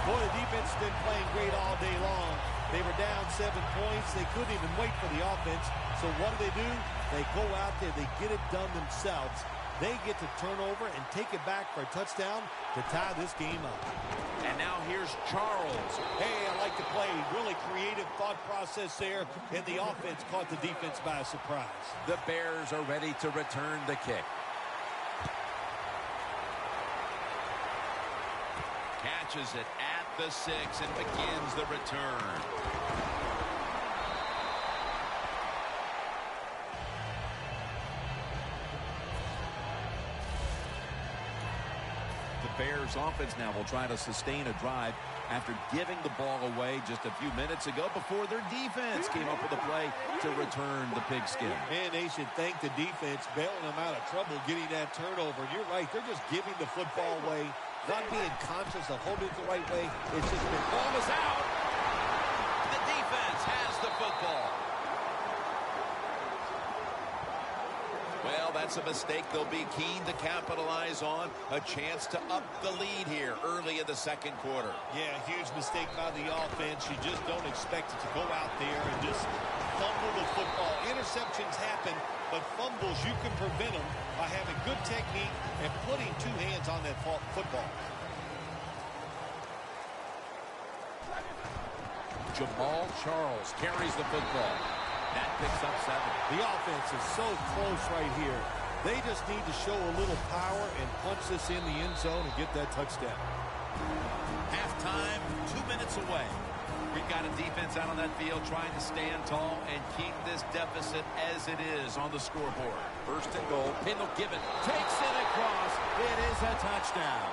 Boy, the defense has been playing great all day long. They were down 7 points. They couldn't even wait for the offense. So what do? They go out there. They get it done themselves. They get to turn over and take it back for a touchdown to tie this game up. And now here's Charles. Hey, I like the play. Really creative thought process there. And the offense caught the defense by surprise. The Bears are ready to return the kick. Catches it at the 6 and begins the return. The Bears offense now will try to sustain a drive after giving the ball away just a few minutes ago before their defense came up with a play to return the pigskin. And they should thank the defense bailing them out of trouble getting that turnover. You're right. They're just giving the football away. Not being conscious of holding it the right way. It's just been ball is out. The defense has the football. Well, that's a mistake they'll be keen to capitalize on. A chance to up the lead here early in the second quarter. Yeah, huge mistake by the offense. You just don't expect it to go out there and just fumble the football. Interceptions happen, but fumbles, you can prevent them by having good technique and putting two hands on that football. Jamal Charles carries the football. That picks up 7. The offense is so close right here. They just need to show a little power and punch this in the end zone and get that touchdown. Halftime, 2 minutes away. We've got a defense out on that field trying to stand tall and keep this deficit as it is on the scoreboard. First and goal. Pin will give it. Takes it across. It is a touchdown.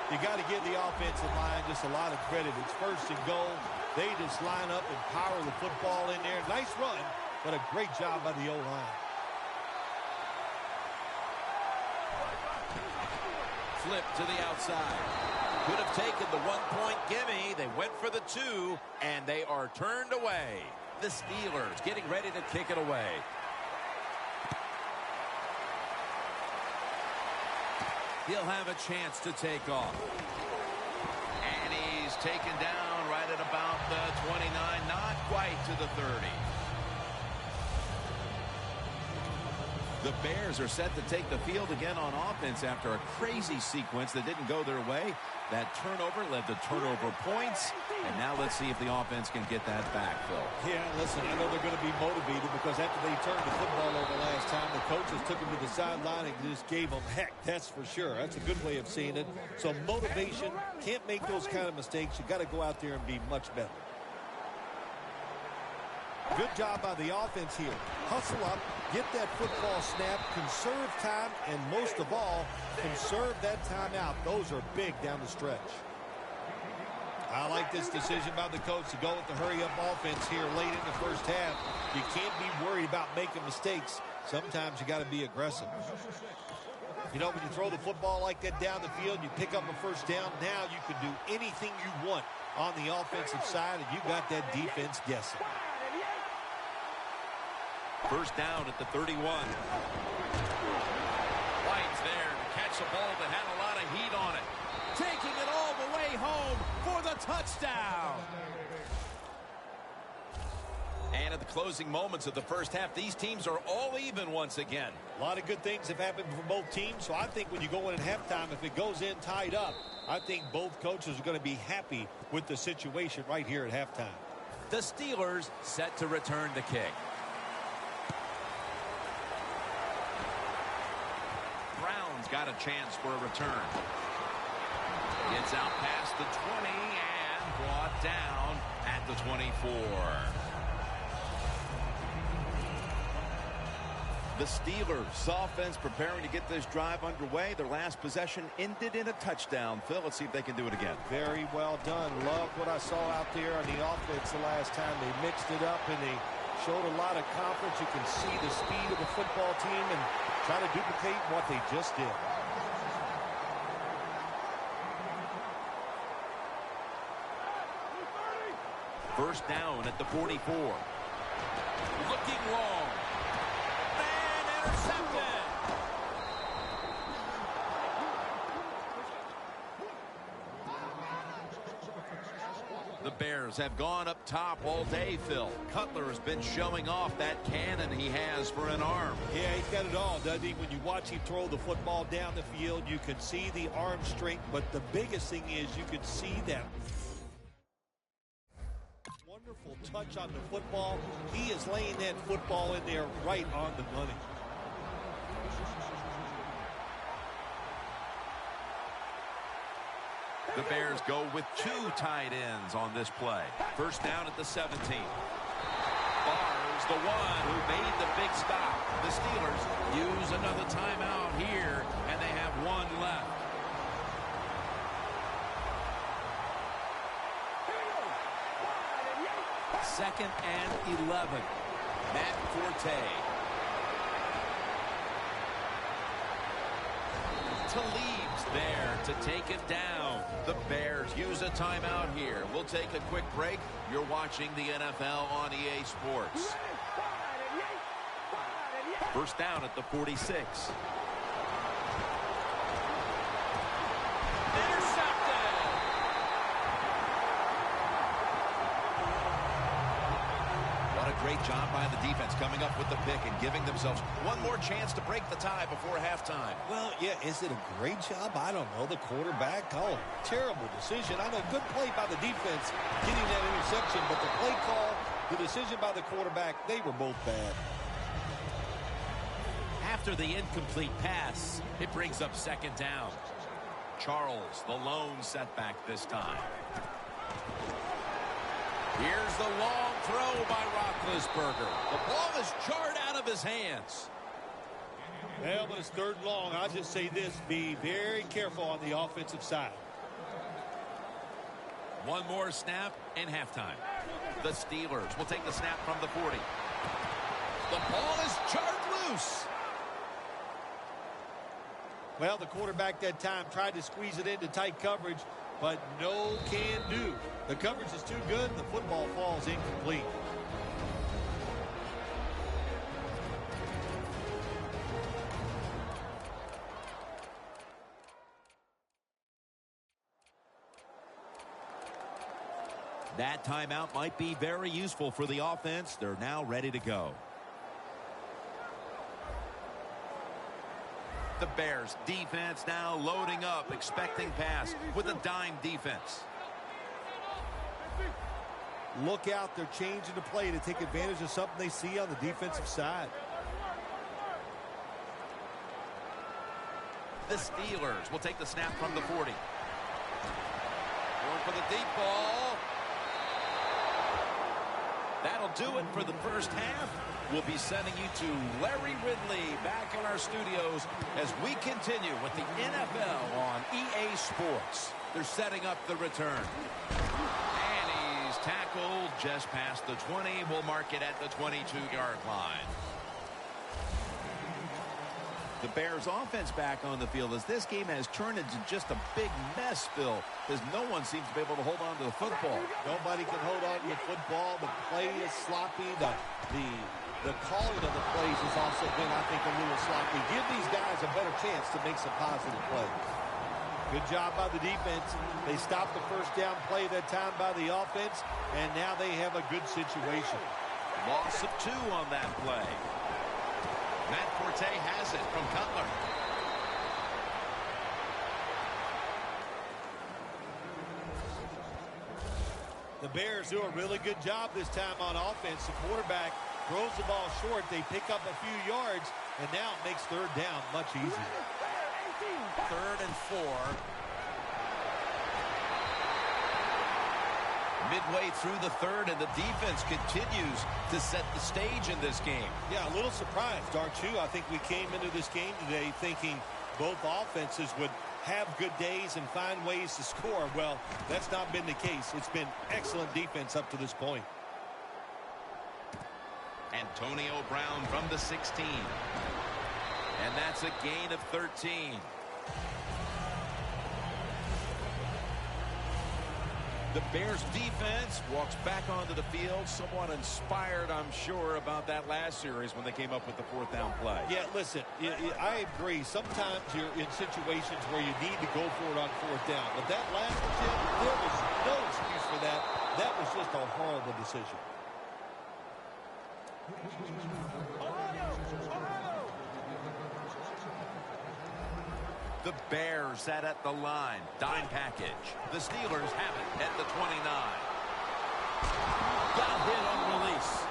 You got to give the offensive line just a lot of credit. It's first and goal. They just line up and power the football in there. Nice run, but a great job by the O-line. Flip to the outside. Could have taken the 1-point gimme. They went for the 2, and they are turned away. The Steelers getting ready to kick it away. He'll have a chance to take off. And he's taken down right at about the 29, not quite to the 30. The Bears are set to take the field again on offense after a crazy sequence that didn't go their way. That turnover led to turnover points. And now let's see if the offense can get that back, Phil. Yeah, listen, I know they're going to be motivated because after they turned the football over last time, the coaches took them to the sideline and just gave them heck. That's for sure. That's a good way of seeing it. So motivation, can't make those kind of mistakes. You got to go out there and be much better. Good job by the offense here. Hustle up, get that football snap, conserve time, and most of all, conserve that timeout. Those are big down the stretch. I like this decision by the coach to go with the hurry-up offense here late in the first half. You can't be worried about making mistakes. Sometimes you got to be aggressive. You know, when you throw the football like that down the field, you pick up a first down, now you can do anything you want on the offensive side, and you got that defense guessing. First down at the 31. White's there to catch a ball that had a lot of heat on it. Taking it all the way home for the touchdown. And at the closing moments of the first half, these teams are all even once again. A lot of good things have happened for both teams, so I think when you go in at halftime, if it goes in tied up, I think both coaches are going to be happy with the situation right here at halftime. The Steelers set to return the kick. Brown's got a chance for a return. Gets out past the 20 and brought down at the 24. The Steelers offense preparing to get this drive underway. Their last possession ended in a touchdown. Phil, let's see if they can do it again. Very well done. Love what I saw out there on the offense the last time. They mixed it up and they showed a lot of confidence. You can see the speed of the football team and try to duplicate what they just did. First down at the 44. Looking long. And intercepted. The Bears have gone up top all day, Phil. Cutler has been showing off that cannon he has for an arm. Yeah, he's got it all, doesn't he? When you watch him throw the football down the field, you can see the arm strength, but the biggest thing is you can see that wonderful touch on the football. He is laying that football in there right on the money. The Bears go with 2 tight ends on this play. First down at the 17. Barr's the one who made the big stop. The Steelers use another timeout here, and they have 1 left. Second and 11. Matt Forte. Talib's there to take it down. The Bears use a timeout here. We'll take a quick break. You're watching the NFL on EA Sports. First down at the 46. Great job by the defense coming up with the pick and giving themselves one more chance to break the tie before halftime. Well, yeah, is it a great job? I don't know. The quarterback, oh, terrible decision. I know, good play by the defense getting that interception, but the play call, the decision by the quarterback, they were both bad. After the incomplete pass, it brings up second down. Charles, the lone setback this time. Here's the long throw by Roethlisberger. The ball is jarred out of his hands. Well, but it's 3rd and long. I'll just say this, be very careful on the offensive side. One more snap and halftime. The Steelers will take the snap from the 40. The ball is jarred loose. Well, the quarterback that time tried to squeeze it into tight coverage, but no can do. The coverage is too good, and the football falls incomplete. That timeout might be very useful for the offense. They're now ready to go. The Bears defense now loading up, expecting pass with a dime defense. Look out, they're changing the play to take advantage of something they see on the defensive side. The Steelers will take the snap from the 40. Going for the deep ball. That'll do it for the first half. We'll be sending you to Larry Ridley back in our studios as we continue with the NFL on EA Sports. They're setting up the return. And he's tackled just past the 20. We'll mark it at the 22-yard line. The Bears offense back on the field as this game has turned into just a big mess, Phil, as no one seems to be able to hold on to the football. Nobody can hold on to the football. The play is sloppy. The calling of the plays has also been, I think, a little sloppy. Give these guys a better chance to make some positive plays. Good job by the defense. They stopped the first down play that time by the offense, and now they have a good situation. Loss of 2 on that play. Matt Forte has it from Cutler. The Bears do a really good job this time on offense. The quarterback throws the ball short. They pick up a few yards, and now it makes 3rd down much easier. 3rd and 4. Midway through the 3rd, and the defense continues to set the stage in this game. Yeah, a little surprised, aren't you? I think we came into this game today thinking both offenses would have good days and find ways to score. Well, that's not been the case. It's been excellent defense up to this point. Antonio Brown from the 16. And that's a gain of 13. The Bears defense walks back onto the field, somewhat inspired, I'm sure, about that last series when they came up with the 4th down play. Yeah, listen, I agree. Sometimes you're in situations where you need to go for it on 4th down. But that last attempt, there was no excuse for for that. That was just a horrible decision. The Bears sat at the line. Dime package. The Steelers have it at the 29. Got hit on release.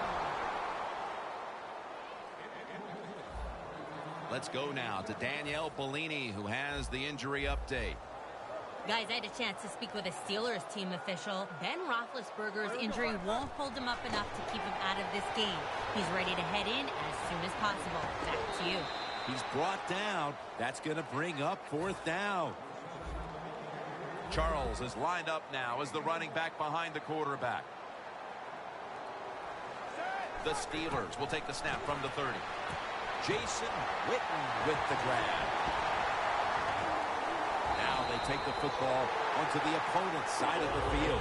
Let's go now to Danielle Bellini, who has the injury update. Guys, I had a chance to speak with a Steelers team official. Ben Roethlisberger's injury won't hold him up enough to keep him out of this game. He's ready to head in as soon as possible. Back to you. He's brought down. That's going to bring up 4th down. Charles is lined up now as the running back behind the quarterback. The Steelers will take the snap from the 30. Jason Witten with the grab. Now they take the football onto the opponent's side of the field.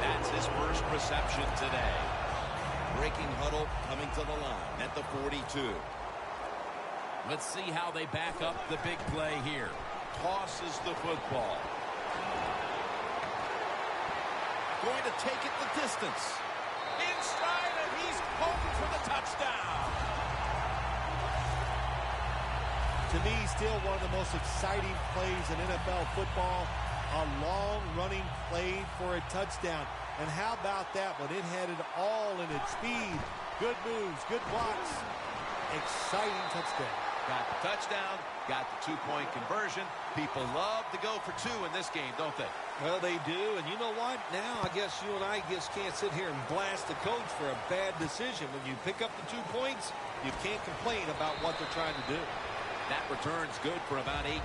That's his first reception today. Breaking huddle coming to the line at the 42. Let's see how they back up the big play here. Tosses the football. Going to take it the distance. Inside, and he's home for the touchdown. To me, still one of the most exciting plays in NFL football. A long running play for a touchdown. And how about that when it had it all in its speed? Good moves, good blocks. Exciting touchdown. Got the touchdown, got the 2-point conversion. People love to go for 2 in this game, don't they? Well, they do. And you know what? Now I guess you and I just can't sit here and blast the coach for a bad decision. When you pick up the 2 points, you can't complain about what they're trying to do. That return's good for about 18.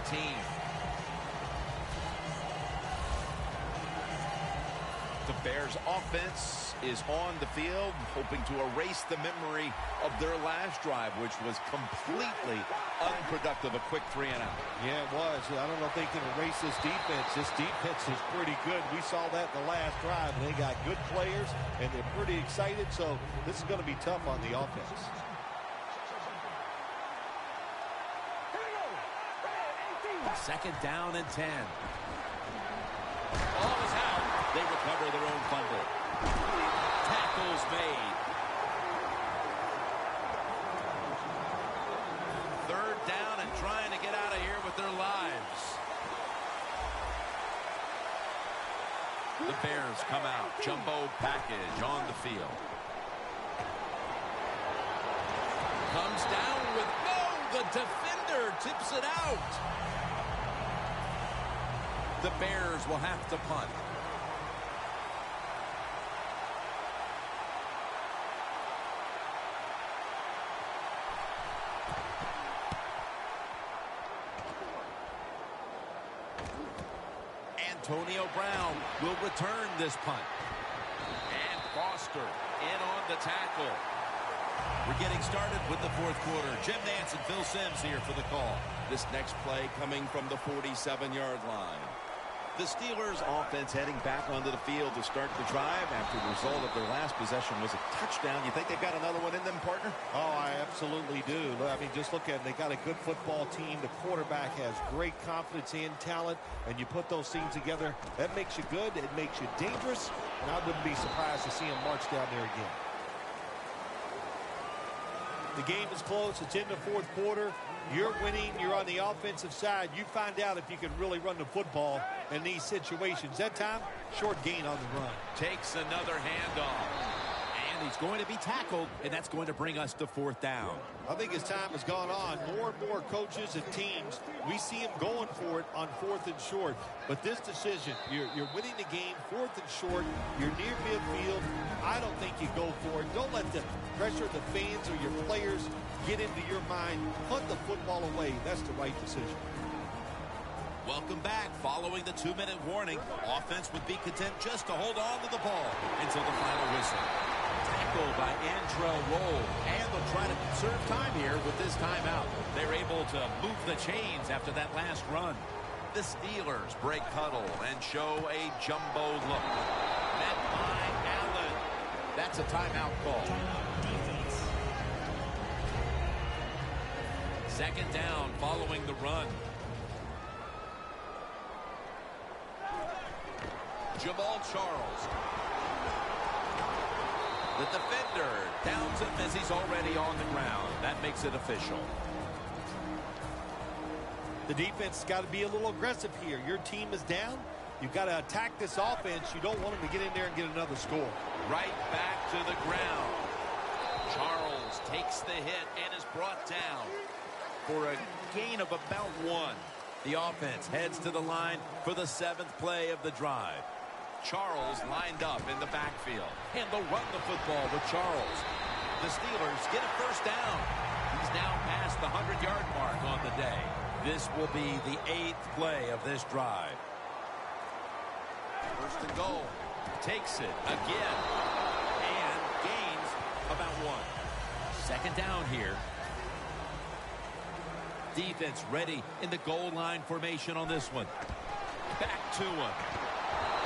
The Bears offense is on the field, hoping to erase the memory of their last drive, which was completely unproductive. A quick 3 and out. Yeah, it was. I don't know if they can erase this defense. This defense is pretty good. We saw that in the last drive, and they got good players, and they're pretty excited, so this is going to be tough on the offense. Second down and 10. Ball is out. They recover their own fumble. Tackles made. 3rd down and trying to get out of here with their lives. The Bears come out. Jumbo package on the field. Comes down with the defender tips it out. The Bears will have to punt. Antonio Brown will return this punt. And Foster in on the tackle. We're getting started with the 4th quarter. Jim Nance and Phil Simms here for the call. This next play coming from the 47-yard line. The Steelers offense heading back onto the field to start the drive after the result of their last possession was a touchdown. You think they've got another one in them, partner? Oh, I absolutely do. I mean, just look at it. They got a good football team. The quarterback has great confidence and talent, and you put those things together, that makes you good. It makes you dangerous, and I wouldn't be surprised to see them march down there again. The game is close. It's in the 4th quarter. You're winning. You're on the offensive side. You find out if you can really run the football in these situations. That time, short gain on the run. Takes another handoff. And he's going to be tackled, and that's going to bring us to 4th down. I think as time has gone on, more and more coaches and teams, we see them going for it on 4th and short. But this decision, you're winning the game, 4th and short, you're near midfield. I don't think you go for it. Don't let the pressure of the fans or your players get into your mind. Punt the football away. That's the right decision. Welcome back. Following the 2-minute warning, offense would be content just to hold on to the ball until the final whistle. Tackled by Andrell Roll, and they'll try to conserve time here with this timeout. They're able to move the chains after that last run. The Steelers break huddle and show a jumbo look. Met by Allen. That's a timeout call. Second down following the run. Jamal Charles. The defender downs him as he's already on the ground. That makes it official. The defense has got to be a little aggressive here. Your team is down. You've got to attack this offense. You don't want them to get in there and get another score. Right back to the ground. Charles takes the hit and is brought down for a gain of about 1. The offense heads to the line for the 7th play of the drive. Charles lined up in the backfield. And they'll run the football with Charles. The Steelers get a first down. He's now past the 100-yard mark on the day. This will be the 8th play of this drive. First and goal. Takes it again. And gains about 1. Second down here. Defense ready in the goal line formation on this one. Back to him.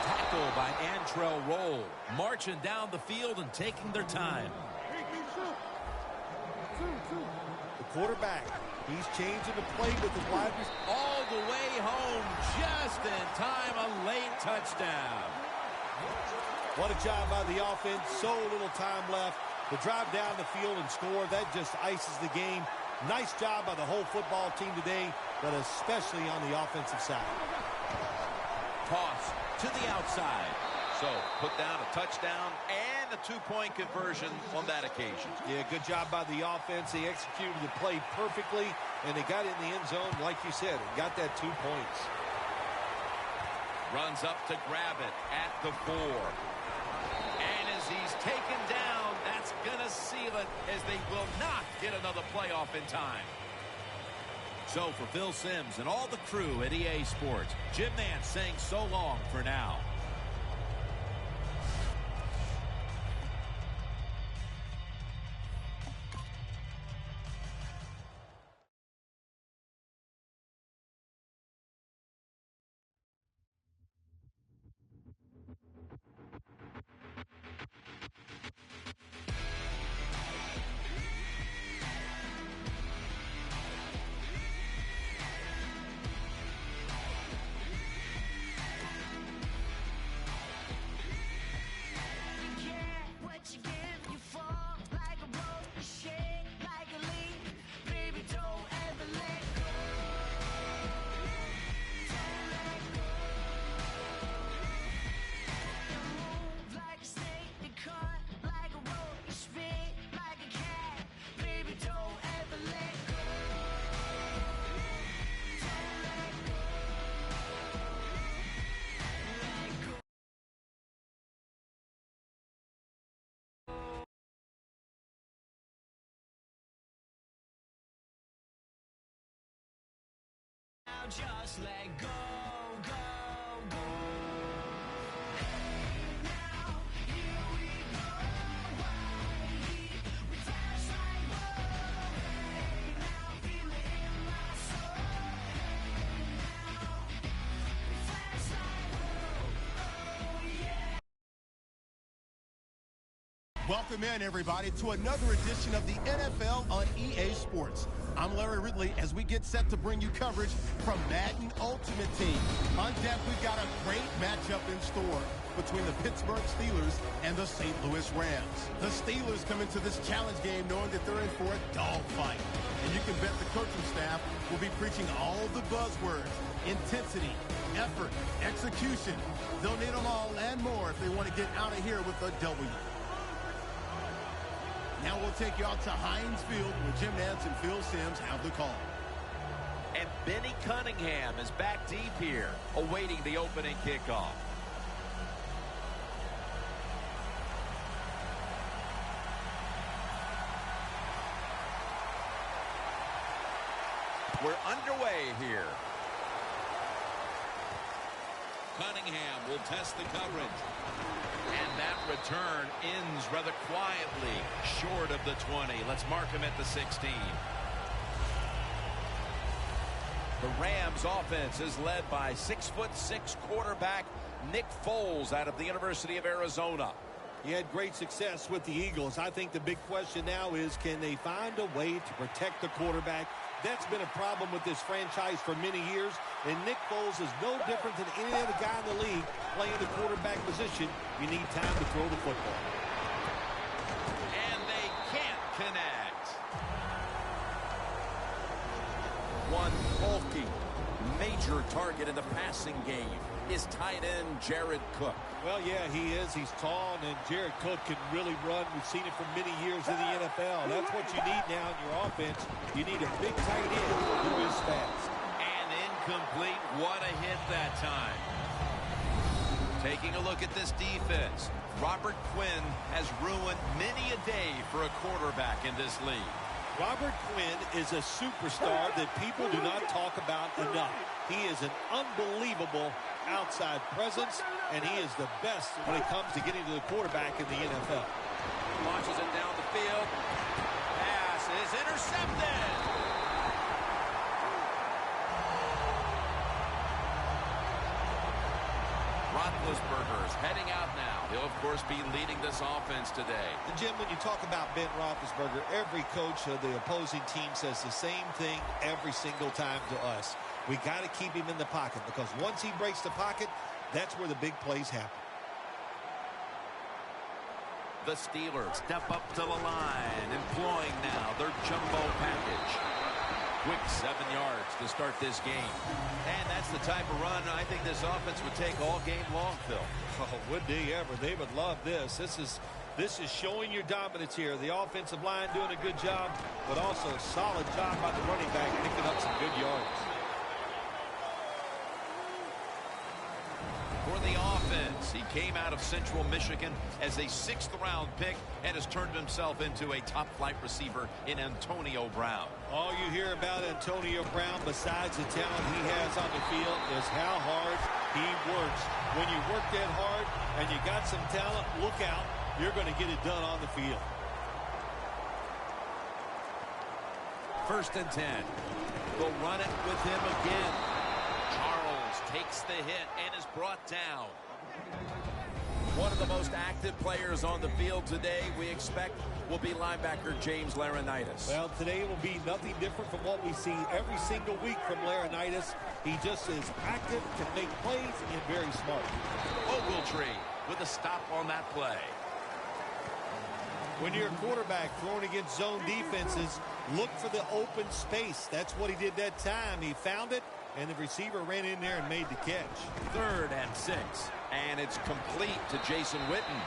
Tackle by Antrell Roll. Marching down the field and taking their time. The quarterback, he's changing the play with the wide receiver. All the way home, just in time, a late touchdown. What a job by the offense. So little time left to drive down the field and score. That just ices the game. Nice job by the whole football team today, but especially on the offensive side. Toss to the outside. So put down a touchdown and a 2-point conversion on that occasion. Yeah, good job by the offense. They executed the play perfectly, and they got it in the end zone, like you said, and got that 2 points. Runs up to grab it at the 4. And as he's taken down, that's going to seal it as they will not get another playoff in time. So for Phil Simms and all the crew at EA Sports, Jim Nantz saying so long for now. Just let go, go, go. Hey now, here we go. We dance like whoa. Hey now, feel it in my soul. Hey now, we dance like whoa. Oh yeah. Welcome in, everybody, to another edition of the NFL on EA Sports. I'm Larry Ridley as we get set to bring you coverage from Madden Ultimate Team. On deck, we've got a great matchup in store between the Pittsburgh Steelers and the St. Louis Rams. The Steelers come into this challenge game knowing that they're in for a dogfight. And you can bet the coaching staff will be preaching all the buzzwords: intensity, effort, execution. They'll need them all and more if they want to get out of here with a W. Now we'll take you out to Heinz Field where Jim Nantz and Phil Simms have the call. And Benny Cunningham is back deep here, awaiting the opening kickoff. We're underway here. Cunningham will test the coverage. And that return ends rather quietly, short of the 20. Let's mark him at the 16. The Rams offense is led by 6'6" quarterback Nick Foles out of the University of Arizona. He had great success with the Eagles. I think the big question now is, can they find a way to protect the quarterback, That's been a problem with this franchise for many years, and Nick Foles is no different than any other guy in the league playing the quarterback position. You need time to throw the football. And they can't connect. One bulky, major target in the passing game is tight end Jared Cook. Well, yeah, he is. He's tall, and Jared Cook can really run. We've seen it for many years in the NFL. That's what you need now in your offense. You need a big tight end who is fast. And incomplete. What a hit that time. Taking a look at this defense, Robert Quinn has ruined many a day for a quarterback in this league. Robert Quinn is a superstar that people do not talk about enough. He is an unbelievable outside presence, and he is the best when it comes to getting to the quarterback in the NFL. Launches it down the field. Pass is intercepted. Roethlisberger's heading out now. He'll, of course, be leading this offense today. And, Jim, when you talk about Ben Roethlisberger, every coach of the opposing team says the same thing every single time to us. We got to keep him in the pocket, because once he breaks the pocket, that's where the big plays happen. The Steelers step up to the line, employing now their jumbo package. Quick 7 yards to start this game. And that's the type of run I think this offense would take all game long, Phil. Oh, would they ever? They would love this. This is showing your dominance here. The offensive line doing a good job, but also a solid job by the running back picking up some good yards. For the offense, he came out of Central Michigan as a 6th-round pick and has turned himself into a top-flight receiver in Antonio Brown. All you hear about Antonio Brown, besides the talent he has on the field, is how hard he works. When you work that hard and you got some talent, look out. You're going to get it done on the field. 1st and 10. They'll run it with him again. Charles takes the hit and is brought down. One of the most active players on the field today, we expect, will be linebacker James Laurinaitis. Well, today will be nothing different from what we see every single week from Laurinaitis. He just is active, can make plays, and very smart. Ogletree with a stop on that play. When you're a quarterback throwing against zone defenses, look for the open space. That's what he did that time. He found it, and the receiver ran in there and made the catch. 3rd and 6. And it's complete to Jason Witten.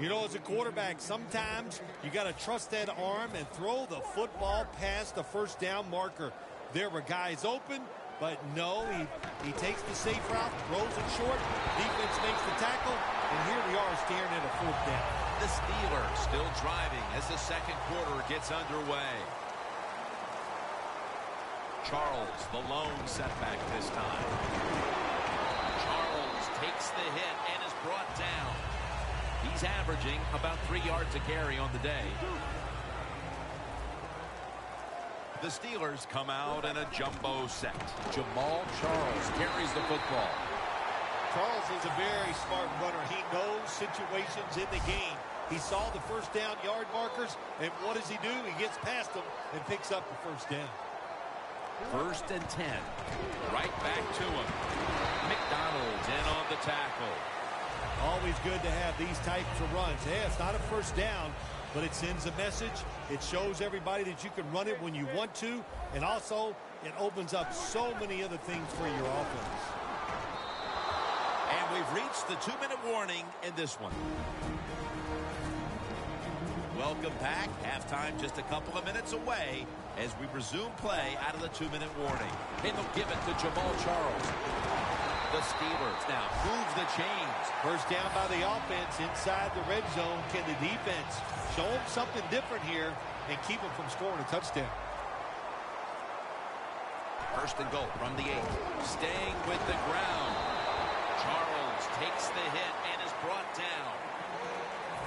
You know, as a quarterback, sometimes you got to trust that arm and throw the football past the first down marker. There were guys open, but no, he takes the safe route, throws it short, defense makes the tackle, and here we are staring at a 4th down. The Steelers still driving as the 2nd quarter gets underway. Charles, the lone setback this time. Charles takes the hit and is brought down. He's averaging about 3 yards a carry on the day. The Steelers come out in a jumbo set. Jamal Charles carries the football. Charles is a very smart runner. He knows situations in the game. He saw the first down yard markers, and what does he do? He gets past them and picks up the first down. 1st and 10. Right back to him. McDonald's in on the tackle. Always good to have these types of runs. Hey, it's not a first down, but it sends a message. It shows everybody that you can run it when you want to, and also it opens up so many other things for your offense. And we've reached the 2-minute warning in this one. Welcome back. Halftime just a couple of minutes away as we resume play out of the 2-minute warning. And they'll give it to Jamal Charles. The Steelers now move the chains. First down by the offense inside the red zone. Can the defense show them something different here and keep them from scoring a touchdown? 1st and goal from the 8. Staying with the ground. Charles takes the hit and is brought down.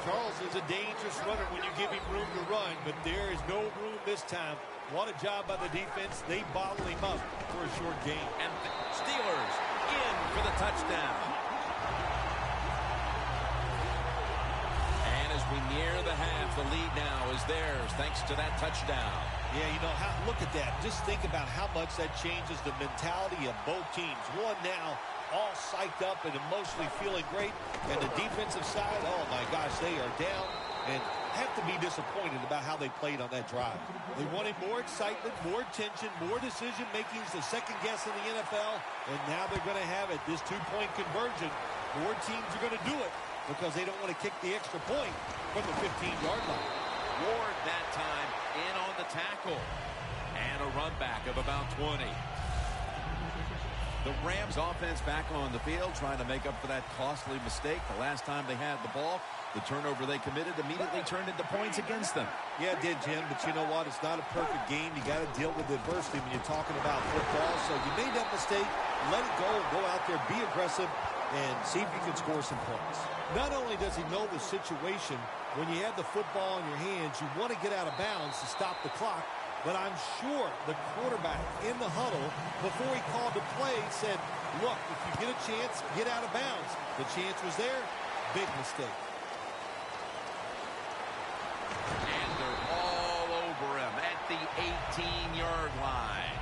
Charles is a dangerous runner when you give him room to run, but there is no room this time. What a job by the defense. They bottle him up for a short gain. And the Steelers in for the touchdown. And as we near the half, the lead now is theirs thanks to that touchdown. Yeah, you know, look at that. Just think about how much that changes the mentality of both teams. One now all psyched up and emotionally feeling great. And the defensive side, oh my gosh, they are down and have to be disappointed about how they played on that drive. They wanted more excitement, more tension, more decision-making, the second guess in the NFL, and now they're going to have it. This two-point conversion, more teams are going to do it because they don't want to kick the extra point from the 15-yard line. Ward that time in on the tackle. And a run back of about 20. The Rams offense back on the field trying to make up for that costly mistake. The last time they had the ball, the turnover they committed immediately turned into points against them. Yeah, it did, Jim, but you know what? It's not a perfect game. You got to deal with adversity when you're talking about football. So you made that mistake, let it go, go out there, be aggressive, and see if you can score some points. Not only does he know the situation, when you have the football in your hands, you want to get out of bounds to stop the clock. But I'm sure the quarterback in the huddle, before he called the play, said, look, if you get a chance, get out of bounds. The chance was there. Big mistake. And they're all over him at the 18-yard line.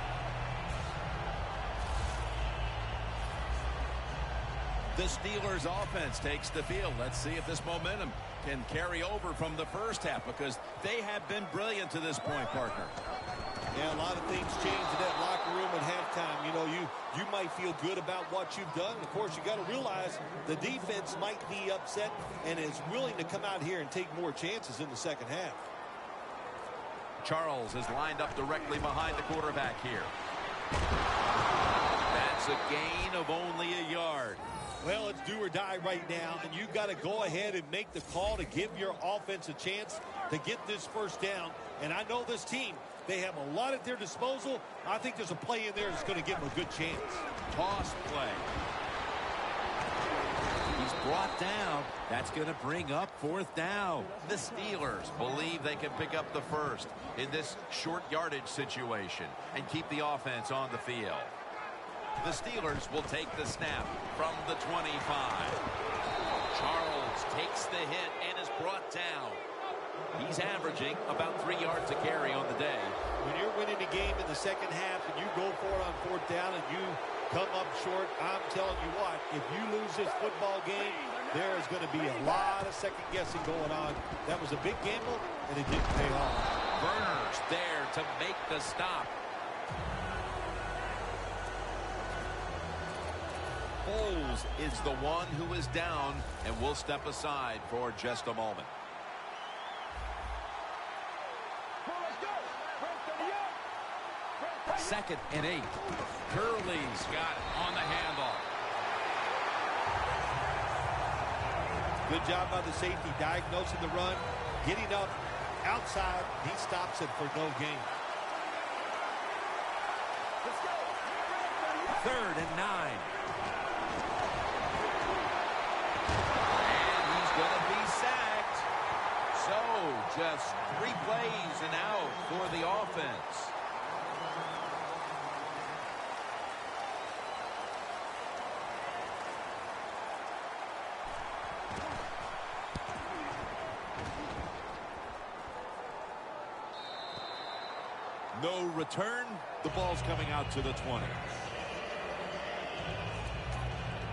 The Steelers offense takes the field. Let's see if this momentum can carry over from the first half, because they have been brilliant to this point, partner. Yeah, a lot of things change in that locker room at halftime. You know, you might feel good about what you've done. And of course, you got to realize the defense might be upset and is willing to come out here and take more chances in the second half. Charles is lined up directly behind the quarterback here. That's a gain of only a yard. Well, it's do or die right now, and you've got to go ahead and make the call to give your offense a chance to get this first down. And I know this team, they have a lot at their disposal. I think there's a play in there that's going to give them a good chance. Toss play. He's brought down. That's going to bring up fourth down. The Steelers believe they can pick up the first in this short yardage situation and keep the offense on the field. The Steelers will take the snap from the 25. Charles takes the hit and is brought down. He's averaging about 3 yards a carry on the day. When you're winning the game in the second half and you go for it on fourth down and you come up short, I'm telling you what, if you lose this football game, there is going to be a lot of second guessing going on. That was a big gamble, and it didn't pay off. Burners there to make the stop. Foles is the one who is down and will step aside for just a moment. Second and 8. Curley's got it on the handoff. Good job by the safety, diagnosing the run, getting up outside. He stops it for no gain. Third and 9. And he's going to be sacked. So just 3 plays and out for the offense. No return. The ball's coming out to the 20.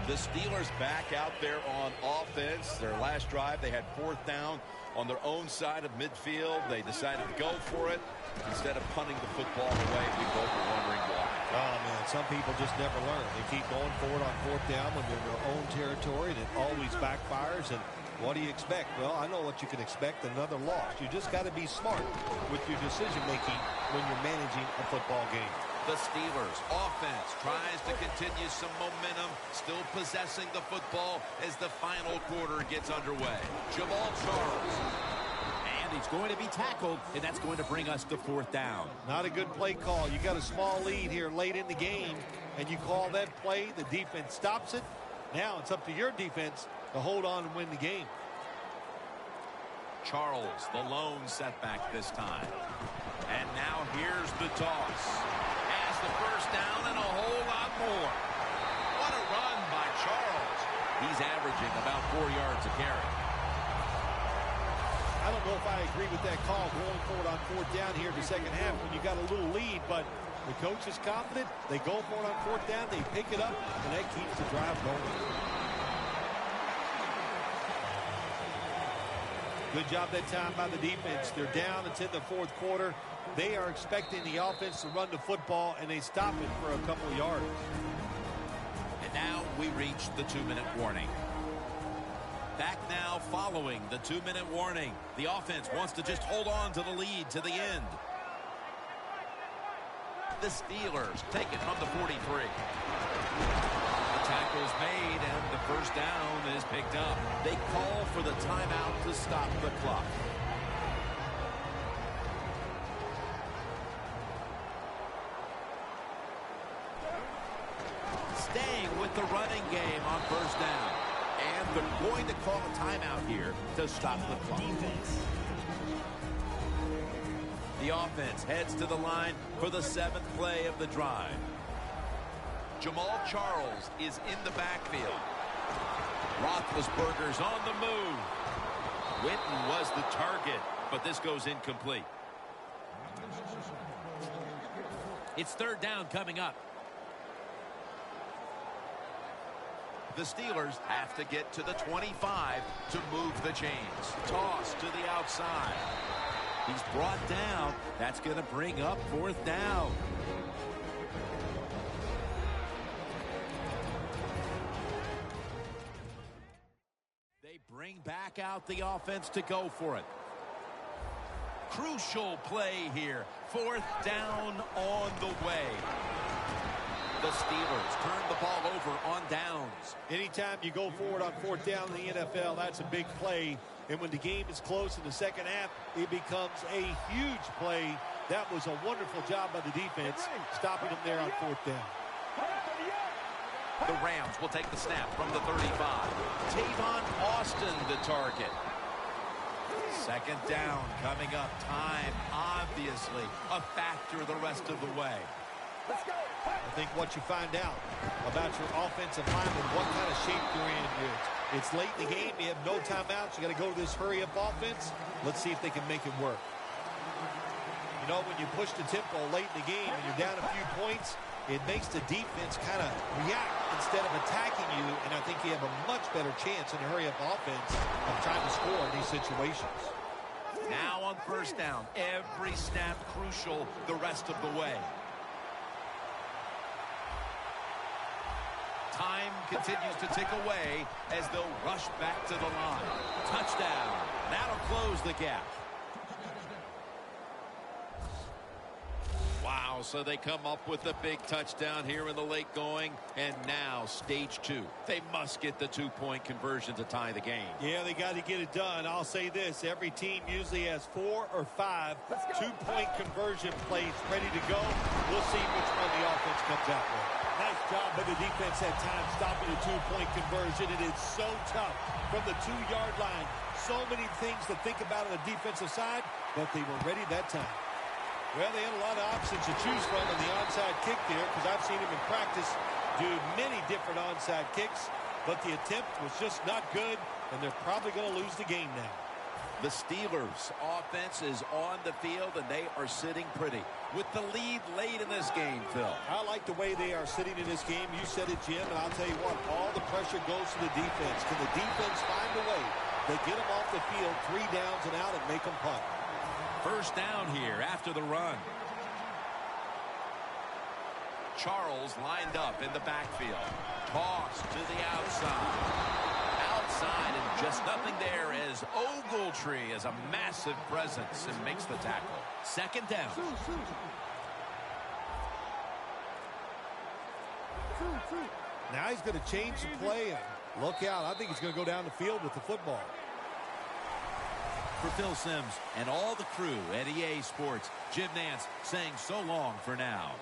The Steelers back out there on offense. Their last drive, they had fourth down on their own side of midfield. They decided to go for it instead of punting the football away. We both were wondering why. Oh, man, some people just never learn. They keep going for it on fourth down when they're in their own territory, and it always backfires. And what do you expect? Well, I know what you can expect, another loss. You just got to be smart with your decision-making when you're managing a football game. The Steelers offense tries to continue some momentum, still possessing the football as the final quarter gets underway. Jamal Charles. And he's going to be tackled, and that's going to bring us to fourth down. Not a good play call. You got a small lead here late in the game, and you call that play. The defense stops it. Now it's up to your defense to hold on and win the game. Charles, the lone setback this time. And now here's the toss. Has the first down and a whole lot more. What a run by Charles. He's averaging about 4 yards a carry. I don't know if I agree with that call going forward on fourth down here in the second half when you got a little lead, but the coach is confident. They go for it on fourth down. They pick it up, and that keeps the drive going. Good job that time by the defense. They're down. It's in the fourth quarter. They are expecting the offense to run the football, and they stop it for a couple yards. And now we reach the 2-minute warning. Back now following the 2-minute warning. The offense wants to just hold on to the lead to the end. The Steelers take it from the 43. The tackle's made, and the first down is picked up. They call for the timeout to stop the clock. Staying with the running game on first down. And they're going to call a timeout here to stop the clock. The offense heads to the line for the 7th play of the drive. Jamal Charles is in the backfield. Roethlisberger's on the move. Witten was the target, but this goes incomplete. It's third down coming up. The Steelers have to get to the 25 to move the chains. Toss to the outside. He's brought down. That's going to bring up fourth down. They bring back out the offense to go for it. Crucial play here. Fourth down on the way. The Steelers turn the ball over on downs. Anytime you go forward on fourth down in the NFL, that's a big play. And when the game is close in the second half, it becomes a huge play. That was a wonderful job by the defense, stopping them there on fourth down. The Rams will take the snap from the 35. Tavon Austin, the target. Second down coming up. Time, obviously, a factor the rest of the way. I think what you find out about your offensive lineman, what kind of shape they're in. It's late in the game. You have no timeouts. You got to go to this hurry-up offense. Let's see if they can make it work. You know, when you push the tempo late in the game and you're down a few points, it makes the defense kind of react instead of attacking you, and I think you have a much better chance in a hurry-up offense of trying to score in these situations. Now on first down, every snap crucial the rest of the way. Time continues to tick away as they'll rush back to the line. Touchdown. That'll close the gap. Wow, so they come up with a big touchdown here in the late going, and now stage 2. They must get the 2-point conversion to tie the game. Yeah, they got to get it done. I'll say this, every team usually has 4 or 5 2-point conversion plays ready to go. We'll see which one the offense comes out with. Nice job by the defense at times stopping the 2-point conversion. It is so tough from the 2-yard line. So many things to think about on the defensive side, but they were ready that time. Well, they had a lot of options to choose from in the onside kick there, because I've seen him in practice do many different onside kicks, but the attempt was just not good, and they're probably going to lose the game now. The Steelers' offense is on the field, and they are sitting pretty with the lead late in this game, Phil. I like the way they are sitting in this game. You said it, Jim, and I'll tell you what, all the pressure goes to the defense. Can the defense find a way? They get them off the field, 3 downs and out, and make them punt. First down here after the run. Charles lined up in the backfield. Toss to the outside. Outside, and just nothing there as Ogletree is a massive presence and makes the tackle. Second down. Now he's going to change the play. And look out. I think he's going to go down the field with the football. For Phil Simms and all the crew at EA Sports, Jim Nantz saying so long for now.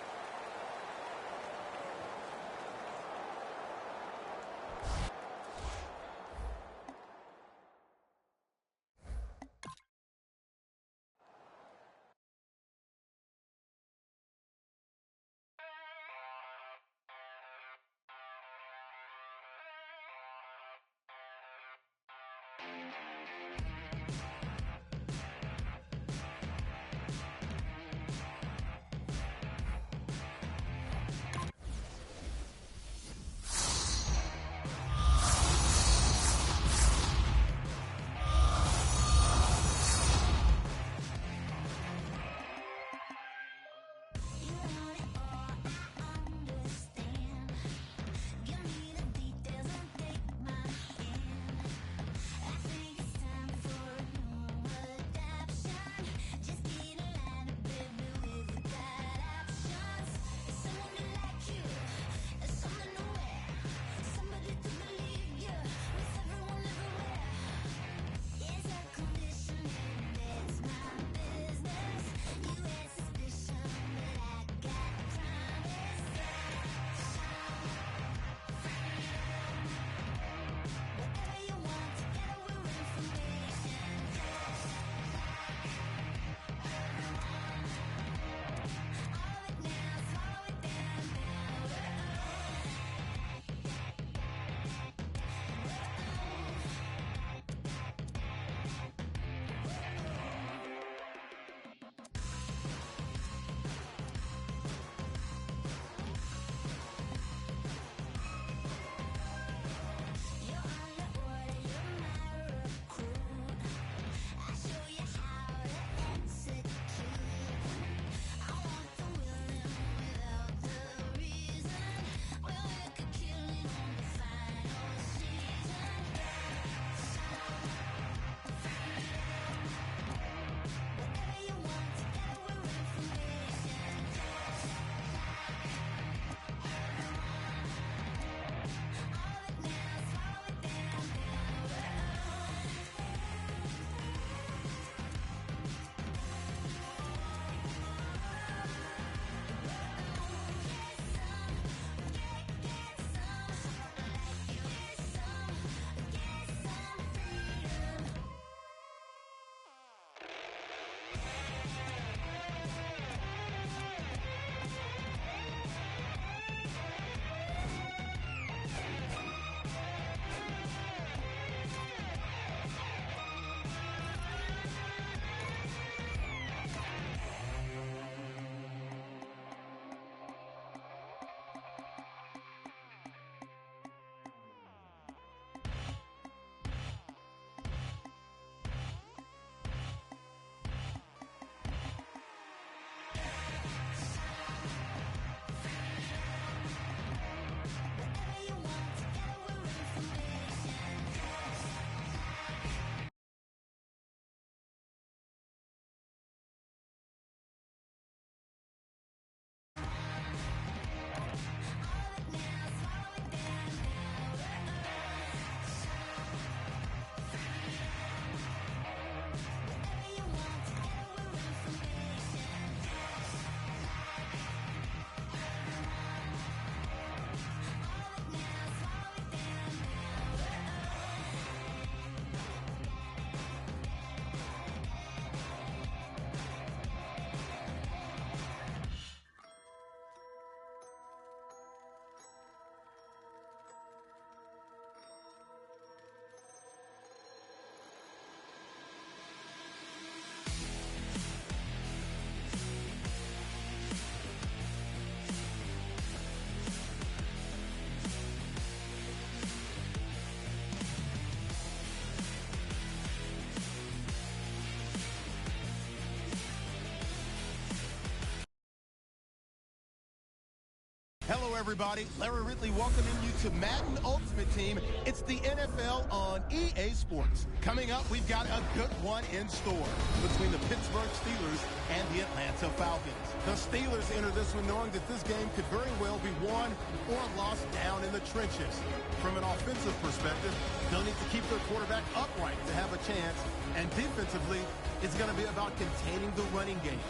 Hello, everybody. Larry Ridley welcoming you to Madden Ultimate Team. It's the NFL on EA Sports. Coming up, we've got a good one in store between the Pittsburgh Steelers and the Atlanta Falcons. The Steelers enter this one knowing that this game could very well be won or lost down in the trenches. From an offensive perspective, they'll need to keep their quarterback upright to have a chance. And defensively, it's going to be about containing the running game.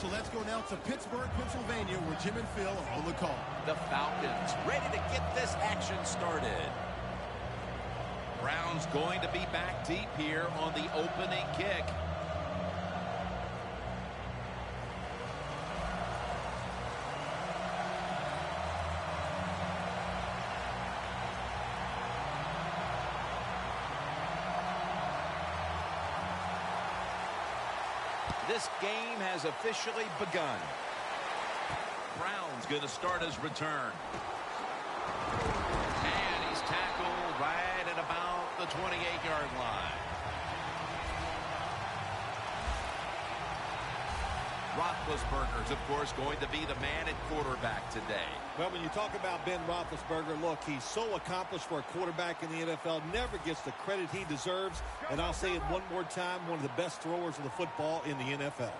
So let's go now to Pittsburgh, Pennsylvania, where Jim and Phil are on the call. The Falcons ready to get this action started. Brown's going to be back deep here on the opening kick. This game has officially begun. Brown's going to start his return. And he's tackled right at about the 28-yard line. Roethlisberger's, of course, going to be the man at quarterback today. Well, when you talk about Ben Roethlisberger, look, he's so accomplished for a quarterback in the NFL, never gets the credit he deserves. And I'll say it one more time, one of the best throwers of the football in the NFL.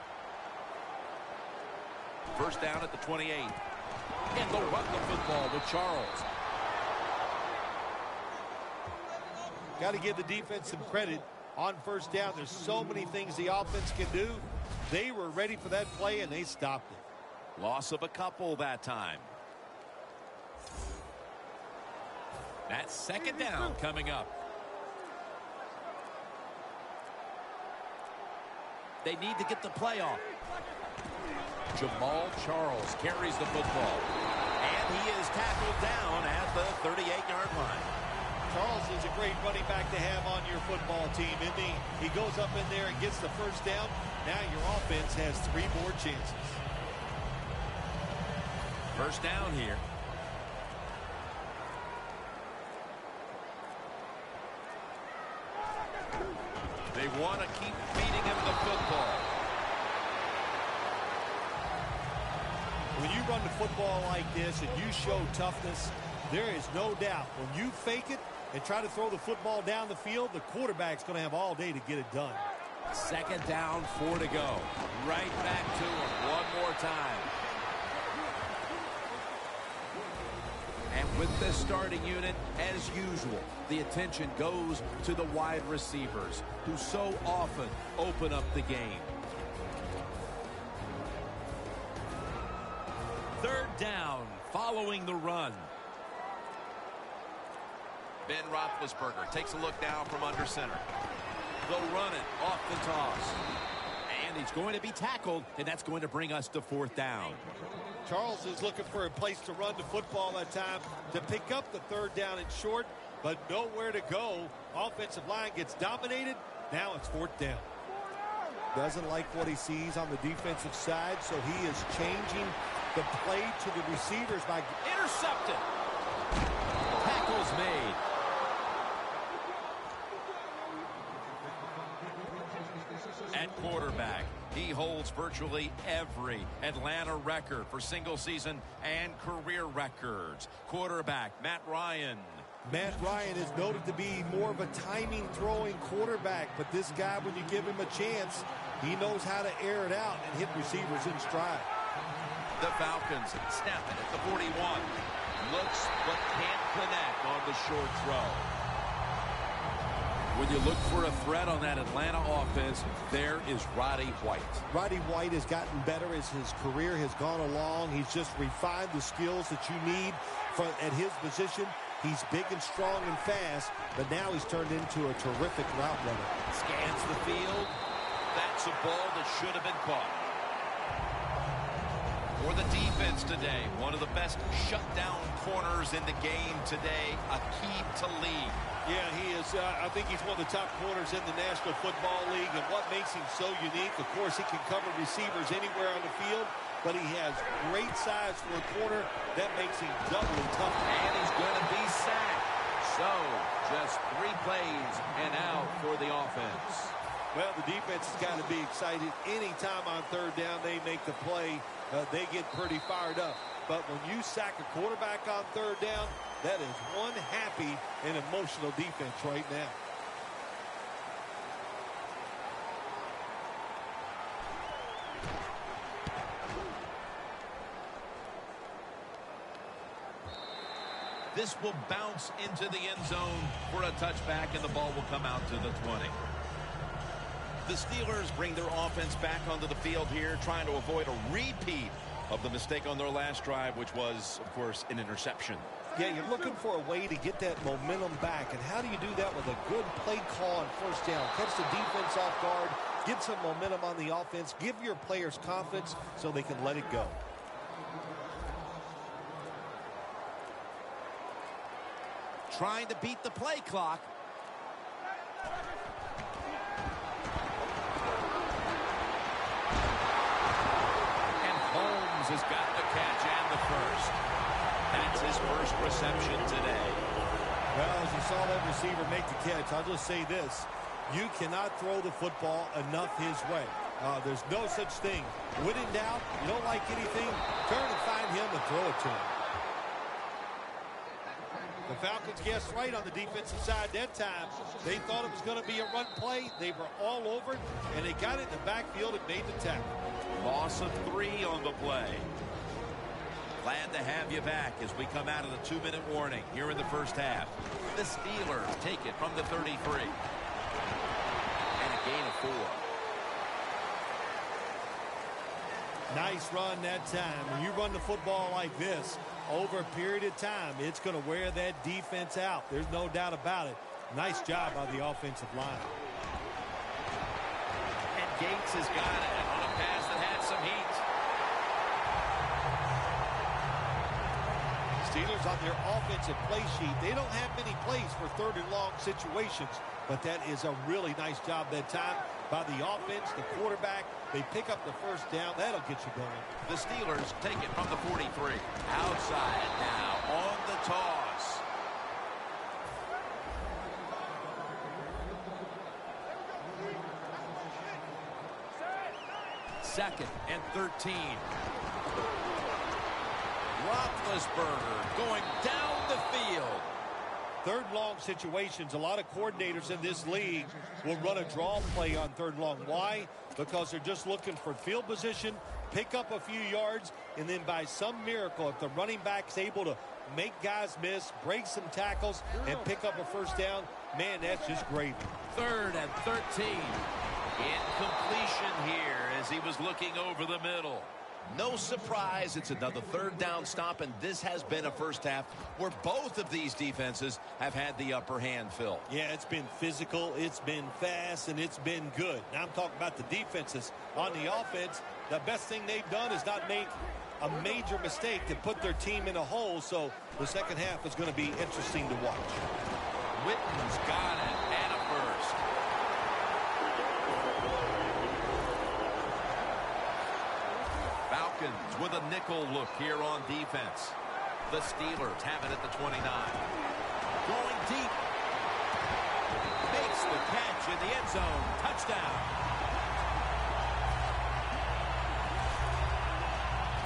First down at the 28. And they'll run the football with Charles. Got to give the defense some credit on first down. There's so many things the offense can do. They were ready for that play, and they stopped it. Loss of a couple that time. That's second down coming up. They need to get the play off. Jamal Charles carries the football. And he is tackled down at the 38-yard line. Charles is a great running back to have on your football team, isn't he? He goes up in there and gets the first down. Now your offense has 3 more chances. First down here. They want to keep feeding him the football. When you run the football like this and you show toughness, there is no doubt when you fake it and try to throw the football down the field, the quarterback's going to have all day to get it done. Second down, 4 to go. Right back to him one more time. And with this starting unit, as usual, the attention goes to the wide receivers who so often open up the game. Third down, following the run. Ben Roethlisberger takes a look down from under center. They'll run it off the toss. And he's going to be tackled, and that's going to bring us to fourth down. Charles is looking for a place to run the football that time to pick up the third down and short, but nowhere to go. Offensive line gets dominated. Now it's fourth down. Doesn't like what he sees on the defensive side, so he is changing the play to the receivers by intercepted. Tackles made. At quarterback, he holds virtually every Atlanta record for single season and career records. Quarterback, Matt Ryan. Matt Ryan is noted to be more of a timing throwing quarterback, but this guy, when you give him a chance, he knows how to air it out and hit receivers in stride. The Falcons snap it at the 41. Looks but can't connect on the short throw. When you look for a threat on that Atlanta offense, there is Roddy White. Roddy White has gotten better as his career has gone along. He's just refined the skills that you need at his position. He's big and strong and fast, but now he's turned into a terrific route runner. Scans the field. That's a ball that should have been caught. For the defense today, one of the best shutdown corners in the game today, Aqib Talib. Yeah, he is. I think he's one of the top corners in the National Football League. And what makes him so unique, of course, he can cover receivers anywhere on the field, but he has great size for a corner. That makes him doubly tough. And he's going to be sacked. So, just 3 plays and out for the offense. Well, the defense has got to be excited. Anytime on third down they make the play, they get pretty fired up. But when you sack a quarterback on third down, that is one happy and emotional defense right now. This will bounce into the end zone for a touchback, and the ball will come out to the 20. The Steelers bring their offense back onto the field here, trying to avoid a repeat of the mistake on their last drive, which was, of course, an interception. Yeah, you're looking for a way to get that momentum back. And how do you do that with a good play call on first down? Catch the defense off guard, get some momentum on the offense, give your players confidence so they can let it go. Trying to beat the play clock. And Holmes has got the catch and the first. That's his first reception today. Well, as you saw that receiver make the catch, I'll just say this. You cannot throw the football enough his way. There's no such thing. When in doubt, you don't like anything, turn and find him and throw it to him. The Falcons guessed right on the defensive side that time. They thought it was going to be a run play. They were all over it, and they got it in the backfield and made the tackle. Loss of 3 on the play. Glad to have you back as we come out of the 2-minute warning here in the first half. The Steelers take it from the 33. And a gain of 4. Nice run that time. When you run the football like this, over a period of time, it's going to wear that defense out. There's no doubt about it. Nice job by the offensive line. And Gates has got it on a pass that had some heat. Steelers on their offensive play sheet, they don't have many plays for third and long situations, but that is a really nice job that time by the offense, the quarterback. They pick up the first down. That'll get you going. The Steelers take it from the 43. Outside now on the toss. Second and 13. Roethlisberger going down the field. Third long situations, a lot of coordinators in this league will run a draw play on third long. Why? Because they're just looking for field position, pick up a few yards, and then by some miracle, if the running back's able to make guys miss, break some tackles, and pick up a first down, man, that's just gravy. Third and 13. Incompletion here as he was looking over the middle. No surprise, it's another third down stop, and this has been a first half where both of these defenses have had the upper hand, Phil. Yeah, it's been physical, it's been fast, and it's been good. Now I'm talking about the defenses. On the offense, the best thing they've done is not make a major mistake to put their team in a hole, so the second half is going to be interesting to watch. Witten's got it, and a first. Falcons with a nickel look here on defense. The Steelers have it at the 29. Going deep. Makes the catch in the end zone. Touchdown.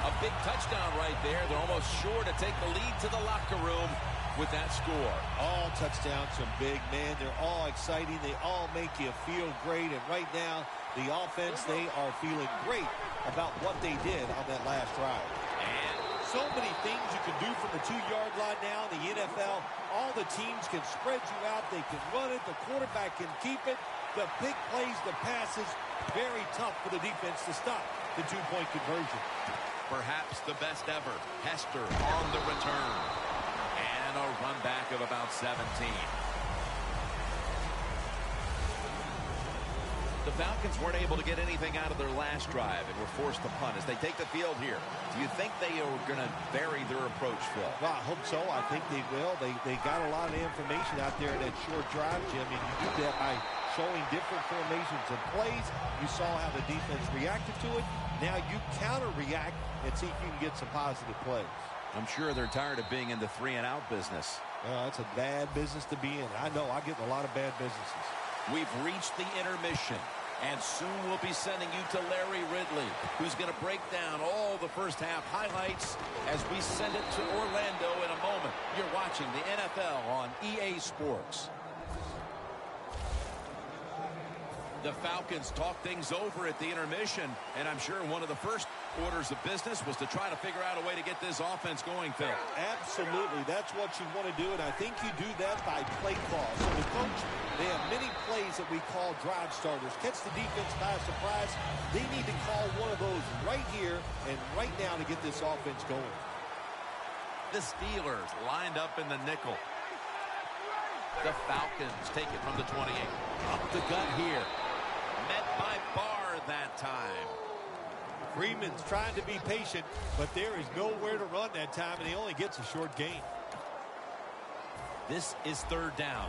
A big touchdown right there. They're almost sure to take the lead to the locker room with that score. All touchdowns are big, man. They're all exciting. They all make you feel great. And right now, the offense, they are feeling great about what they did on that last drive. And so many things you can do from the 2-yard line now in the NFL. All the teams can spread you out. They can run it. The quarterback can keep it. The big plays, the passes, very tough for the defense to stop the 2-point conversion. Perhaps the best ever. Hester on the return. And a run back of about 17. The Falcons weren't able to get anything out of their last drive and were forced to punt as they take the field here. Do you think they are going to vary their approach, Phil? Well, I hope so. I think they will. They got a lot of information out there in that short drive, Jim, and you do that by showing different formations and plays. You saw how the defense reacted to it. Now you counter-react and see if you can get some positive plays. I'm sure they're tired of being in the 3-and-out business. Well, that's a bad business to be in. I know. I get in a lot of bad businesses. We've reached the intermission. And soon we'll be sending you to Larry Ridley, who's going to break down all the first half highlights as we send it to Orlando in a moment. You're watching the NFL on EA Sports. The Falcons talk things over at the intermission, and I'm sure one of the first orders of business was to try to figure out a way to get this offense going, Phil. Absolutely. That's what you want to do, and I think you do that by play call. So the coach, they have many plays that we call drive starters. Catch the defense by surprise. They need to call one of those right here and right now to get this offense going. The Steelers lined up in the nickel. The Falcons take it from the 28. Up the gut here. Met by Barr that time. Freeman's trying to be patient, but there is nowhere to run that time, and he only gets a short gain. This is third down.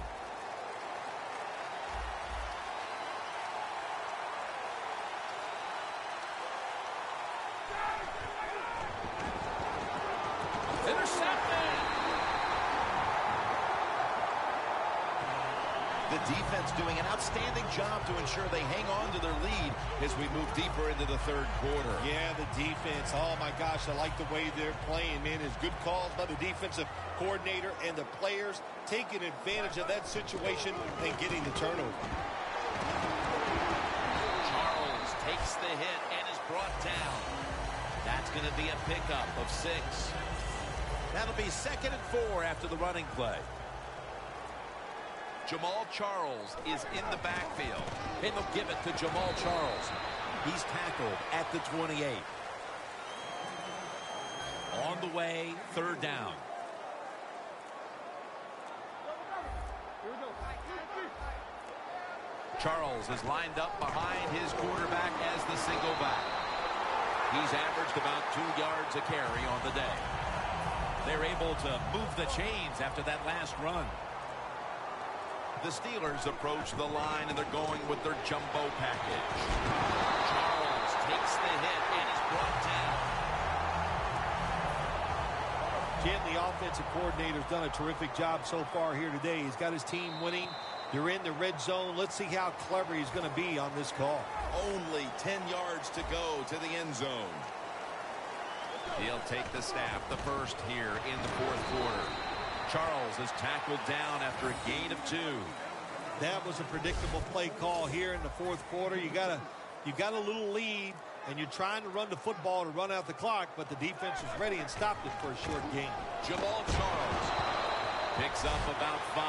Intercepted! The defense doing an outstanding job to ensure they hang on to their lead as we move deeper into the third quarter. Yeah, the defense. Oh, my gosh, I like the way they're playing, man. It's good calls by the defensive coordinator and the players taking advantage of that situation and getting the turnover. Charles takes the hit and is brought down. That's going to be a pickup of 6. That'll be 2nd and 4 after the running play. Jamal Charles is in the backfield, and they'll give it to Jamal Charles. He's tackled at the 28. On the way, third down. Charles is lined up behind his quarterback as the single back. He's averaged about 2 yards a carry on the day. They're able to move the chains after that last run. The Steelers approach the line, and they're going with their jumbo package. Charles takes the hit and is brought down. Jim, the offensive coordinator's done a terrific job so far here today. He's got his team winning. They're in the red zone. Let's see how clever he's going to be on this call. Only 10 yards to go to the end zone. He'll take the snap, the first here in the fourth quarter. Charles is tackled down after a gain of 2. That was a predictable play call here in the fourth quarter. You got a little lead, and you're trying to run the football to run out the clock, but the defense was ready and stopped it for a short gain. Jamal Charles picks up about 5.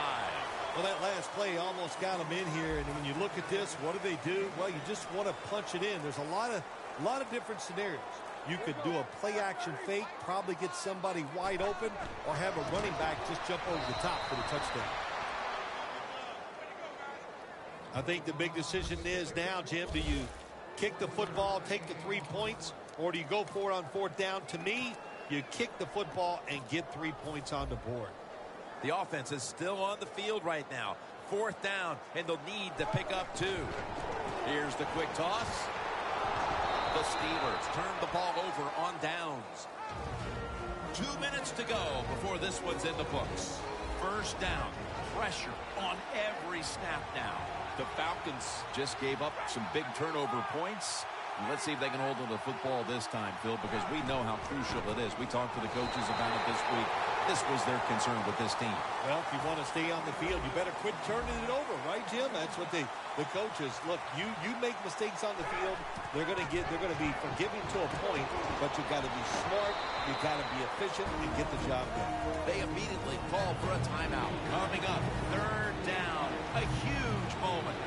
Well, that last play almost got him in here, and when you look at this, what do? Well, you just want to punch it in. There's a lot of different scenarios. You could do a play-action fake, probably get somebody wide open, or have a running back just jump over the top for the touchdown. I think the big decision is now, Jim, do you kick the football, take the 3 points, or do you go for it on fourth down? To me, you kick the football and get 3 points on the board. The offense is still on the field right now. Fourth down, and they'll need to pick up 2. Here's the quick toss. The Steelers turn the ball over on downs. 2 minutes to go before this one's in the books. First down. Pressure on every snap now. The Falcons just gave up some big turnover points. And let's see if they can hold on to the football this time, Phil, because we know how crucial it is. We talked to the coaches about it this week. This was their concern with this team. Well, if you want to stay on the field, you better quit turning it over, right, Jim? That's what the coaches look. You make mistakes on the field, they're going to be forgiving to a point, but you got to be smart, you got to be efficient, and get the job done. They immediately call for a timeout. Coming up, third down, a huge moment.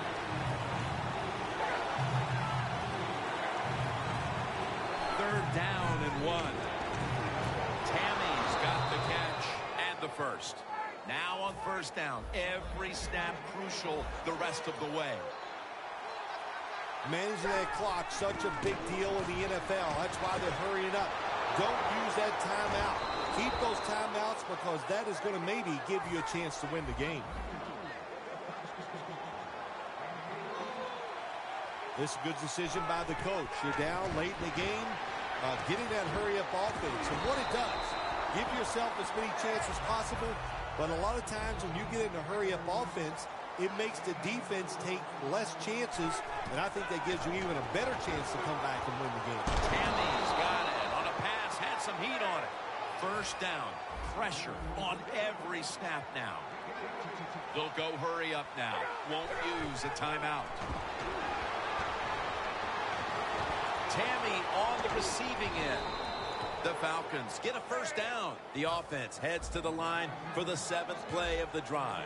Third down and 1. Tammy's got the catch and the first. Now on first down, every snap crucial the rest of the way. Managing that clock, such a big deal in the NFL. That's why they're hurrying up. Don't use that timeout. Keep those timeouts because that is going to maybe give you a chance to win the game. This is a good decision by the coach. You're down late in the game. Getting that hurry-up offense. And what it does, give yourself as many chances as possible. But a lot of times when you get in a hurry-up offense, it makes the defense take less chances, and I think that gives you even a better chance to come back and win the game. Tammy's got it on a pass, had some heat on it. First down, pressure on every snap now. They'll go hurry up now. Won't use a timeout. Tammy on the receiving end. The Falcons get a first down. The offense heads to the line for the 7th play of the drive.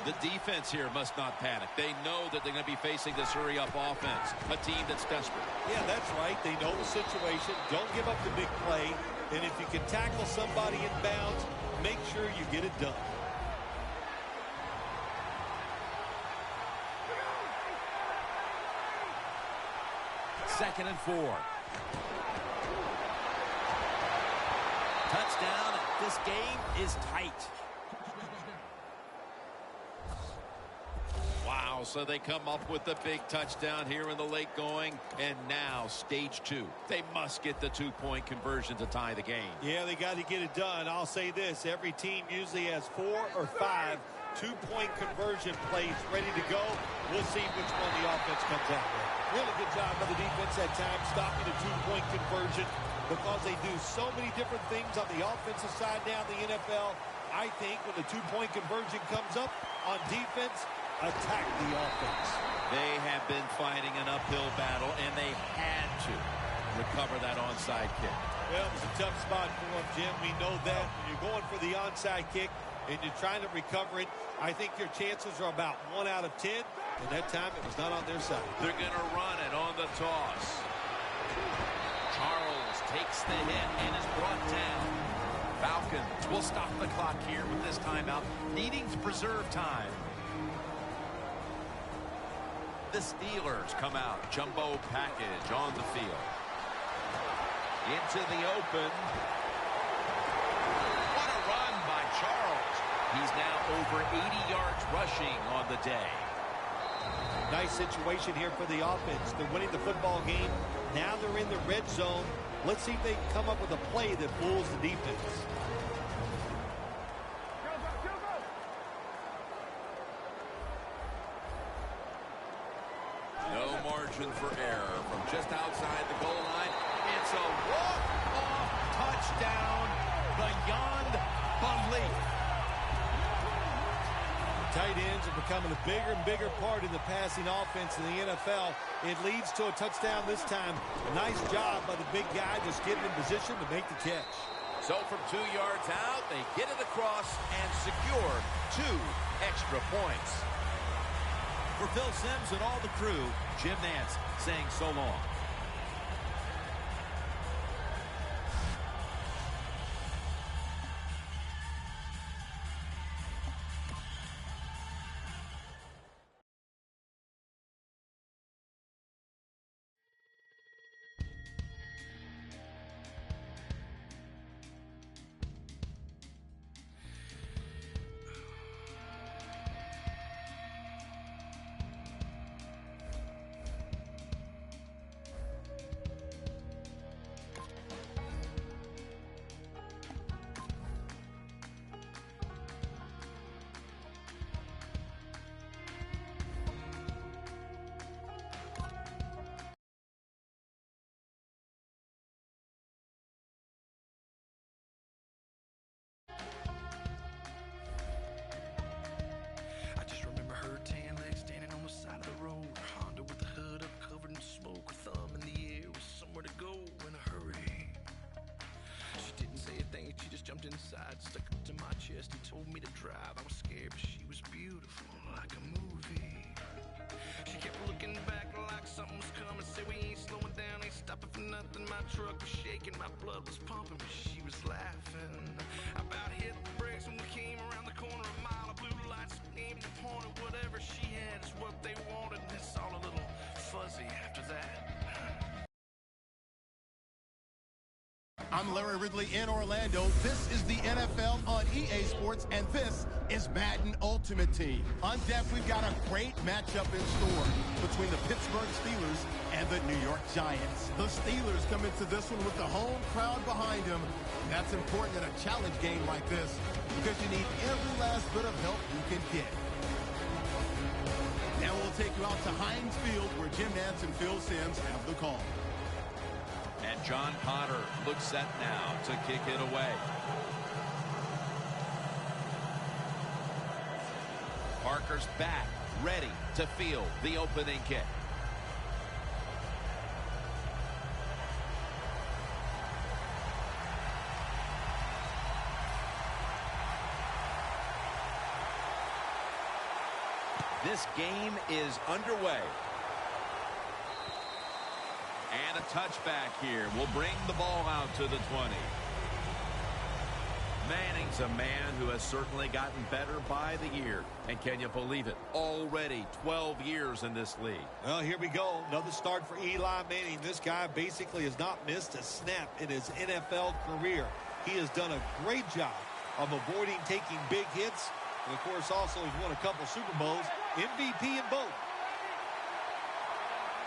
The defense here must not panic. They know that they're going to be facing this hurry-up offense, a team that's desperate. Yeah, that's right. They know the situation. Don't give up the big play. And if you can tackle somebody in bounds, make sure you get it done. Second and 4. Touchdown. This game is tight. Wow, so they come up with the big touchdown here in the late going, and now stage 2. They must get the 2-point conversion to tie the game. Yeah, they got to get it done. I'll say this, every team usually has 4 or 5 2-point conversion plays ready to go. We'll see which one the offense comes out with. Really good job by the defense at times stopping a 2-point conversion because they do so many different things on the offensive side now in the NFL. I think when the 2-point conversion comes up on defense, attack the offense. They have been fighting an uphill battle, and they had to recover that onside kick. Well, it was a tough spot for them, Jim. We know that. When you're going for the onside kick and you're trying to recover it, I think your chances are about 1 out of 10, and that time it was not on their side. They're going to run it on the toss. Charles takes the hit and is brought down. Falcons will stop the clock here with this timeout, needing to preserve time. The Steelers come out. Jumbo package on the field. Into the open. What a run by Charles. He's now over 80 yards rushing on the day. Nice situation here for the offense. They're winning the football game. Now they're in the red zone. Let's see if they can come up with a play that fools the defense. No margin for error from just outside the goal line. It's a walk-off touchdown beyond belief. Tight ends are becoming a bigger and bigger part in the passing offense in the NFL. It leads to a touchdown this time. Nice job by the big guy just getting in position to make the catch. So from 2 yards out, they get it across and secure 2 extra points. For Phil Simms and all the crew, Jim Nance saying so long. Inside, stuck up to my chest and told me to drive. I was scared, but she was beautiful, like a movie. She kept looking back like something was coming. Said we ain't slowing down, ain't stopping for nothing. My truck was shaking, my blood was pumping, but she was laughing. I about hit the brakes when we came around the corner. A mile of blue lights aimed and pointed. Whatever she had is what they wanted. It's all a little fuzzy after that. I'm Larry Ridley in Orlando. This is the NFL on EA Sports, and this is Madden Ultimate Team. On deck, we've got a great matchup in store between the Pittsburgh Steelers and the New York Giants. The Steelers come into this one with the home crowd behind them. That's important in a challenge game like this because you need every last bit of help you can get. Now we'll take you out to Heinz Field where Jim Nantz and Phil Simms have the call. And John Potter looks set now to kick it away. Parker's back, ready to field the opening kick. This game is underway. And a touchback here will bring the ball out to the 20. Manning's a man who has certainly gotten better by the year. And can you believe it? Already 12 years in this league. Well, here we go. Another start for Eli Manning. This guy basically has not missed a snap in his NFL career. He has done a great job of avoiding taking big hits. And, of course, also he's won a couple Super Bowls. MVP in both.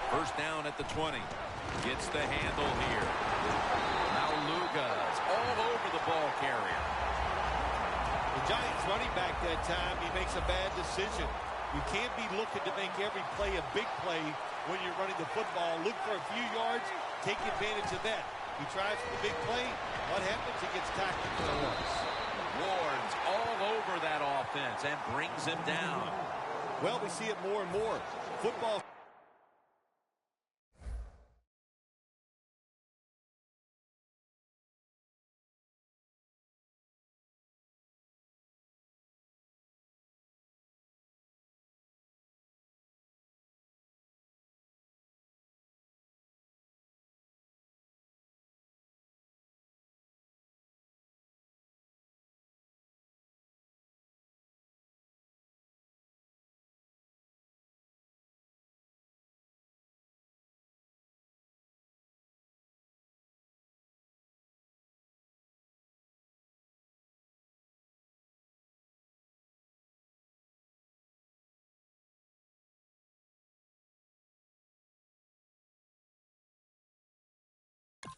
First down at the 20. Gets the handle here. Now Luga's all over the ball carrier. The Giants running back that time, he makes a bad decision. You can't be looking to make every play a big play when you're running the football. Look for a few yards, take advantage of that. He tries for the big play. What happens? He gets tackled for a loss. Ward's all over that offense and brings him down. Well, we see it more and more. Football.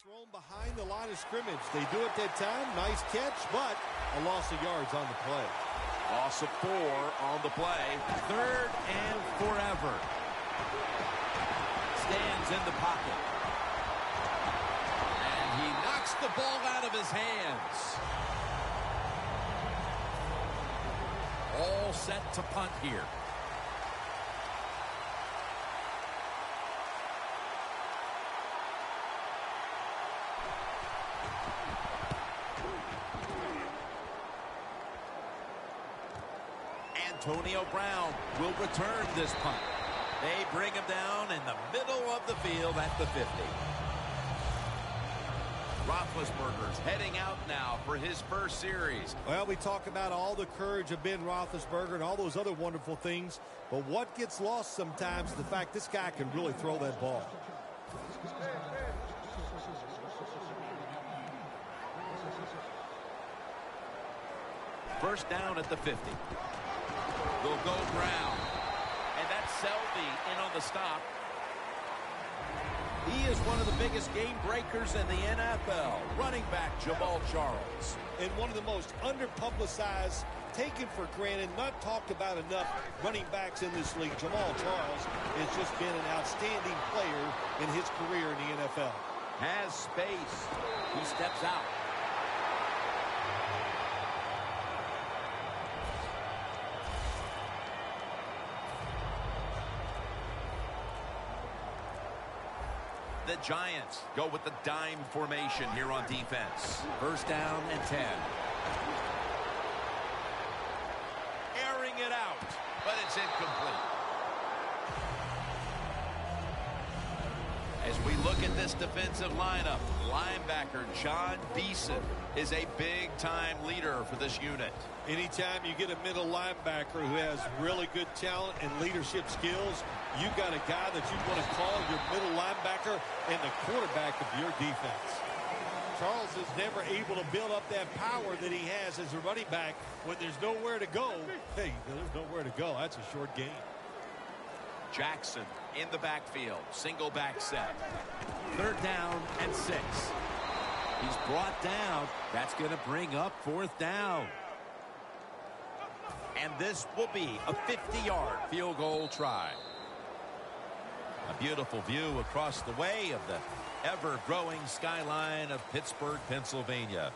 Thrown behind the line of scrimmage. They do it that time. Nice catch, but a loss of yards on the play. Loss of 4 on the play. 3rd and forever. Stands in the pocket. And he knocks the ball out of his hands. All set to punt here. Antonio Brown will return this punt. They bring him down in the middle of the field at the 50. Roethlisberger's heading out now for his first series. Well, we talk about all the courage of Ben Roethlisberger and all those other wonderful things, but what gets lost sometimes is the fact this guy can really throw that ball. First down at the 50. Will go Brown. And that's Selby in on the stop. He is one of the biggest game breakers in the NFL. Running back Jamal Charles. And one of the most underpublicized, taken for granted, not talked about enough running backs in this league. Jamal Charles has just been an outstanding player in his career in the NFL. Has space. He steps out. The Giants go with the dime formation here on defense. First down and 10. Airing it out, but it's incomplete. As we look at this defensive lineup, linebacker John Beeson is a big-time leader for this unit. Anytime you get a middle linebacker who has really good talent and leadership skills, you got a guy that you want to call your middle linebacker and the quarterback of your defense. Charles is never able to build up that power that he has as a running back when there's nowhere to go. Hey, there's nowhere to go. That's a short game. Jackson in the backfield. Single back set. Third down and 6. He's brought down. That's going to bring up fourth down. And this will be a 50-yard field goal try. A beautiful view across the way of the ever-growing skyline of Pittsburgh, Pennsylvania,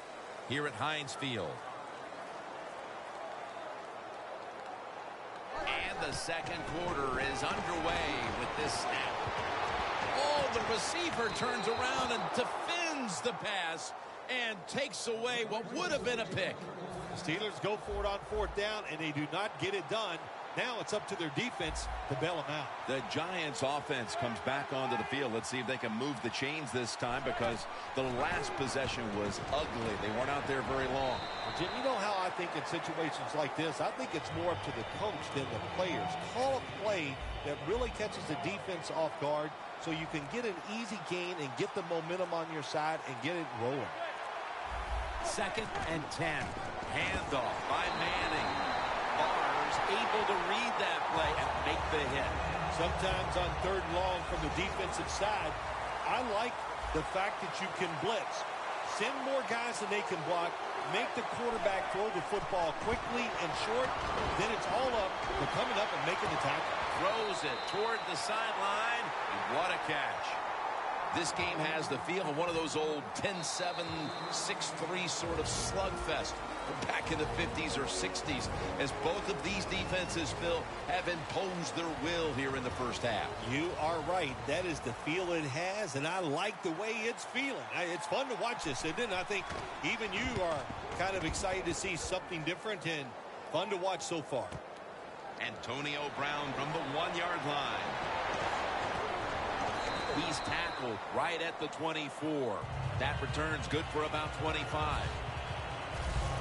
here at Heinz Field. And the second quarter is underway with this snap. Oh, the receiver turns around and defends the pass and takes away what would have been a pick. The Steelers go for it on fourth down, and they do not get it done. Now it's up to their defense to bail them out. The Giants offense comes back onto the field. Let's see if they can move the chains this time, because the last possession was ugly. They weren't out there very long. Well, Jim, you know how I think in situations like this, I think it's more up to the coach than the players. Call a play that really catches the defense off guard so you can get an easy gain and get the momentum on your side and get it rolling. 2nd and 10. Handoff by Manning. Barr's able to read that play and make the hit. Sometimes on 3rd and long from the defensive side, I like the fact that you can blitz. Send more guys than they can block. Make the quarterback throw the football quickly and short. Then it's all up to coming up and making the tackle. Throws it toward the sideline. And what a catch. This game has the feel of one of those old 10-7, 6-3 sort of slugfest from back in the 50s or 60s, as both of these defenses, Phil, have imposed their will here in the first half. You are right. That is the feel it has, and I like the way it's feeling. It's fun to watch this, isn't it? I think even you are kind of excited to see something different and fun to watch so far. Antonio Brown from the 1-yard line. He's tackled right at the 24. That return's good for about 25.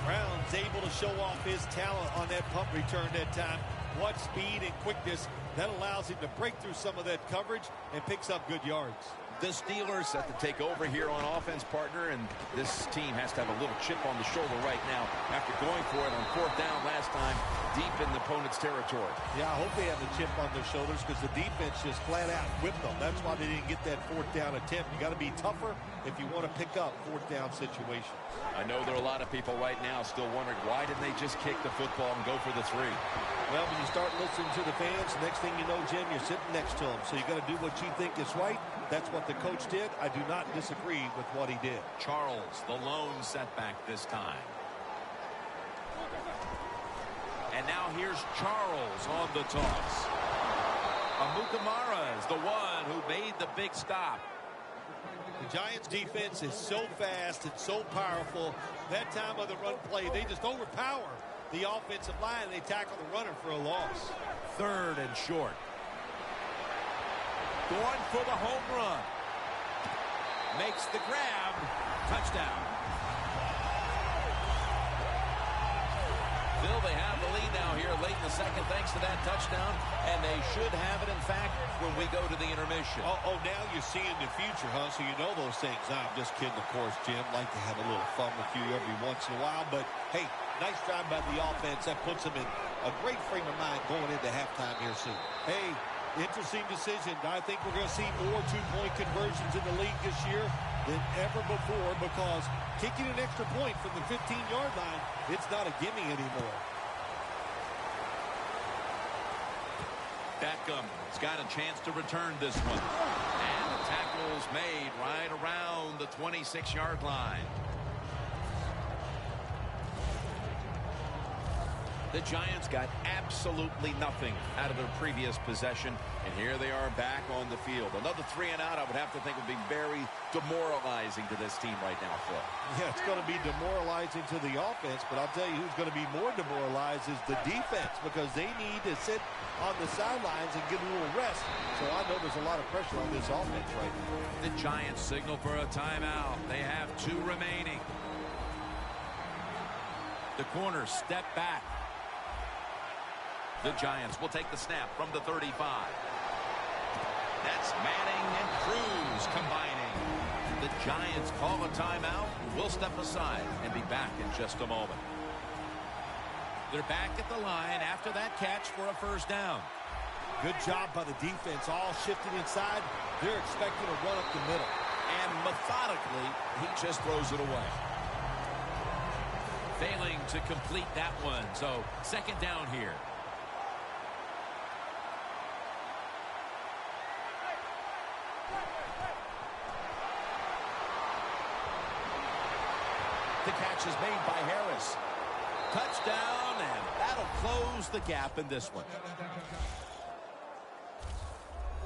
Brown's able to show off his talent on that punt return that time. What speed and quickness. That allows him to break through some of that coverage and picks up good yards. The Steelers set to take over here on offense, partner, and this team has to have a little chip on the shoulder right now after going for it on 4th down last time deep in the opponent's territory. Yeah, I hope they have a chip on their shoulders because the defense just flat out whipped them. That's why they didn't get that 4th down attempt. You got to be tougher if you want to pick up 4th down situations. I know there are a lot of people right now still wondering, why didn't they just kick the football and go for the 3? Well, when you start listening to the fans, next thing you know, Jim, you're sitting next to them. So you got to do what you think is right. That's what the coach did. I do not disagree with what he did. Charles, the lone setback this time. And now here's Charles on the toss. Amukamara is the one who made the big stop. The Giants defense is so fast and so powerful. That time of the run play, they just overpower the offensive line. They tackle the runner for a loss. 3rd and short. Going for the home run. Makes the grab. Touchdown. Phil, they have the lead now here late in the second thanks to that touchdown, and they should have it, in fact, when we go to the intermission. Oh, now you're seeing the future, huh? So you know those things. I'm just kidding, of course, Jim. Like to have a little fun with you every once in a while, but hey, nice job by the offense. That puts them in a great frame of mind going into halftime here soon. Hey, interesting decision. I think we're going to see more two-point conversions in the league this year than ever before, because kicking an extra point from the 15-yard line, it's not a gimme anymore. Beckham's got a chance to return this one. And the tackle's made right around the 26-yard line. The Giants got absolutely nothing out of their previous possession, and here they are back on the field. Another 3 and out, I would have to think, would be very demoralizing to this team right now, Phil. Yeah, it's going to be demoralizing to the offense, but I'll tell you who's going to be more demoralized is the defense, because they need to sit on the sidelines and get a little rest. So I know there's a lot of pressure on this offense right now. The Giants signal for a timeout. They have 2 remaining. The corners step back. The Giants will take the snap from the 35. That's Manning and Cruz combining. The Giants call a timeout. We'll step aside and be back in just a moment. They're back at the line after that catch for a first down. Good job by the defense, all shifted inside. They're expecting a run up the middle. And methodically, he just throws it away. failing to complete that one. So second down here. The catch is made by Harris. Touchdown, and that'll close the gap in this one.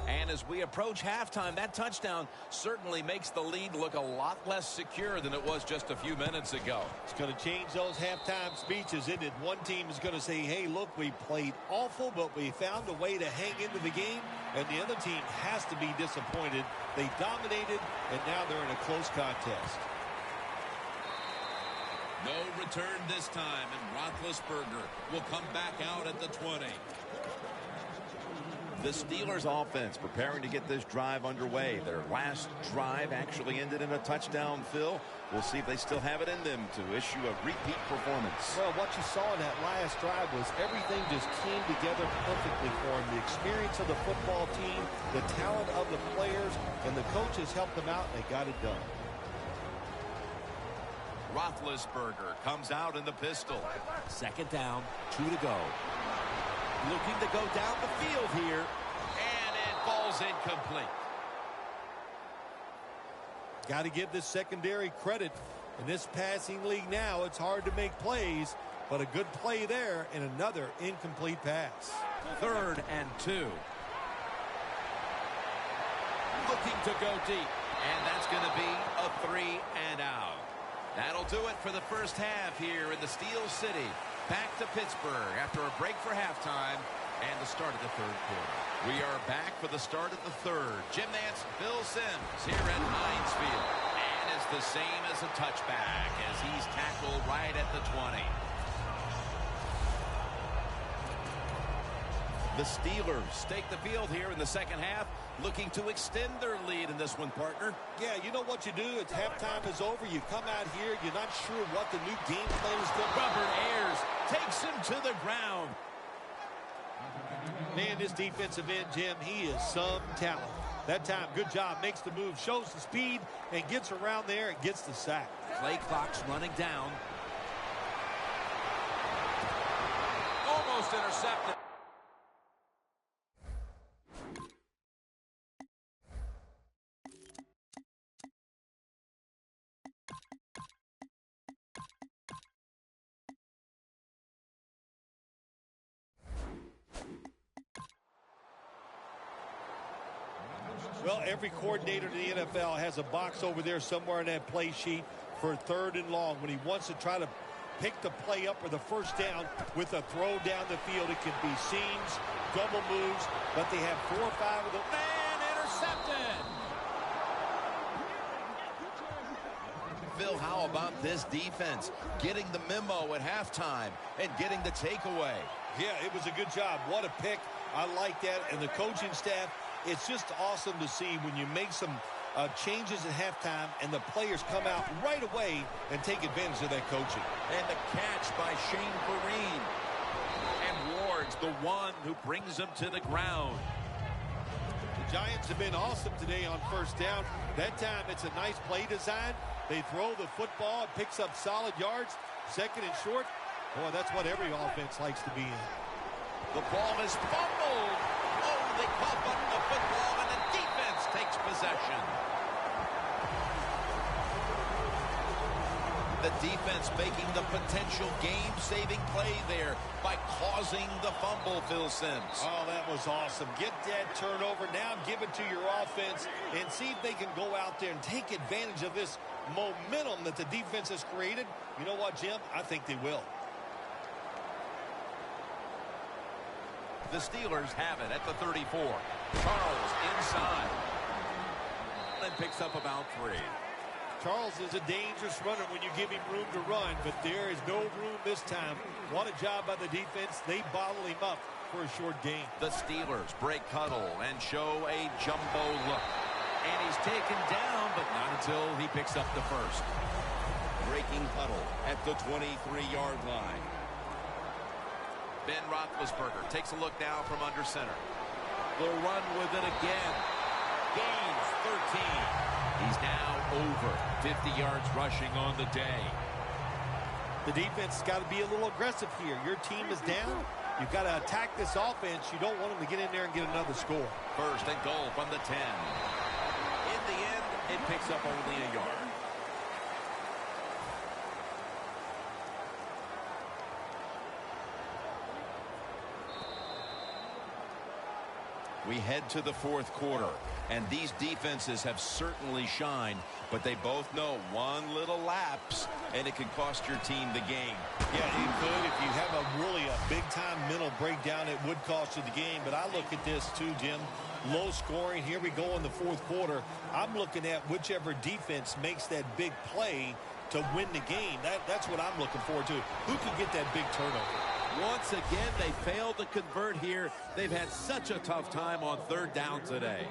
And as we approach halftime, that touchdown certainly makes the lead look a lot less secure than it was just a few minutes ago. It's going to change those halftime speeches, isn't it? One team is going to say, hey, look, we played awful, but we found a way to hang into the game. And the other team has to be disappointed. They dominated, and now they're in a close contest. No return this time, and Roethlisberger will come back out at the 20. The Steelers offense preparing to get this drive underway. Their last drive actually ended in a touchdown, Phil. We'll see if they still have it in them to issue a repeat performance. Well, what you saw in that last drive was everything just came together perfectly for them. The experience of the football team, the talent of the players, and the coaches helped them out, and they got it done. Roethlisberger comes out in the pistol. Second down, 2 to go. Looking to go down the field here, and it falls incomplete. Got to give this secondary credit. In this passing league now, it's hard to make plays, but a good play there and another incomplete pass. 3rd and 2. Looking to go deep, and that's going to be a 3 and out. That'll do it for the first half here in the Steel City. Back to Pittsburgh after a break for halftime and the start of the 3rd quarter. We are back for the start of the 3rd. Jim Nantz, Phil Simms here at Heinz Field. And it's the same as a touchback as he's tackled right at the 20. The Steelers stake the field here in the second half, looking to extend their lead in this one, partner. Yeah, you know what you do? It's halftime is over. You come out here, you're not sure what the new game plan is going to be. Robert Ayers takes him to the ground. Man, this defensive end, Jim, he is some talent. That time, good job, makes the move, shows the speed, and gets around there and gets the sack. Play clock's running down. Almost intercepted. Well, every coordinator in the NFL has a box over there somewhere in that play sheet for 3rd and long. When he wants to try to pick the play up or the first down with a throw down the field, it can be seams, double moves, but they have 4 or 5 of them. Man, intercepted! Phil, how about this defense getting the memo at halftime and getting the takeaway? Yeah, it was a good job. What a pick. I like that. And the coaching staff, it's just awesome to see when you make some changes at halftime and the players come out right away and take advantage of that coaching. And the catch by Shane Vereen. And Ward's the one who brings him to the ground. The Giants have been awesome today on first down. That time it's a nice play design. They throw the football, it picks up solid yards. 2nd and short. Boy, that's what every offense likes to be in. The ball is fumbled. Oh, they cough up the football, and the defense takes possession. The defense making the potential game-saving play there by causing the fumble, Phil Simms. Oh, that was awesome. Get that turnover. Now give it to your offense and see if they can go out there and take advantage of this momentum that the defense has created. You know what, Jim? I think they will. The Steelers have it at the 34. Charles inside. And picks up about 3. Charles is a dangerous runner when you give him room to run, but there is no room this time. What a job by the defense. They bottle him up for a short gain. The Steelers break huddle and show a jumbo look. And he's taken down, but not until he picks up the first. Breaking huddle at the 23-yard line. Ben Roethlisberger takes a look now from under center. Will run with it again. Gains 13. He's now over 50 yards rushing on the day. The defense has got to be a little aggressive here. Your team is down. You've got to attack this offense. You don't want them to get in there and get another score. First and goal from the 10. In the end, it picks up only a yard. We head to the fourth quarter, and these defenses have certainly shined, but they both know one little lapse, and it could cost your team the game. Yeah, it could. If you have a big-time mental breakdown, it would cost you the game. But I look at this, too, Jim. Low scoring. Here we go in the fourth quarter. I'm looking at whichever defense makes that big play to win the game. That's what I'm looking forward to. Who can get that big turnover? Once again, they failed to convert here. They've had such a tough time on third down today.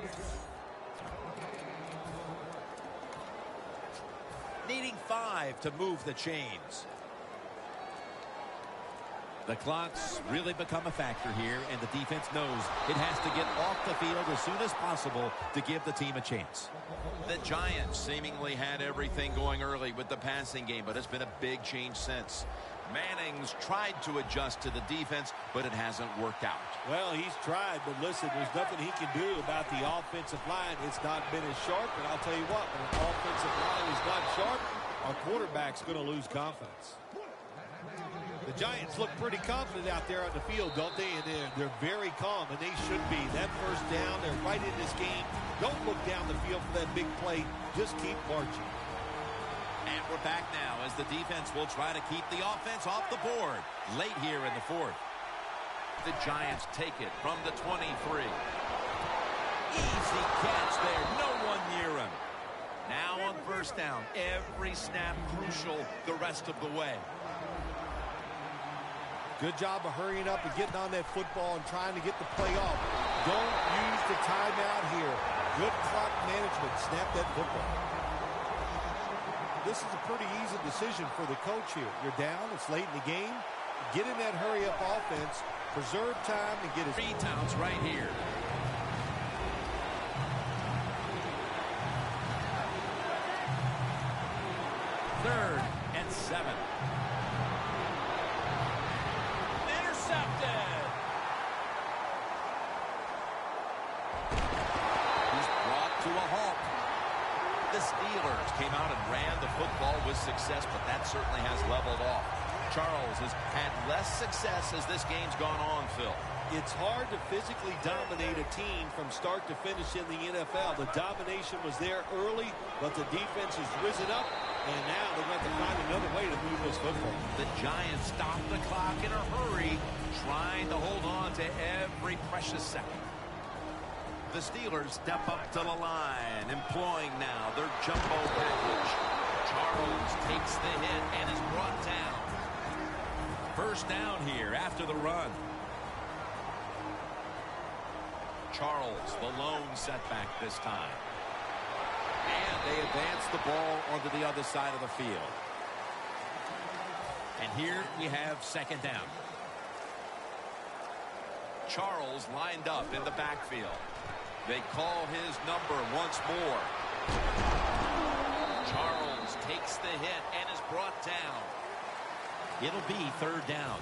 Needing 5 to move the chains. The clock's really become a factor here, and the defense knows it has to get off the field as soon as possible to give the team a chance. The Giants seemingly had everything going early with the passing game, but it's been a big change since. Manning's tried to adjust to the defense, but it hasn't worked out. Well, he's tried, but listen, there's nothing he can do about the offensive line. It's not been as sharp, and I'll tell you what, when an offensive line is not sharp, our quarterback's going to lose confidence. The Giants look pretty confident out there on the field, don't they? And they're very calm, and they should be. That first down, they're right in this game. Don't look down the field for that big play. Just keep marching. And we're back now as the defense will try to keep the offense off the board late here in the fourth. The Giants take it from the 23. Easy catch there. No one near him. Now on first down. Every snap crucial the rest of the way. Good job of hurrying up and getting on that football and trying to get the play off. Don't use the timeout here. Good clock management. Snap that football. This is a pretty easy decision for the coach here. You're down. It's late in the game. Get in that hurry-up offense. Preserve time and get his 3 downs right here. Third and 7. Intercepted. He's brought to a halt. The Steelers came out and ran the football with success, but that certainly has leveled off. Charles has had less success as this game's gone on, Phil. It's hard to physically dominate a team from start to finish in the NFL. The domination was there early, but the defense has risen up, and now they're going to find another way to move this football. The Giants stopped the clock in a hurry, trying to hold on to every precious second. The Steelers step up to the line, employing now their jumbo package. Charles takes the hit and is brought down. First down here after the run. Charles, the lone setback this time. And they advance the ball onto the other side of the field. And here we have second down. Charles lined up in the backfield. They call his number once more. Charles takes the hit and is brought down. It'll be third down.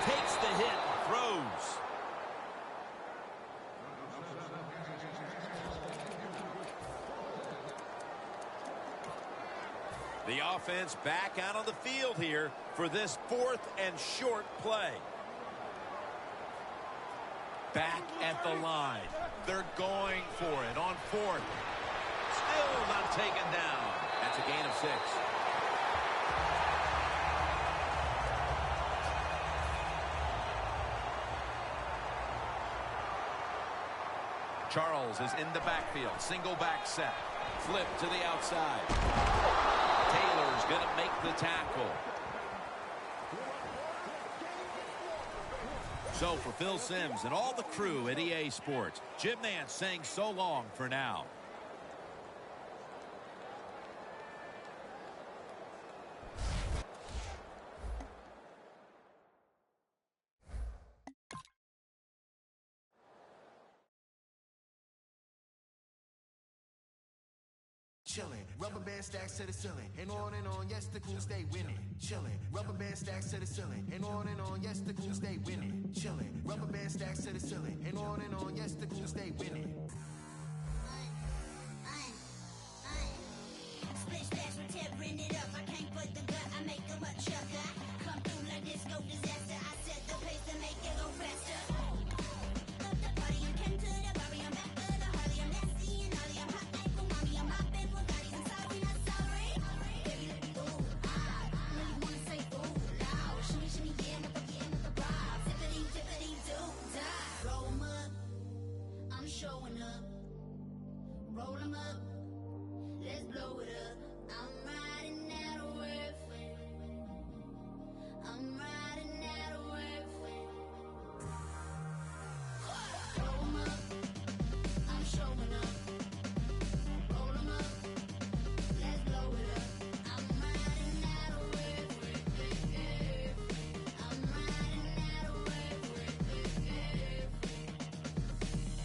Takes the hit, throws. The offense back out on the field here for this fourth and short play. Back at the line. They're going for it on fourth. Still not taken down. That's a gain of 6. Charles is in the backfield. Single back set. Flip to the outside. Taylor's going to make the tackle. So for Phil Simms and all the crew at EA Sports, Jim Nance saying so long for now. Chillin', rubber band stacks to the ceiling, and on, yes, the crew stay winning. Chillin', rubber band stacks to the ceiling, and on, yes, the crew stay winning. Chillin', rubber band stacks to the ceiling, and on, yes, the crew stay winning. Split splash, we're tearing it up. I can't put the gut, I make them a chucker. Come through like disco disaster. I set the pace to make it go faster. Up the party, you came to the party, I'm back to the Harley. I'm nasty and naughty, I'm hot like umami. I'm hopping Bugattis, I'm sorry, not sorry. Baby, let me go. Know you wanna say ooh loud. Shimmy, shimmy, yeah, with the vibe. Tippity, do, die. Roll 'em up, I'm showing up. Roll 'em up, let's blow it up. I'm riding out of work. I'm riding out of work. Roll 'em up, I'm showing up. Roll 'em up, let's blow it up. I'm riding out of work. I'm riding out of work.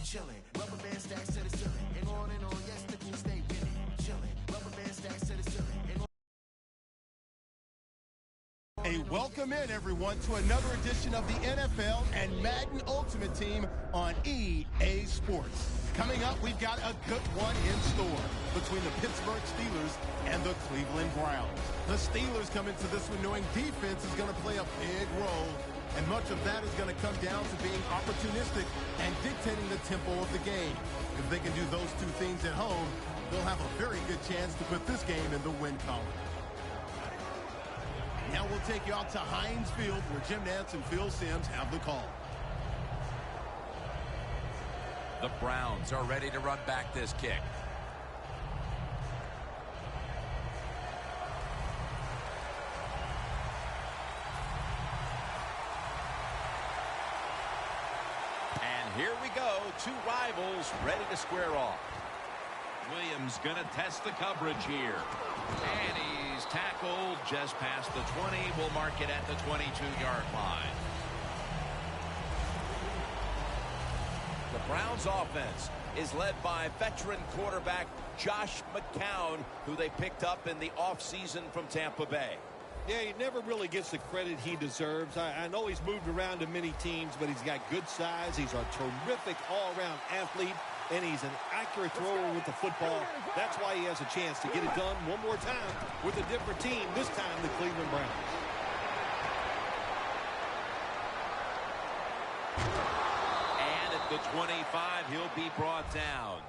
Chillin', rubber band stacks to the ceiling, and on, yes, the crew stay winning. Chillin', rubber band stacks to the ceiling, and on. Hey, welcome in, everyone, to another edition of the NFL and Madden Ultimate Team on EA Sports. Coming up, we've got a good one in store between the Pittsburgh Steelers and the Cleveland Browns. The Steelers come into this one knowing defense is going to play a big role, and much of that is going to come down to being opportunistic and dictating the tempo of the game. If they can do those two things at home, they'll have a very good chance to put this game in the win column. Now we'll take you out to Heinz Field, where Jim Nantz and Phil Simms have the call. The Browns are ready to run back this kick. And here we go, two rivals ready to square off. Williams going to test the coverage here. And he's tackled just past the 20. We'll mark it at the 22-yard line. The Browns offense is led by veteran quarterback Josh McCown, who they picked up in the offseason from Tampa Bay. Yeah, he never really gets the credit he deserves. I know he's moved around to many teams, but he's got good size. He's a terrific all-around athlete, and he's an accurate thrower with the football. That's why he has a chance to get it done one more time with a different team, this time the Cleveland Browns. And at the 25, he'll be brought down.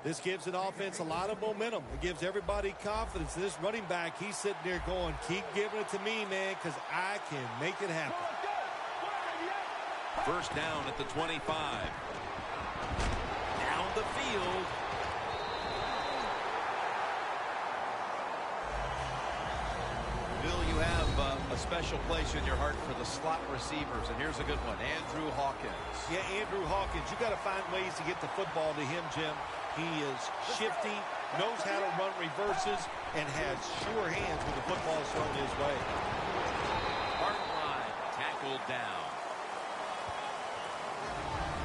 This gives an offense a lot of momentum. It gives everybody confidence. This running back, he's sitting there going, keep giving it to me, man, because I can make it happen. First down at the 25. Down the field. Bill, you have a special place in your heart for the slot receivers, and here's a good one, Andrew Hawkins. Yeah, Andrew Hawkins, you got to find ways to get the football to him, Jim. He is shifty, knows how to run reverses, and has sure hands when the football is thrown his way. Hard line, tackled down.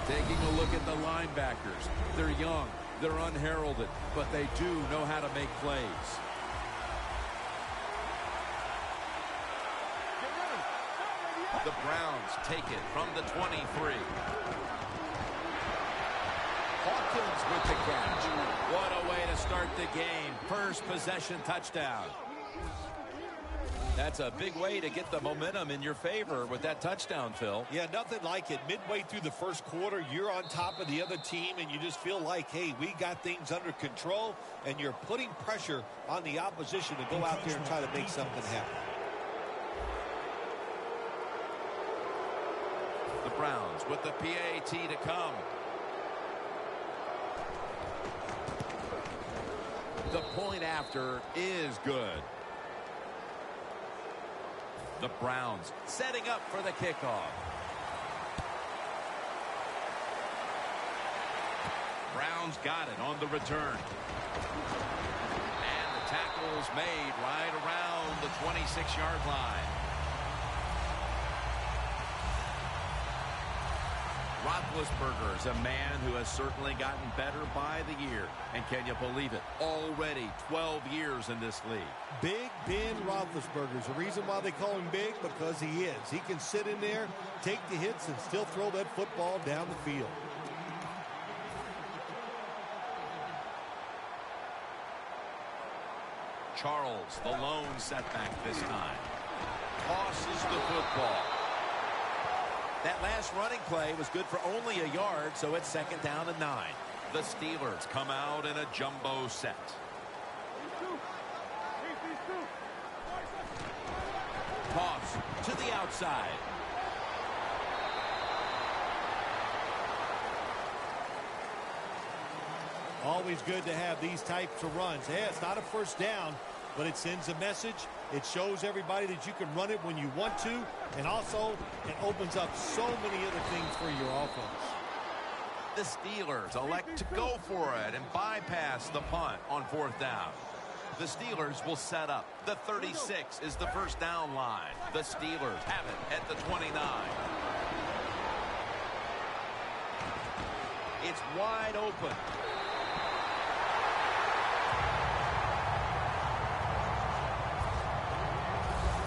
Taking a look at the linebackers. They're young, they're unheralded, but they do know how to make plays. The Browns take it from the 23. Hawkins with the catch. What a way to start the game. First possession touchdown. That's a big way to get the momentum in your favor with that touchdown, Phil. Yeah, nothing like it. Midway through the first quarter, you're on top of the other team, and you just feel like, hey, we got things under control, and you're putting pressure on the opposition to go out there and try to make something happen. The Browns with the PAT to come. The point after is good. The Browns setting up for the kickoff. Browns got it on the return. And the tackle's made right around the 26-yard line. Roethlisberger is a man who has certainly gotten better by the year. And can you believe it? Already 12 years in this league. Big Ben Roethlisberger is the reason why they call him big, because he is. He can sit in there, take the hits, and still throw that football down the field. Charles, the lone setback this time. Tosses the football. That last running play was good for only a yard, so it's 2nd down and 9. The Steelers come out in a jumbo set. Toss to the outside. Always good to have these types of runs. Yeah, it's not a first down, but it sends a message. It shows everybody that you can run it when you want to, and also it opens up so many other things for your offense. The Steelers elect to go for it and bypass the punt on 4th down. The Steelers will set up. The 36 is the first down line. The Steelers have it at the 29. It's wide open.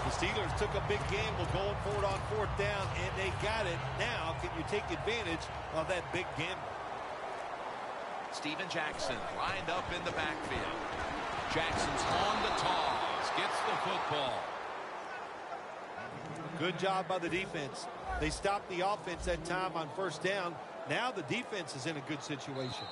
The Steelers took a big gamble going for it on 4th down, and they got it. Now, can you take advantage of that big gamble? Steven Jackson lined up in the backfield. Jackson's on the toss. Gets the football. Good job by the defense. They stopped the offense that time on 1st down. Now the defense is in a good situation.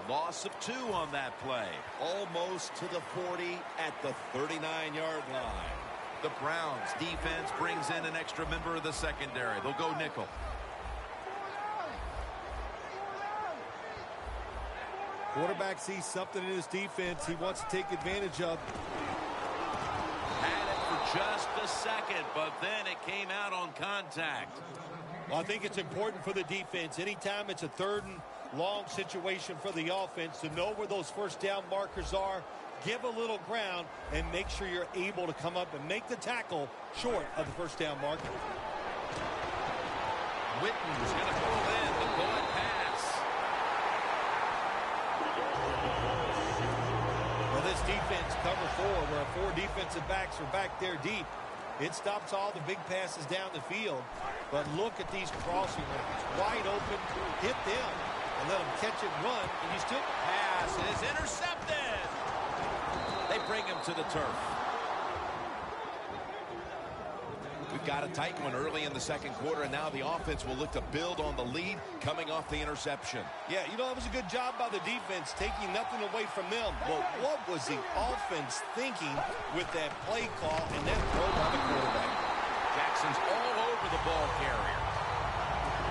Loss of 2 on that play. Almost to the 40 at the 39-yard line. The Browns defense brings in an extra member of the secondary. They'll go nickel. Quarterback sees something in his defense he wants to take advantage of. Had it for just a second, but then it came out on contact. Well, I think it's important for the defense. Anytime it's a 3rd and long situation for the offense, to know where those 1st down markers are, give a little ground, and make sure you're able to come up and make the tackle short of the 1st down marker. Witten's going to pull in the bullet pass. Well, this defense, cover 4, where 4 defensive backs are back there deep. It stops all the big passes down the field. But look at these crossing lanes. Wide open, hit them, and let them catch it, run, and you still... Pass is intercepted. They bring him to the turf. We've got a tight one early in the 2nd quarter, and now the offense will look to build on the lead coming off the interception. Yeah, you know, it was a good job by the defense, taking nothing away from them. But what was the offense thinking with that play call and that throw by the quarterback? Jackson's all over the ball carrier.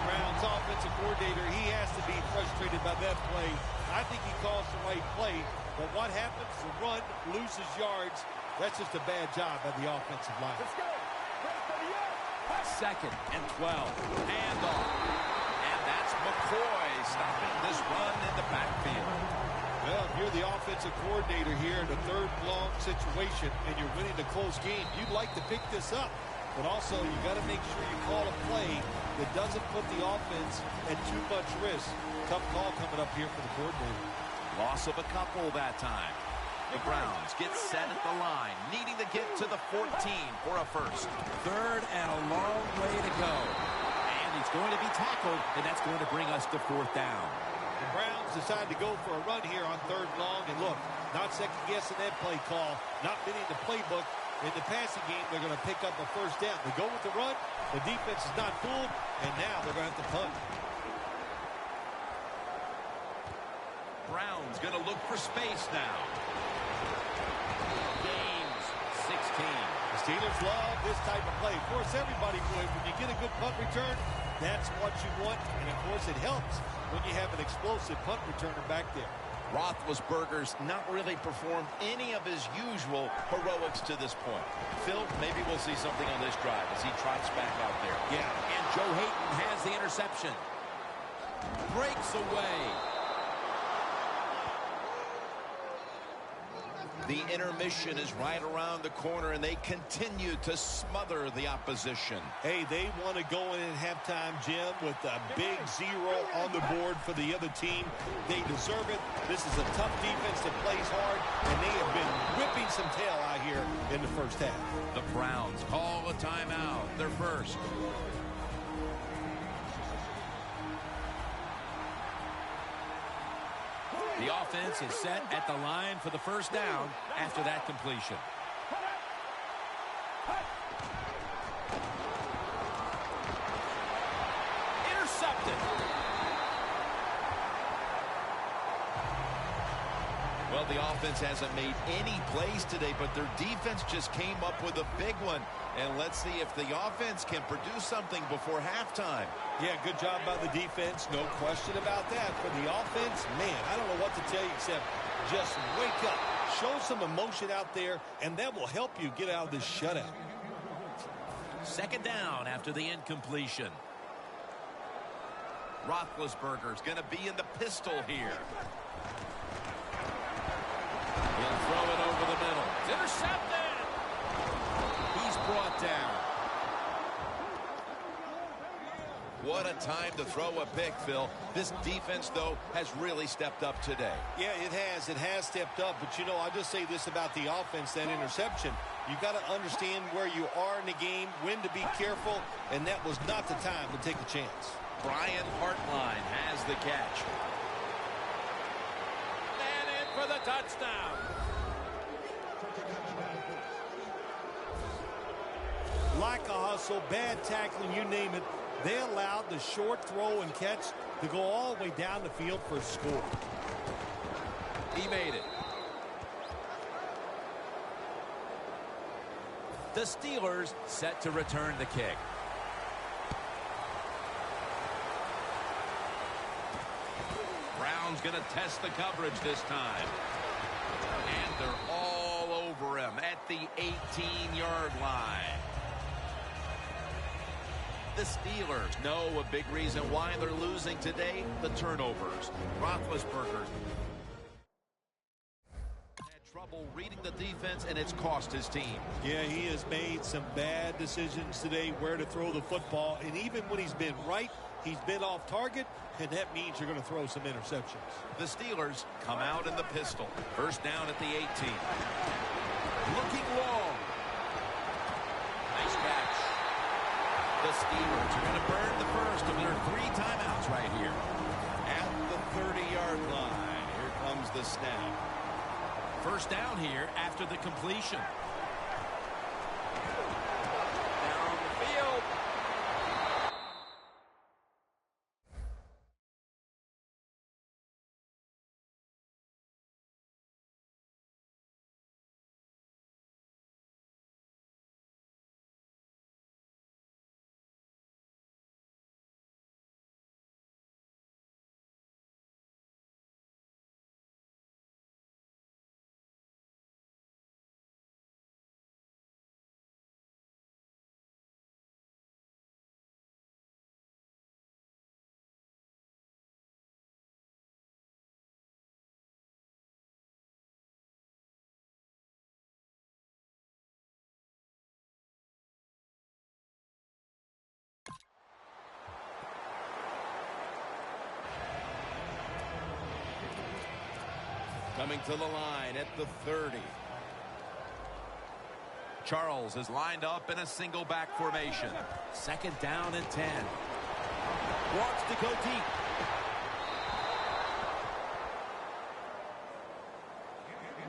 Brown's offensive coordinator, he has to be frustrated by that play. I think he calls the right play, but what happens? The run loses yards. That's just a bad job by the offensive line. Let's go. 2nd and 12. Handoff. And that's McCoy stopping this run in the backfield. Well, if you're the offensive coordinator here in a 3rd long situation and you're winning a close game, you'd like to pick this up. But also, you got to make sure you call a play that doesn't put the offense at too much risk. Tough call coming up here for the coordinator. Loss of a couple that time. The Browns get set at the line, needing to get to the 14 for a first. 3rd and a long way to go. And he's going to be tackled, and that's going to bring us to 4th down. The Browns decide to go for a run here on 3rd and long. And look, not second-guessing that play call, not fitting the playbook. In the passing game, they're going to pick up a 1st down. They go with the run. The defense is not fooled, and now they're going to have to punt. Brown's going to look for space now. Gains 16. The Steelers love this type of play. Of course, everybody would. When you get a good punt return, that's what you want. And, of course, it helps when you have an explosive punt returner back there. Roethlisberger's not really performed any of his usual heroics to this point. Phil, maybe we'll see something on this drive as he trots back out there. Yeah. And Joe Hayden has the interception. Breaks away. The intermission is right around the corner, and they continue to smother the opposition. Hey, they want to go in at halftime, Jim, with a big 0 on the board for the other team. They deserve it. This is a tough defense that plays hard, and they have been whipping some tail out here in the first half. The Browns call a timeout. Their first. The offense is set at the line for the first down after that completion. Intercepted. Well, the offense hasn't made any plays today, but their defense just came up with a big one. And let's see if the offense can produce something before halftime. Yeah, good job by the defense. No question about that. For the offense, man, I don't know what to tell you except just wake up. Show some emotion out there, and that will help you get out of this shutout. Second down after the incompletion. Roethlisberger's going to be in the pistol here. He'll throw it over the middle. It's intercepted. He's brought down. What a time to throw a pick, Phil. This defense, though, has really stepped up today. Yeah, it has. It has stepped up. But, you know, I'll just say this about the offense, that interception. You've got to understand where you are in the game, when to be careful, and that was not the time to take a chance. Brian Hartline has the catch. And in for the touchdown. Like a hustle, bad tackling, you name it. They allowed the short throw and catch to go all the way down the field for a score. He made it. The Steelers set to return the kick. Brown's going to test the coverage this time. And they're all over him at the 18-yard line. The Steelers know a big reason why they're losing today, the turnovers. Roethlisberger had trouble reading the defense, and it's cost his team. Yeah, he has made some bad decisions today where to throw the football, and even when he's been right, he's been off target, and that means you're going to throw some interceptions. The Steelers come out in the pistol. First down at the 18. Looking long. Nice catch. The Steelers are going to burn the first of their 3 timeouts right here. At the 30-yard line, here comes the snap. First down here after the completion. Down the field. Coming to the line at the 30. Charles is lined up in a single back formation. Second down and 10. Wants to go deep.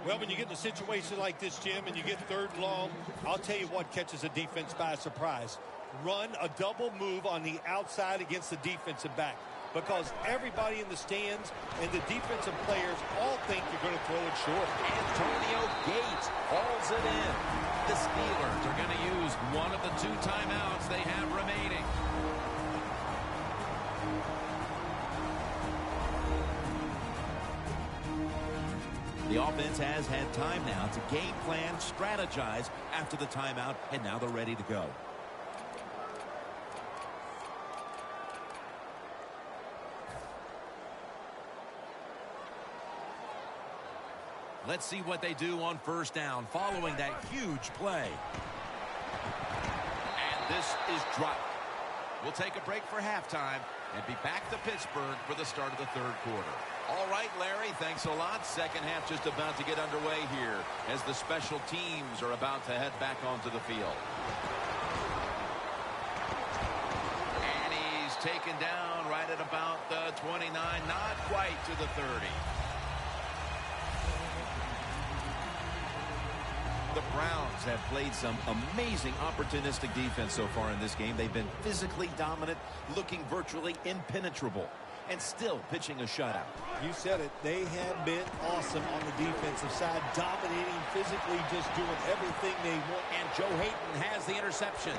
Well, when you get in a situation like this, Jim, and you get third and long, I'll tell you what catches a defense by surprise. Run a double move on the outside against the defensive back. Because everybody in the stands and the defensive players all think you're going to throw it short. Antonio Gates hauls it in. The Steelers are going to use one of the 2 timeouts they have remaining. The offense has had time now to game plan, strategize after the timeout, and now they're ready to go. Let's see what they do on first down following that huge play. And this is dropped. We'll take a break for halftime and be back to Pittsburgh for the start of the third quarter. All right, Larry, thanks a lot. Second half just about to get underway here as the special teams are about to head back onto the field. And he's taken down right at about the 29, not quite to the 30. The Browns have played some amazing opportunistic defense so far in this game. They've been physically dominant, looking virtually impenetrable, and still pitching a shutout. You said it. They have been awesome on the defensive side, dominating physically, just doing everything they want. And Joe Hayden has the interception.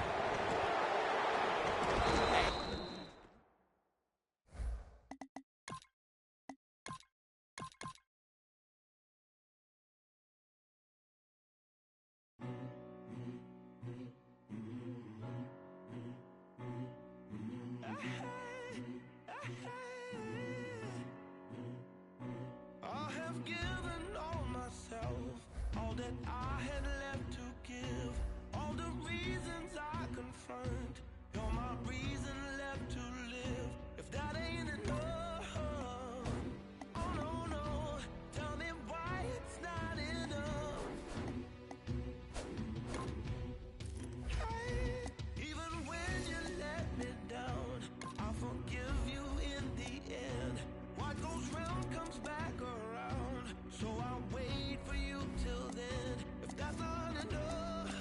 I have given all myself, all that I had left to give, all the reasons I confront. You're my reason left to live. If that ain't enough, oh no, no, tell me why it's not enough. Hey, even when you let me down, I'll forgive you in the end. What goes round comes back around, so I'll wait for you till then. If that's not enough,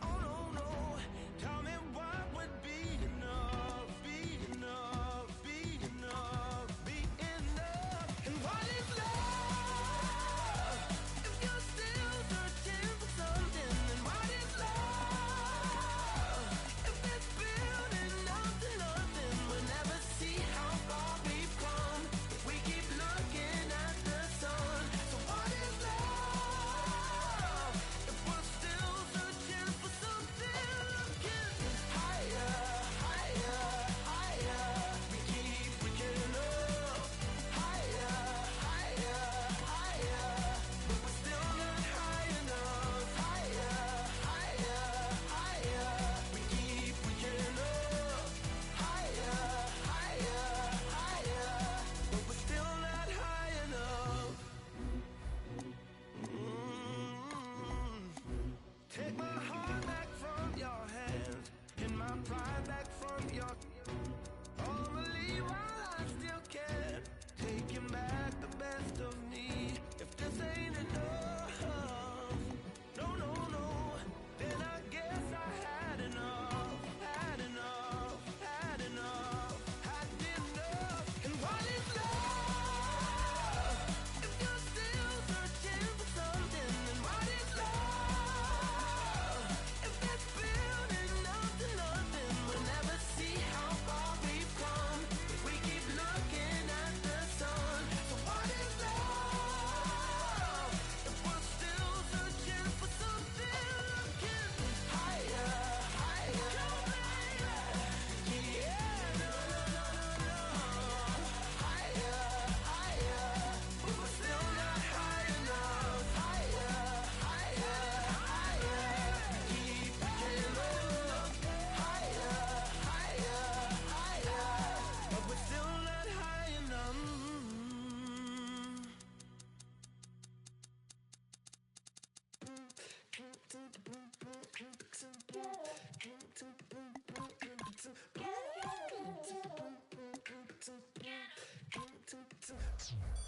oh no, no, tell me what would be enough, be enough, be enough, be enough. And what is love if you're still searching for something? And what is love if it's building up to nothing? We'll never see how far we've come if we keep looking at the sun. So what is love if we're still searching for something? Looking higher, higher, higher. We keep getting up. Higher, higher, higher. But we're still not high enough. Higher, higher, higher. We keep getting up. Higher, higher, higher. But we're still not high enough. Take my heart back from your hands, and my pride back from your. Oh, believe while I still can. Taking back the best of me. If this ain't enough, no, no, no, then I guess I had enough, had enough, had enough, had enough. And what is love if you're still searching for something? And what is love if it's building up to nothing? We'll never see how far we've come if we keep looking at the sun. So what is love if we're still searching for something? Looking higher, higher, yeah, no, no, no, no, no, higher, higher, but we're still not high enough. Higher, higher, higher, keep getting up. Higher, higher, higher, but we're still not high enough.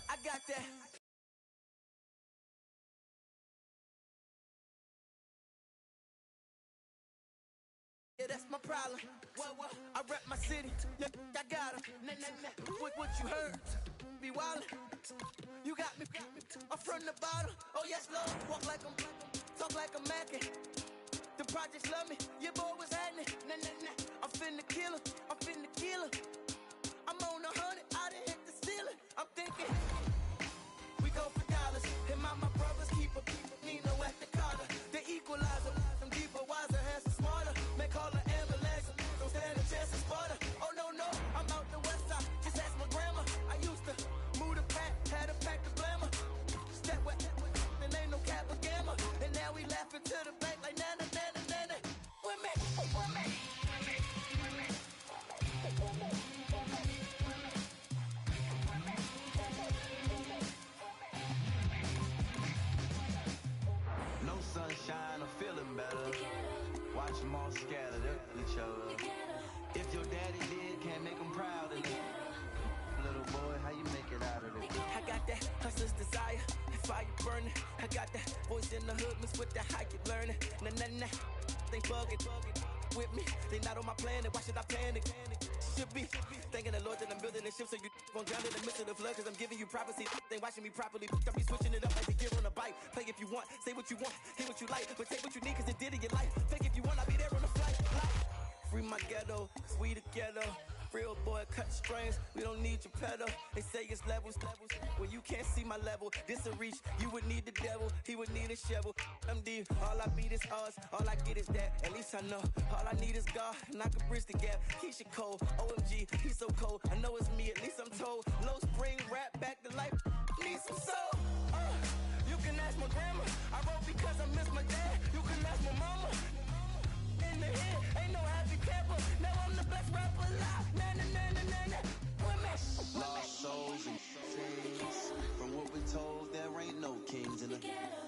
I got that. Yeah, that's my problem. What? I rep my city. Yeah, I got him. What you heard? Be wildin'. You got me. I'm from the bottom. Oh yes, Lord. Walk like I'm talk like I'm Mackin'. The projects love me. Your boy was happening. I'm finna kill him. I'm finna kill him. I'm on 100. I done hit the ceiling. I'm thinking we go for dollars. And my brothers keep a Nino at the collar. The equalizer. Some deeper, wiser, handsome, smarter. Make all the ambulance. Don't stand a chance to sputter. Oh no, no. I'm out the west side. Just ask my grandma. I used to move the pack. Had a pack to glamour. Step restless desire, fire burning. I got that voice in the hood mixed with the high you learning. Nah, they bugging with me. They not on my planet, why should I panic? Should be thanking the Lord that I'm building a ship so you gon' drown in the midst of the flood. Cause I'm giving you prophecy, they watching me properly. I be switching it up like the gear on a bike. Play if you want, say what you want, hear what you like. But take what you need cause it did in your life. Fake if you want, I'll be there on the flight. Free my ghetto, cause we together. Real boy, cut strings, we don't need your pedal. They say it's levels. When you can't see my level, this a reach. You would need the devil, he would need a shovel. I'm deep, all I beat is odds. All I get is that, at least I know. All I need is God, and I can bridge the gap. Keisha Cole, OMG, he's so cold. I know it's me, at least I'm told. Low spring, rap back to life, need some soul. You can ask my grandma, I wrote because I miss my dad. You can ask my mama. In the head, ain't no happy camper. Now I'm the best rapper alive. Lost souls and things. From what we're told, there ain't no kings in the ghetto.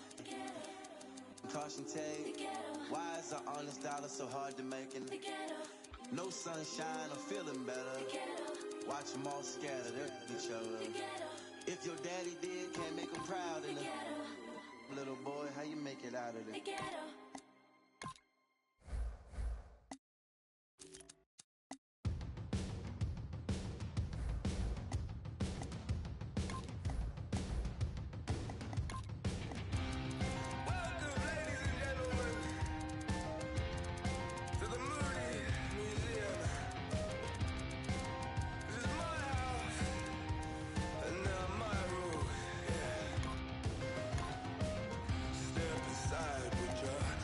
Caution tape. Why is our honest dollar so hard to make in the ghetto? No sunshine, I'm feeling better. Watch them all scatter, they're each other. If your daddy did, can't make him proud in the ghetto. Little boy, how you make it out of the ghetto? Step aside with your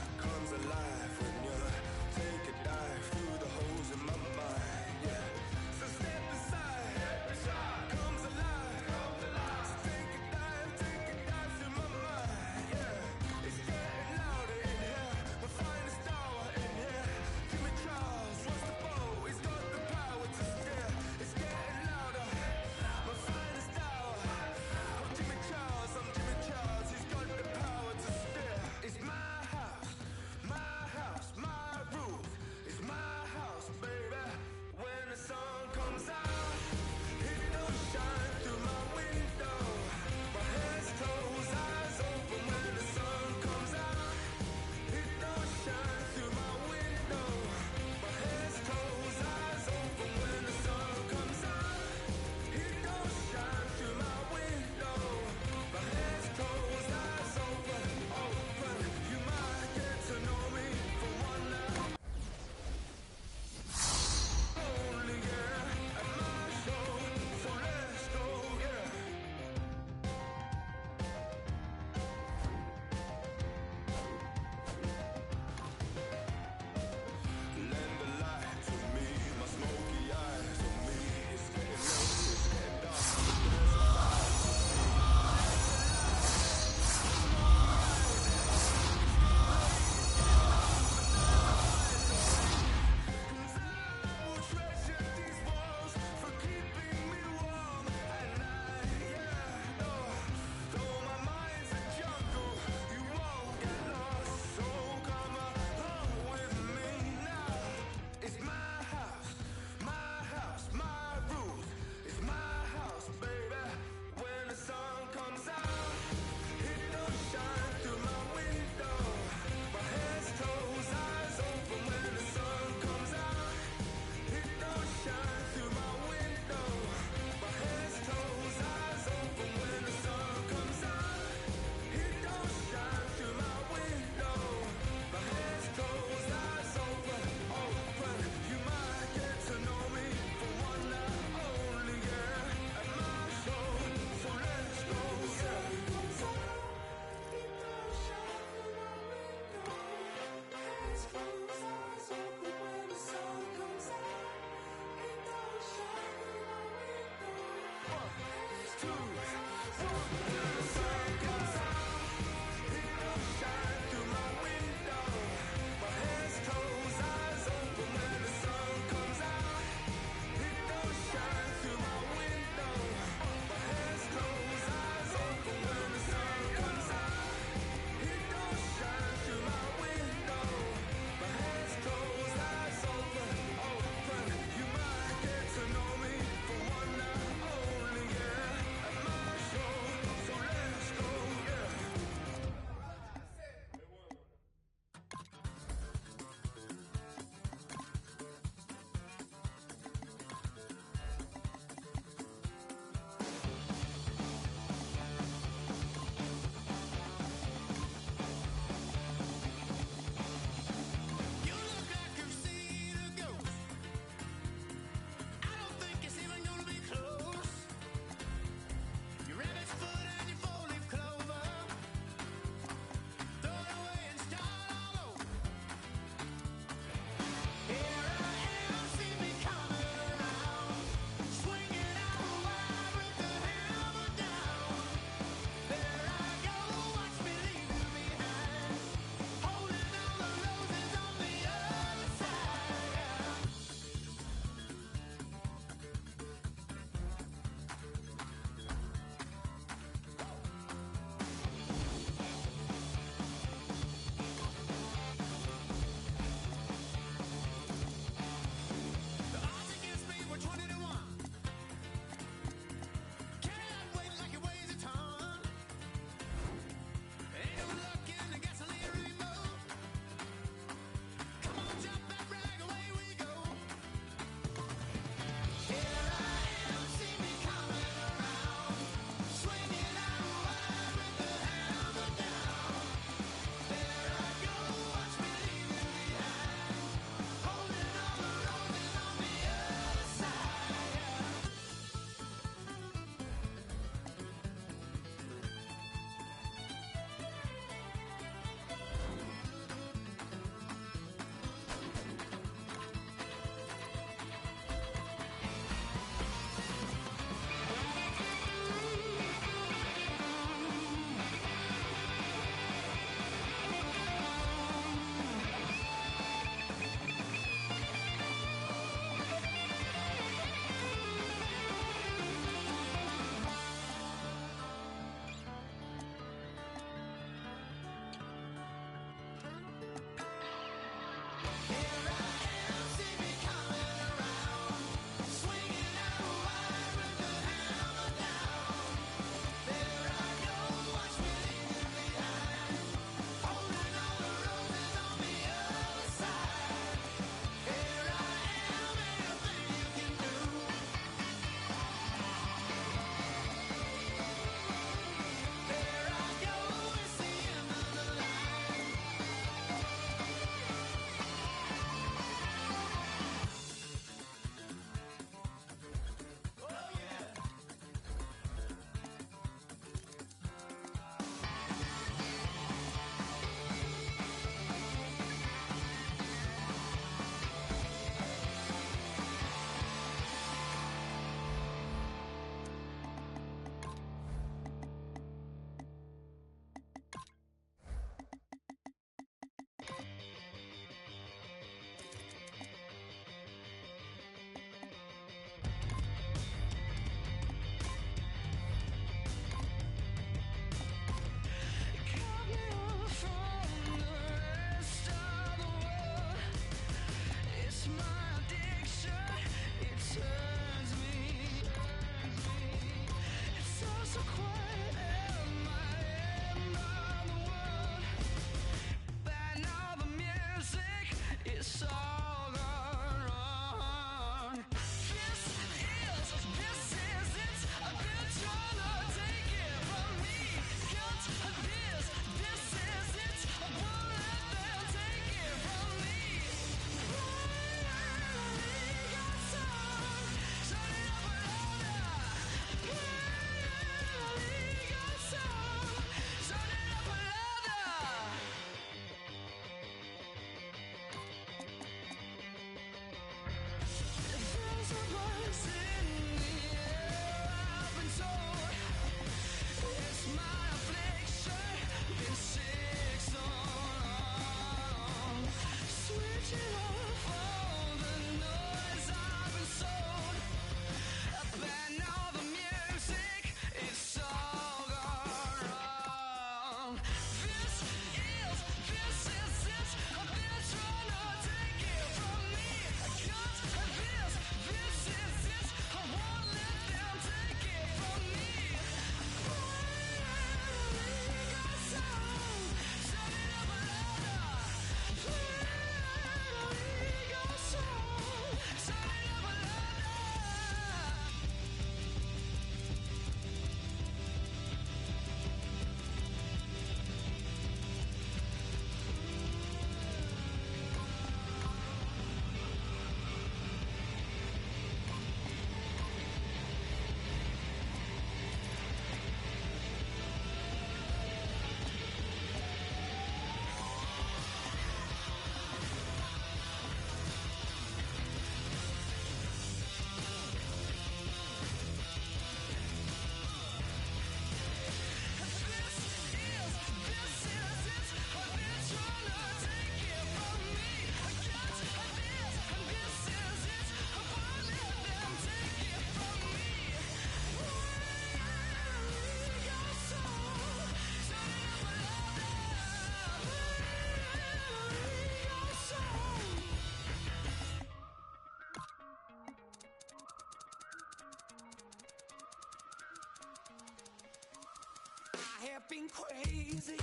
I have been crazy,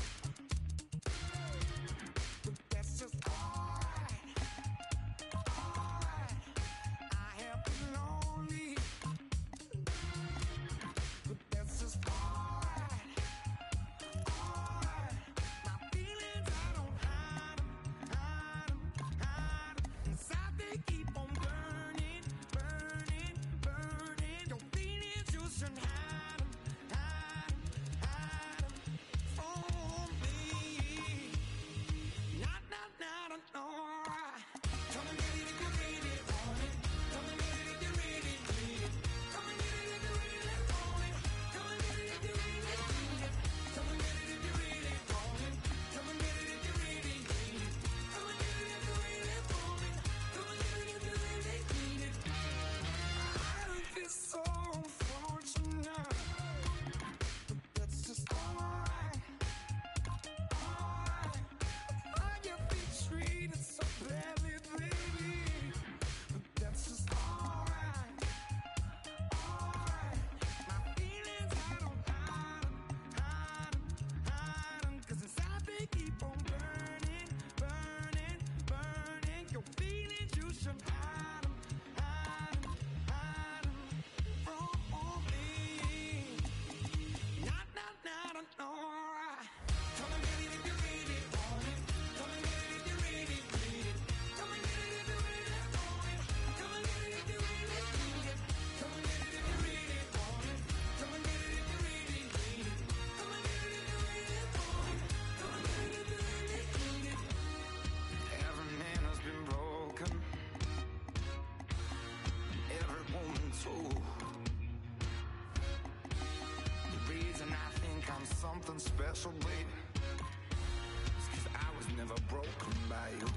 but that's just alright. Alright. I have been lonely, but that's just alright. Alright. My feelings, I don't hide 'em, hide 'em, hide 'em. Inside they keep on burning, burning, burning. Your feelings, you shouldn't hide 'em, hide 'em, hide 'em from me. Not, no. Come and get it if you really want it. Come and get it if you really need it. Come and get it if you really want it. Come and get it if you really need it. Come and get it if you really want it. Come and get it if you really need it. Come and get it if you really want it. Come and get it if you really need it. I don't feel so unfortunate, but that's just alright. Alright. I get been treated so badly, baby, but that's just alright. Alright. My feelings, I don't hide 'em, hide 'em, hide 'em. 'Cause inside they keep on burning, burning, burning. Your feelings, you should hide 'em, hide 'em, hide 'em from me. Not, no. Come and get it if you really want it. Come and get it if you really need it. Come and get it if you really want it. Come and get it if you really need it. Come and get it if you really want it. Come and get it if you really need it. Come and get it if you really want it. Come and get it if you really need it. Every man has been broken. Every woman too. The reason I think I'm something special, baby, is 'cause I was never broken by you.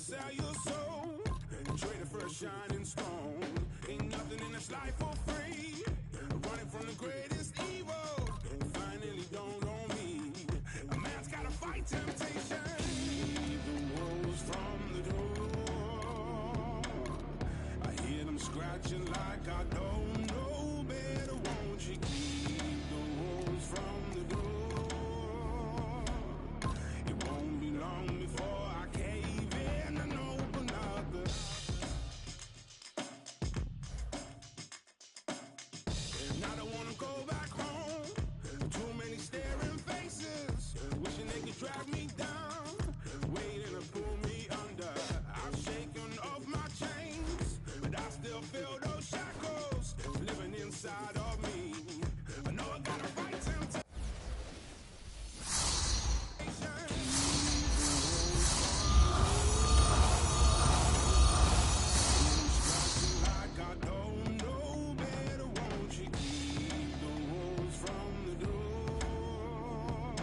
sell your soul, trade it for a shining stone. Ain't nothing nothing in this life for free. Running from the greatest evil. Finally dawned on me. A man's gotta fight temptation. Keep the wolves from the door. I hear them scratching like I don't know better. Won't you keep the wolves from the door? It won't be long before I cave in and open up the... And I don't wanna go back home. Too many staring faces, wishing they could drag me down, waiting to pull me under. I'm shaken off my chains, but I still feel those shackles living inside of me. I know I gotta fight temptation. Like I don't know better, won't you keep the wolves from the door?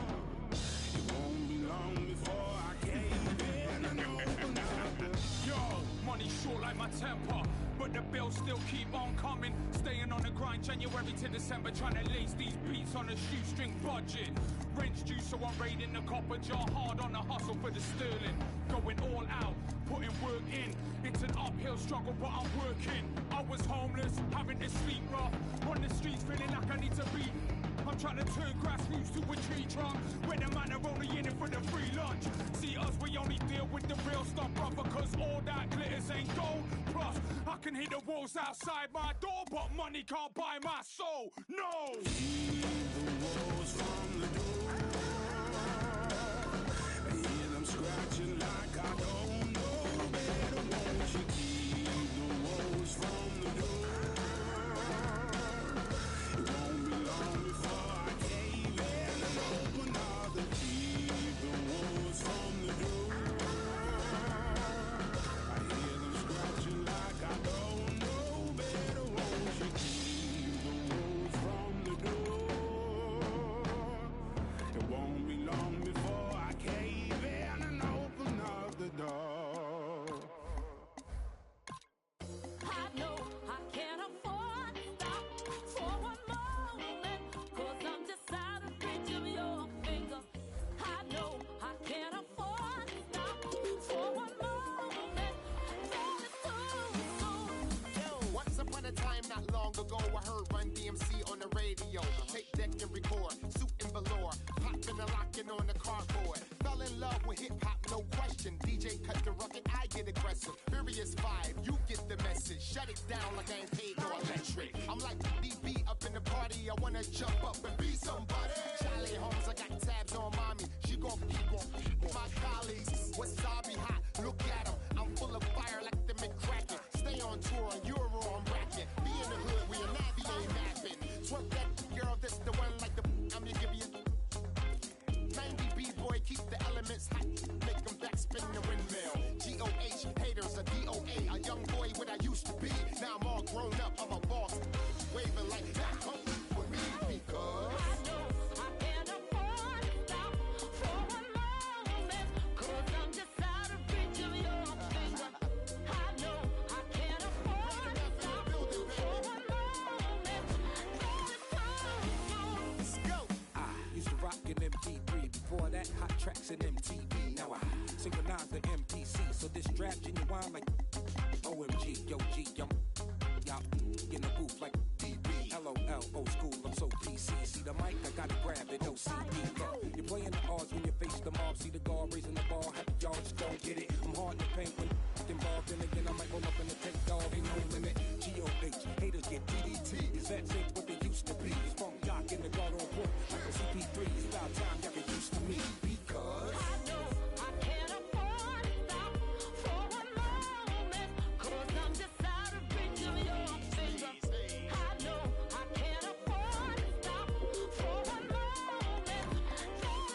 It won't be long before I cave in and open up the... Yo, money short like my temper, but the bills still keep on coming. Staying on the grind January to December, trying to lace these beats on a shoestring budget. Rent's due, so I'm raiding the copper jar, hard on the hustle for the sterling. Going all out, putting work in. It's an uphill struggle, but I'm working. I was homeless, having to sleep rough. On the streets, feeling like I need to be. I'm trying to turn grassroots to a tree trunk, where the man are only in it for the free lunch. See us, we only deal with the real stuff, brother, cause all that glitters ain't gold. Plus, I can hit the walls outside my door, but money can't buy my soul. No! Keep the wolves from the door. I hear them scratching like I don't know better. Won't you keep the wolves from the door? It won't be long before I cave in and open up the... Keep the wolves from the door. I hear them scratching like I don't know better. Won't you keep the wolves from the door? It won't be long before I cave in and open up the door. I know I can't afford to stop for one moment, cause I'm just out of reach of your finger. I know I can't afford to stop for one moment, then it's too soon. Yo, once upon a time, not long ago, I heard Run DMC on the radio. Tape deck and record, suit and velour, popping and locking on the cardboard. Fell in love with hip hop, no question. DJ cut the record, I get aggressive. Furious vibe, you get the message. Shut it down like I ain't paid no electric. I'm like DB up in the party, I wanna jump up and be somebody. Charlie Holmes, I got tabs on mommy. She gon' keep on my colleagues. Wasabi hot, look at 'em. I'm full of fire like the McCracken. Stay on tour and Euro on bracket. Be in the hood where your nappy ain't napping. Twerk that girl, this the one like the I'm gonna give you 90 B-boy, keep the elements hot. Make them backspin the windmill. G-O-H, haters, a D-O-A. A young boy what I used to be. Now I'm all grown up, I'm a boss. Waving like that, come with me because I know I can't afford to stop for one moment, cause I'm just out of reach of your finger. I know I can't afford to stop for one moment, then it's too soon. let's go. I used to rock an MP3. Before that, hot tracks and MTV. Now I synchronize the MPC. So this strap genuine like OMG, yo G, y'all in the booth like DB. LOL, old school, I'm so PC. See the mic, I gotta grab it, no CD. You're playing the odds when you face the mob. See the guard raising the ball, happy y'all just don't get it. I'm hard in the paint when involved, and again I might roll up in the tank, dog, ain't no limit. G-O-H, haters get DDT. Is that ain't what they used to be? It's funk doc in the guard on point. Like a CP3, it's about time y'all get used to me. Because I know I can't afford to stop for one moment, cause I'm just out of reach of your finger. I know I can't afford to stop for one moment, then it's too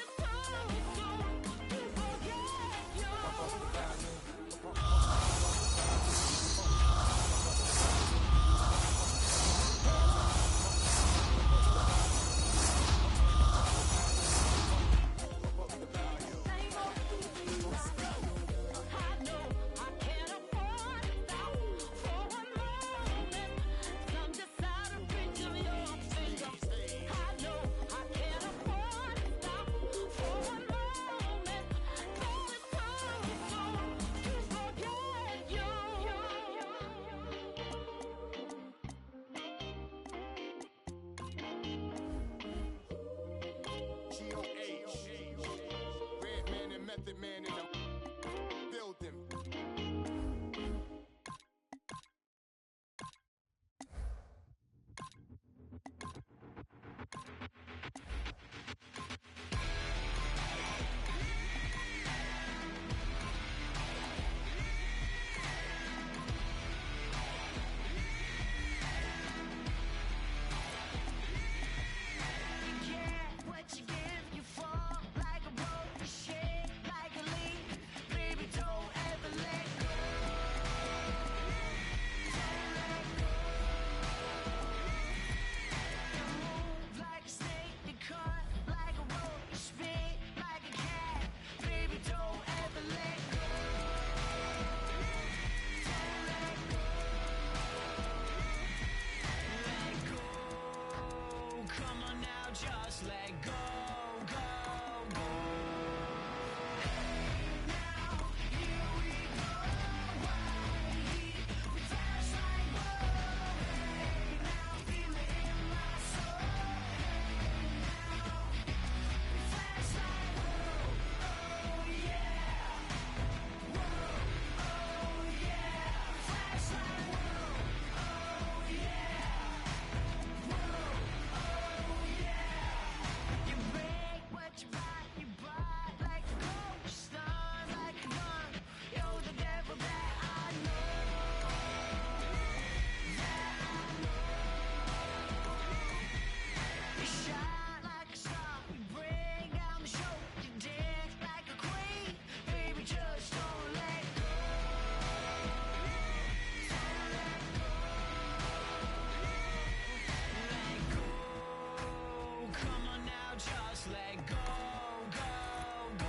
soon to forget you. man in the building. Just let go, go, go. Just let go, go, go.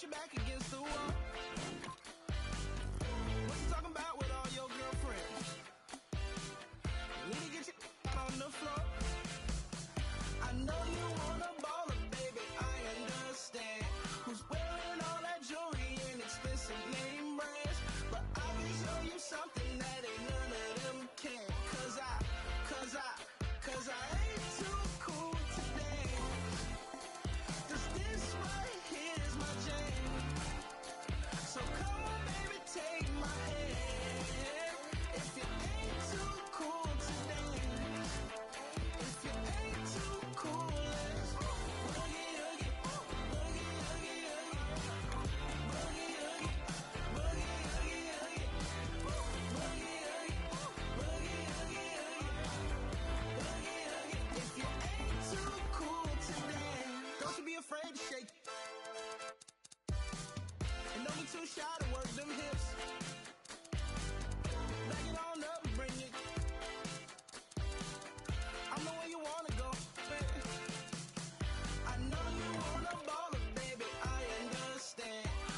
Your back against the wall. What you talking about with all your girlfriends? You need to get your out on the floor. I know you wanna ball it, baby, I understand. Who's wearing all that jewelry and expensive name brands? But I can show you something that ain't none of them can. Cause I ain't too cool to dance. Cause this right here is my jam. So come on, baby, take my hand. If you ain't too cool to dance, if you ain't too cool, let's boogie, oogie, boogie, oogie, oogie, boogie, oogie, boogie, oogie, oogie, boogie, oogie, boogie, oogie, oogie, boogie, oogie. If you ain't too cool to dance, don't you be afraid to shake it. And don't be too shy to work them hips. Back it on up and bring it. I'm the way you wanna go, baby. I know you wanna ball it, baby, I understand.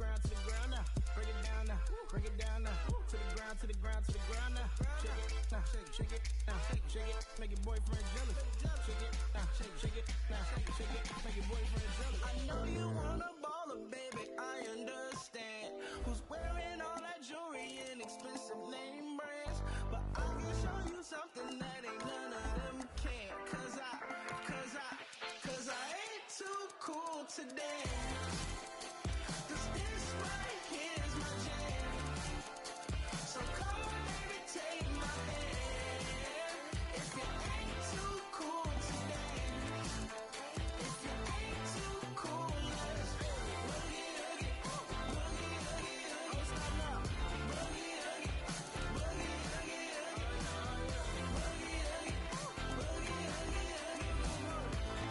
ground, to the ground now. Break it down now, break it down now. To the ground, to the ground, to the ground now. Shake it now, shake it now, shake it. Make your boyfriend jealous. Shake it now, shake it now, shake it. Make your boyfriend jealous. I know you want a baller, baby. I understand. Who's wearing all that jewelry and expensive name brands? But I can show you something that ain't none of them can. Cause I ain't too cool to dance. Cause this right here is my jam. So come on, baby, take my hand. If you ain't too cool to dance, if you ain't too cool, let's boogie, oogie, boogie, oogie, oogie. Oh, stop now. Boogie, oogie, boogie, oogie, oogie. Boogie, oogie, boogie, oogie, oogie.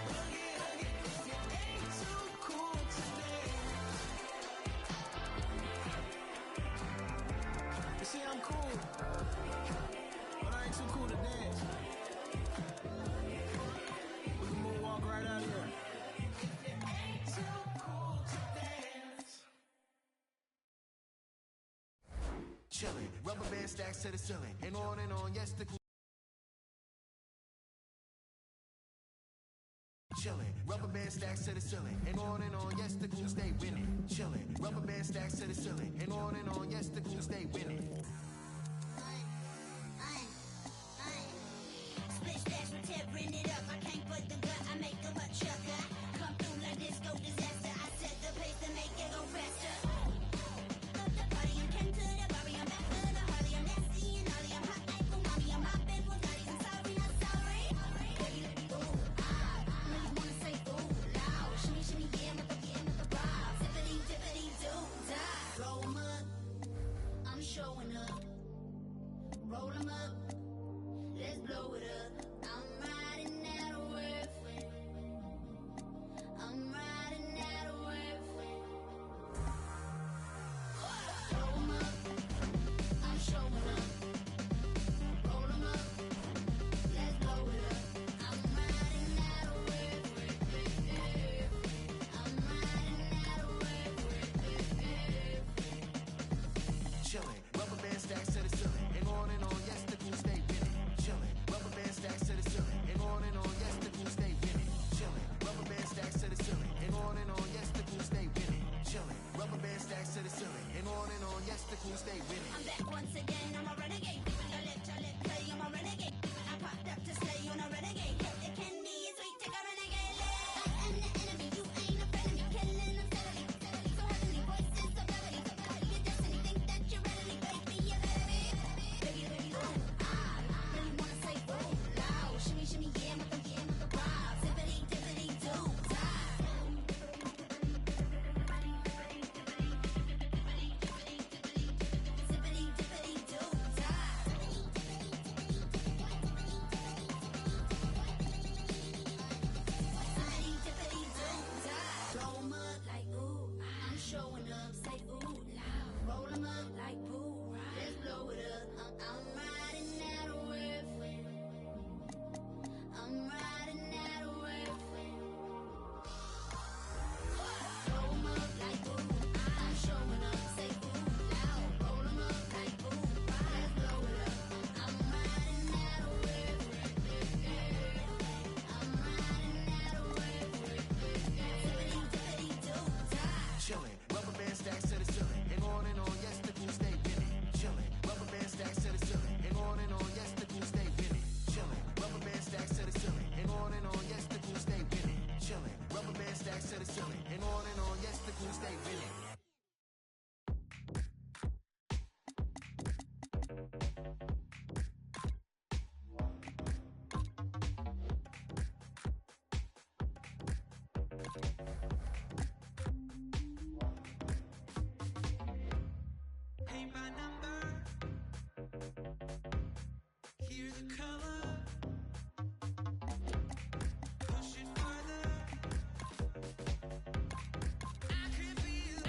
Boogie, oogie. If you ain't too cool to dance. You see, I'm cool, but I ain't too cool to dance. We can moonwalk right out here. Ain't too cool to dance. Chillin', rubber band stacks to the ceiling, and on, yes, the chillin', rubber band stacks to the ceiling, and on, yes, the goons stay winning. Chillin', rubber band stacks to the ceiling, and on, yes, the goons stay winning. Split stacks, we're tearing it up. I can't put the gut, I make them a chucker. Come through like disco disaster. I set the pace to make it go faster. The party, I'm Ken to the Barbie, I'm back to the Harley. I'm nasty and gnarly, I'm hot like umami. I'm hopping with bodies, I'm sorry, not sorry. Baby, ooh, really wanna say ooh, loud. Shimmy, shimmy, yeah, with the vibe. Zippity, dippity, do, die. Blow 'em up, I'm showing up. Roll 'em up, let's blow it up. I'm riding out of worth. I'm riding out of worth. Blow 'em up, I'm showing up. Roll 'em up, let's blow it up. I'm riding out of worth. I'm riding out of worth. Chillin', rubber band stacks to the ceiling, and on, yes, the goons stay winning. Chillin', rubber band stacks to the ceiling, and on, yes, the goons stay winning. Chillin', rubber band stacks to the ceiling, and on, yes, the goons stay winning. Chillin', rubber band stacks to the ceiling, and on, yes, the goons stay winning. I'm back once again, I'm a renegade. I let play, I'm a renegade. I popped up to slay on a renegade. It can be sweet, take a renegade. I am the enemy, you ain't a friend of me. Killing them steadily. So heavenly voices of melody. Your destiny, think that you're readily. Baby, you better be. Baby, ooh, I really wanna say ooh, loud. Shimmy, shimmy, yeah, with the vibe. Zippity, dippity, do, die. Zippity, dippity, do, die. Zippity, dippity, do, die. Blow 'em up like ooh, I'm showing up. Say ooh, loud. Roll 'em up like boo. Let's blow it up. I'm riding out of worth. I'm riding out of worth. Blow 'em up like ooh, I'm showing up. Say ooh, loud. Roll 'em up like boo. Let's blow it up. I'm riding out of worth. I'm riding out of worth. Zippity, dippity, do, die. Chillin', rubber band stacks to the ceiling, and on, yes, the goons stay winning. Chillin', rubber band stacks to the ceiling, and on, yes, the goons stay winning. Chillin', rubber band stacks to the ceiling, and on, yes, the goons stay winning. Chillin', rubber band stacks to the ceiling, and on, yes, the goons stay winning. Paint by number. Here's a color. Push it further. I can feel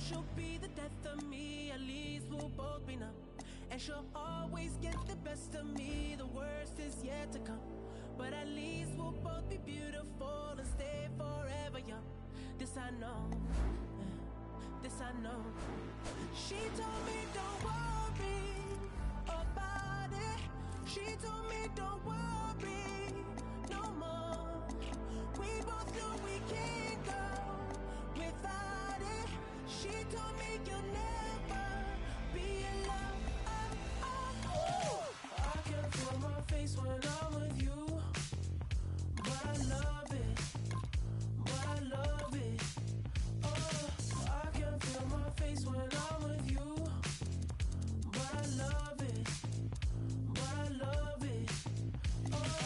she'll be the death of me, at least we'll both be numb. And she'll always get the best of me, the worst is yet to come. But at least we'll both be beautiful and stay forever young. This I know, this I know. She told me don't worry about it. She told me don't worry no more. We both know we can't go without it. She told me you'll never be alone. I can feel my face when I'm with you, but I love it, but I love it. I can feel my face when I'm with you, but I love it, but I love it.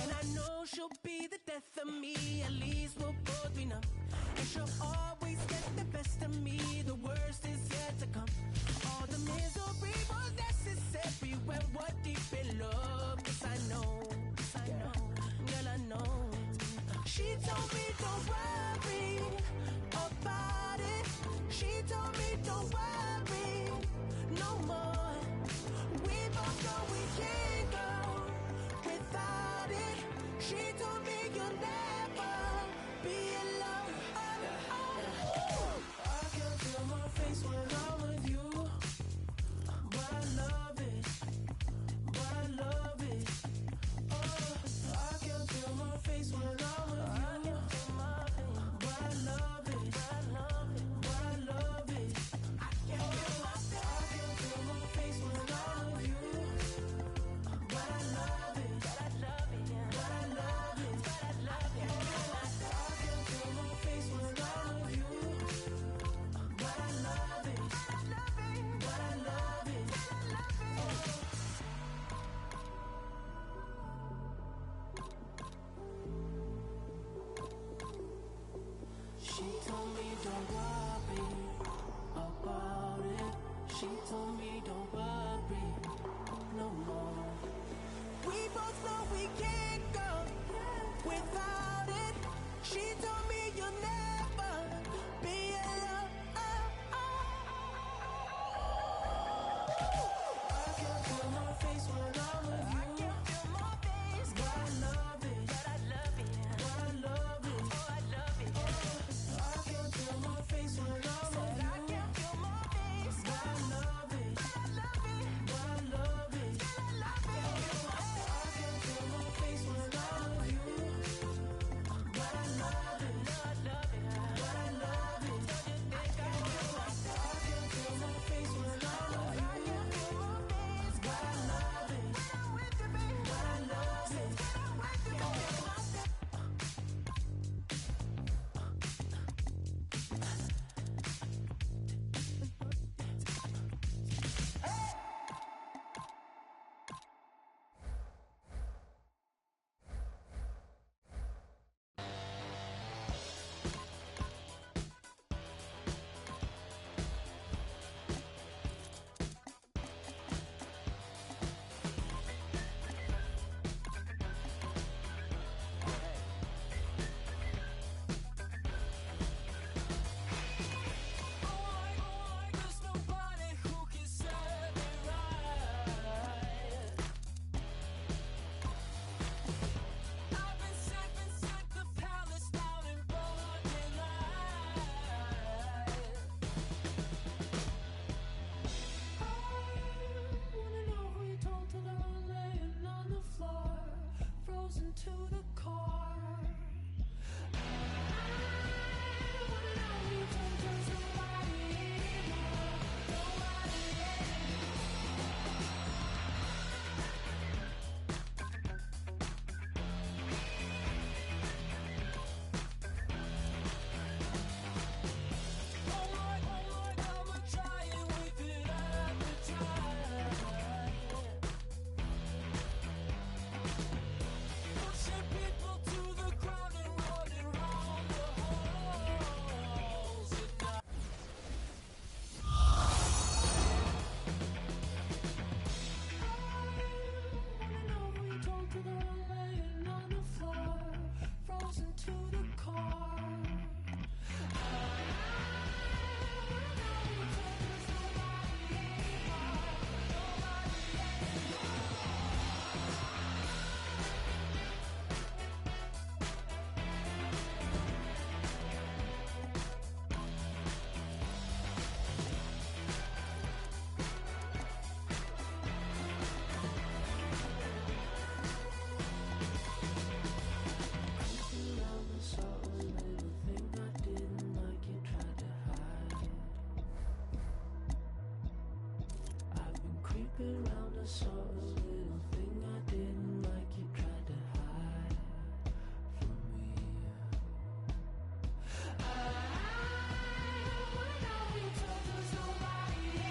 And I know she'll be the death of me, at least we'll both be numb. And she'll always get the best of me, the worst is yet to come. All the misery was necessary when we're deep in love. This I know, girl I know. She told me don't worry about it. She told me don't worry no more. We both know we can't go without it. She told me you'll never be alone. I can feel my face when I'm with you, but I love it, but I love it. I can feel my face when I'm with you, but I love it, but I love it. I can feel my face when I'm with you, but I love it, but I love it, but I love it, but I love it. I can feel my face when I'm with you, but I love it, but I love it. She told me don't worry about it. She told me don't worry no more. We both know we can't go without it. She told me you'll never be alone. I can feel my face when I'm with you, but I love it, but I love it, but I love it. Oh, I love it. I can feel my face when I'm with you. I can feel my face, but I love it, but I love it, but I love it. I can feel my face when I'm with you, been round, I saw a little thing I didn't like. You tried to hide from me. I wanna know you told us nobody.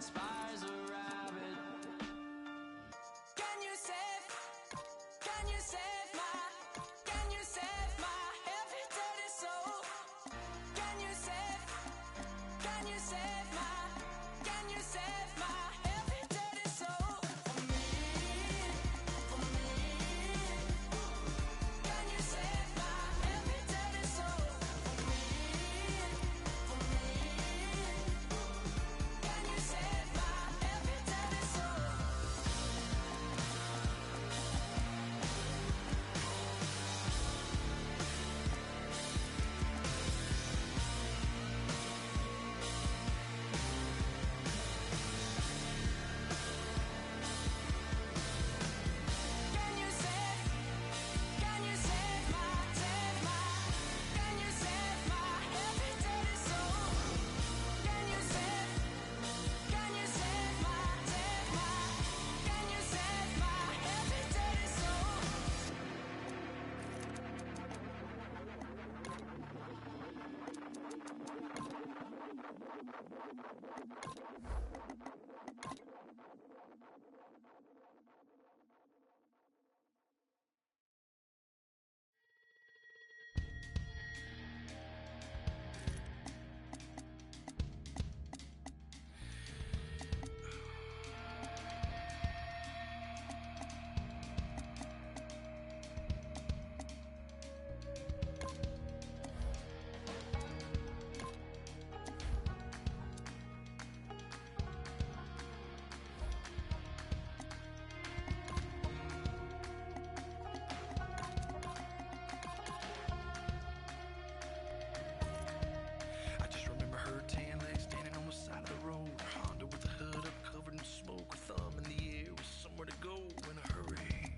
spies a rabbit. Can you save my every dirty soul? Can you save my every dirty soul? For me. Can you save my every dirty soul? For me. Can you save my every dirty soul? Can you save my can you save my every dirty soul? Can you save my can you save my every dirty soul? I just remember her tan legs standing on the side of the road. Honda with the hood up, covered in smoke, her thumb in the air with somewhere to go in a hurry.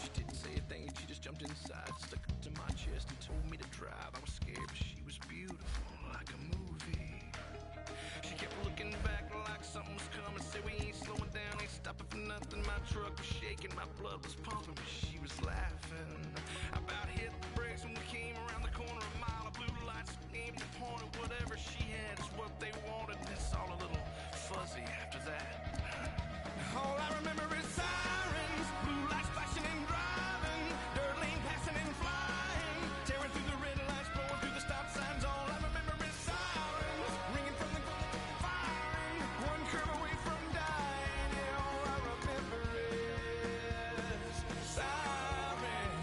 She didn't say a thing, she just jumped inside, stuck it to my chest and told me to drive. I was scared, but she was beautiful, like a movie. She kept looking back like something was coming, said we ain't slowing down, ain't stopping for nothing. My truck was shaking, my blood was pumping, but she was laughing. I about hit the brakes when we came around the corner, a mile of blue lights aimed and pointed. Whatever she had is what they wanted. It's all a little fuzzy after that. All I remember is sirens, blue lights flashing and driving, dirt lane passing and flying, tearing through the red lights, blowing through the stop signs. All I remember is sirens, ringing from the firing, one curve away from dying. Yeah, all I remember is sirens.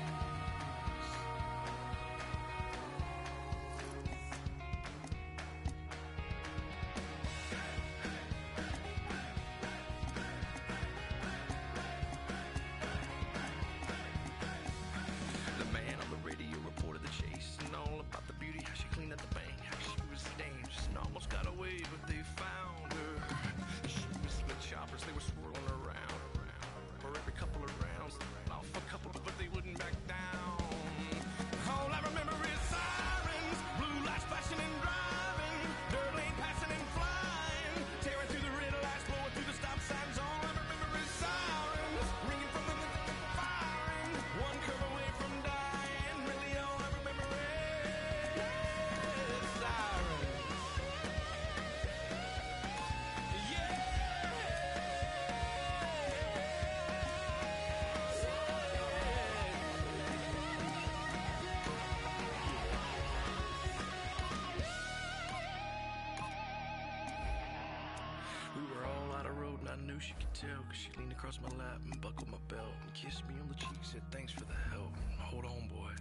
The man on the radio reported the chase and all about the beauty, how she cleaned up the bank, how she was dangerous and almost got away, but they found her. She was with choppers, they were swirling around. For every couple of rounds, off a couple, but they wouldn't back down. All I remember is sirens, blue lights flashing and driving, dirt lane passing and flying, tearing through the red lights, blowing through the stop signs. All I remember is sirens, ringing from the firing, one curve away from dying. Really, all I remember is sirens. We were all out of road and I knew she could tell, cause she leaned across my lap and buckled my belt and kissed me on the cheek, said thanks for the help. Hold on, boy.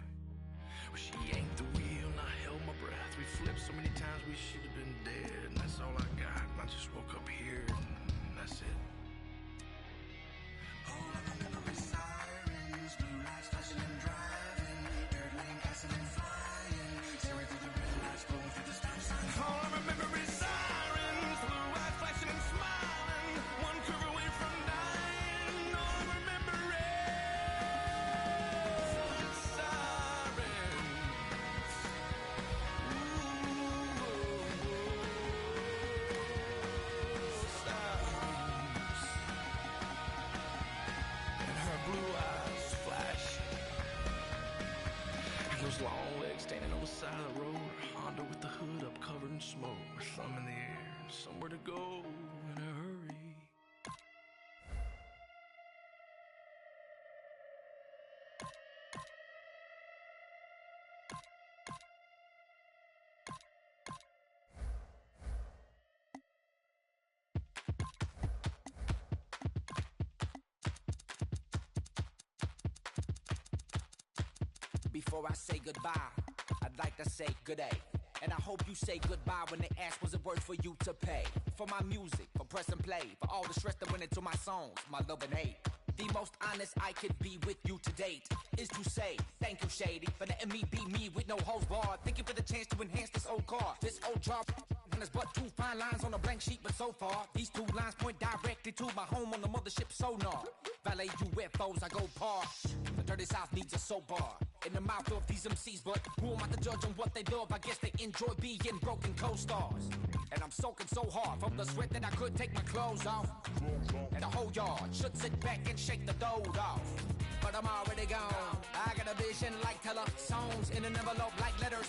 Well, she yanked the wheel and I held my breath. We flipped so many times we should have been dead, and that's all I got. And I just woke up here and that's it. All I remember is sirens, blue lights flashing and driving, dirt lane passing and flying, tearing through the red lights, blowing through the stop signs. All I remember is sirens, blue lights flashing and smiling, one curve away from dying. All I remember is sirens. Before I say goodbye, I'd like to say good day. And I hope you say goodbye when they ask was it worth for you to pay. For my music, for press and play, for all the stress that went into my songs, my love and hate. The most honest I could be with you to date is to say thank you, Shady, for letting me be me with no holds barred. Thank you for the chance to enhance this old car. This old job and there's but 2 fine lines on a blank sheet, but so far these 2 lines point directly to my home on the mothership sonar. Valet UFOs, I go par. The dirty South needs a soap bar in the mouth of these MCs, but who am I to judge on what they love? I guess they enjoy being broken co-stars. And I'm soaking so hard from the sweat that I could take my clothes off. And the whole yard should sit back and shake the dough off. But I'm already gone. I got a vision like Teller songs in an envelope like letters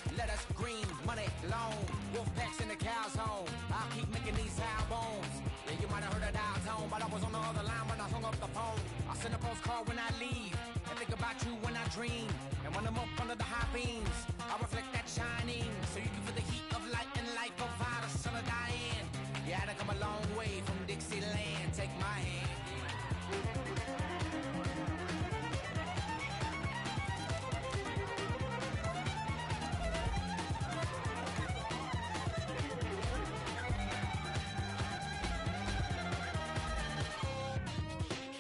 green, money, loan. Wolf packs in the cow's home. I'll keep making these albums. Yeah, you might have heard a dial tone, but I was on the other line when I hung up the phone. I send a postcard when I leave and think about you when I dream. And when I'm up under the high beams, I reflect that shining. So you can feel the heat of light and life provide a son of Diane. You had to come a long way from Dixieland. Take my hand.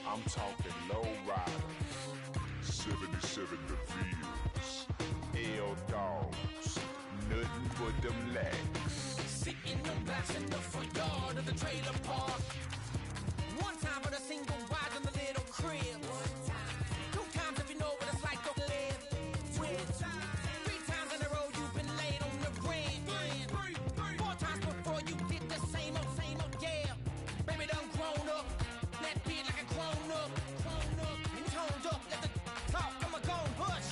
I'm talking low riders, 77 DeVille's, L dogs, nothing but them legs. Sitting on blocks in the front yard of the trailer park. One time for the single wide in the little crib. 2 times if you know what it's like to live with. 3 times in a row you've been laid on the grid. 4 times before you did the same old, yeah. Baby done grown up, that beard like a grown up. And toned up, let the talk, I'm a gone hush.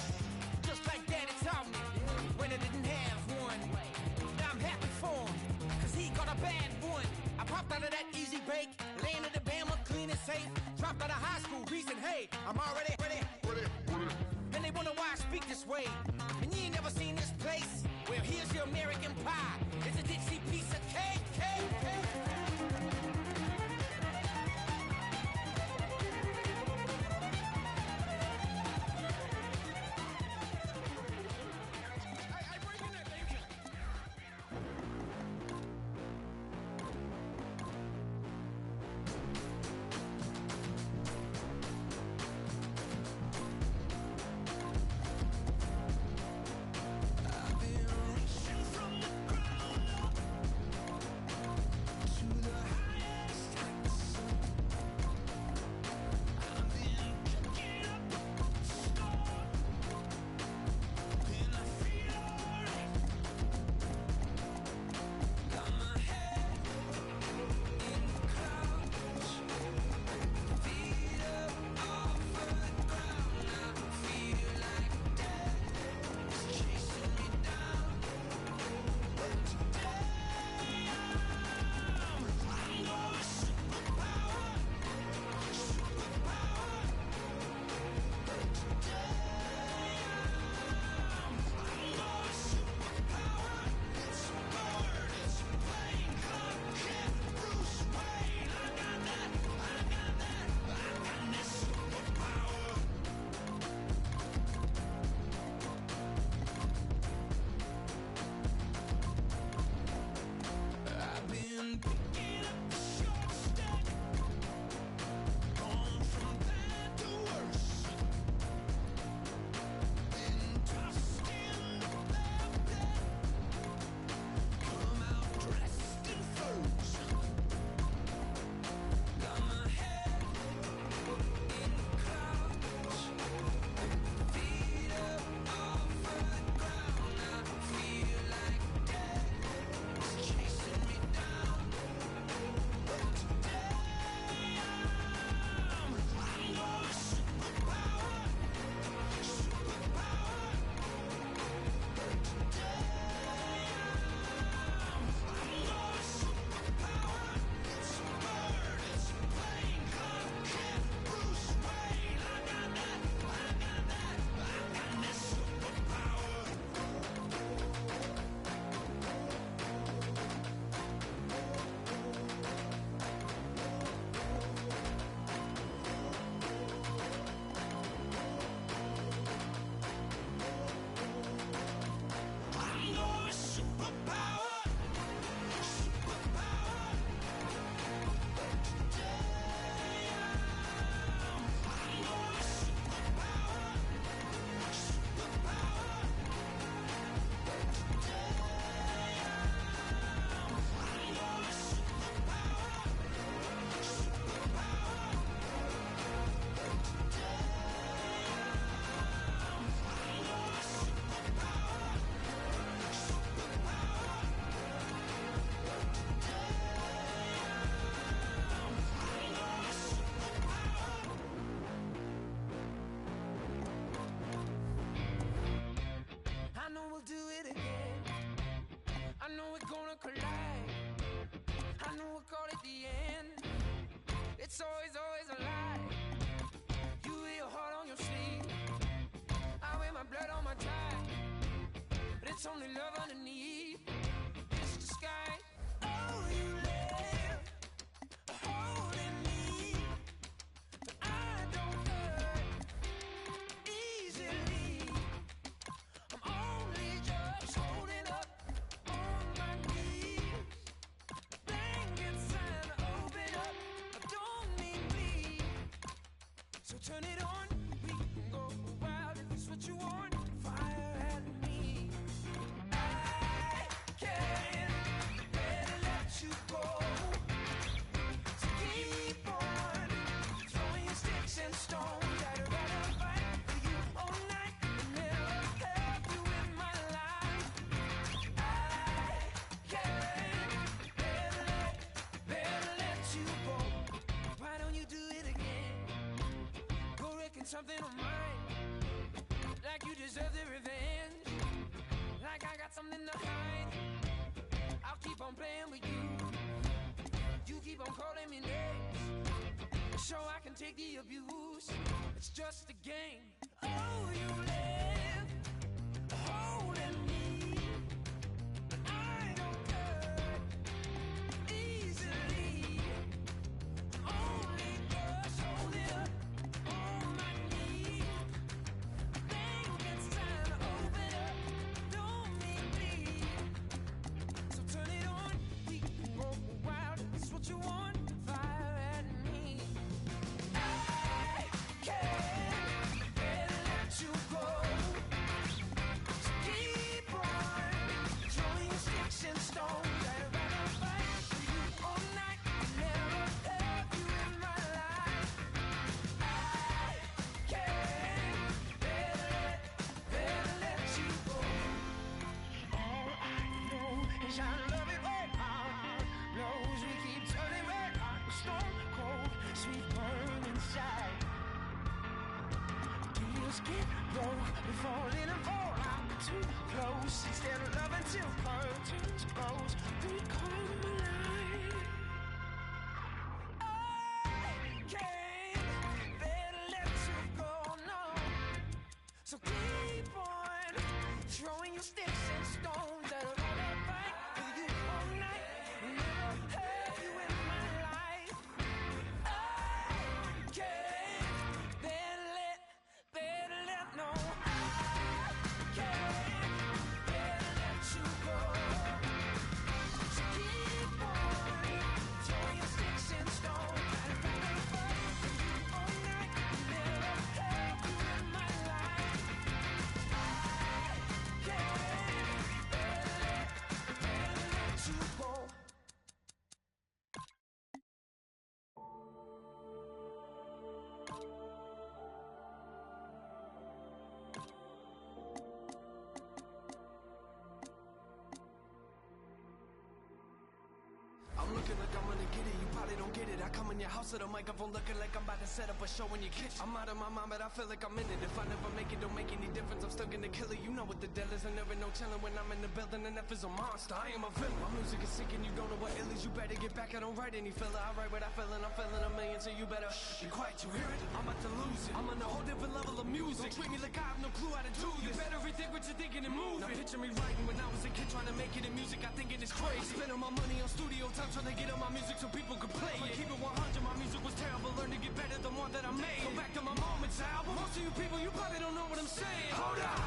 Just like Daddy taught me when I didn't have one. Now I'm happy for him, cause he got a bad one. I popped out of that easy bake, landed in Bama, clean and safe. Dropped out of high school, reason, hey, I'm already ready. And they wonder why I speak this way. And you ain't never seen this place. Well, here's your American pie. It's a Dixie piece of cake. I've been love underneath. It's the sky. Oh, you live holding me, but I don't hurt easily. I'm only just holding up on my knees. Blanket sign, open up. I don't need bleed. So turn it on. We can go wild if it's what you want. Fire at me. I can't better let you go. So keep on throwing your sticks and stones. I'd rather fight for you all night and never have you in my life. I can't better let you go. Why don't you do it again? Go wrecking something on mine. Like you deserve the revenge. Like I got something to hide. I'll keep on playing with you. You keep on calling me names. So I can take the abuse. It's just a game. Oh, you live holding me, but I don't hurt easily. Only just holding up on my knees. Think it's time to open up. Don't make me. So turn it on. We can go wild. It's what you want. Fire at me. I can't better let you go. So keep on throwing your sticks and stones. I'd rather fight for you all night and never have you in my life. I can't better let you go. All I know is I love it when our heart blows. We keep turning red hot, stone cold, sweet burn inside. Deals get broke, we fall in and fall out too close. Instead of loving till curtains close, we come alive. I can't better let you go, no. So keep on throwing your sticks and stones. I'd rather fight for you all night and never have you in my life. I can't better let, no. I can't better let you go. So keep on throwing your sticks and stones. I'd rather fight for you all night and never have you in my life. I can't better let you go. I'm looking like I'm gonna get it, you probably don't get it. I come in your house with a microphone looking like I'm about to set up a show in your kitchen. I'm out of my mind, but I feel like I'm in it. If I never make it, don't make any difference. I'm still gonna kill it. You know what the deal is, and there ain't no chillin' when I'm in the building. And F is a monster, I am a villain. My music is sick and you don't know what ill is. You better get back, I don't write any filler. I write what I feel and I'm feeling a million, so you better be quiet, you hear it? I'm about to lose it. I'm on a whole different level of music. Don't treat me like I have no clue how to do this. You better rethink what you're thinking and move. Now picture me writing when I was a kid trying to make it in music. I think it is crazy. I spend all my money on studio time trying to get on my music so people could play it. Keep it 100, my music was terrible. Learn to get better the more that I made. Go back to my Moments album. Most of you people, you probably don't know what I'm saying. Hold up!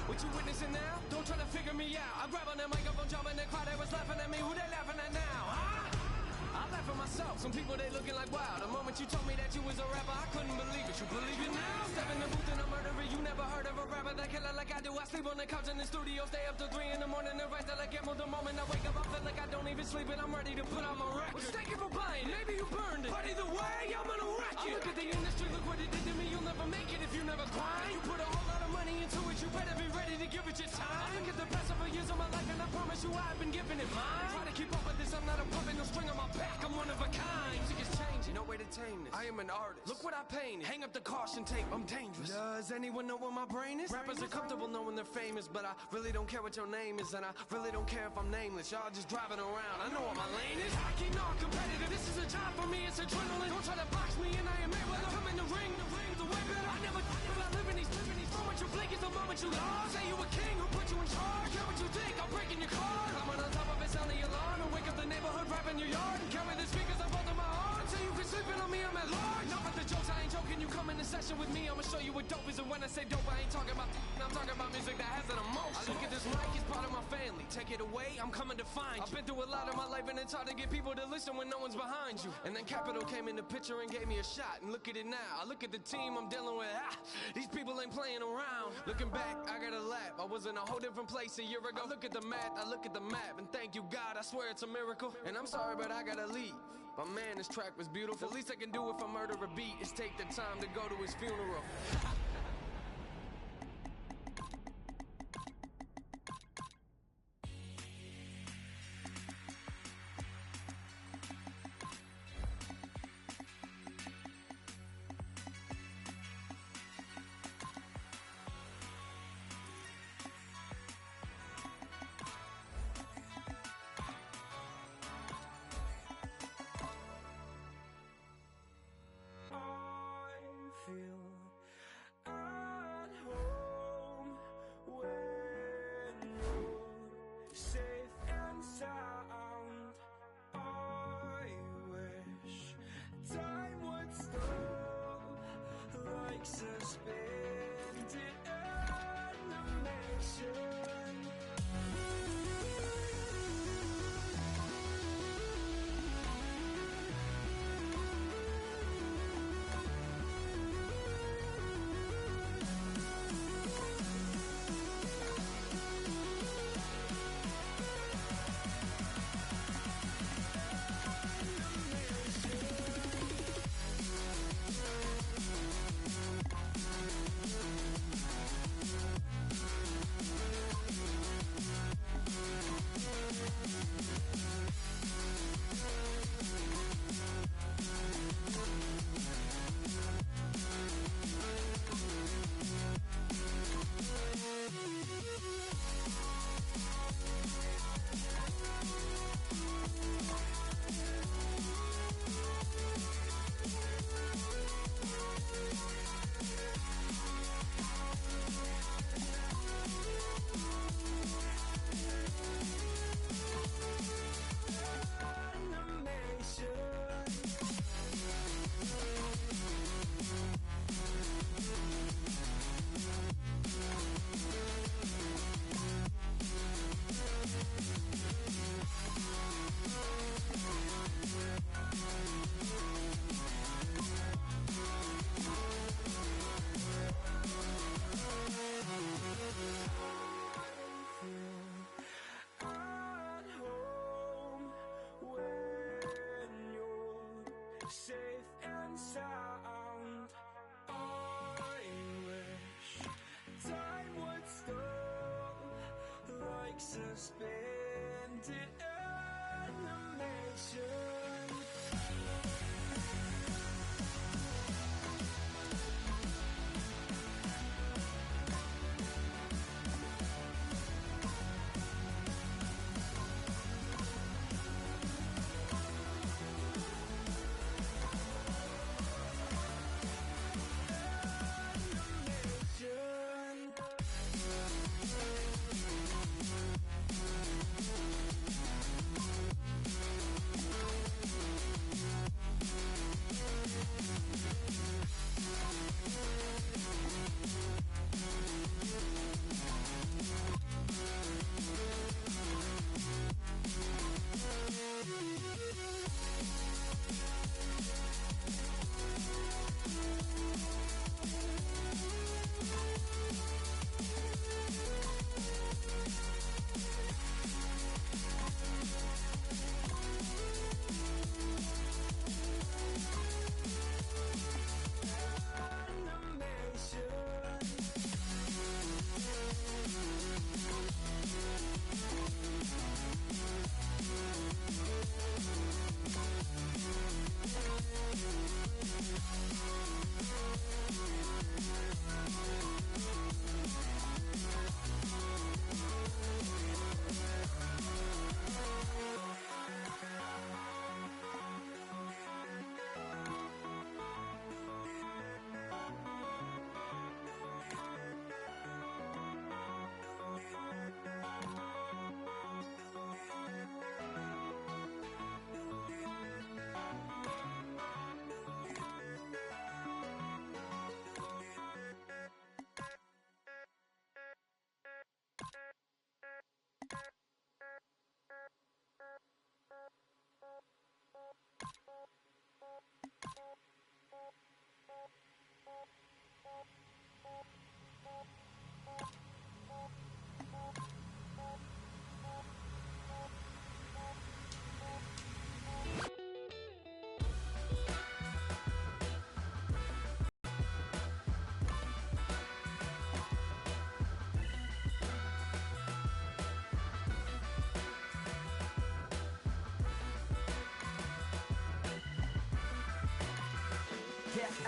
What you witnessing now? Don't try to figure me out. I grab on that microphone, jump in the crowd, they was laughing at me. Who they laughing at now? Huh? I laugh at myself. Some people, they looking like wow. The moment you told me that you was a rapper, I couldn't believe it. You believe it now? Step in the booth and I'm murdering. You never heard of a rapper that killer like I do. I sleep on the couch in the studio, stay up till 3 in the morning and write till I get more. The moment I wake up, I feel like I don't even sleep and I'm ready to put out my record. Well, thank you for buying. Maybe you burned it, but either way, I'm gonna wreck it. I look at the industry, look what it did to me. You'll never make it if you never grind. You put a whole lot of money into it, you better be ready to give it your time. I look at the past several years of my life and I promise you I've been giving it mine. Try to keep up with this, I'm not a puppet, no string on my back, I'm one of a kind. Music is changing, no way to tame this. I am an artist. Look what I painted. Hang up the caution tape. I'm dangerous. Does anyone know what my brain is? Rappers are comfortable knowing they're famous, but I really don't care what your name is, and I really don't care if I'm nameless. Y'all just driving around. I know what my lane is. I keep not competitive. This is a job for me. It's adrenaline. Don't try to box me, and I am Mayweather. Come in the ring. The way better. I never but I live in these. Moment you blink is the moment you lost. Say you a king, who put you in charge? Care what you think, I'm breaking your car. I'm on top of it, sound the alarm, and wake up the neighborhood, rap in your yard. And carry the speakers up under my arm, so you can sleep in on me, I'm at large. Enough with the jokes, I ain't joking. You come in the session with me, I'ma show you what dope is. And when I say dope, I ain't talking about I'm talking about music that has an emotion. I look at this mic, it's part of my family. Take it away, I'm coming to find you. I've been through a lot of my life, and it's hard to get people to listen when no one's behind you. And then Capital came in the picture and gave me a shot. And look at it now, I look at the team I'm dealing with. These people ain't playing around. Looking back, I gotta laugh. I was in a whole different place a year ago. I look at the math, I look at the map, and thank you God, I swear it's a miracle. And I'm sorry, but I gotta leave. But man, this track was beautiful. The least I can do if I murder a beat is take the time to go to his funeral.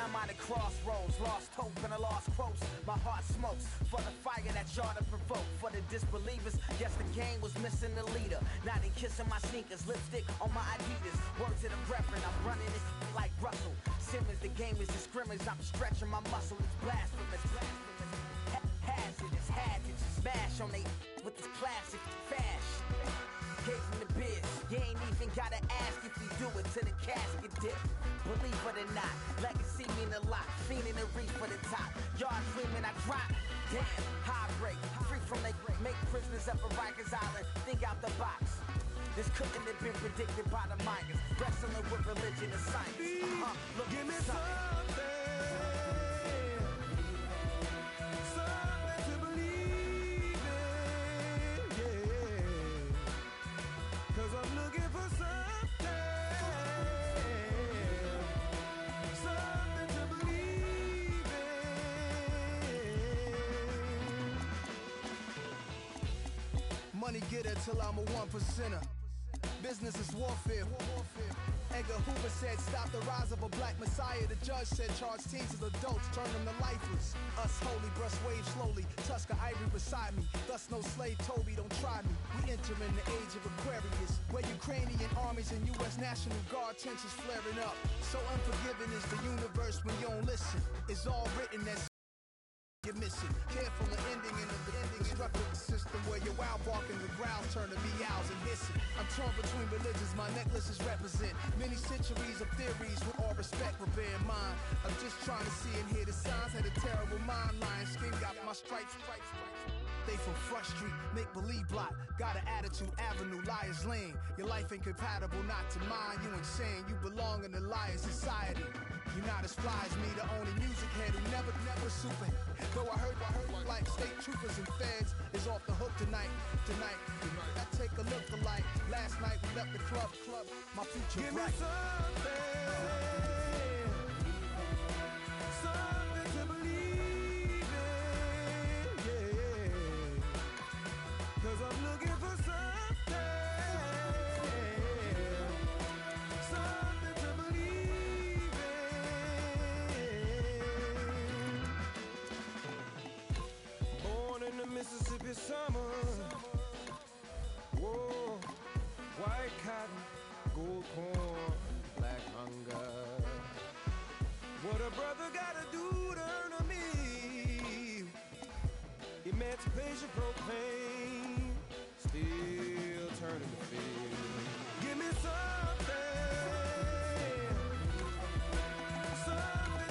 I'm at a crossroads, lost hope and a lost quotes. My heart smokes for the fire that y'all to provoke. For the disbelievers, guess the game was missing the leader. Now they kissing my sneakers, lipstick on my Adidas. Word to the reverend, I'm running it like Russell Simmons. The game is a scrimmage, I'm stretching my muscle. It's blasphemous, hazardous, smash on they with this classic fash. Gave him the biz, you ain't even gotta ask if we do it to the casket dip. Believe it or not, legacy mean a lot. Fiending to reach for the top. Y'all dreaming I drop. Damn, high break, free from they make prisoners up of Rikers Island. Think out the box. This couldn't have been predicted by the minders. Wrestling with religion and science. Look, give me something. Something to believe in, yeah. 'Cause I'm looking for something. Something to believe in. Money getter till I'm a 1%er. Business is warfare. Edgar Hoover said, stop the rise of a black messiah. The judge said, charge teens as adults, turn them to lifeless. Us holy, brush waves slowly, Tusker ivory beside me. Thus no slave Toby, don't try me. We enter in the age of Aquarius, where Ukrainian armies and U.S. National Guard tensions flaring up. So unforgiving is the universe when you don't listen. It's all written that's you're missing. Careful of ending in the destructive system where your wild barking the growls turn to meows and hissing. I'm torn between religions, my necklaces represent many centuries of theories with all respect, but bear in mind, I'm just trying to see and hear the signs. Had a terrible mind, lion skin got my stripes. They from Front Street, make believe block. Got an attitude, avenue, liars lane. Your life ain't compatible, not to mine. You insane, you belong in the liar society. You're not as fly as me, the only music head who never super. Though I heard like state troopers and feds is off the hook tonight. I take a look alike. Last night we left the club. My future Give bright. me something to believe in, yeah. 'Cause I'm looking for something to believe in. Born in the Mississippi summer. Whoa, white cotton, gold corn, black hunger. What a brother gotta do to earn a meal. Emancipation proclaimed, still turning the field. Give me something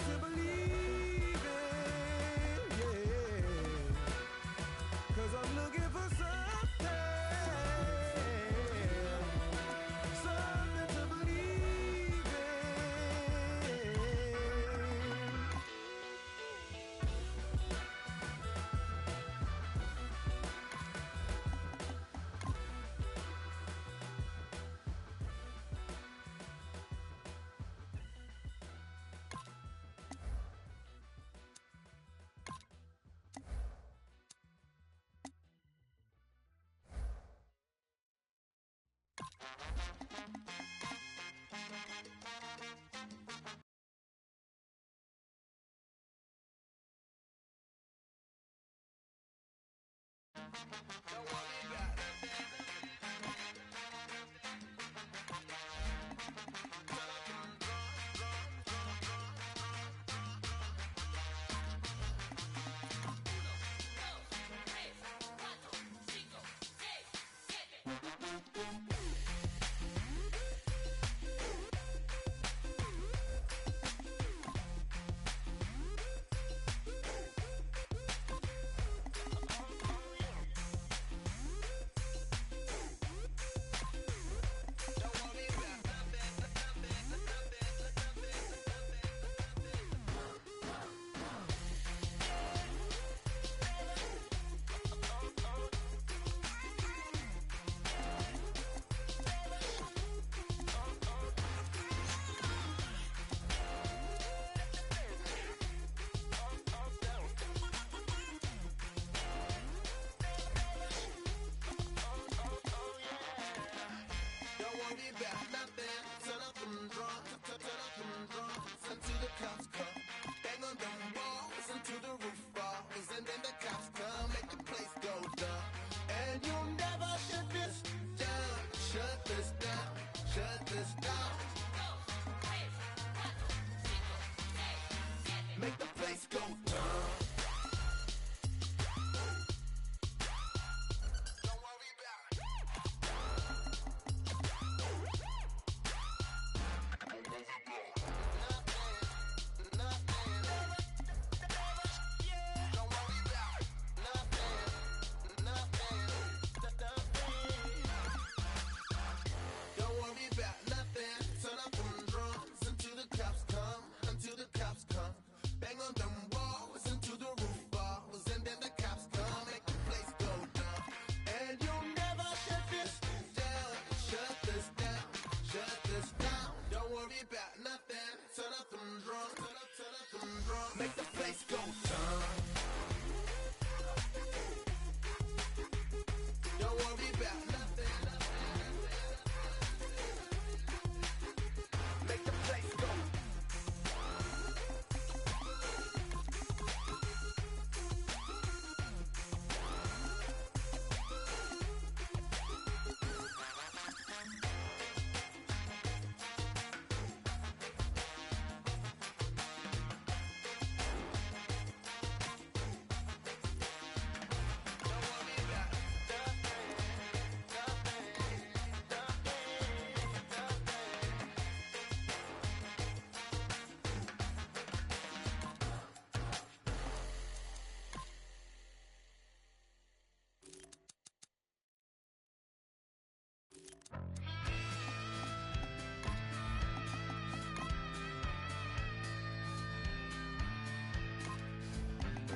to believe in, yeah. 'Cause I'm looking for something to believe in.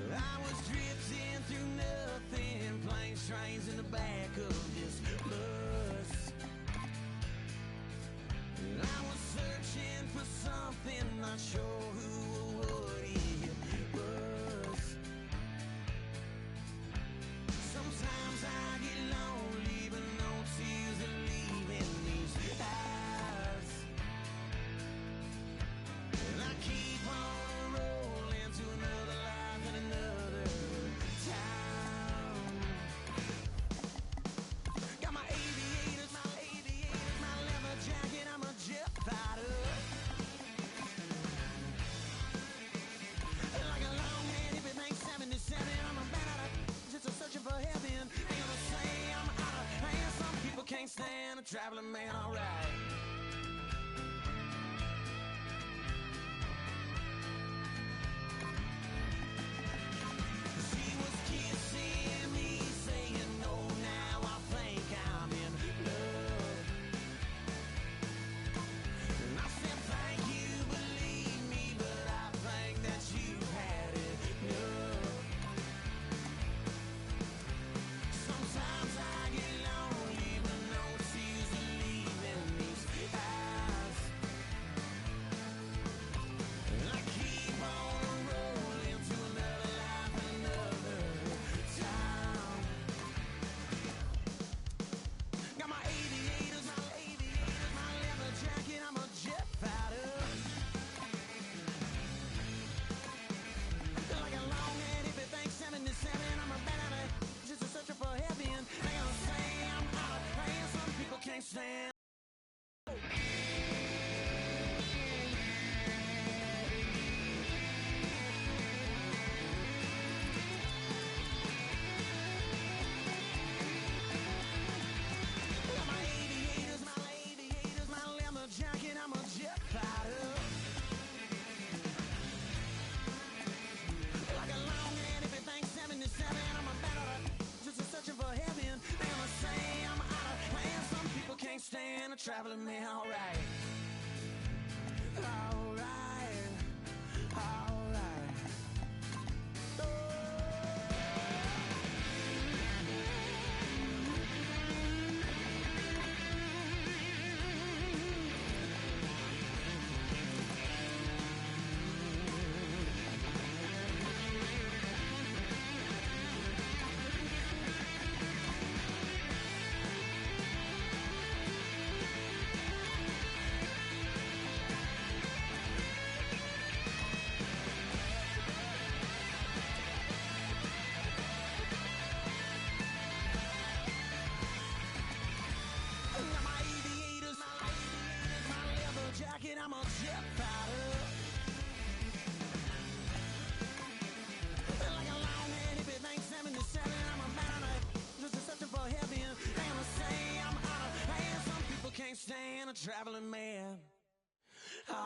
I was drifting through nothing, planes, trains in the back of this bus. I was searching for something, not sure who or what it was. Sometimes I get lonely, but no tears are leaving these eyes. And I keep on rolling to another life and another town. Got my aviators, my leather jacket, I'm a jet fighter. Like a long-head, if it makes 77, I'm a bad just a searching for heaven. They gonna say I'm out of hand. Some people can't stand a traveling man, alright. She was kissing me, saying no, now I think I'm in love. And I said thank you, believe me, but I think that you had enough. Sometimes I get lonely, but no tears are leaving these eyes. And I keep on rolling to another life, another town. Got my aviators, my leather jacket, I'm a jet fighter. Like a long-head, if it thinks 77, I'm a bad just a searcher for heaven. They gonna say I'm out of hand. Some people can't stand. Got my aviators, my leather jacket, I'm a jet fighter. Like a long-head, if it thinks 77, I'm a bad just a searching for heaven. They gonna say I'm out of hand. Some people can't stand a traveling man, alright. Alright. Alright. Got my aviators, my leather jacket, I'm a jet fighter. Like a long-head, if it thinks 77, I'm a bad just a searching for heaven. They gonna say I'm out of hand. Some people can't stand a traveling man. Alright.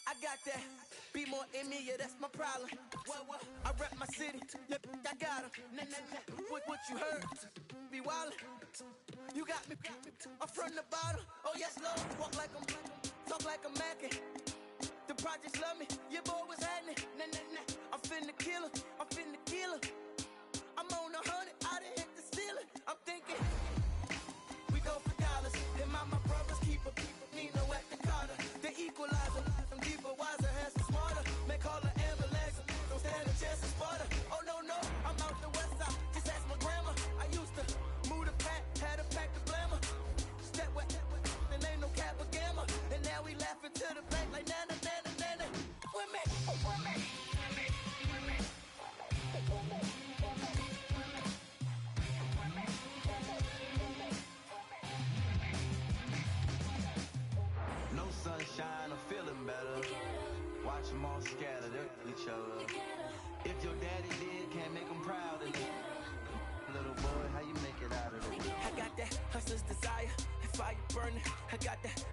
I got that. Be more in me, yeah, that's my problem. What? I rep my city, yeah, I got him. What you heard? Be wildin'. You got me. I'm from the bottom. Oh yes, Lord. Walk like I'm, talk like I'm Mackin'. The projects love me. Your boy was happening. I'm finna kill her. I'm finna kill her. I'm on 100. I done hit the ceiling. I'm thinking we go for dollars. And my brothers keep a Nino at the Carter. The equalizer. I'm deeper, wiser, handsome, smarter. Make all the ambulance. Don't stand a chance to Sparta. Oh no, I'm out the west side. Just ask my grandma. I used to move the pack, had a pack to blammer. Step with, and ain't no cap or gamma. And now we laughing to the bank like nana. Women. No sunshine, I'm feeling better. Watch them all scatter, they're each other. If your daddy did, can't make him proud of you. Little boy, how you make it out of it? I got that hustler's desire, that fire burning. I got that.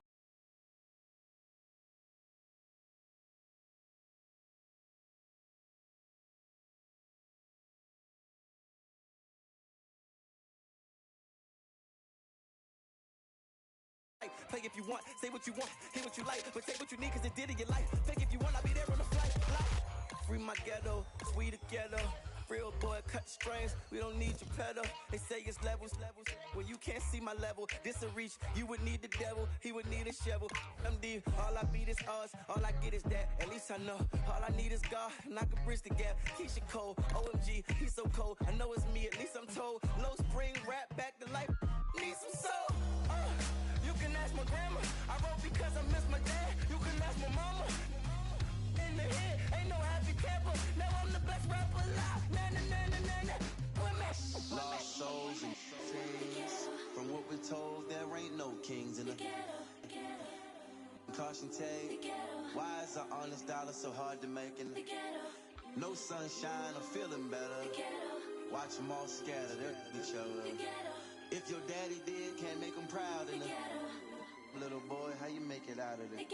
Play if you want, say what you want, hear what you like, but take what you need cause it did in your life. Fake if you want, I'll be there on the flight. Free my ghetto, we together. Real boy, cut strings, we don't need your pedal. They say it's levels. When you can't see my level, this a reach, you would need the devil, he would need a shovel. I'm deep, all I beat is odds, all I get is that, at least I know. All I need is God, and I can bridge the gap. Keisha Cole, OMG, he's so cold, I know it's me, at least I'm told. Low spring, rap back to life, need some soul. You can ask my grandma, I wrote because I miss my dad. You can ask my mama. In the head, ain't no happy camper. Now I'm the best rapper alive. Na. Lost souls and things. From what we're told, there ain't no kings in the caution tape. Why is an honest dollar so hard to make? No sunshine, I'm feeling better. Watch them all scatter, they're each other. If your daddy did, can't make him proud of it. Little boy, how you make it out of it?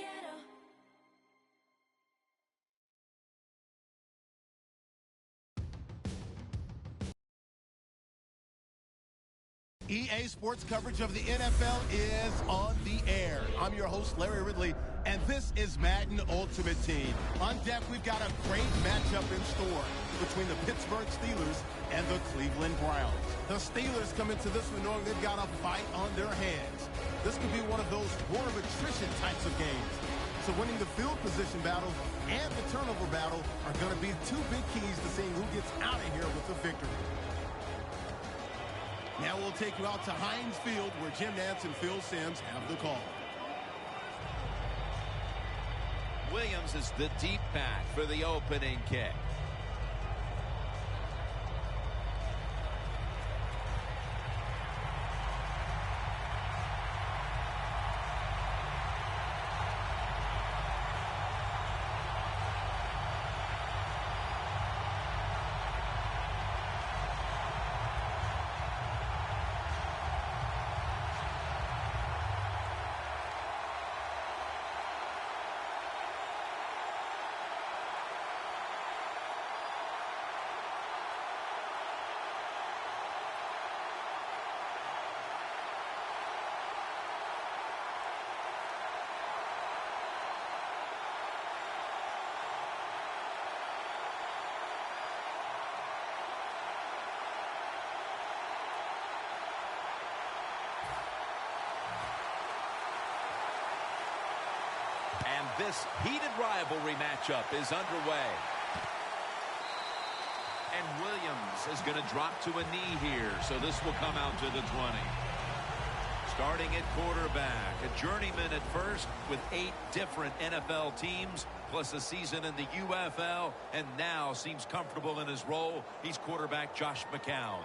EA Sports coverage of the NFL is on the air. I'm your host, Larry Ridley, and this is Madden Ultimate Team. On deck, we've got a great matchup in store between the Pittsburgh Steelers and the Cleveland Browns. The Steelers come into this one knowing they've got a fight on their hands. This could be one of those war of attrition types of games. So winning the field position battle and the turnover battle are going to be two big keys to seeing who gets out of here with the victory. Now we'll take you out to Heinz Field where Jim Nantz and Phil Simms have the call. Williams is the deep back for the opening kick. This heated rivalry matchup is underway. And Williams is going to drop to a knee here, so this will come out to the 20. Starting at quarterback, a journeyman at first with 8 different NFL teams, plus a season in the UFL, and now seems comfortable in his role. He's quarterback Josh McCown.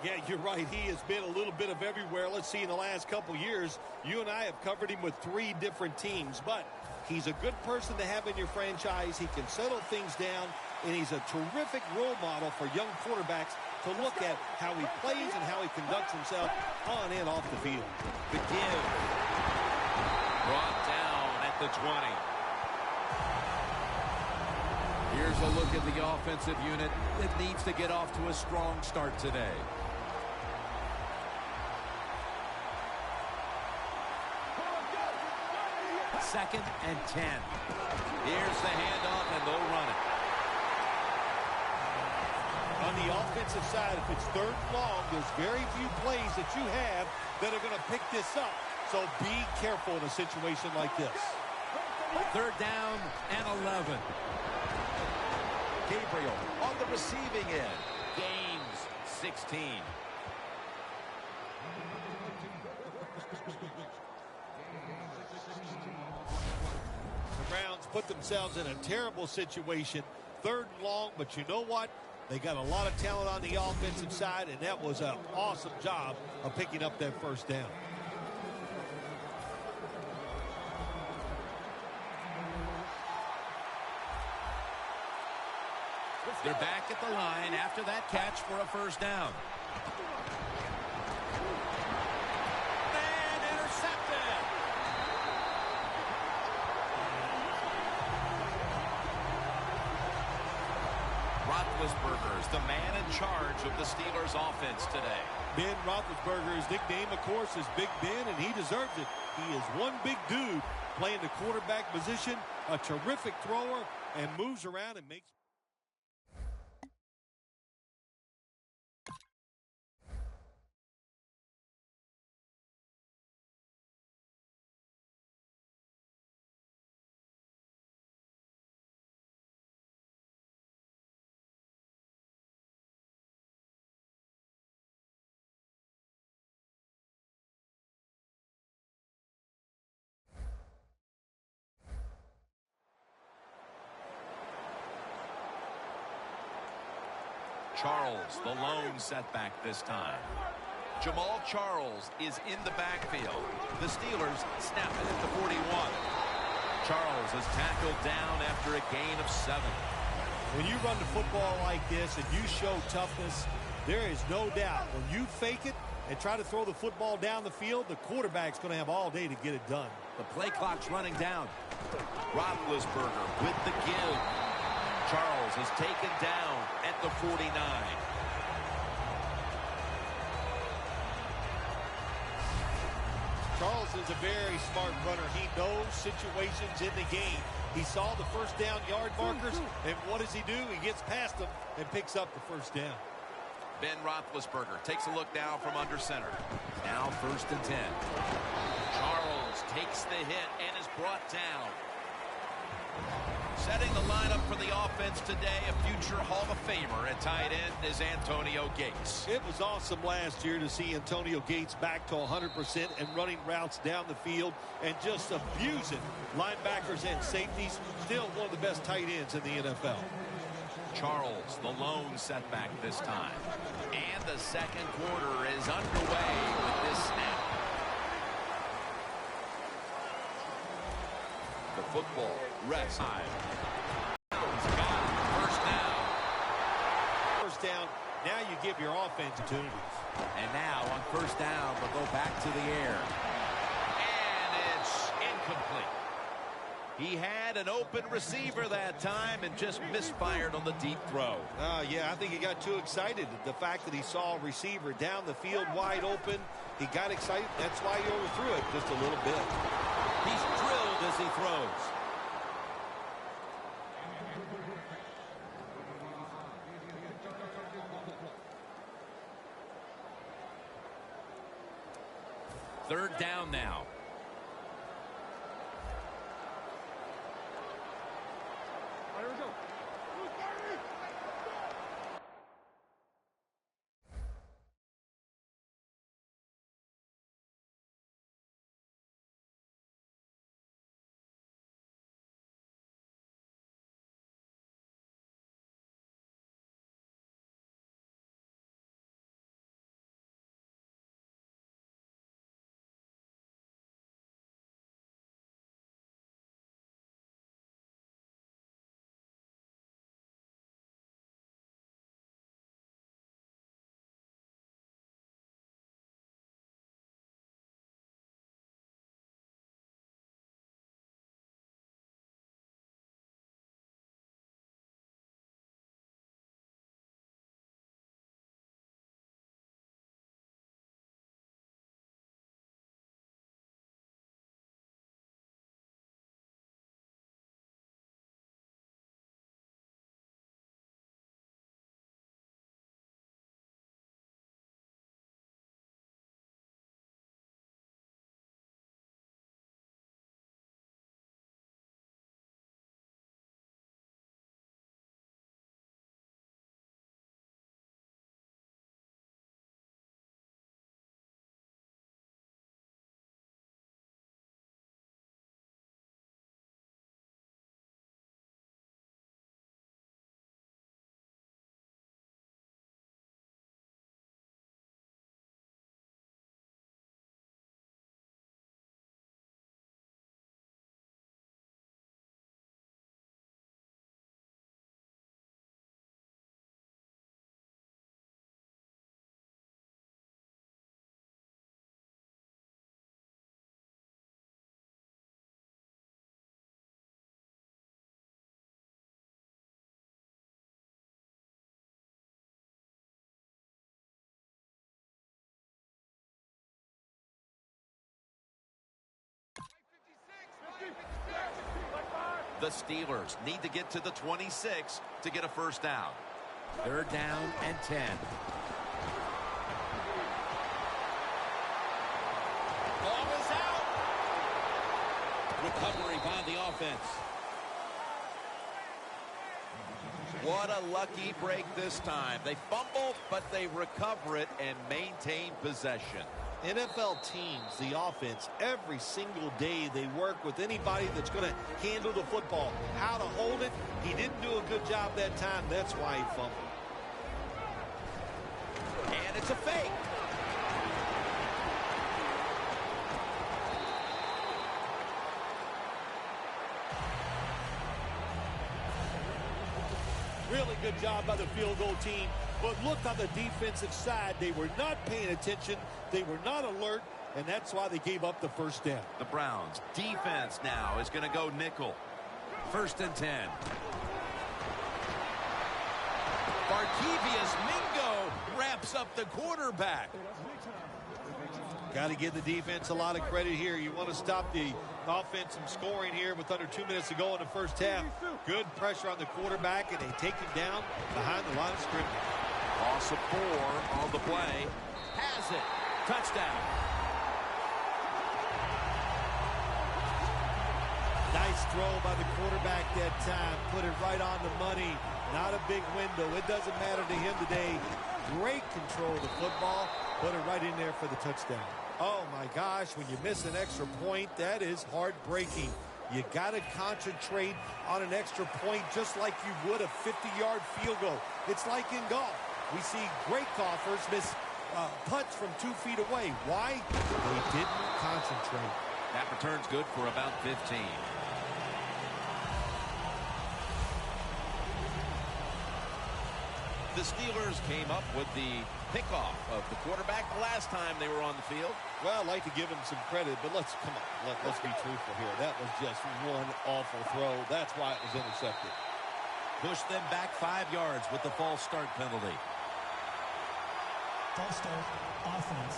Yeah, you're right. He has been a little bit of everywhere. Let's see, in the last couple years, you and I have covered him with 3 different teams, but he's a good person to have in your franchise. He can settle things down, and he's a terrific role model for young quarterbacks to look at how he plays and how he conducts himself on and off the field. The give. Brought down at the 20. Here's a look at the offensive unit that needs to get off to a strong start today. Second and 10. Here's the handoff, and they'll run it. On the offensive side, if it's third and long, there's very few plays that you have that are going to pick this up. So be careful in a situation like this. Third down and 11. Gabriel on the receiving end. Gains 16. The Browns put themselves in a terrible situation. Third and long, but you know what? They got a lot of talent on the offensive side, and that was an awesome job of picking up that first down. They're back at the line after that catch for a first down. And intercepted. Roethlisberger is the man in charge of the Steelers offense today. Ben Roethlisberger, his nickname, of course, is Big Ben, and he deserves it. He is one big dude playing the quarterback position, a terrific thrower, and moves around and makes... Charles, the lone setback this time. Jamal Charles is in the backfield. The Steelers snap it at the 41. Charles is tackled down after a gain of 7. When you run the football like this and you show toughness, there is no doubt when you fake it and try to throw the football down the field, the quarterback's going to have all day to get it done. The play clock's running down. Roethlisberger with the give. Charles is taken down at the 49. Charles is a very smart runner. He knows situations in the game. He saw the first down yard markers, and what does he do? He gets past them and picks up the first down. Ben Roethlisberger takes a look now from under center. Now first and 10. Charles takes the hit and is brought down. Setting the lineup for the offense today, a future Hall of Famer at tight end is Antonio Gates. It was awesome last year to see Antonio Gates back to 100% and running routes down the field and just abusing linebackers and safeties. Still one of the best tight ends in the NFL. Charles, the lone setback this time. And the second quarter is underway with this snap. The football rests high. He's got it. First down. First down. Now you give your offense opportunities. And now on first down, they'll go back to the air. And it's incomplete. He had an open receiver that time and just misfired on the deep throw. Yeah, I think he got too excited. The fact that he saw a receiver down the field wide open, he got excited. That's why he overthrew it just a little bit. He's drilled as he throws. Third down now. The Steelers need to get to the 26 to get a first down. They're down and 10. Ball is out. Recovery by the offense. What a lucky break this time. They fumble, but they recover it and maintain possession. NFL teams, the offense, every single day they work with anybody that's going to handle the football. How to hold it, he didn't do a good job that time. That's why he fumbled. And it's a fake. Really good job by the field goal team. But look on the defensive side. They were not paying attention. They were not alert. And that's why they gave up the first down. The Browns defense now is going to go nickel. 1st and 10. Barkevius Mingo wraps up the quarterback. Got to give the defense a lot of credit here. You want to stop the offense from scoring here with under 2 minutes to go in the first half. Good pressure on the quarterback, and they take him down behind the line of scrimmage. Loss of 4 on the play. Has it. Touchdown. Nice throw by the quarterback that time. Put it right on the money. Not a big window. It doesn't matter to him today. Great control of the football. Put it right in there for the touchdown. Oh, my gosh, when you miss an extra point, that is heartbreaking. You got to concentrate on an extra point just like you would a 50-yard field goal. It's like in golf. We see great golfers miss putts from 2 feet away. Why? They didn't concentrate. That return's good for about 15. The Steelers came up with the pickoff of the quarterback the last time they were on the field. Well, I'd like to give him some credit, but let's be truthful here. That was just one awful throw. That's why it was intercepted. Push them back 5 yards with the false start penalty. False start, offense.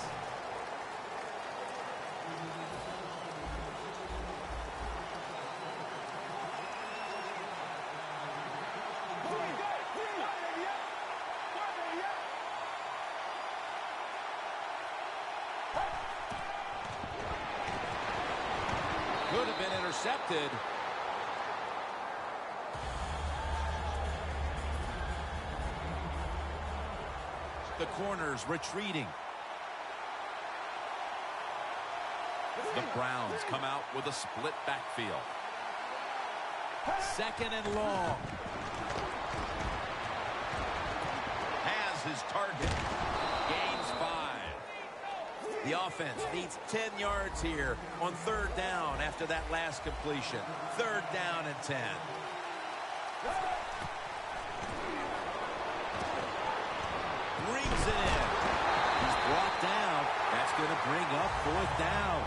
Could have been intercepted. The corners retreating. The Browns come out with a split backfield. 2nd and long. Has his target. Gains 5. The offense needs 10 yards here on 3rd down after that last completion. 3rd down and 10. Brings it in. He's brought down. That's going to bring up 4th down.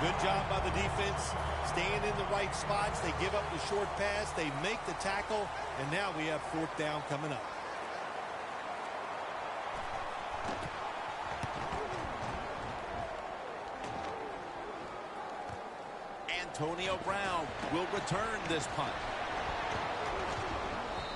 Good job by the defense. Staying in the right spots. They give up the short pass. They make the tackle. And now we have 4th down coming up. Antonio Brown will return this punt.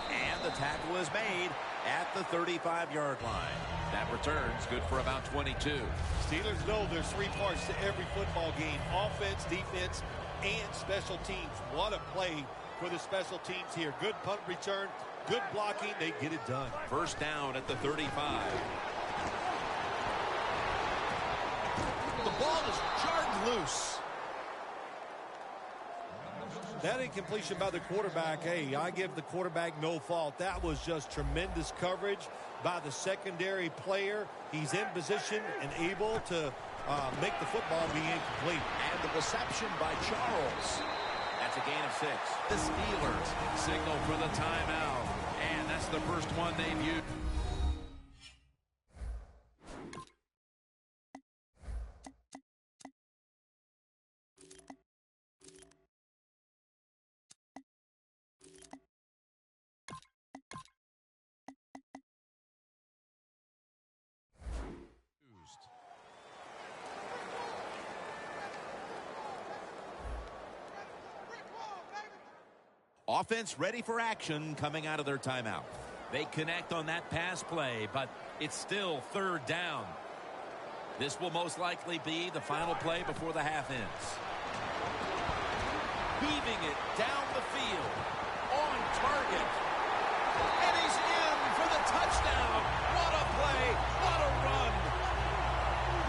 And the tackle is made at the 35-yard line. That return's good for about 22. Steelers know there's 3 parts to every football game. Offense, defense, and special teams. What a play for the special teams here. Good punt return, good blocking. They get it done. 1st down at the 35. The ball is jarred loose. That incompletion by the quarterback, hey, I give the quarterback no fault. That was just tremendous coverage by the secondary player. He's in position and able to make the football be incomplete. And the reception by Charles. That's a gain of 6. The Steelers signal for the timeout. And that's the first one they've used. Offense ready for action coming out of their timeout. They connect on that pass play, but it's still third down. This will most likely be the final play before the half ends. Weaving it down the field. On target. And he's in for the touchdown. What a play. What a run.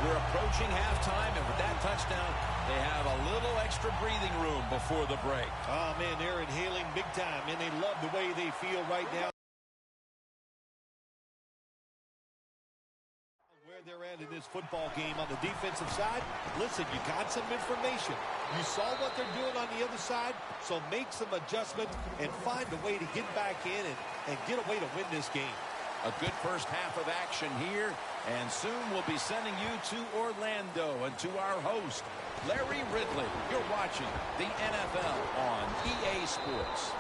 We're approaching halftime, and with that touchdown, they have a little extra breathing room before the break. Oh, man, they're inhaling big time, and they love the way they feel right now. Where they're at in this football game on the defensive side, listen, you got some information. You saw what they're doing on the other side, so make some adjustment and find a way to get back in and get a way to win this game. A good first half of action here, and soon we'll be sending you to Orlando and to our host, Larry Ridley. You're watching the NFL on EA Sports.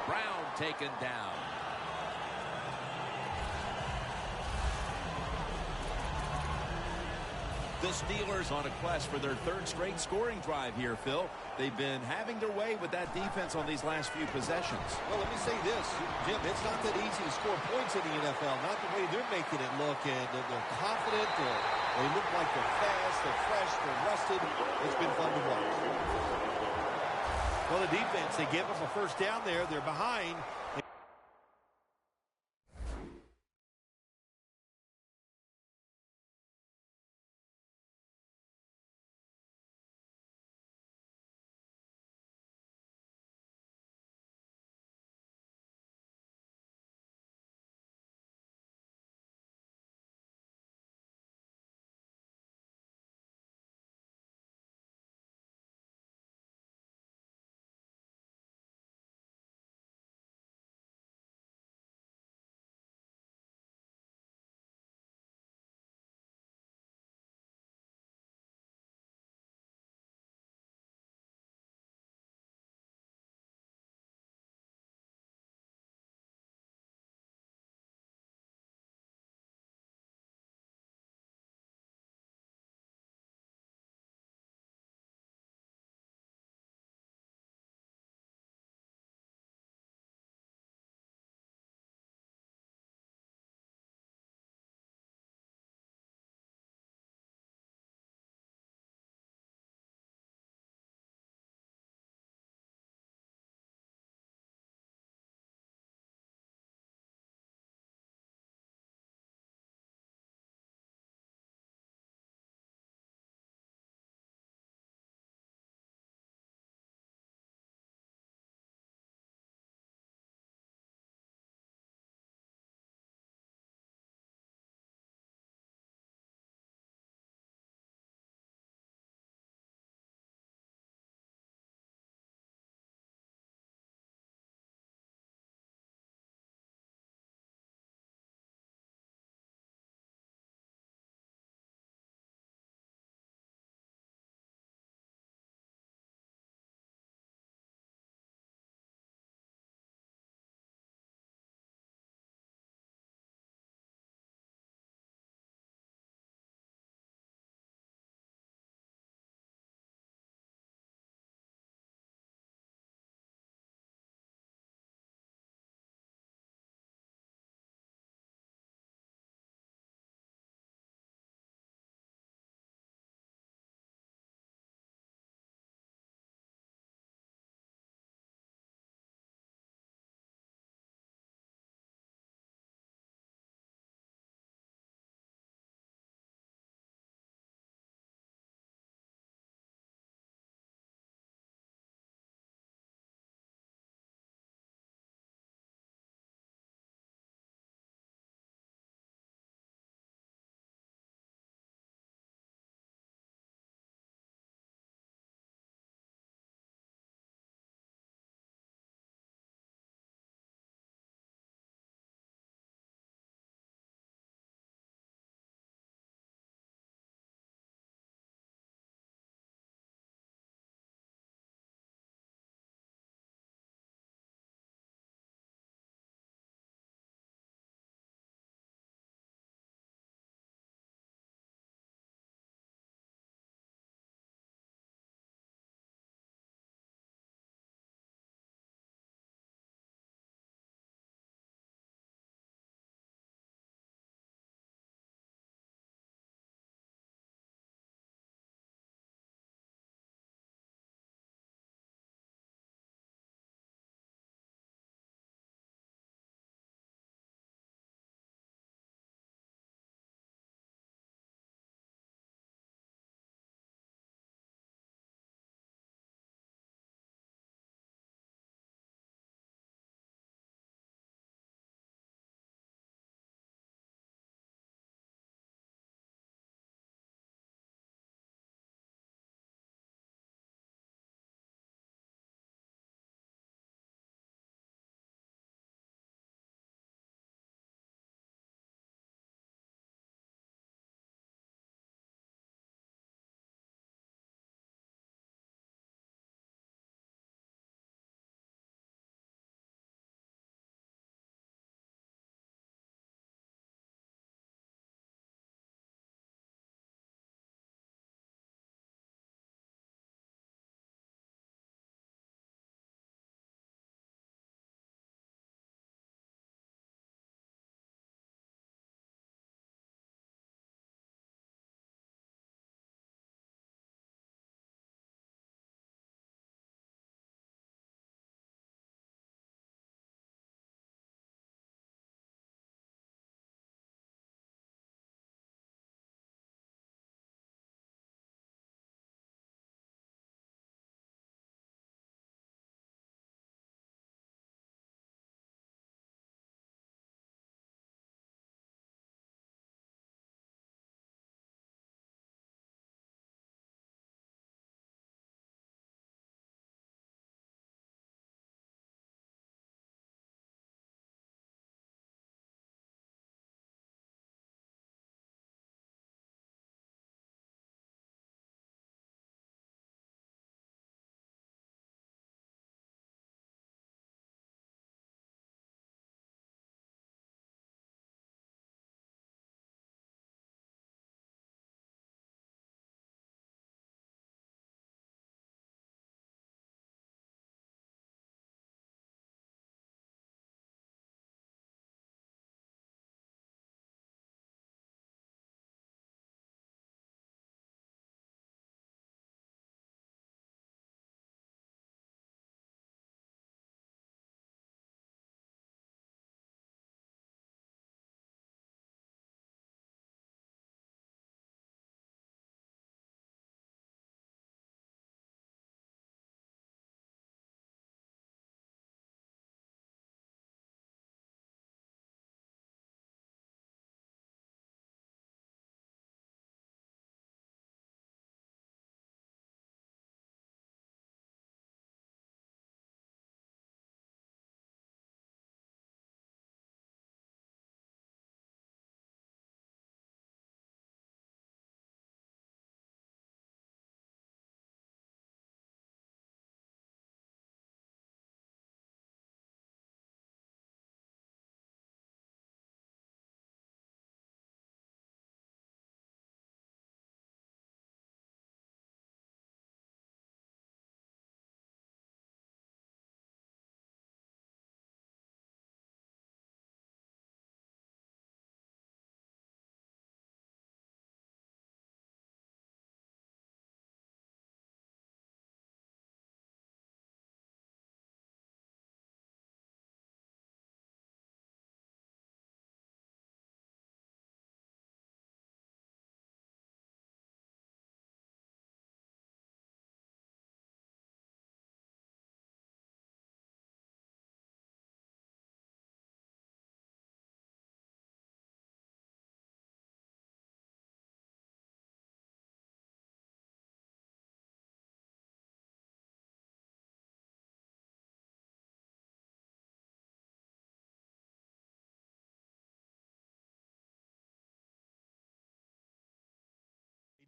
Brown taken down. The Steelers on a quest for their third straight scoring drive here, Phil. They've been having their way with that defense on these last few possessions. Well, let me say this, Jim, it's not that easy to score points in the NFL, not the way they're making it look, and they're confident, they look like they're fast, they're fresh, they're rested. It's been fun to watch. Well, the defense, they give them a first down there. They're behind.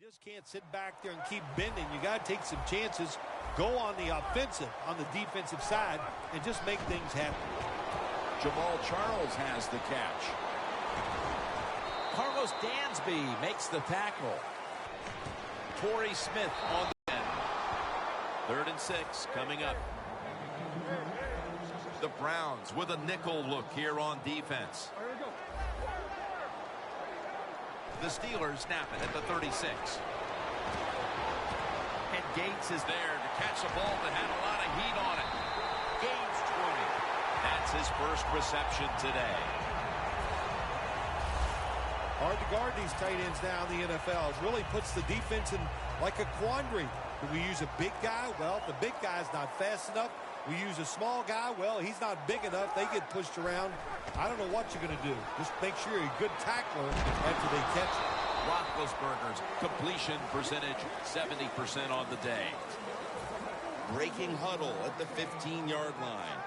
just can't sit back there and keep bending. You got to take some chances, go on the offensive, on the defensive side, and just make things happen. Jamal Charles has the catch. Carlos Dansby makes the tackle. Torrey Smith on the end. 3rd and 6 coming up. The Browns with a nickel look here on defense. The Steelers snap it at the 36. And Gates is there to catch a ball that had a lot of heat on it. Gates 20. That's his first reception today. Hard to guard these tight ends now in the NFL. It really puts the defense in like a quandary. Do we use a big guy? Well, if the big guy's not fast enough. We use a small guy. Well, he's not big enough. They get pushed around. I don't know what you're going to do. Just make sure you're a good tackler after they catch it. Roethlisberger's completion percentage, 70% on the day. Breaking huddle at the 15-yard line.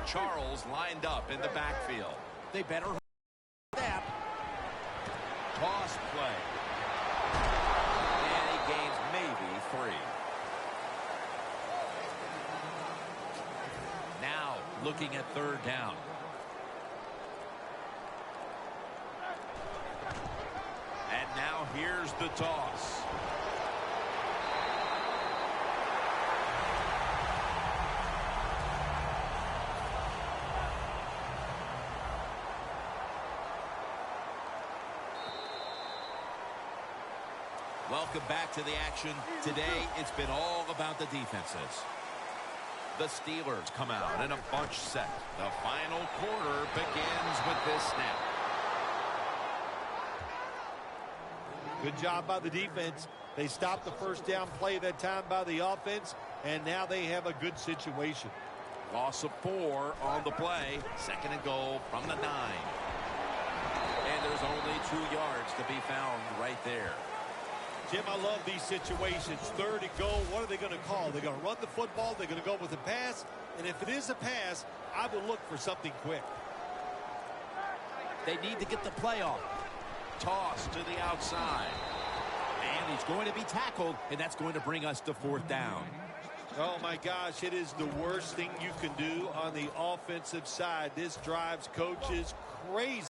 Charles lined up in the backfield. They better snap. Toss play. And he gains maybe 3. Now looking at 3rd down. And now here's the toss. Welcome back to the action. Today, it's been all about the defenses. The Steelers come out in a bunch set. The final quarter begins with this snap. Good job by the defense. They stopped the first down play that time by the offense, and now they have a good situation. Loss of 4 on the play. 2nd and goal from the 9. And there's only 2 yards to be found right there. Jim, I love these situations. 3rd and goal. What are they going to call? They're going to run the football. They're going to go with a pass. And if it is a pass, I will look for something quick. They need to get the play off. Toss to the outside. And he's going to be tackled, and that's going to bring us to 4th down. Oh, my gosh, it is the worst thing you can do on the offensive side. This drives coaches crazy.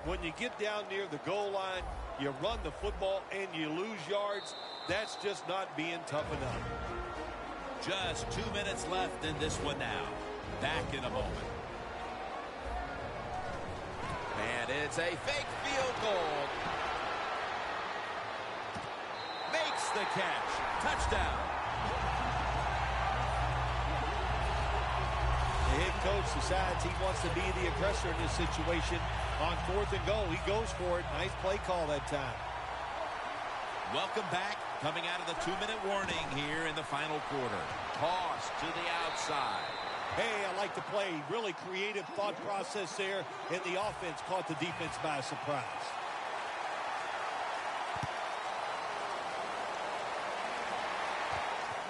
When you get down near the goal line, you run the football and you lose yards. That's just not being tough enough. Just 2 minutes left in this one now. Back in a moment. And it's a fake field goal. Makes the catch. Touchdown. The head coach decides he wants to be the aggressor in this situation. On 4th and goal, he goes for it. Nice play call that time. Welcome back. Coming out of the 2-minute warning here in the final quarter. Toss to the outside. Hey, I like the play. Really creative thought process there. And the offense caught the defense by surprise.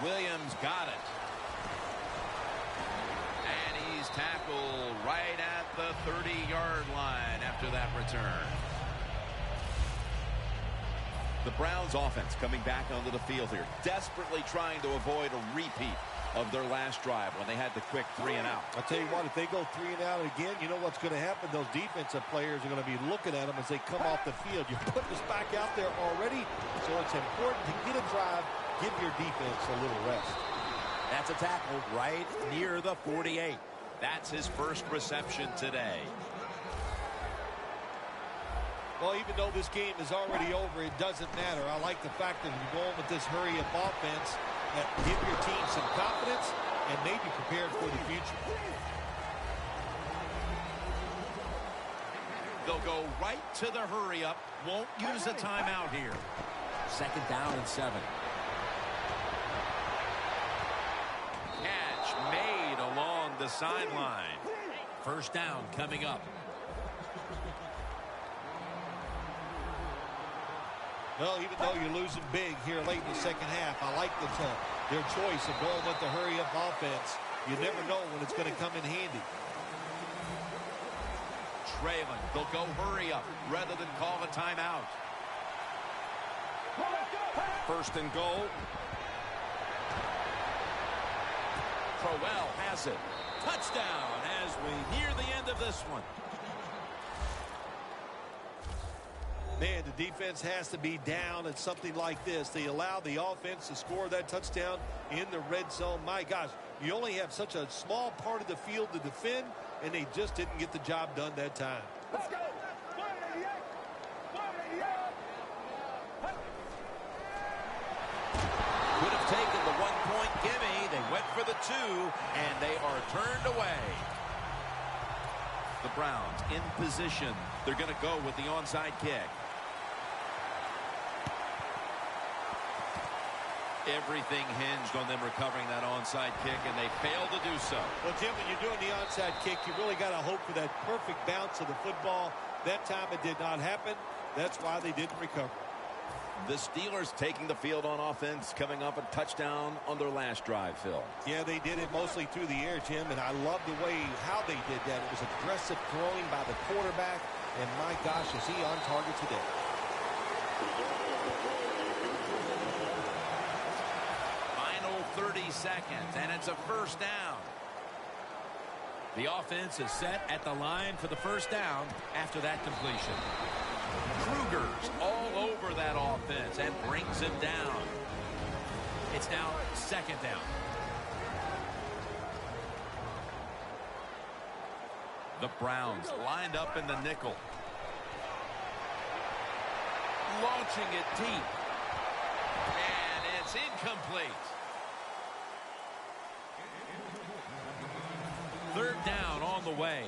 Williams got it. And he's tackled right at the 30-yard line after that return. The Browns offense coming back onto the field here, desperately trying to avoid a repeat of their last drive when they had the quick 3 and out. I'll tell you what, if they go 3 and out again, you know what's going to happen? Those defensive players are going to be looking at them as they come off the field. You're putting us back out there already, so it's important to get a drive, give your defense a little rest. That's a tackle right near the 48. That's his first reception today. Well, even though this game is already over, it doesn't matter. I like the fact that you're going with this hurry-up offense that give your team some confidence and maybe prepared for the future. They'll go right to the hurry-up. Won't use a timeout here. 2nd down and 7. Catch made along the sideline. 1st down coming up. Well, even though you're losing big here late in the second half, I like their choice of going with the hurry-up offense. You never know when it's going to come in handy. Trailing. They'll go hurry up rather than call a timeout. First and goal. Crowell has it. Touchdown as we near the end of this one. Man, the defense has to be down at something like this. They allow the offense to score that touchdown in the red zone. My gosh, you only have such a small part of the field to defend, and they just didn't get the job done that time. Let's go. Could have taken the 1-point gimme. They went for the 2, and they are turned away. The Browns in position. They're going to go with the onside kick. Everything hinged on them recovering that onside kick, and they failed to do so. Well, Jim, when you're doing the onside kick, you really got to hope for that perfect bounce of the football. That time it did not happen. That's why they didn't recover. The Steelers taking the field on offense, coming up a touchdown on their last drive, Phil. Yeah, they did it mostly through the air, Jim, and I love the way how they did that. It was aggressive throwing by the quarterback, and my gosh, is he on target today. Final 30 seconds, and it's a first down. The offense is set at the line for the first down after that completion. Kruger's all over that offense and brings him down. It's now second down. The Browns lined up in the nickel. Launching it deep. And it's incomplete. Third down on the way.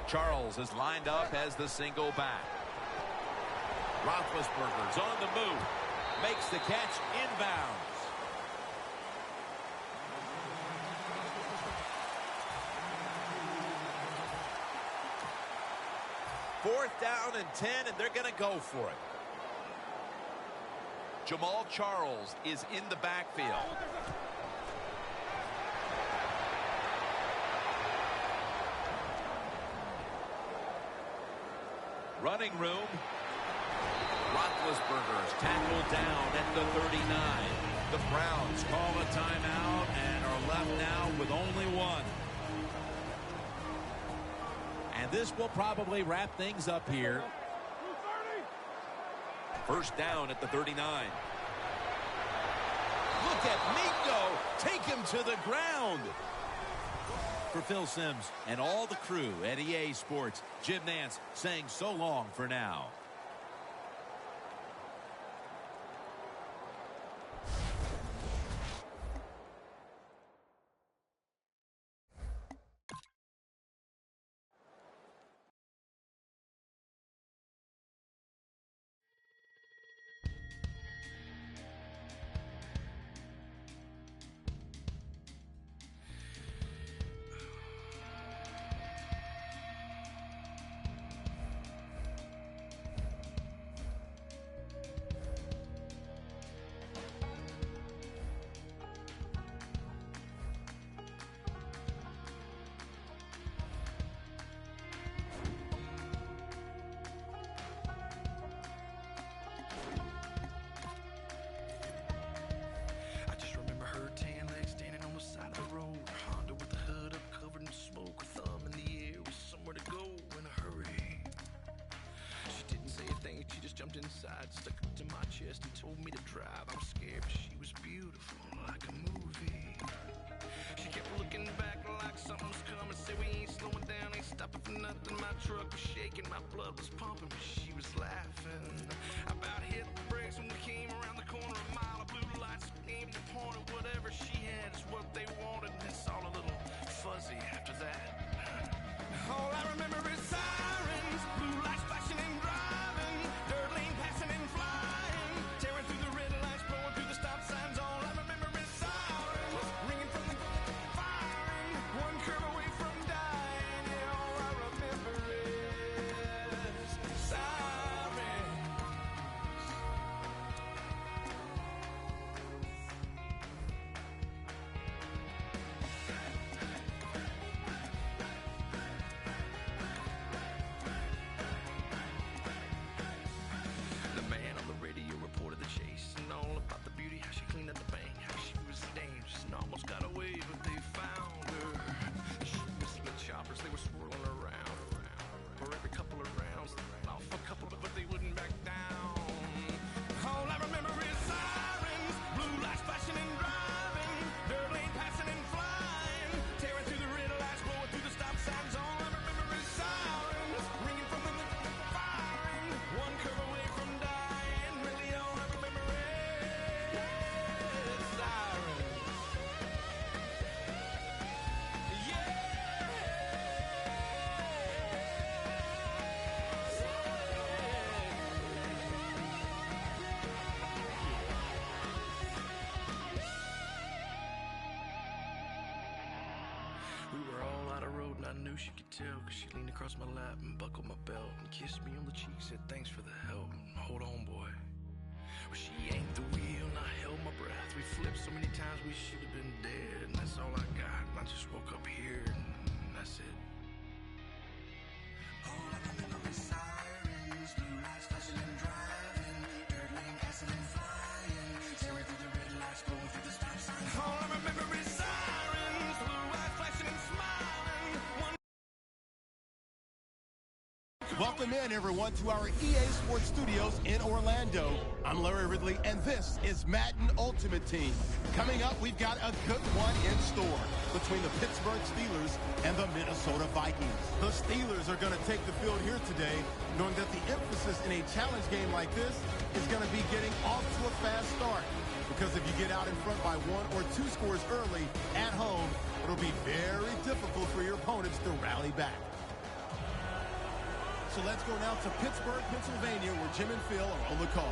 Charles is lined up as the single back. Roethlisberger's on the move. Makes the catch inbounds. Fourth down and 10, and they're going to go for it. Jamal Charles is in the backfield. Running room. Roethlisberger's tackled down at the 39. The Browns call a timeout and are left now with only one. And this will probably wrap things up here. First down at the 39. Look at Mingo take him to the ground. For Phil Simms and all the crew at EA Sports, Jim Nantz saying so long for now. Inside, stuck up to my chest and told me to drive. I was scared, but she was beautiful, like a movie. She kept looking back like something was coming. Said we ain't slowing down, ain't stopping for nothing. My truck was shaking, my blood was pumping, but she was laughing. I about hit the brakes when we came around the corner. A mile of blue lights aimed and pointed. Whatever she had is what they wanted, and it's all a little fuzzy after that. All I remember is sirens, blue lights flashing and driving, dirt lane passing and flying, tearing through the red lights, blowing through the stop signs. All I remember is sirens, ringing from the firing, one curve away from dying. Yeah, all I remember is sirens. lot of road, and I knew she could tell, cause she leaned across my lap and buckled my belt and kissed me on the cheek, said thanks for the help, and hold on, boy. Well, she yanked the wheel, and I held my breath. We flipped so many times we should have been dead, and that's all I got. And I just woke up here, and that's it. Oh, like a memory, sirens, blue lights flashing and driving, dirt lane passing and flying, staring through the red lights, blowing through the stop signs. Oh, I remember his sirens, blue lights flashing and smiling. Welcome in, everyone, to our EA Sports Studios in Orlando. I'm Larry Ridley, and this is Madden Ultimate Team. Coming up, we've got a good one in store between the Pittsburgh Steelers and the Minnesota Vikings. The Steelers are going to take the field here today, knowing that the emphasis in a challenge game like this is going to be getting off to a fast start. Because if you get out in front by 1 or 2 scores early at home, it'll be very difficult for your opponents to rally back. So let's go now to Pittsburgh, Pennsylvania, where Jim and Phil are on the call.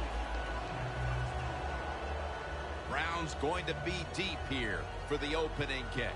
Brown's going to be deep here for the opening kick.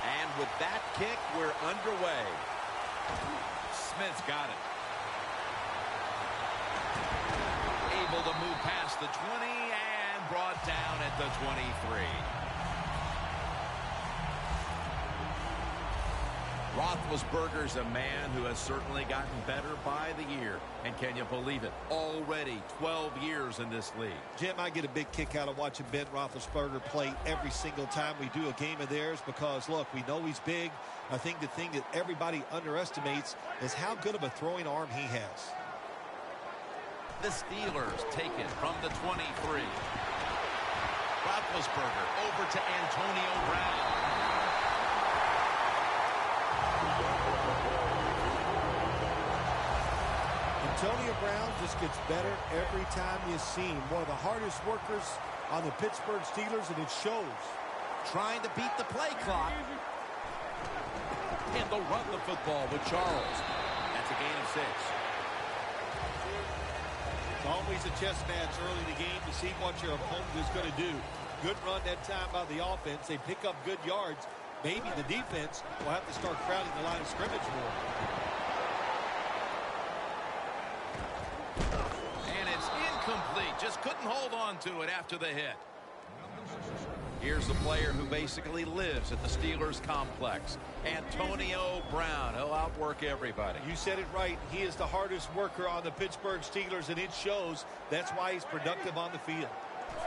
And with that kick, we're underway. Smith's got it. Able to move past the 20 and brought down at the 23. Roethlisberger's a man who has certainly gotten better by the year. And can you believe it? Already 12 years in this league. Jim, I get a big kick out of watching Ben Roethlisberger play every single time we do a game of theirs because, look, we know he's big. I think the thing that everybody underestimates is how good of a throwing arm he has. The Steelers take it from the 23. Roethlisberger over to Antonio Brown. Antonio Brown just gets better every time you see him. One of the hardest workers on the Pittsburgh Steelers, and it shows. Trying to beat the play clock. And they'll run the football with Charles. That's a gain of 6. It's always a chess match early in the game to see what your opponent is going to do. Good run that time by the offense. They pick up good yards. Maybe the defense will have to start crowding the line of scrimmage more. Incomplete. Just couldn't hold on to it after the hit. Here's a player who basically lives at the Steelers complex. Antonio Brown. He'll outwork everybody. You said it right. He is the hardest worker on the Pittsburgh Steelers, and it shows. That's why he's productive on the field.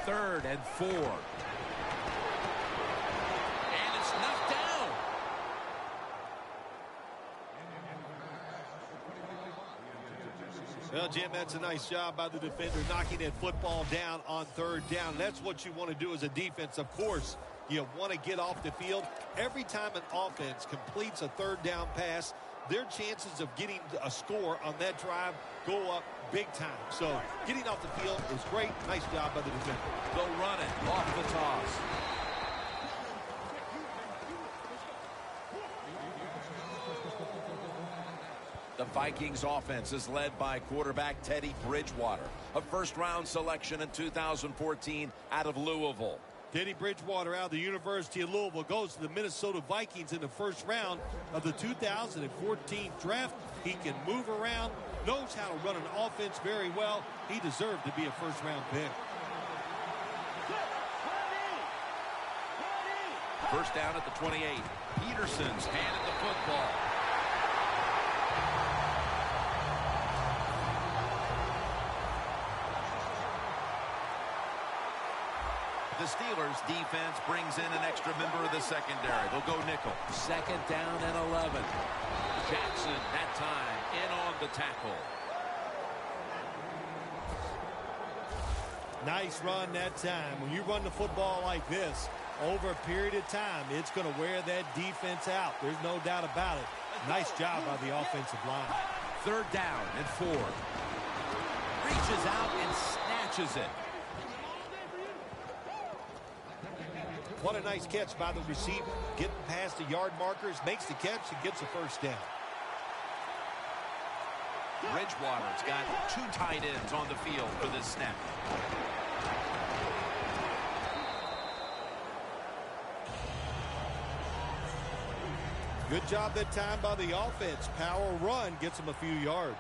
3rd and 4. And it's knocked down. Well, Jim, that's a nice job by the defender knocking that football down on 3rd down. That's what you want to do as a defense. Of course, you want to get off the field. Every time an offense completes a 3rd down pass, their chances of getting a score on that drive go up big time. So getting off the field is great. Nice job by the defender. They'll run it off the toss. The Vikings offense is led by quarterback Teddy Bridgewater, a first-round selection in 2014 out of Louisville. Teddy Bridgewater out of the University of Louisville goes to the Minnesota Vikings in the first round of the 2014 draft. He can move around, knows how to run an offense very well. He deserved to be a first-round pick. First down at the 28. Peterson's handed the football. The Steelers defense brings in an extra member of the secondary. They'll go nickel. Second down and 11. Jackson that time in on the tackle. Nice run that time. When you run the football like this, over a period of time, it's going to wear that defense out. There's no doubt about it. Nice job by the offensive line. Third down and 4. Reaches out and snatches it. What a nice catch by the receiver. Getting past the yard markers, makes the catch, and gets a first down. Bridgewater's got 2 tight ends on the field for this snap. Good job that time by the offense. Power run gets them a few yards.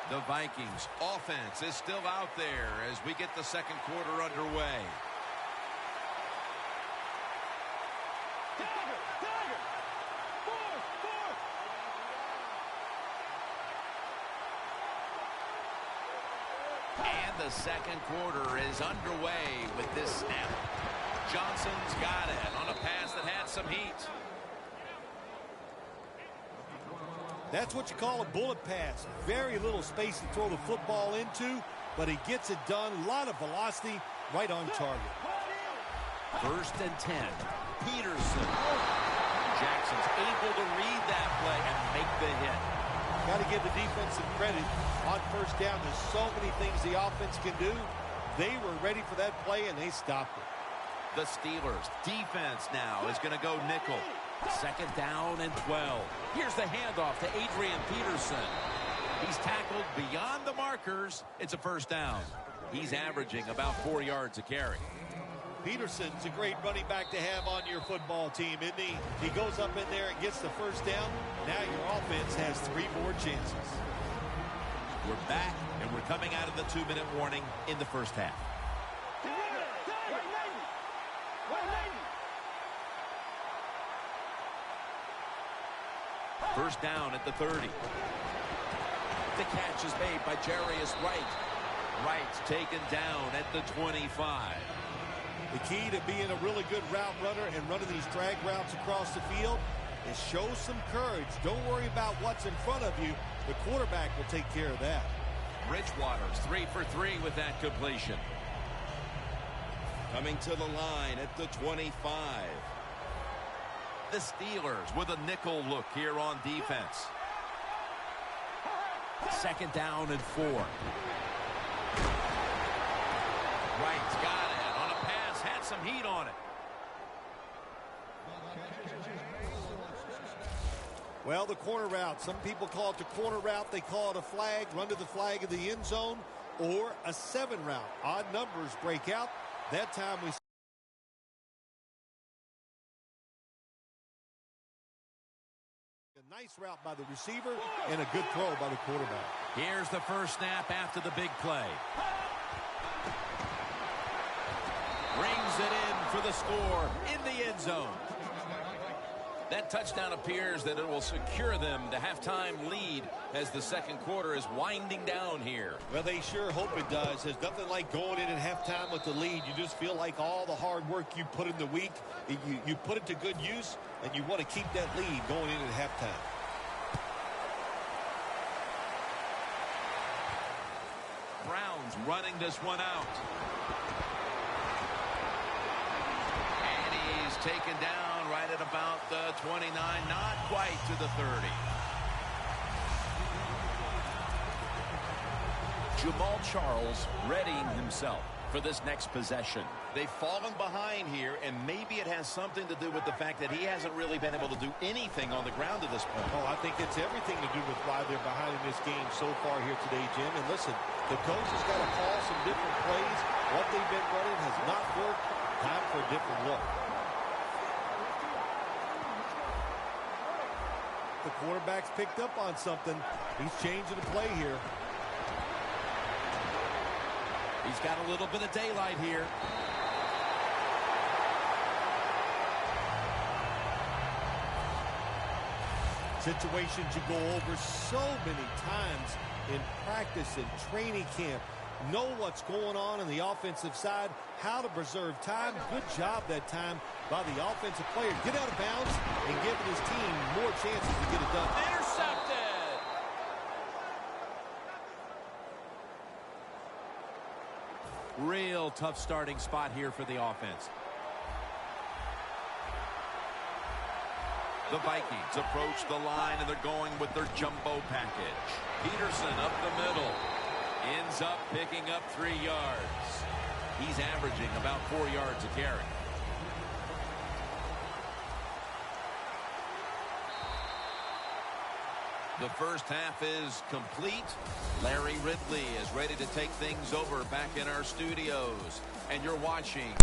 The Vikings offense is still out there as we get the second quarter underway. And the second quarter is underway with this snap. Johnson's got it on a pass that had some heat. That's what you call a bullet pass. Very little space to throw the football into, but he gets it done. A lot of velocity, right on target. First and 10. Peterson. Jackson's able to read that play and make the hit. Got to give the defense some credit. On first down, there's so many things the offense can do. They were ready for that play, and they stopped it. The Steelers defense now is going to go nickel. Second down and 12. Here's the handoff to Adrian Peterson. He's tackled beyond the markers. It's a first down. He's averaging about 4 yards a carry. Peterson's a great running back to have on your football team, isn't he? He goes up in there and gets the first down. Now your offense has 3 more chances. We're back, and we're coming out of the 2-minute warning in the first half. First down at the 30. The catch is made by Jarius Wright. Wright's taken down at the 25. The key to being a really good route runner and running these drag routes across the field is show some courage. Don't worry about what's in front of you. The quarterback will take care of that. Bridgewater's 3 for 3 with that completion. Coming to the line at the 25. The Steelers with a nickel look here on defense. Second down and 4. Wright's got it on a pass, had some heat on it. Well, the corner route. Some people call it the corner route. They call it a flag, run to the flag of the end zone, or a 7 route. Odd numbers break out. That time we nice route by the receiver and a good throw by the quarterback. Here's the first snap after the big play. Brings it in for the score in the end zone. That touchdown appears that it will secure them the halftime lead as the second quarter is winding down here. Well, they sure hope it does. There's nothing like going in at halftime with the lead. You just feel like all the hard work you put in the week, you put it to good use, and you want to keep that lead going in at halftime. Browns running this one out. And he's taken down right at about the 29, not quite to the 30. Jamal Charles readying himself. for this next possession. They've fallen behind here, and maybe it has something to do with the fact that he hasn't really been able to do anything on the ground at this point. Oh, I think it's everything to do with why they're behind in this game so far here today, Jim. And listen, the coach has got to call some different plays. What they've been running has not worked. Time for a different look. The quarterback's picked up on something. He's changing the play here. He's got a little bit of daylight here. Situations you go over so many times in practice and training camp. Know what's going on the offensive side, how to preserve time. Good job that time by the offensive player. Get out of bounds and giving his team more chances to get it done. Intercepted. Real tough starting spot here for the offense. The Vikings approach the line, and they're going with their jumbo package. Peterson up the middle. Ends up picking up 3 yards. He's averaging about 4 yards a carry. The first half is complete. Larry Ridley is ready to take things over back in our studios. And you're watching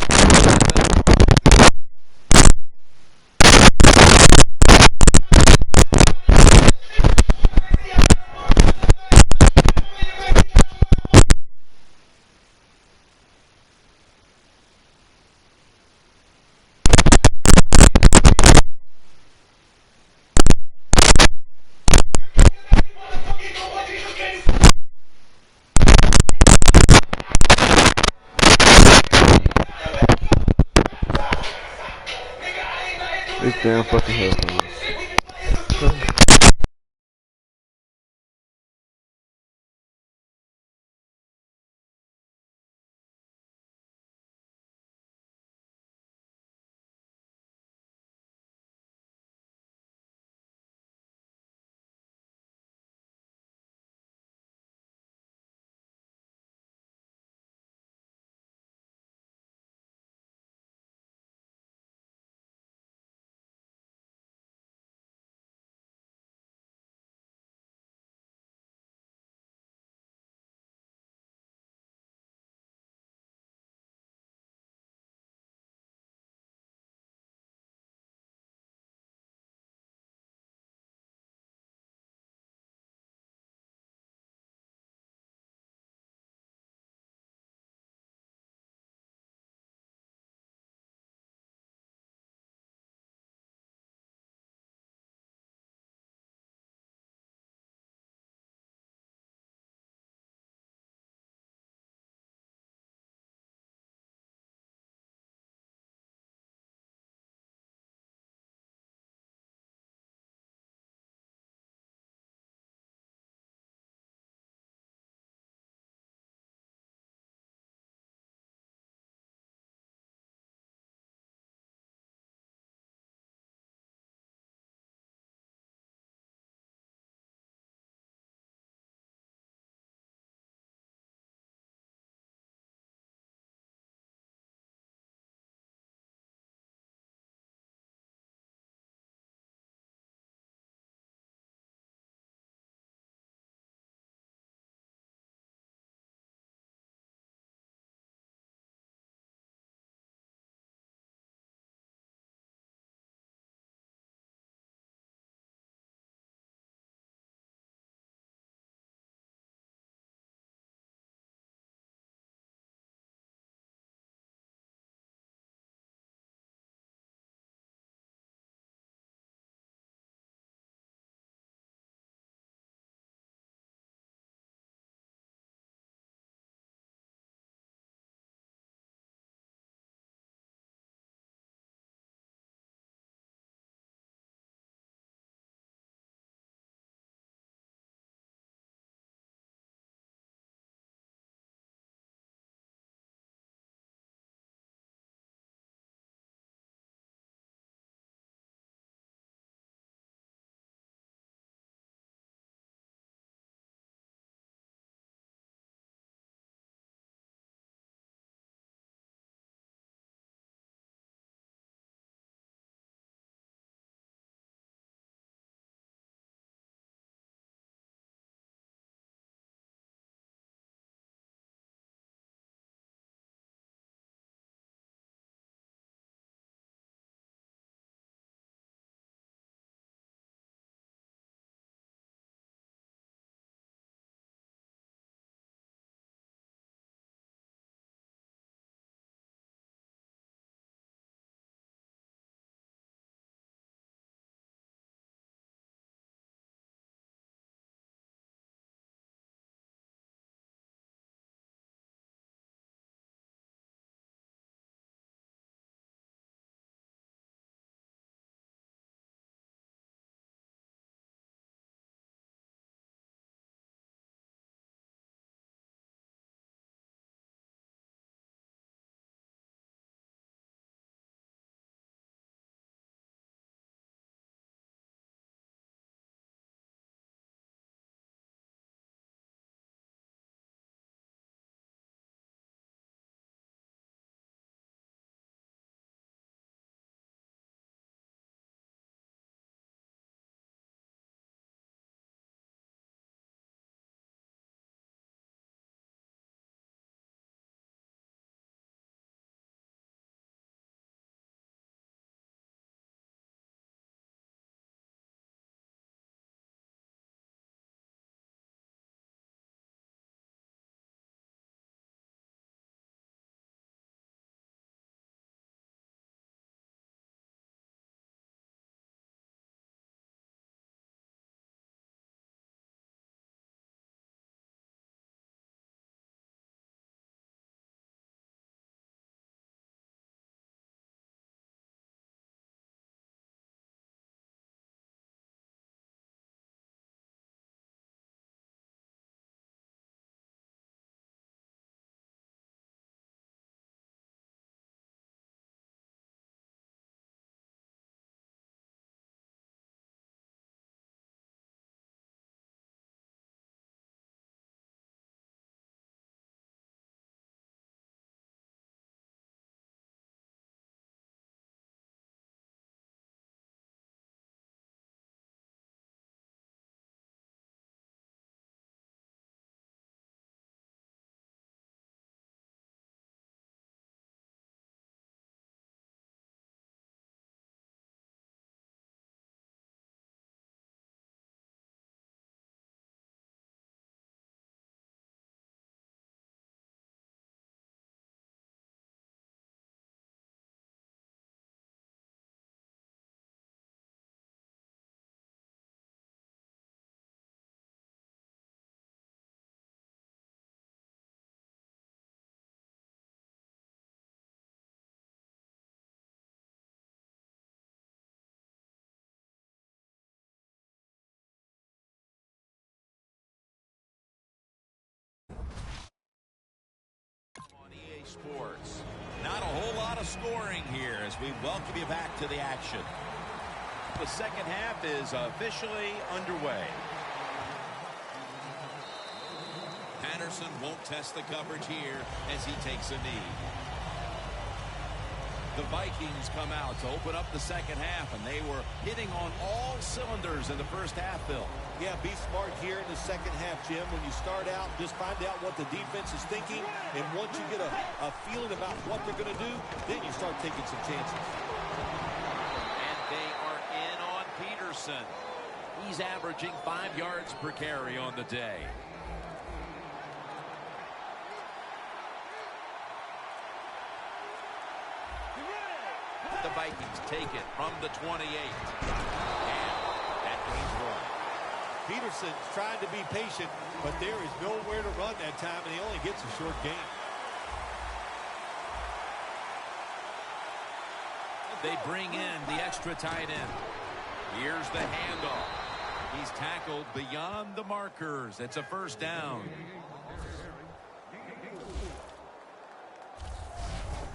It's damn fucking headphones. Sports. Not a whole lot of scoring here as we welcome you back to the action. The second half is officially underway. Patterson won't test the coverage here as he takes a knee. The Vikings come out to open up the second half, and they were hitting on all cylinders in the first half, Bill. Yeah, be smart here in the second half, Jim. When you start out, just find out what the defense is thinking, and once you get a feeling about what they're going to do, then you start taking some chances. And they are in on Peterson. He's averaging 5 yards per carry on the day. The Vikings take it from the 28. And that means one. Peterson's trying to be patient, but there is nowhere to run that time, and he only gets a short gain. They bring in the extra tight end. Here's the handoff. He's tackled beyond the markers. It's a first down.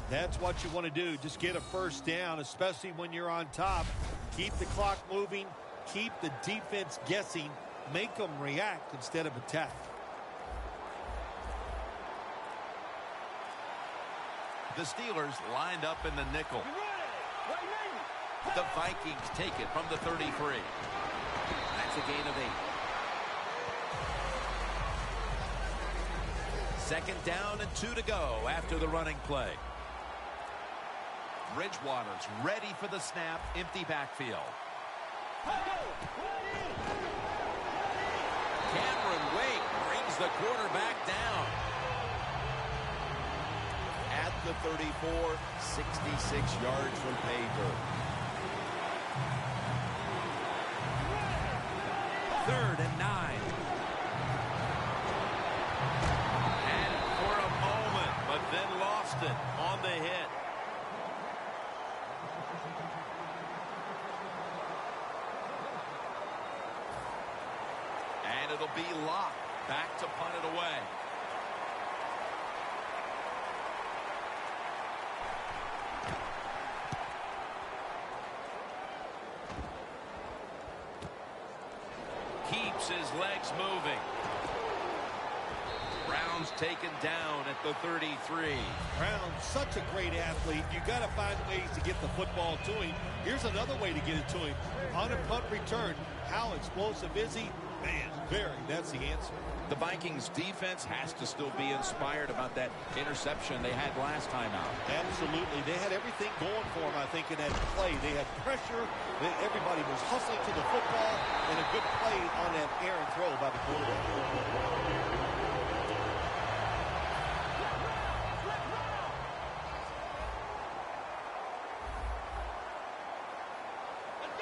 That's what you want to do. Just get a first down, especially when you're on top. Keep the clock moving. Keep the defense guessing. Make them react instead of attack. The Steelers lined up in the nickel. The Vikings take it from the 33. That's a gain of 8. Second down and 2 to go after the running play. Bridgewater's ready for the snap. Empty backfield. Cameron Wake brings the quarterback down. At the 34, 66 yards from pay dirt. Third and 9. And for a moment, but then lost it on the hit. And it'll be locked. Back to punt it away. Keeps his legs moving. Brown's taken down at the 33. Brown, such a great athlete. You got to find ways to get the football to him. Here's another way to get it to him. On a punt return, how explosive is he? Man, very. That's the answer. The Vikings defense has to still be inspired about that interception they had last time out. Absolutely. They had everything going for them, I think, in that play. They had pressure. Everybody was hustling to the football, and a good play on that errant throw by the quarterback.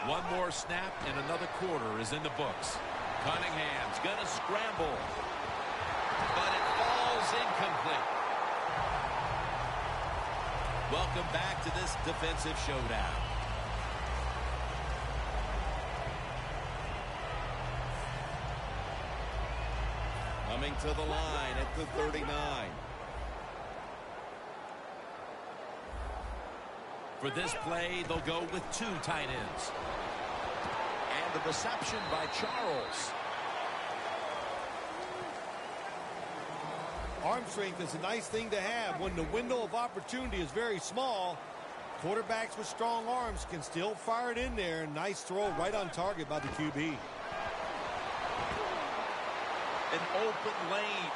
One more snap, and another quarter is in the books. Cunningham's going to scramble, but it falls incomplete. Welcome back to this defensive showdown. Coming to the line at the 39. For this play, they'll go with 2 tight ends. And the reception by Charles. Arm strength is a nice thing to have. When the window of opportunity is very small, quarterbacks with strong arms can still fire it in there. Nice throw right on target by the QB. An open lane.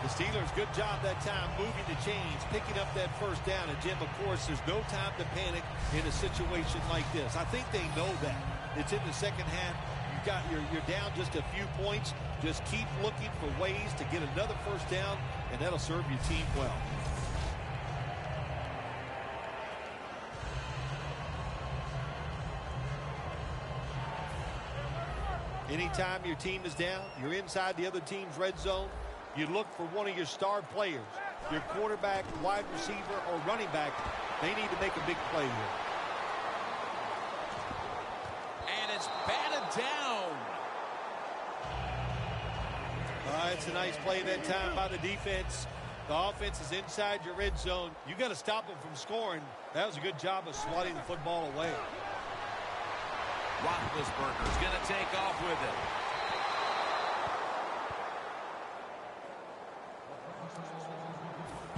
The Steelers, good job that time moving the chains, picking up that first down. And, Jim, of course, there's no time to panic in a situation like this. I think they know that. It's in the second half. You're down just a few points. Just keep looking for ways to get another first down, and that'll serve your team well. Anytime your team is down, you're inside the other team's red zone, you look for one of your star players, your quarterback, wide receiver, or running back. They need to make a big play here. It's a nice play that time by the defense. The offense is inside your red zone. You got to stop them from scoring. That was a good job of swatting the football away. Roethlisberger's going to take off with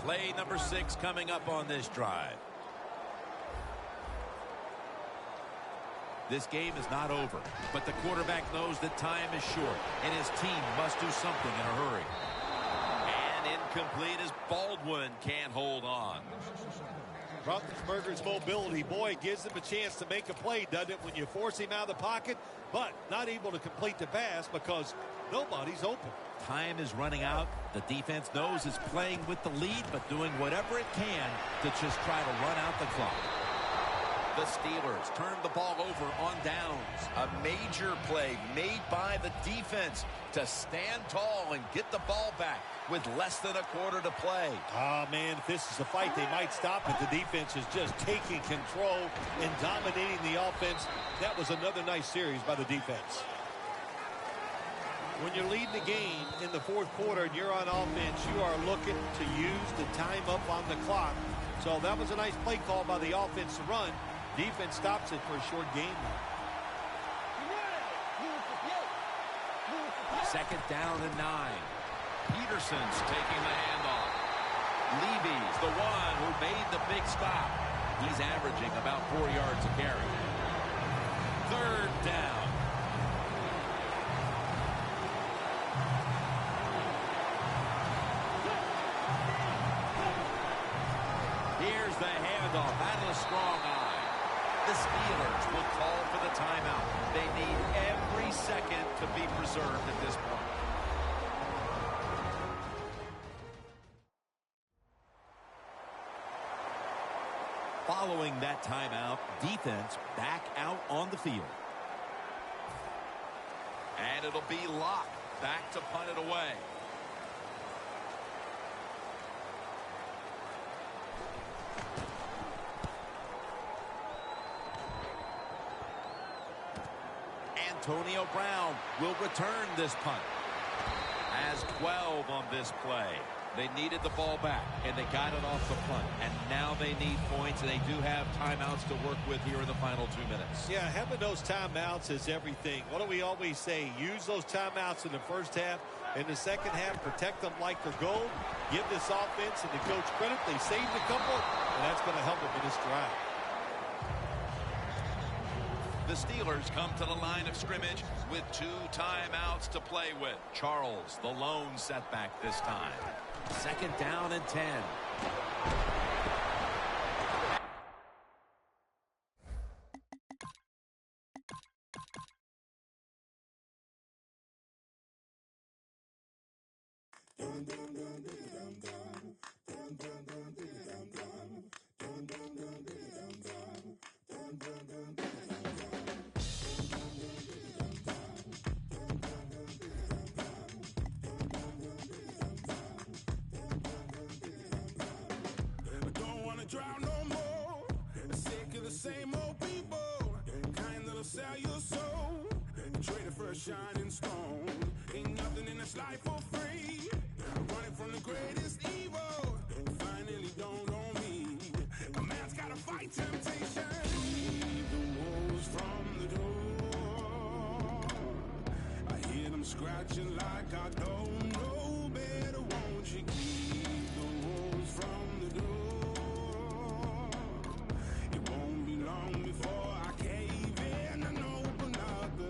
it. Play number 6 coming up on this drive. This game is not over, but the quarterback knows that time is short, and his team must do something in a hurry. And incomplete as Baldwin can't hold on. Roethlisberger's mobility, boy, gives him a chance to make a play, doesn't it, when you force him out of the pocket, but not able to complete the pass because nobody's open. Time is running out. The defense knows it's playing with the lead, but doing whatever it can to just try to run out the clock. The Steelers turn the ball over on downs. A major play made by the defense to stand tall and get the ball back with less than a quarter to play. Ah, man, if this is a fight, they might stop it. The defense is just taking control and dominating the offense. That was another nice series by the defense. When you're leading the game in the fourth quarter and you're on offense, you are looking to use the time up on the clock. So that was a nice play call by the offense to run. Defense stops it for a short game. Second down and 9. Peterson's taking the handoff. Levy's the one who made the big stop. He's averaging about 4 yards a carry. Third down. Here's the handoff out of the strong eye. The Steelers will call for the timeout. They need every second to be preserved at this point. Following that timeout, defense back out on the field. And it'll be Locke back to punt it away. Antonio Brown will return this punt. Has 12 on this play. They needed the ball back, and they got it off the punt. And now they need points, and they do have timeouts to work with here in the final 2 minutes. Yeah, having those timeouts is everything. What do we always say? Use those timeouts in the first half. In the second half, protect them like they're gold. Give this offense and the coach credit. They saved a couple, and that's going to help them in this drive. The Steelers come to the line of scrimmage with 2 timeouts to play with. Charles, the lone setback this time. Second down and 10. Drown no more, sick of the same old people, kind that'll sell your soul, traded for a shining stone, ain't nothing in this life for free, running from the greatest evil, finally dawned on me, a man's gotta fight temptation, leave the wolves from the door, I hear them scratching like I don't know better, won't you keep the wolves from the door? Before I cave in and open up the...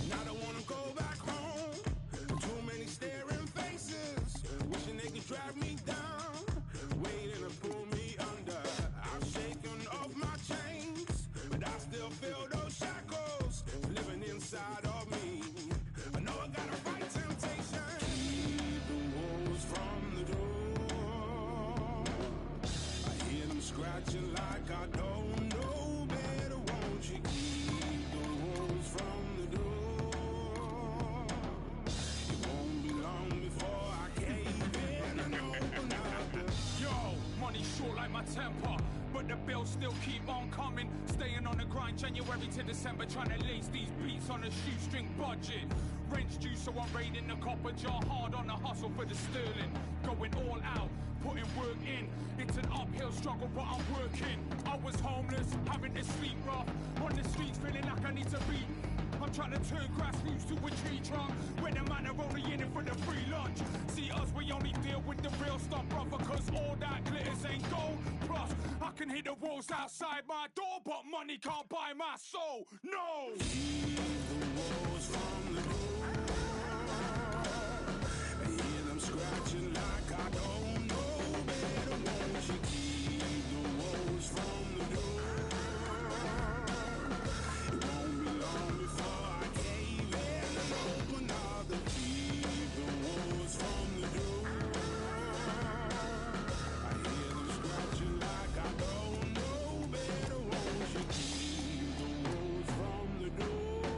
And I don't want to go back home. Too many staring faces, wishing they could drag me down, waiting to pull me under. I'm shaken off my chains, but I still feel those shackles living inside of me. I know I gotta fight temptation. Keep the wolves from the door. Scratching like I don't know better, won't you keep the wolves from the door? It won't be long before I cave in and open up the... Yo, money short like my temper, but the the bills still keep on coming. Staying on the grind, January to December, trying to lace these beats on a shoestring budget. Rent's due, so I'm raiding the copper jar, hard on the hustle for the sterling. Going all out, putting work in. It's an uphill struggle, but I'm working. I was homeless, having to sleep rough. On the streets, feeling like I need to be. I'm trying to turn grassroots to a tree trunk. When the man are only in it for the free lunch. See us, we only deal with the real stuff, brother, cause all that glitters ain't gold. Plus, I can hit the walls outside my door, but money can't buy my soul. No! Keep the walls from the door. I hear them scratching like I don't know better. Won't you keep the walls from the door? It won't be long before I cave in and open all the keep the walls from the door. I hear them scratching like I don't know better. Won't you keep the walls from the door?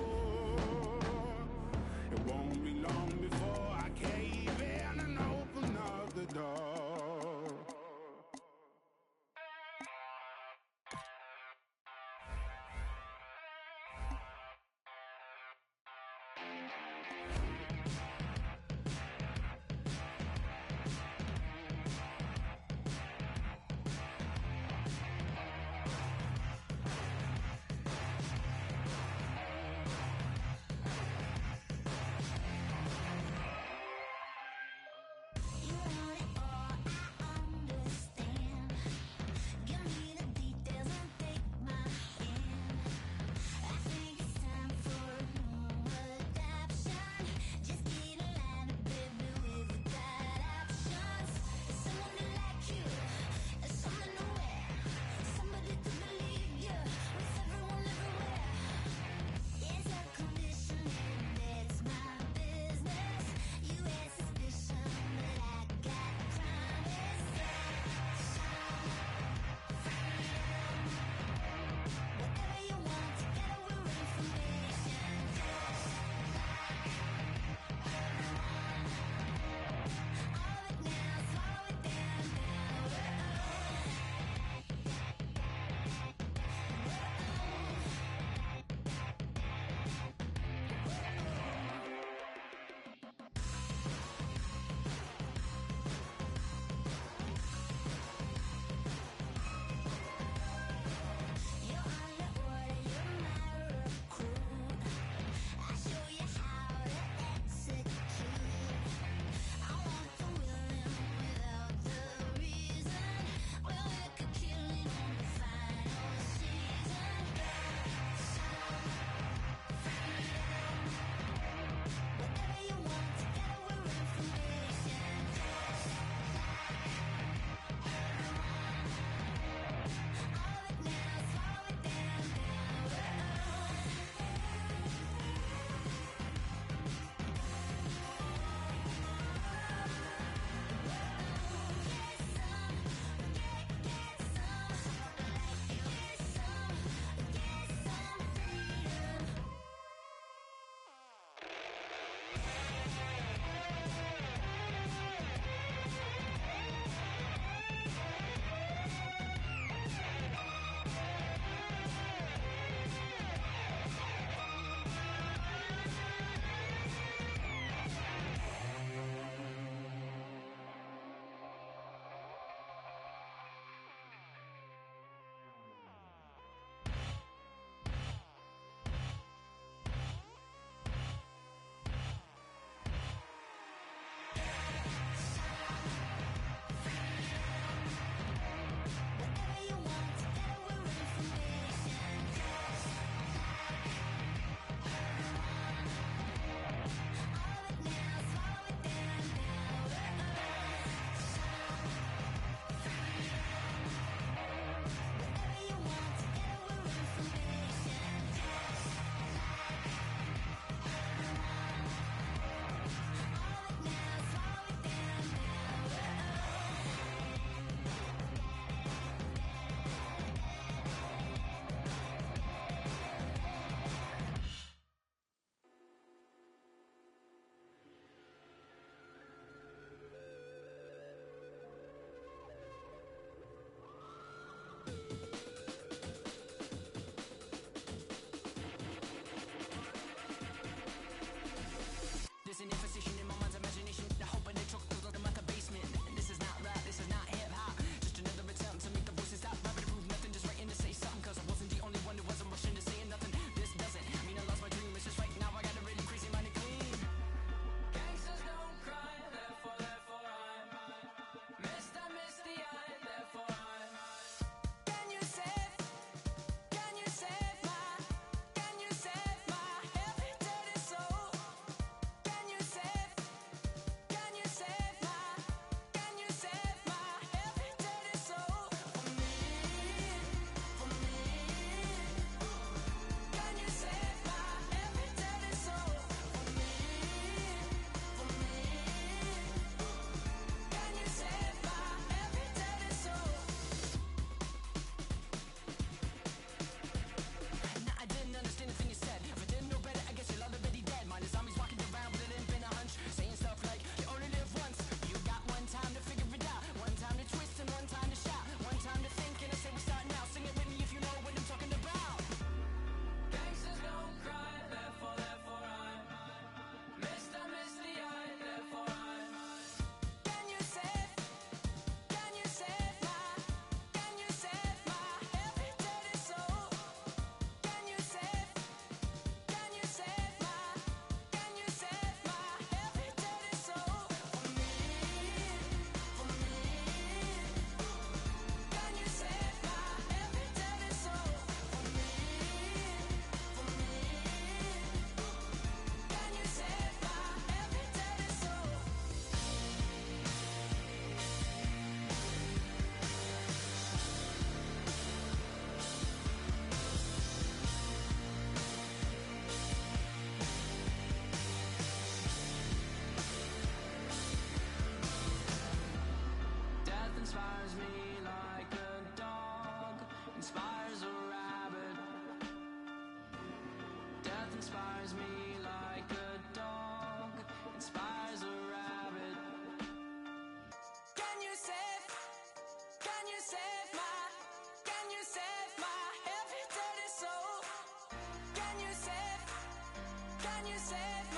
Can you save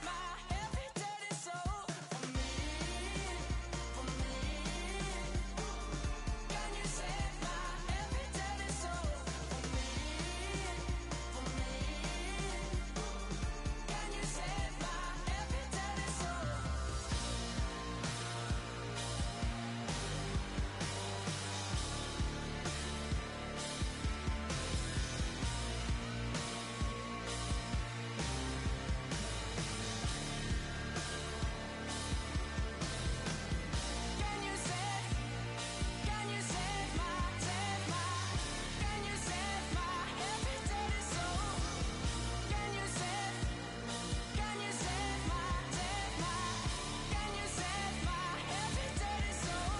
my every dirty soul for me? For me. Can you save my every dirty soul for me? For me. Can you save my every dirty soul? Can you save my, can you save my every dirty soul? Can you save my, can you save my every dirty soul?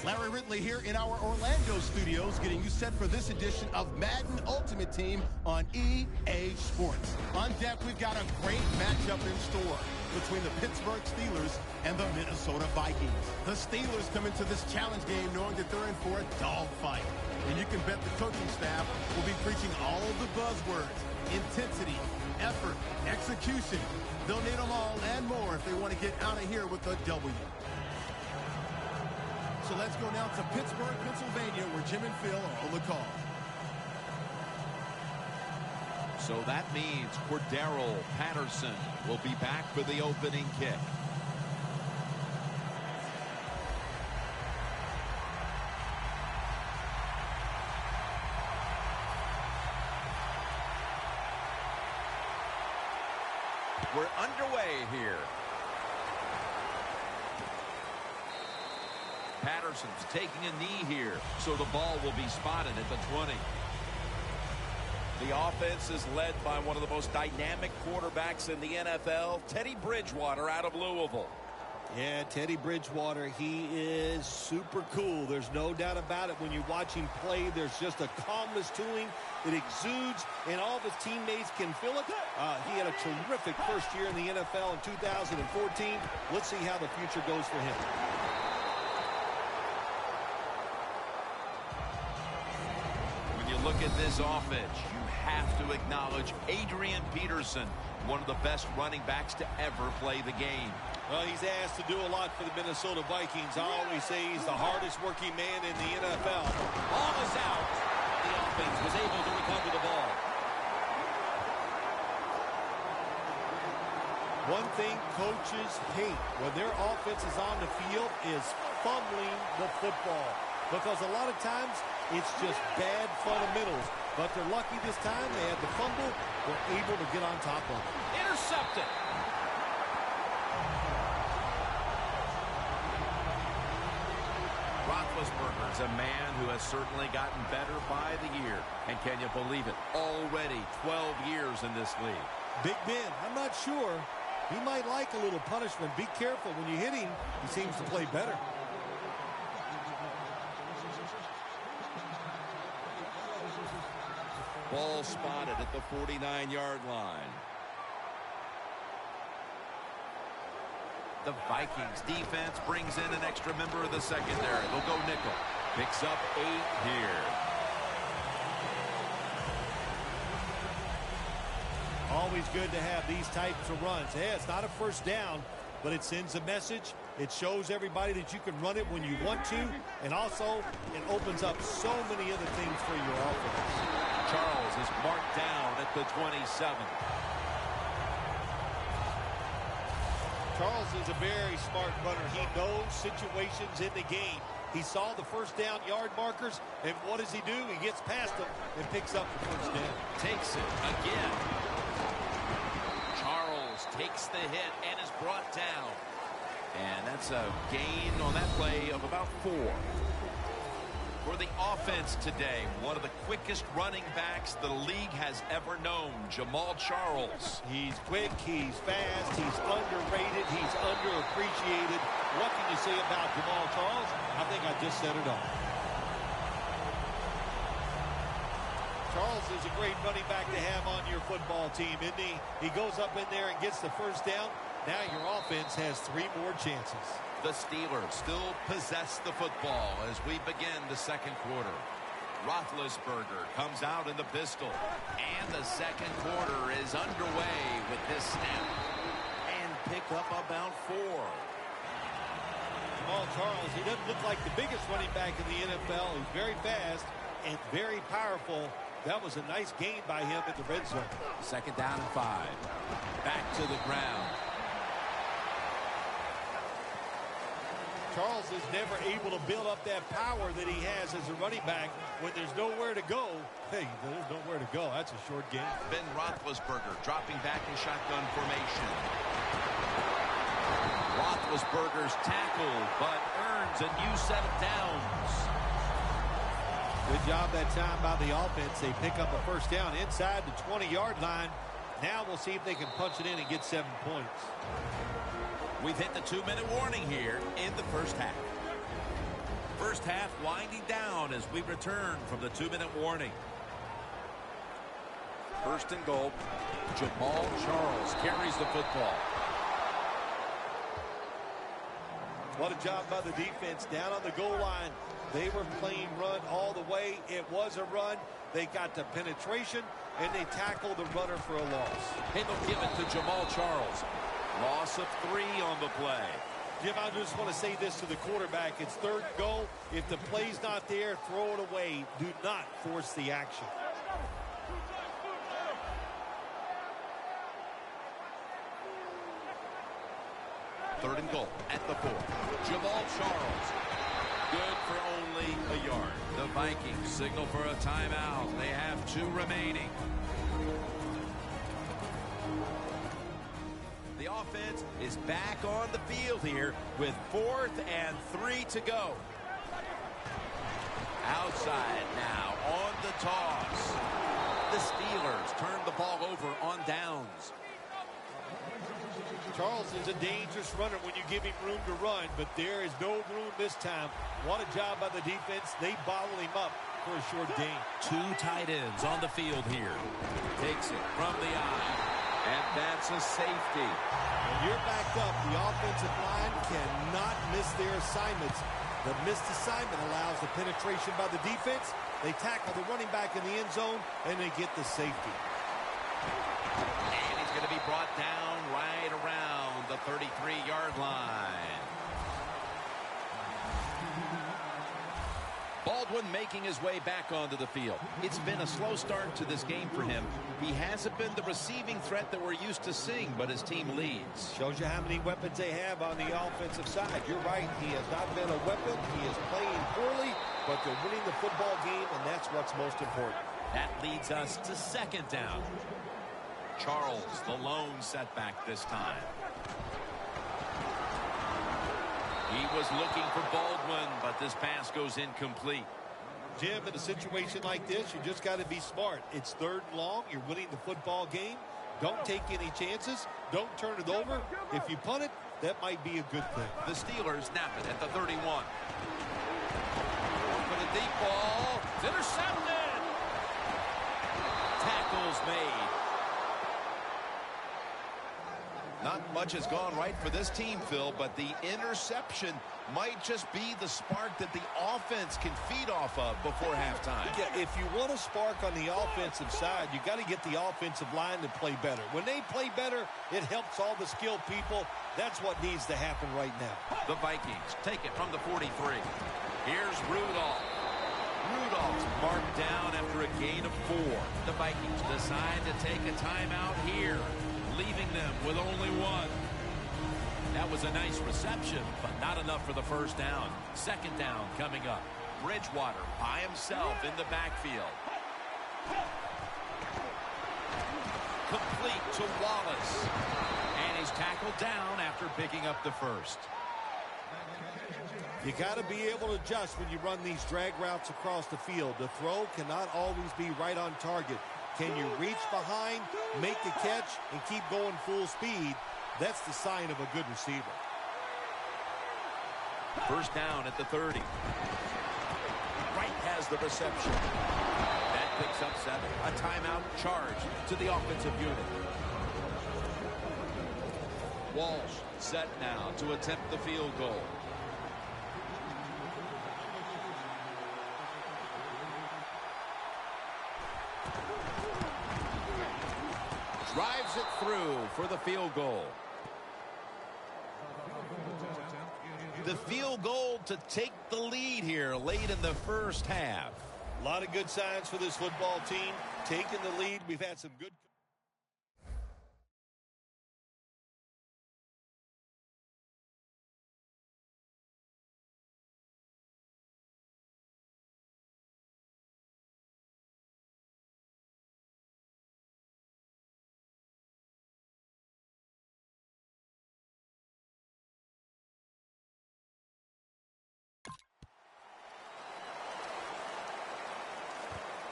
Larry Ridley here in our Orlando studios, getting you set for this edition of Madden Ultimate Team on EA Sports. On deck, we've got a great matchup in store between the Pittsburgh Steelers and the Minnesota Vikings. The Steelers come into this challenge game knowing that they're in for a dogfight. And you can bet the coaching staff will be preaching all of the buzzwords: intensity, effort, execution. They'll need them all and more if they want to get out of here with a W. So let's go now to Pittsburgh, Pennsylvania, where Jim and Phil are on the call. So that means Cordero Patterson will be back for the opening kick. We're underway here. Patterson's taking a knee here, so the ball will be spotted at the 20. The offense is led by one of the most dynamic quarterbacks in the NFL, Teddy Bridgewater out of Louisville. Yeah, Teddy Bridgewater, he is super cool. There's no doubt about it. When you watch him play, there's just a calmness to him. It exudes, and all of his teammates can feel it. He had a terrific first year in the NFL in 2014. Let's see how the future goes for him. When you look at this offense, you have to acknowledge Adrian Peterson, one of the best running backs to ever play the game. Well, he's asked to do a lot for the Minnesota Vikings. I always say he's the hardest working man in the NFL. Ball is out. The offense was able to recover the ball. One thing coaches hate when their offense is on the field is fumbling the football. Because a lot of times it's just bad fundamentals. But they're lucky this time. They had the fumble. They're able to get on top of it. Intercepted. Roethlisberger is a man who has certainly gotten better by the year. And can you believe it? Already 12 years in this league. Big Ben, I'm not sure. He might like a little punishment. Be careful. When you hit him, he seems to play better. Ball spotted at the 49-yard line. The Vikings defense brings in an extra member of the secondary. They'll go nickel. Picks up 8 here. Always good to have these types of runs. Yeah, it's not a first down, but it sends a message. It shows everybody that you can run it when you want to, and also it opens up so many other things for your offense. Charles is marked down at the 27. Charles is a very smart runner. He knows situations in the game. He saw the first down yard markers, and what does he do? He gets past them and picks up the first down. Takes it again. Charles takes the hit and is brought down. And that's a gain on that play of about 4. For the offense today, one of the quickest running backs the league has ever known, Jamal Charles. He's quick, he's fast, he's underrated, he's underappreciated. What can you say about Jamal Charles? I think I just said it all. Charles is a great running back to have on your football team, isn't he? He goes up in there and gets the first down. Now your offense has 3 more chances. The Steelers still possess the football as we begin the second quarter. Roethlisberger comes out in the pistol. And the second quarter is underway with this snap. And pick up about 4. Jamal Charles, he doesn't look like the biggest running back in the NFL. He's very fast and very powerful. That was a nice gain by him at the red zone. Second down and 5. Back to the ground. Charles is never able to build up that power that he has as a running back. When there's nowhere to go, hey, there's nowhere to go. That's a short game. Ben Roethlisberger dropping back in shotgun formation. Roethlisberger's tackled, but earns a new set of downs. Good job that time by the offense. They pick up a first down inside the 20-yard line. Now we'll see if they can punch it in and get 7 points. We've hit the 2-minute warning here in the first half. First half winding down as we return from the 2-minute warning. First and goal. Jamal Charles carries the football. What a job by the defense down on the goal line. They were playing run all the way. It was a run. They got the penetration, and they tackled the runner for a loss. And they'll give it to Jamal Charles. Loss of 3 on the play. Jim, I just want to say this to the quarterback. It's third and goal. If the play's not there, throw it away. Do not force the action. Third and goal at the 4. Jamal Charles. Good for only a yard. The Vikings signal for a timeout. They have 2 remaining. The offense is back on the field here with 4th and 3 to go. Outside now on the toss. The Steelers turn the ball over on downs. Charles is a dangerous runner when you give him room to run, but there is no room this time. What a job by the defense. They bottle him up for a short gain. 2 tight ends on the field here. Takes it from the eye, and that's a safety. When you're backed up, the offensive line cannot miss their assignments. The missed assignment allows the penetration by the defense. They tackle the running back in the end zone, and they get the safety. And he's going to be brought down right around the 33-yard line. Baldwin making his way back onto the field. It's been a slow start to this game for him. He hasn't been the receiving threat that we're used to seeing, but his team leads. Shows you how many weapons they have on the offensive side. You're right. He has not been a weapon. He is playing poorly, but they're winning the football game, and that's what's most important. That leads us to second down. Charles, the lone setback this time. He was looking for Baldwin, but this pass goes incomplete. Jim, in a situation like this, you just got to be smart. It's third and long. You're winning the football game. Don't take any chances. Don't turn it over. If you punt it, that might be a good thing. The Steelers snap it at the 31. For the deep ball. It's intercepted. Tackles made. Not much has gone right for this team, Phil, but the interception might just be the spark that the offense can feed off of before halftime. Yeah, if you want a spark on the offensive side, you got to get the offensive line to play better. When they play better, it helps all the skilled people. That's what needs to happen right now. The Vikings take it from the 43. Here's Rudolph. Rudolph's marked down after a gain of 4. The Vikings decide to take a timeout here, leaving them with only 1. That was a nice reception, but not enough for the first down. Second down coming up. Bridgewater by himself in the backfield. Complete to Wallace. And he's tackled down after picking up the first. You got to be able to adjust when you run these drag routes across the field. The throw cannot always be right on target. Can you reach behind, make the catch, and keep going full speed? That's the sign of a good receiver. First down at the 30. Wright has the reception. That picks up 7. A timeout charge to the offensive unit. Walsh set now to attempt the field goal. Drives it through for the field goal. The field goal to take the lead here late in the first half. A lot of good signs for this football team. Taking the lead. We've had some good...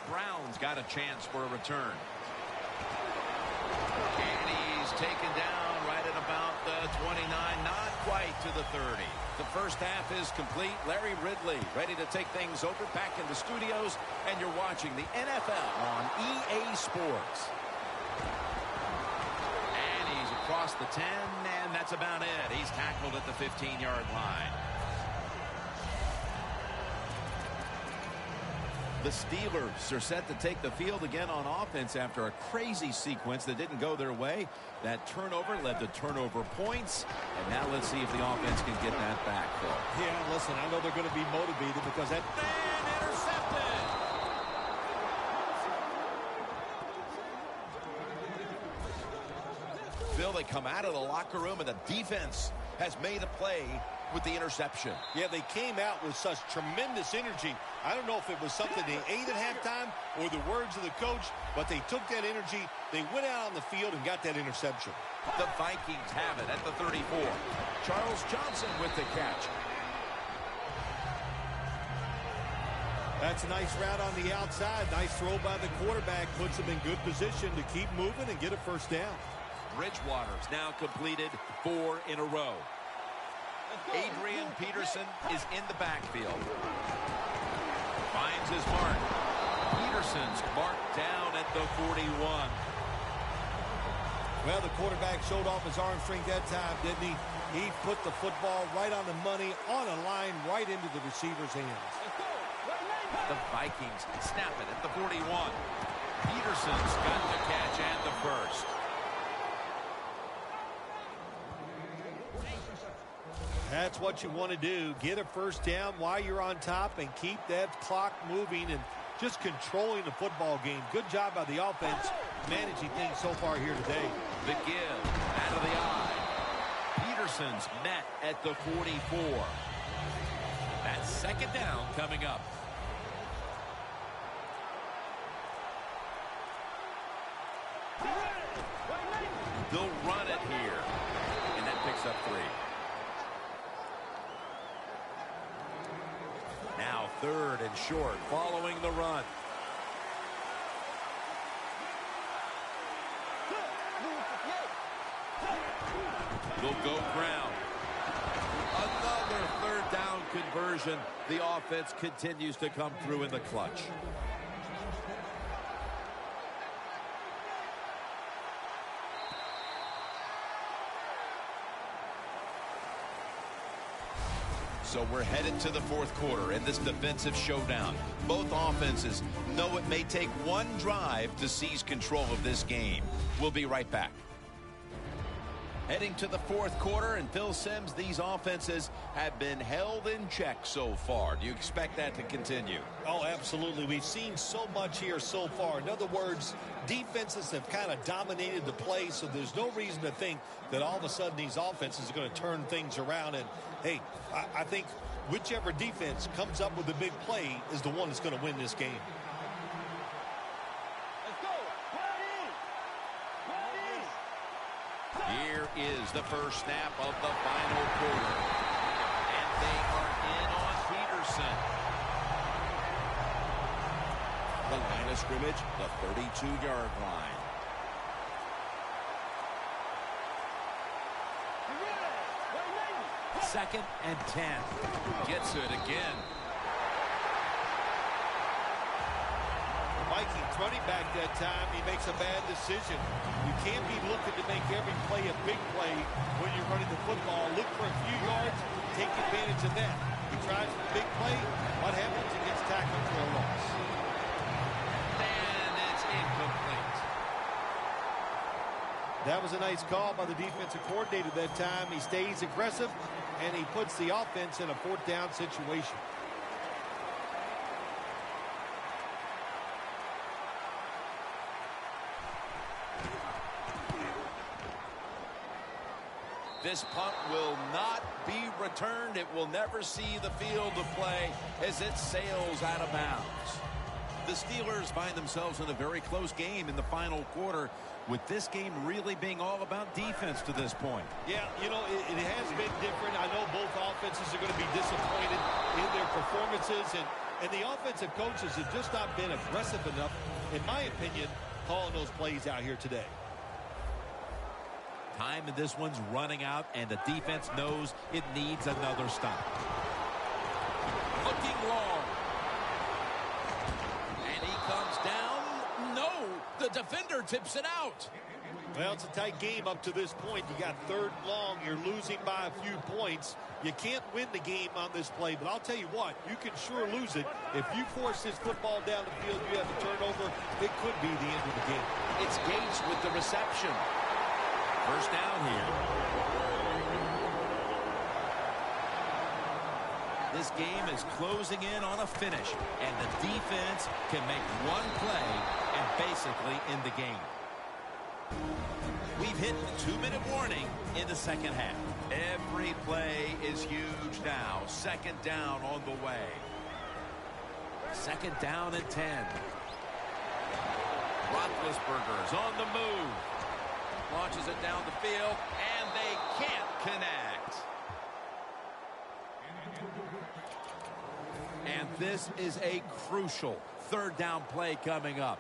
Brown's got a chance for a return. And he's taken down right at about the 29, not quite to the 30. The first half is complete. Larry Ridley ready to take things over back in the studios, and you're watching the NFL on EA Sports. And he's across the 10, and that's about it. He's tackled at the 15-yard line. The Steelers are set to take the field again on offense after a crazy sequence that didn't go their way. That turnover led to turnover points. And now let's see if the offense can get that back, Phil. Yeah, listen, I know they're going to be motivated because that man intercepted. Phil, they come out of the locker room and the defense has made a play with the interception. Yeah, they came out with such tremendous energy. I don't know if it was something they ate at halftime or the words of the coach, but they took that energy, they went out on the field and got that interception. The Vikings have it at the 34. Charles Johnson with the catch. That's a nice route on the outside. Nice throw by the quarterback. Puts them in good position to keep moving and get a first down. Bridgewater's now completed 4 in a row. Adrian Peterson is in the backfield. Finds his mark. Peterson's marked down at the 41. Well, the quarterback showed off his arm strength that time, didn't he? He put the football right on the money, on a line, right into the receiver's hands. The Vikings snap it at the 41. Peterson's got the catch and the first. That's what you want to do. Get a first down while you're on top and keep that clock moving and just controlling the football game. Good job by the offense managing things so far here today. The give out of the eye. Peterson's met at the 44. That's second down coming up. They'll run it here. And that picks up 3. Now 3rd and short following the run. They'll go ground. Another 3rd down conversion. The offense continues to come through in the clutch. So we're headed to the 4th quarter in this defensive showdown. Both offenses know it may take one drive to seize control of this game. We'll be right back. Heading to the 4th quarter, and Phil Simms, these offenses have been held in check so far. Do you expect that to continue? Oh, absolutely. We've seen so much here so far. In other words, defenses have kind of dominated the play, so there's no reason to think that all of a sudden these offenses are going to turn things around. And, hey, I think whichever defense comes up with a big play is the one that's going to win this game. Here is the first snap of the final quarter. And they are in on Peterson. The line of scrimmage, the 32-yard line. Second and 10. Gets it again. Vikings running back that time, he makes a bad decision. You can't be looking to make every play a big play when you're running the football. Look for a few yards, take advantage of that. He tries a big play. What happens? He gets tackled for a loss. And it's incomplete. That was a nice call by the defensive coordinator that time. He stays aggressive, and he puts the offense in a 4th down situation. This punt will not be returned. It will never see the field of play as it sails out of bounds. The Steelers find themselves in a very close game in the final quarter, with this game really being all about defense to this point. Yeah, you know, it has been different. I know both offenses are going to be disappointed in their performances, and the offensive coaches have just not been aggressive enough, in my opinion, calling those plays out here today. Time in this one's running out, and the defense knows it needs another stop. Looking long. And he comes down. No, the defender tips it out. Well, it's a tight game up to this point. You got third and long. You're losing by a few points. You can't win the game on this play, but I'll tell you what, you can sure lose it. If you force this football down the field, you have a turnover, it could be the end of the game. It's Gates with the reception. First down here. This game is closing in on a finish, and the defense can make one play and basically end the game. We've hit the 2-minute warning in the second half. Every play is huge now. Second down on the way. Second down and 10. Roethlisberger's on the move. Launches it down the field, and they can't connect. And this is a crucial third down play coming up.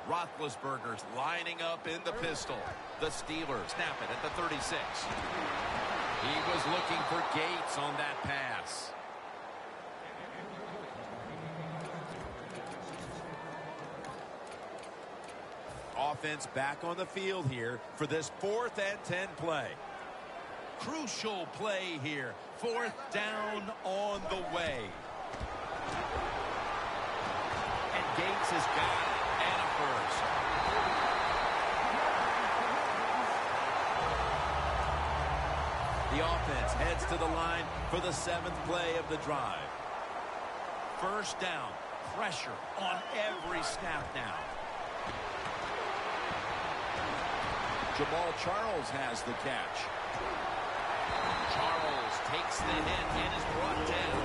Roethlisberger's lining up in the pistol. The Steelers snap it at the 36. He was looking for Gates on that pass. Offense back on the field here for this 4th and 10 play. Crucial play here. 4th down on the way. And Gates has got it. And a first. The offense heads to the line for the 7th play of the drive. First down. Pressure on every snap now. Jamal Charles has the catch. Charles takes the hit and is brought down.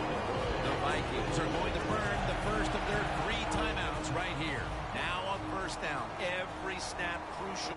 The Vikings are going to burn the first of their 3 timeouts right here. Now on first down. Every snap crucial.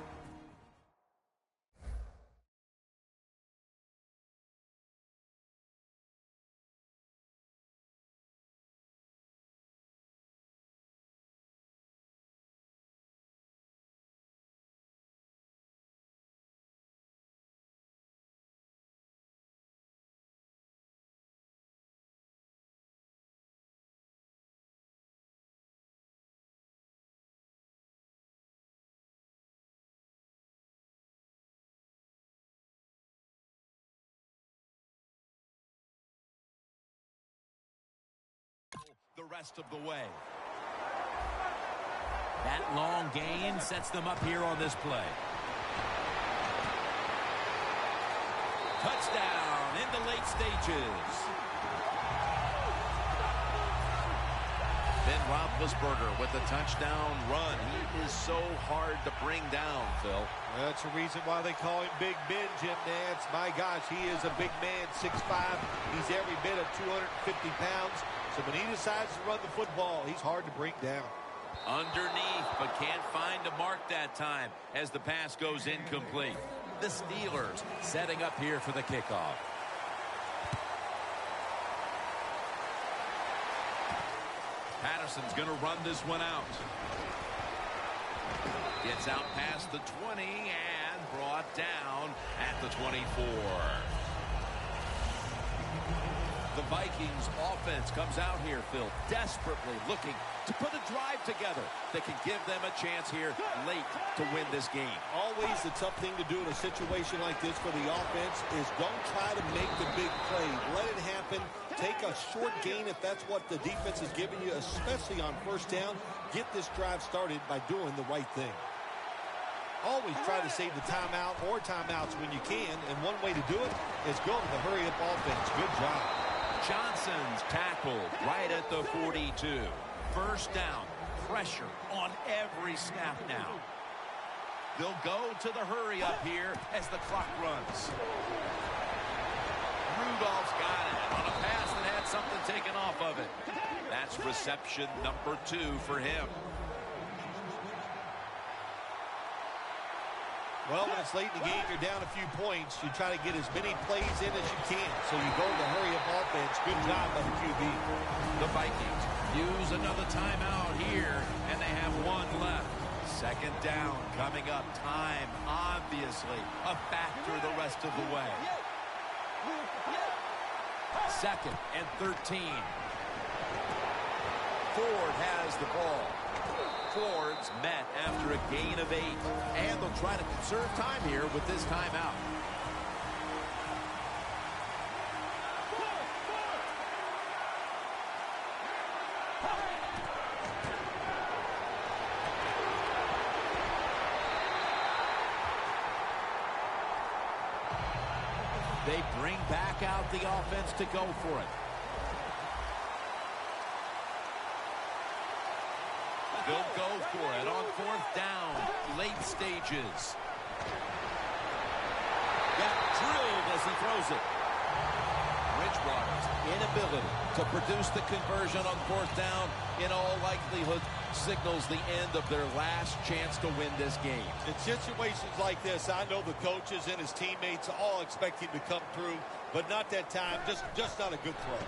The rest of the way. That long gain sets them up here on this play. Touchdown in the late stages. Ben Roethlisberger with the touchdown run. He is so hard to bring down, Phil. That's the reason why they call him Big Ben, Jim Nantz. My gosh, he is a big man, 6'5". He's every bit of 250 pounds. So when he decides to run the football, he's hard to bring down. Underneath, but can't find a mark that time as the pass goes incomplete. The Steelers setting up here for the kickoff. Patterson's going to run this one out. Gets out past the 20 and brought down at the 24. The Vikings offense comes out here, Phil, desperately looking to put a drive together that can give them a chance here late to win this game. Always the tough thing to do in a situation like this for the offense is don't try to make the big play. Let it happen. Take a short gain if that's what the defense is giving you, especially on first down. Get this drive started by doing the right thing. Always try to save the timeout or timeouts when you can, and one way to do it is go to the hurry-up offense. Good job. Johnson's tackled right at the 42. First down. Pressure on every snap now. They'll go to the hurry up here as the clock runs. Rudolph's got it on a pass that had something taken off of it. That's reception number 2 for him. Well, when it's late in the game, you're down a few points. You try to get as many plays in as you can. So you go to the hurry-up offense. Good job by the QB. The Vikings use another timeout here, and they have one left. Second down coming up. Time, obviously, a factor the rest of the way. Second and 13. Ford has the ball. Ford's met after a gain of 8. And they'll try to conserve time here with this timeout. They bring back out the offense to go for it. They'll go for it on fourth down, late stages. Got drilled as he throws it. Bridgewater's inability to produce the conversion on fourth down in all likelihood signals the end of their last chance to win this game. In situations like this, I know the coaches and his teammates all expect him to come through, but not that time. Just not a good throw.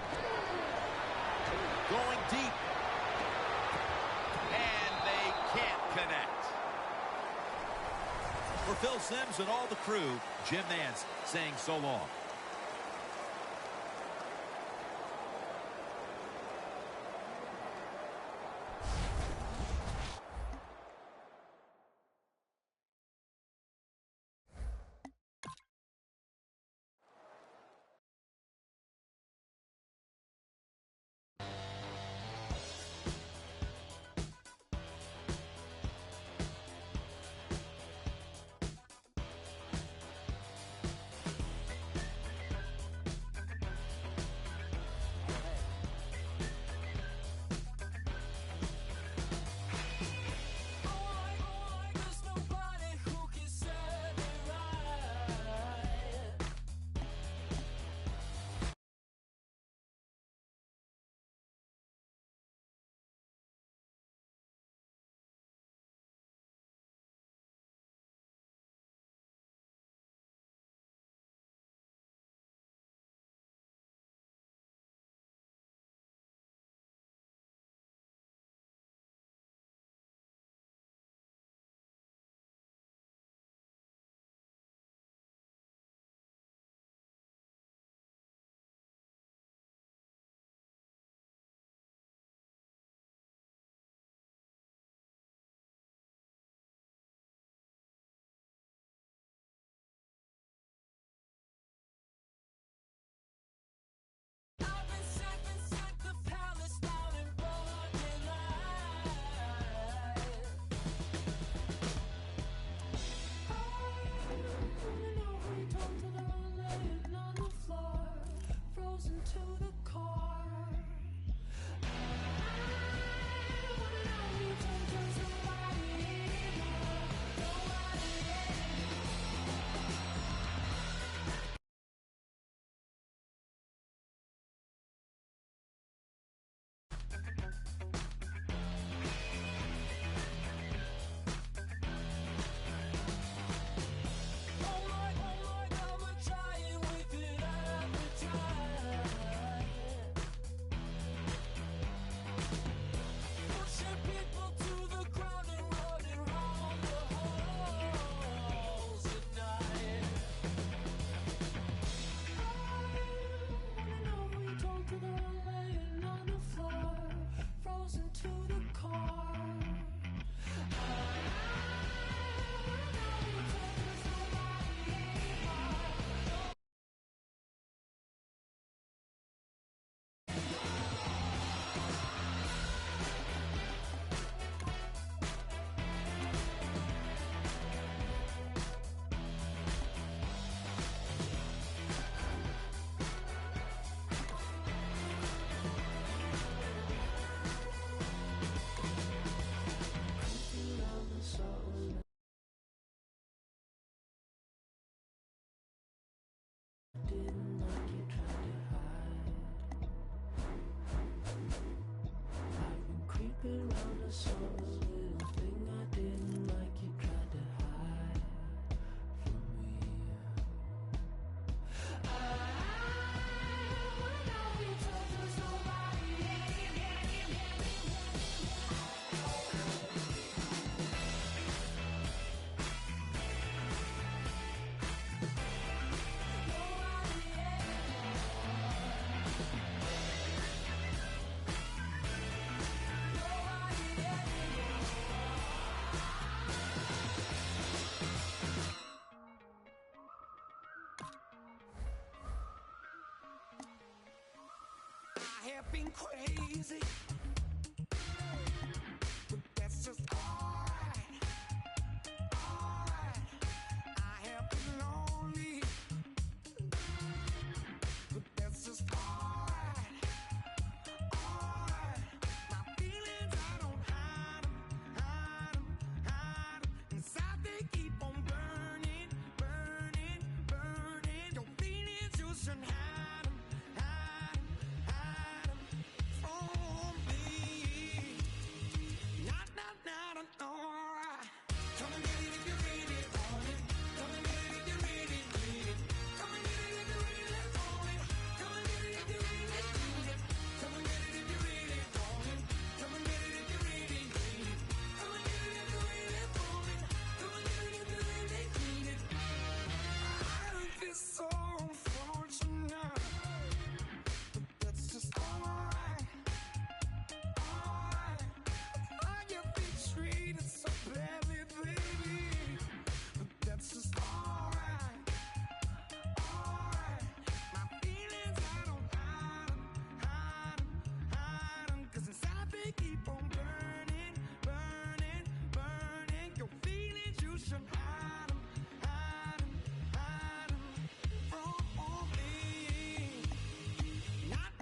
Going deep. And they can't connect. For Phil Simms and all the crew, Jim Nance saying so long. been crazy, but that's just alright. Alright, I have been lonely, but that's just alright. Alright, my feelings I don't hide 'em, hide 'em, hide 'em. Inside they keep on burning, burning, burning. Your feelings you shouldn't hide 'em, hide 'em, hide 'em from me. Not, alright. Come and get it if you really want it. Come and get it if you really need it. Come and get it if you really want it. Come and get it if you really need it. Come and get it if you really want it. Come and get it if you really need it. Come and get it if you really want it. Come and get it if you really need it. I don't feel so unfortunate, but that's just alright. Alright, I get been treated so badly, baby, but that's just alright. Alright, my feelings I don't hide 'em, hide 'em, hide 'em. 'Cause inside they keep on burning, burning, burning. Your feelings you should hide 'em, hide 'em, hide 'em from me. Not,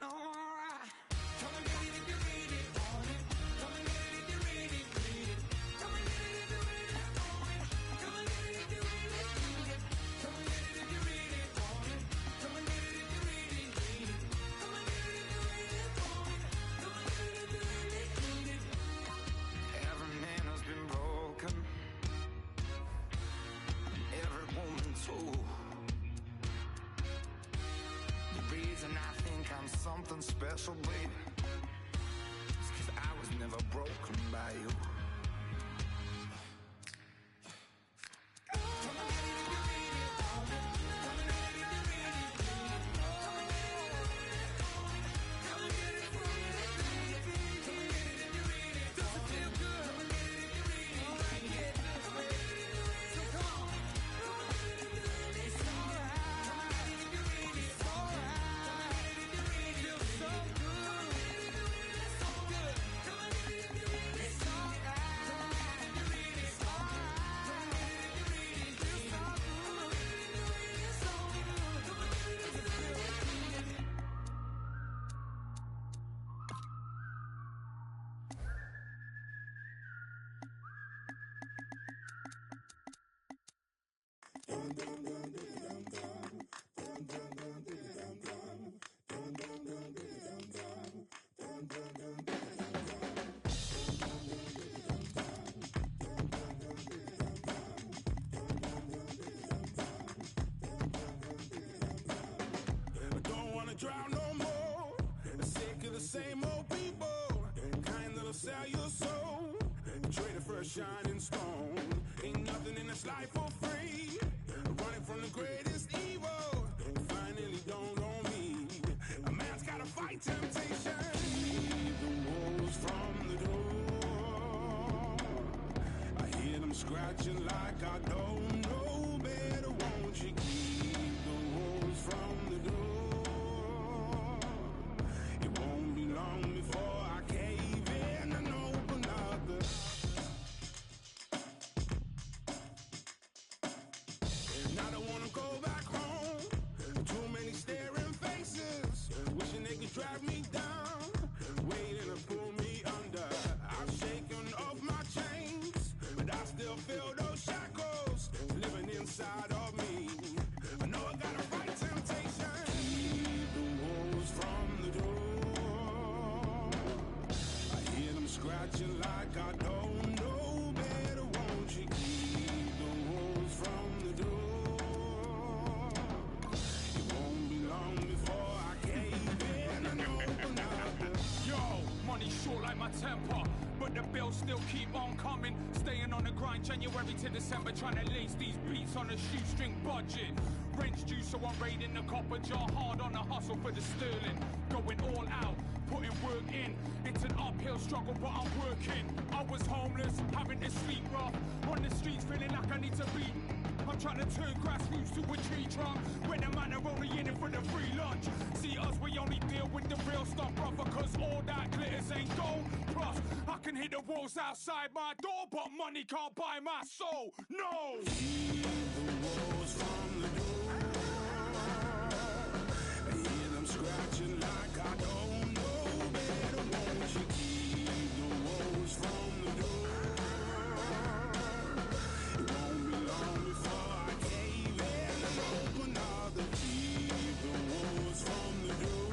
alright. Come and get it if you really want it. Come and get it if you really need it. Come and get it if you really want it. Come and get it if you really need it. Come and get it if you really want it. Come and get it if you really need it. Come and get it if you really want it. Come and get it if you really need it. Every man has been broken, every woman too. The reason I think I'm something special, baby, is 'cause I was never broken by you. I don't wanna drown no more. I'm sick of the same old people. Kind that'll sell your soul. Trade it for a shining stone. Ain't nothing in this life for free. Running from the greatest evil. Finally don't own me. A man's gotta fight temptation. Leave the wolves from the door. I hear them scratching like I don't know better. Won't you keep the wolves from the door? It won't be long before I cave in and open up the. And I don't wanna go back home. Too many staring faces, wishing they could drag me down, waiting to pull me under. I've shaken off my chains, but I still feel those shackles living inside of me. I know I gotta fight temptation. Keep the wolves from the door. I hear them scratching like I don't know better. Won't you keep the wolves from the door? It won't be long before I cave in and open up the. Yo, money short like my temper, but the bills still keep on coming. Staying on the grind January to December, trying to lace these beats on a shoestring budget. Rent's due, so I'm raiding the copper jar, hard on the hustle for the sterling. Going all out, putting work in. It's an uphill struggle, but I'm working. I was homeless, having to sleep rough. On the streets, feeling like I need to be I'm trying to turn grassroots to a tree trunk. When the man are only in it for the free lunch. See us, we only deal with the real stuff, brother, cause all that glitters ain't gold. Plus, I can hit the walls outside my door, but money can't buy my soul. No! Keep the walls from the door. I hear them scratching like I don't know better. Won't you keep the walls from the door? It won't be long before I cave in and open up the keep the walls from the door.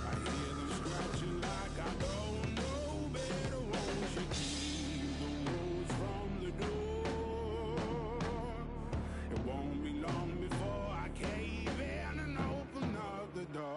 I hear them scratching like I don't know better. Won't you keep the walls from the door? It won't be long before I cave in and open up the door.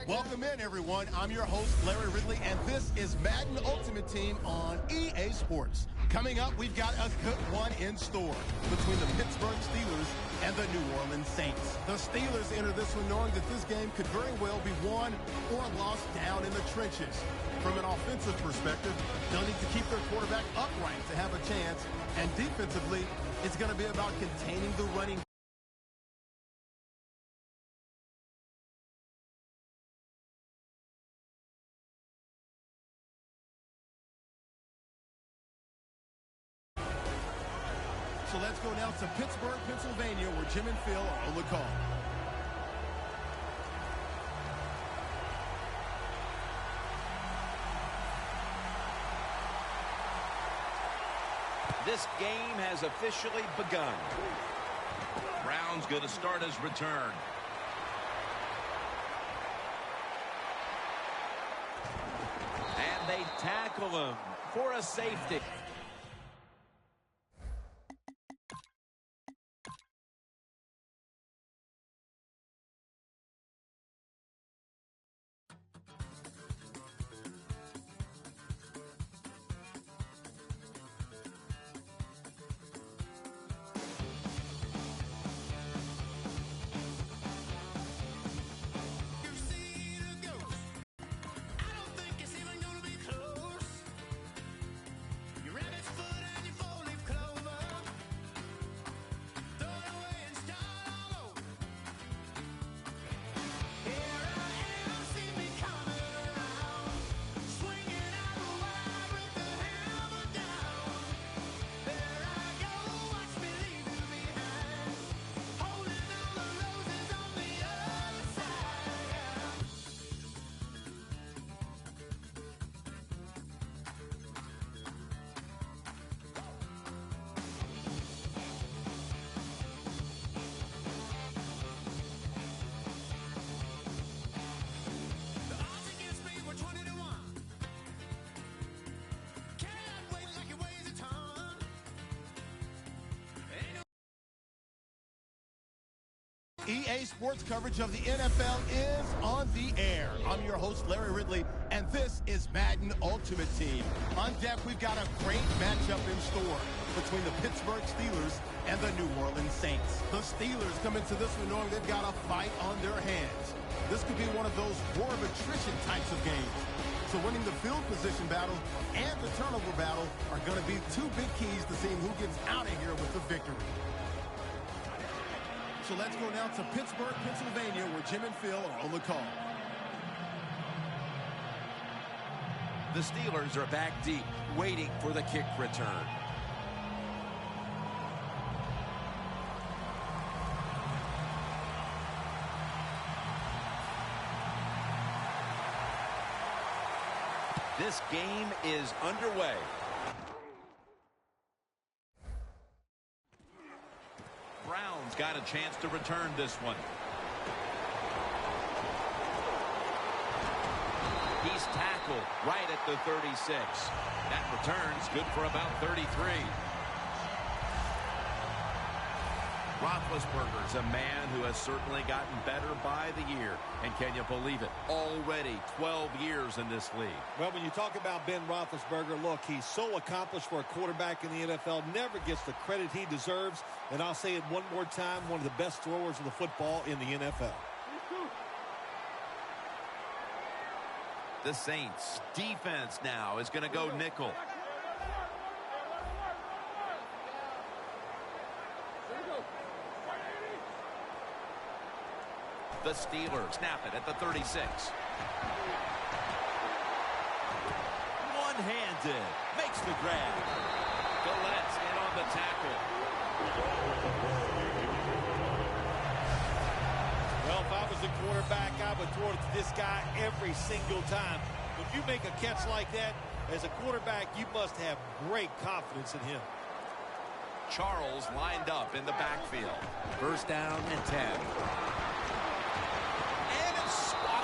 Welcome in, everyone. I'm your host, Larry Ridley, and this is Madden Ultimate Team on EA Sports. Coming up, we've got a good one in store between the Pittsburgh Steelers and the New Orleans Saints. The Steelers enter this one knowing that this game could very well be won or lost down in the trenches. From an offensive perspective, they'll need to keep their quarterback upright to have a chance, and defensively, it's going to be about containing the running. So let's go now to Pittsburgh, Pennsylvania, where Jim and Phil are on the call. This game has officially begun. Brown's going to start his return. And they tackle him for a safety. EA Sports coverage of the NFL is on the air. I'm your host, Larry Ridley, and this is Madden Ultimate Team. On deck, we've got a great matchup in store between the Pittsburgh Steelers and the New Orleans Saints. The Steelers come into this one knowing they've got a fight on their hands. This could be one of those war of attrition types of games. So winning the field position battle and the turnover battle are going to be two big keys to seeing who gets out of here with the victory. So let's go now to Pittsburgh, Pennsylvania, where Jim and Phil are on the call. The Steelers are back deep, waiting for the kick return. This game is underway. Brown's got a chance to return this one. He's tackled right at the 36. That return's good for about 33. Roethlisberger's a man who has certainly gotten better by the year. And can you believe it? Already 12 years in this league. Well, when you talk about Ben Roethlisberger, look, he's so accomplished for a quarterback in the NFL, never gets the credit he deserves. And I'll say it one more time, one of the best throwers of the football in the NFL. The Saints defense now is going to go nickel. The Steelers snap it at the 36. One-handed. Makes the grab. Gallette's in on the tackle. Well, if I was the quarterback, I would throw it to this guy every single time. If you make a catch like that, as a quarterback, you must have great confidence in him. Charles lined up in the backfield. First down and 10.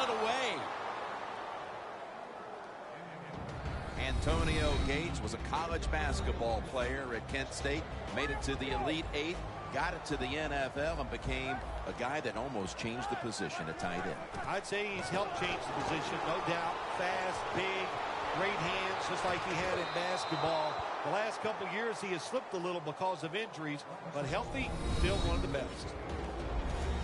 Away. Antonio Gates was a college basketball player at Kent State, made it to the Elite Eight, got it to the NFL, and became a guy that almost changed the position at tight end. I'd say he's helped change the position, no doubt. Fast, big, great hands, just like he had in basketball. The last couple years, he has slipped a little because of injuries, but healthy, still one of the best.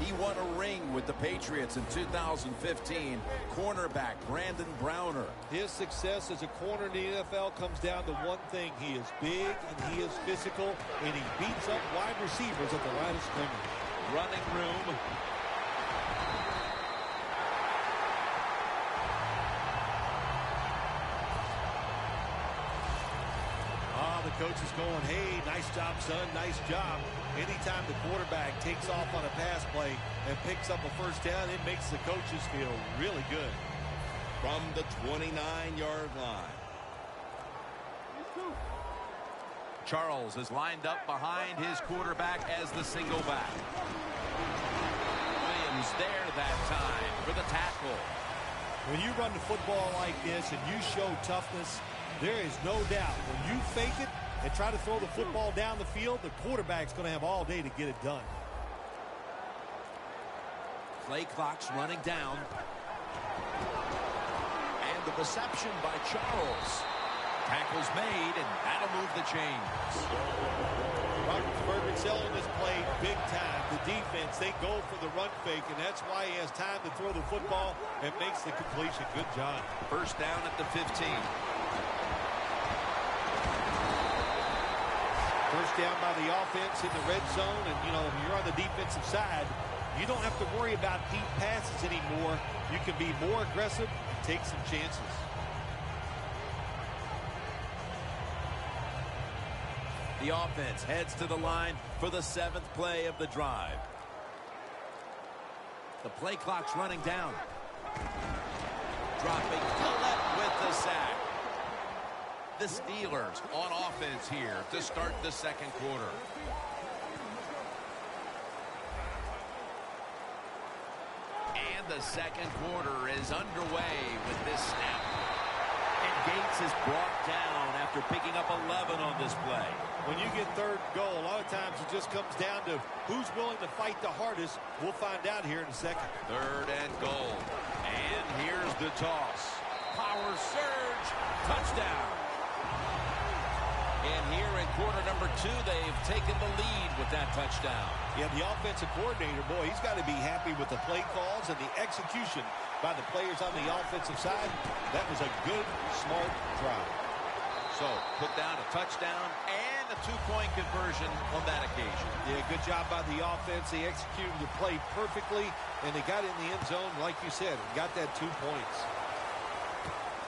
He won a ring with the Patriots in 2015. Cornerback Brandon Browner. His success as a corner in the NFL comes down to one thing. He is big and he is physical, and he beats up wide receivers at the line of scrimmage. Running room. The coach is going, hey, nice job, son, nice job. Anytime the quarterback takes off on a pass play and picks up a first down, it makes the coaches feel really good. From the 29-yard line. Charles is lined up behind his quarterback as the single back. Williams there that time for the tackle. When you run the football like this and you show toughness, there is no doubt when you fake it and try to throw the football down the field, the quarterback's going to have all day to get it done. Play clock's running down. And the reception by Charles. Tackle's made, and that'll move the chains. Roethlisberger selling this play big time. The defense, they go for the run fake, and that's why he has time to throw the football and makes the completion. Good job. First down at the 15. First down by the offense in the red zone, and, you know, when you're on the defensive side, you don't have to worry about deep passes anymore. You can be more aggressive and take some chances. The offense heads to the line for the 7th play of the drive. The play clock's running down. Dropping Collette with the sack. The Steelers on offense here to start the second quarter. And the second quarter is underway with this snap. And Gates is brought down after picking up 11 on this play. When you get third goal, a lot of times it just comes down to who's willing to fight the hardest. We'll find out here in a second. Third and goal. And here's the toss. Power surge. Touchdown. And here in quarter number 2, they've taken the lead with that touchdown. Yeah, the offensive coordinator, boy, he's got to be happy with the play calls and the execution by the players on the offensive side. That was a good, smart drive. So, put down a touchdown and a two-point conversion on that occasion. Yeah, good job by the offense. They executed the play perfectly, and they got in the end zone, like you said, and got that 2 points.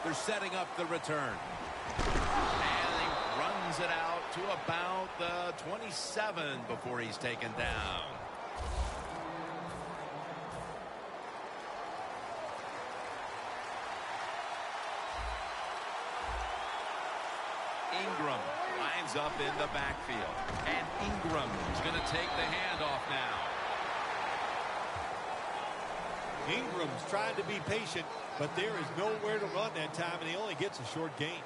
They're setting up the return. And he runs it out to about the 27 before he's taken down. Ingram lines up in the backfield. And Ingram is going to take the handoff now. Ingram's trying to be patient, but there is nowhere to run that time, and he only gets a short gain.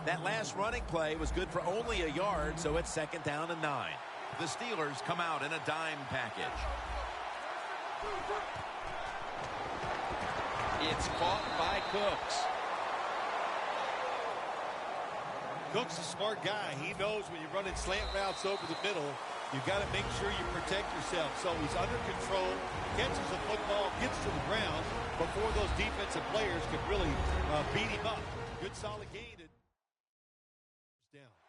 That last running play was good for only a yard, so it's 2nd down and 9. The Steelers come out in a dime package. It's caught by Cooks. Cook's a smart guy. He knows when you're running slant routes over the middle, you got to make sure you protect yourself. So he's under control, catches the football, gets to the ground before those defensive players can really beat him up. Good solid gain.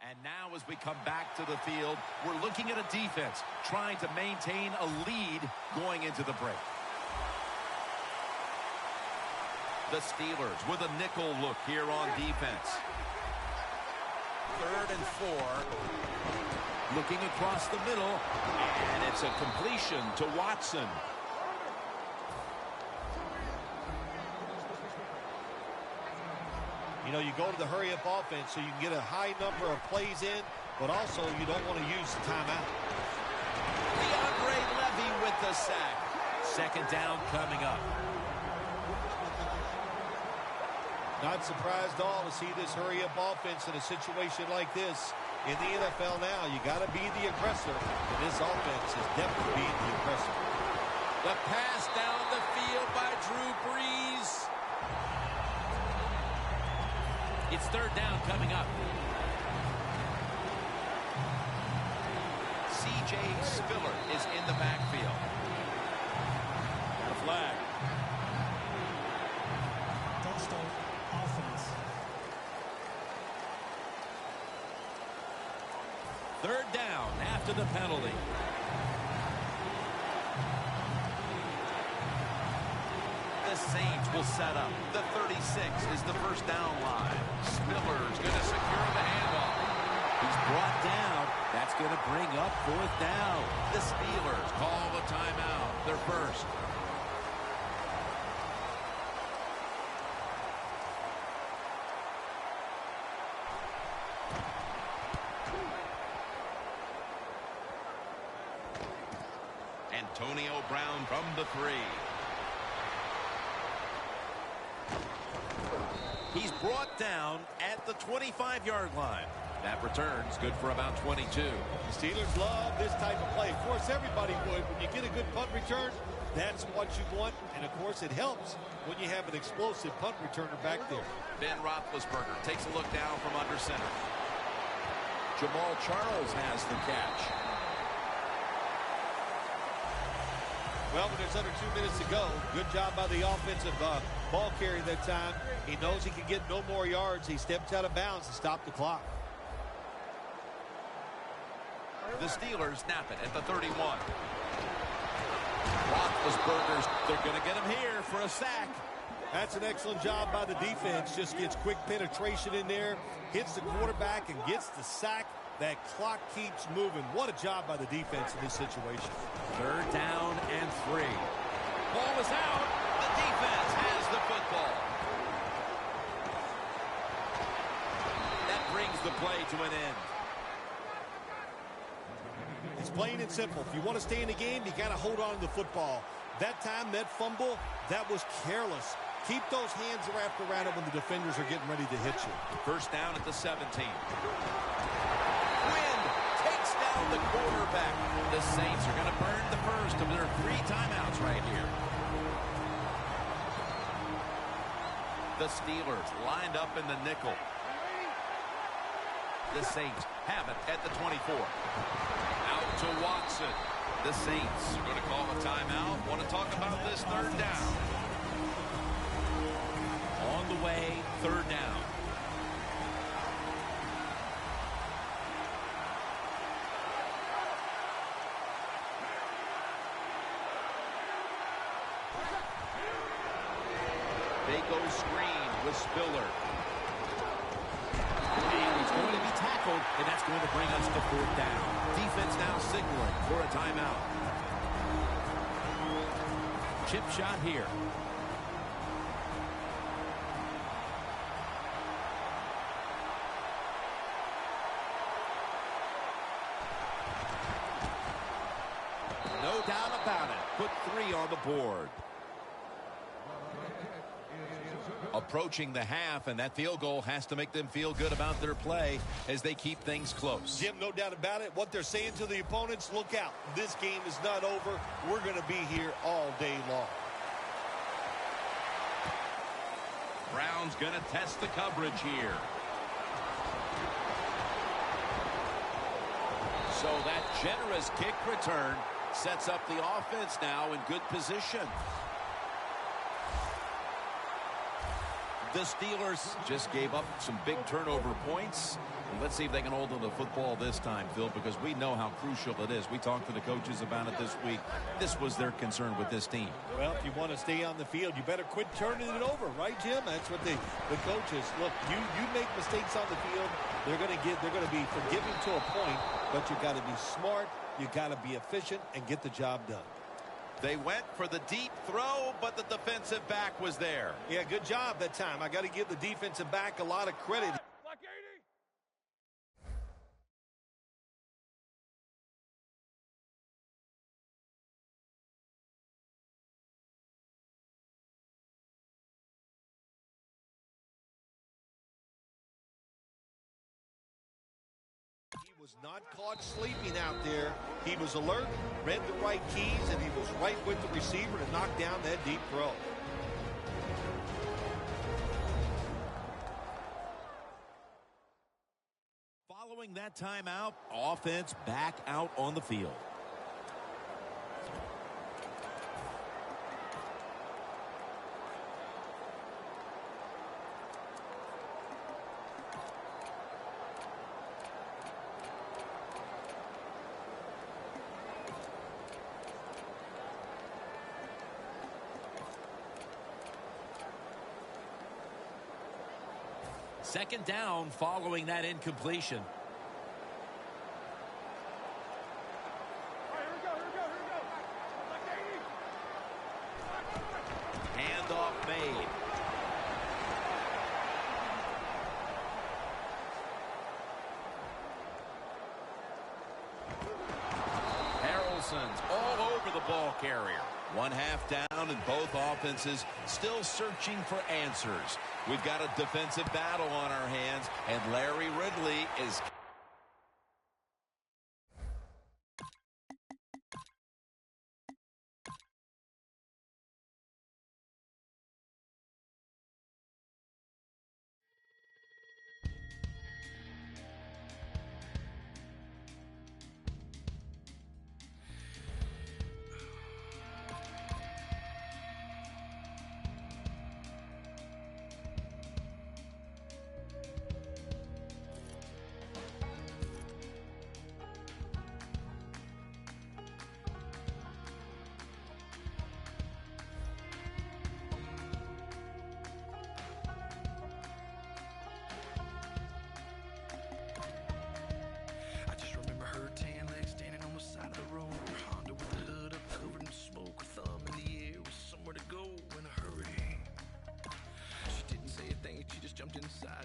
And now as we come back to the field, we're looking at a defense trying to maintain a lead going into the break. The Steelers with a nickel look here on defense. 3rd and 4. Looking across the middle, and it's a completion to Watson. You know, you go to the hurry-up offense so you can get a high number of plays in, but also you don't want to use the timeout. DeAndre Levy with the sack. Second down coming up. Not surprised at all to see this hurry-up offense in a situation like this. In the NFL now, you got to be the aggressor, and this offense is definitely being the aggressor. The pass down the field by Drew Brees. It's third down coming up. C.J. Spiller is in the backfield. Got a flag. Touchdown offense. Third down after the penalty. The Saints will set up. The 36 is the first down line. Spiller's going to secure the handoff. He's brought down. That's going to bring up fourth down. The Steelers call the timeout. Their first. Antonio Brown from the 3. He's brought down at the 25-yard line. That return's good for about 22. The Steelers love this type of play. Of course, everybody would. When you get a good punt return, that's what you want. And, of course, it helps when you have an explosive punt returner back there. Ben Roethlisberger takes a look down from under center. Jamal Charles has the catch. Well, when there's under 2 minutes to go, good job by the offensive ball carrier that time. He knows he can get no more yards. He stepped out of bounds to stop the clock. The Steelers snap it at the 31. Roethlisberger's, they're going to get him here for a sack. That's an excellent job by the defense. Just gets quick penetration in there, hits the quarterback, and gets the sack. That clock keeps moving. What a job by the defense in this situation. Third down and 3. Ball is out. The defense has the football. That brings the play to an end. It's plain and simple. If you want to stay in the game, you got to hold on to the football. That time, that fumble, that was careless. Keep those hands wrapped around it when the defenders are getting ready to hit you. First down at the 17. Wind takes down the quarterback. The Saints are going to burn the first of their 3 timeouts right here. The Steelers lined up in the nickel. The Saints have it at the 24. Out to Watson. The Saints are going to call a timeout. Want to talk about this third down. On the way, third down. They go screen with Spiller. And he's going to be tackled, and that's going to bring us to fourth down. Defense now signaling for a timeout. Chip shot here. No doubt about it. Put 3 on the board. Approaching the half, and that field goal has to make them feel good about their play as they keep things close. Jim, no doubt about it. What they're saying to the opponents, look out. This game is not over. We're going to be here all day long. Brown's going to test the coverage here. So that generous kick return sets up the offense now in good position. The Steelers just gave up some big turnover points. And let's see if they can hold on to the football this time, Phil, because we know how crucial it is. We talked to the coaches about it this week. This was their concern with this team. Well, if you want to stay on the field, you better quit turning it over, right, Jim? That's what the coaches look. You make mistakes on the field, they're going to be forgiving to a point, but you got to be smart, you got to be efficient, and get the job done. They went for the deep throw, but the defensive back was there. Yeah, good job that time. I got to give the defensive back a lot of credit. Was not caught sleeping out there. He was alert, read the right keys, and he was right with the receiver to knock down that deep throw. Following that timeout, offense back out on the field. Second down following that incompletion. Handoff made. Harrelson's all over the ball carrier. One half down and both offenses still searching for answers. We've got a defensive battle on our hands, and Larry Ridley is...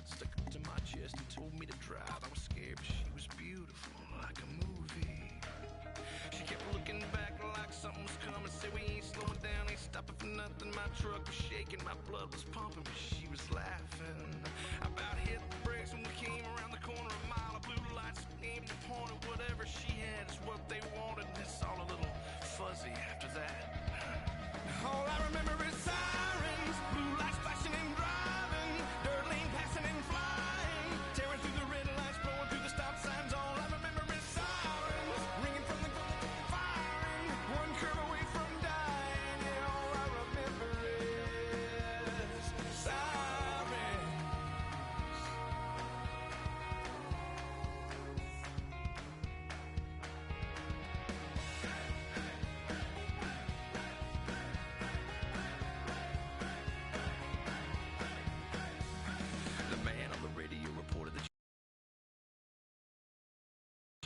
Stuck up to my chest and told me to drive. I was scared, but she was beautiful, like a movie. She kept looking back like something was coming. Said we ain't slowing down, ain't stopping for nothing. My truck was shaking, my blood was pumping, but she was laughing. I about hit the brakes when we came around the corner. A mile of blue lights aimed and pointed. Whatever she had is what they wanted. And it's all a little fuzzy after that. All I remember is sirens, blue lights flashing and driving, dirt lane passing and flying, tearing through the red lights, blowing through the stop signs. All I remember is sirens, ringing from the firing, one curve away from dying. Yeah, all I remember is sirens.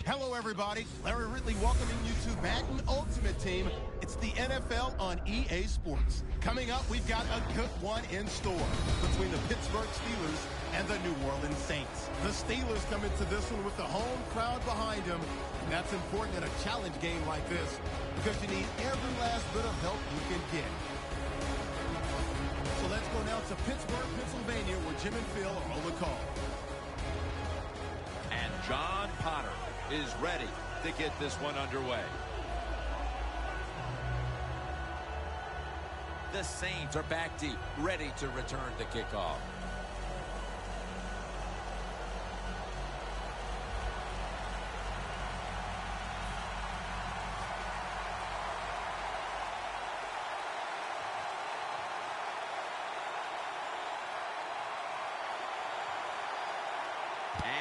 Hello, everybody. Larry Ridley welcoming you to Madden Ultimate Team. It's the NFL on EA Sports. Coming up, we've got a good one in store between the Pittsburgh Steelers and the New Orleans Saints. The Steelers come into this one with the home crowd behind them, and that's important in a challenge game like this because you need every last bit of help you can get. So let's go now to Pittsburgh, Pennsylvania, where Jim and Phil are on the call. And John Potter is ready to get this one underway. The Saints are back deep, ready to return the kickoff.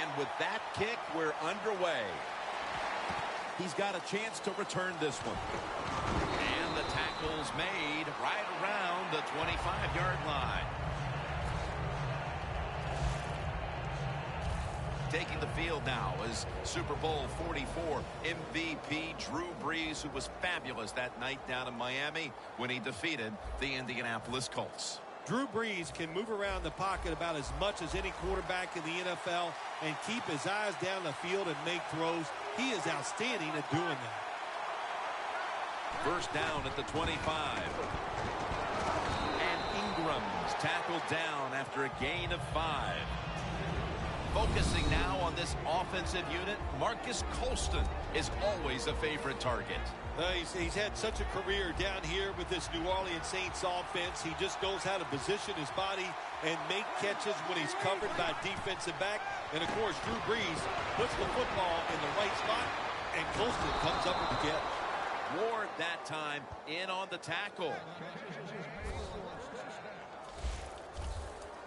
And with that kick, we're underway. He's got a chance to return this one. And the tackle's made right around the 25-yard line. Taking the field now is Super Bowl 44 MVP Drew Brees, who was fabulous that night down in Miami when he defeated the Indianapolis Colts. Drew Brees can move around the pocket about as much as any quarterback in the NFL and keep his eyes down the field and make throws. He is outstanding at doing that. First down at the 25. And Ingram's tackled down after a gain of 5. Focusing now on this offensive unit, Marcus Colston is always a favorite target. He's had such a career down here with this New Orleans Saints offense. He just knows how to position his body and make catches when he's covered by defensive back. And, of course, Drew Brees puts the football in the right spot, and Colston comes up with the catch. Ward that time in on the tackle.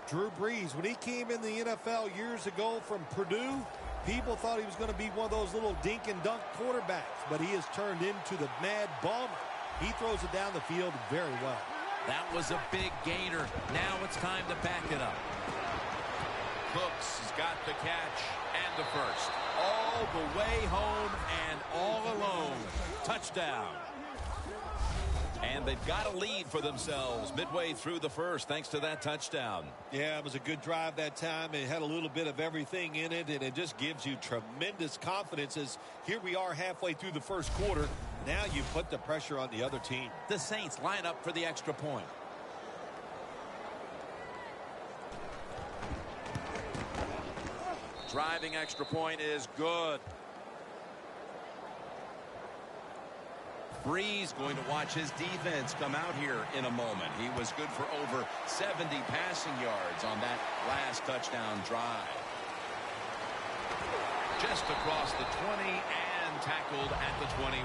Drew Brees, when he came in the NFL years ago from Purdue, people thought he was going to be one of those little dink and dunk quarterbacks, but he has turned into the mad bomber. He throws it down the field very well. That was a big gainer. Now it's time to back it up. Cooks has got the catch and the first. All the way home and all alone. Touchdown. And they've got a lead for themselves midway through the first thanks to that touchdown. Yeah, it was a good drive that time. It had a little bit of everything in it, and it just gives you tremendous confidence as here we are halfway through the first quarter. Now you put the pressure on the other team. The Saints line up for the extra point. Driving extra point is good. Brees going to watch his defense come out here in a moment. He was good for over 70 passing yards on that last touchdown drive. Just across the 20 and tackled at the 21.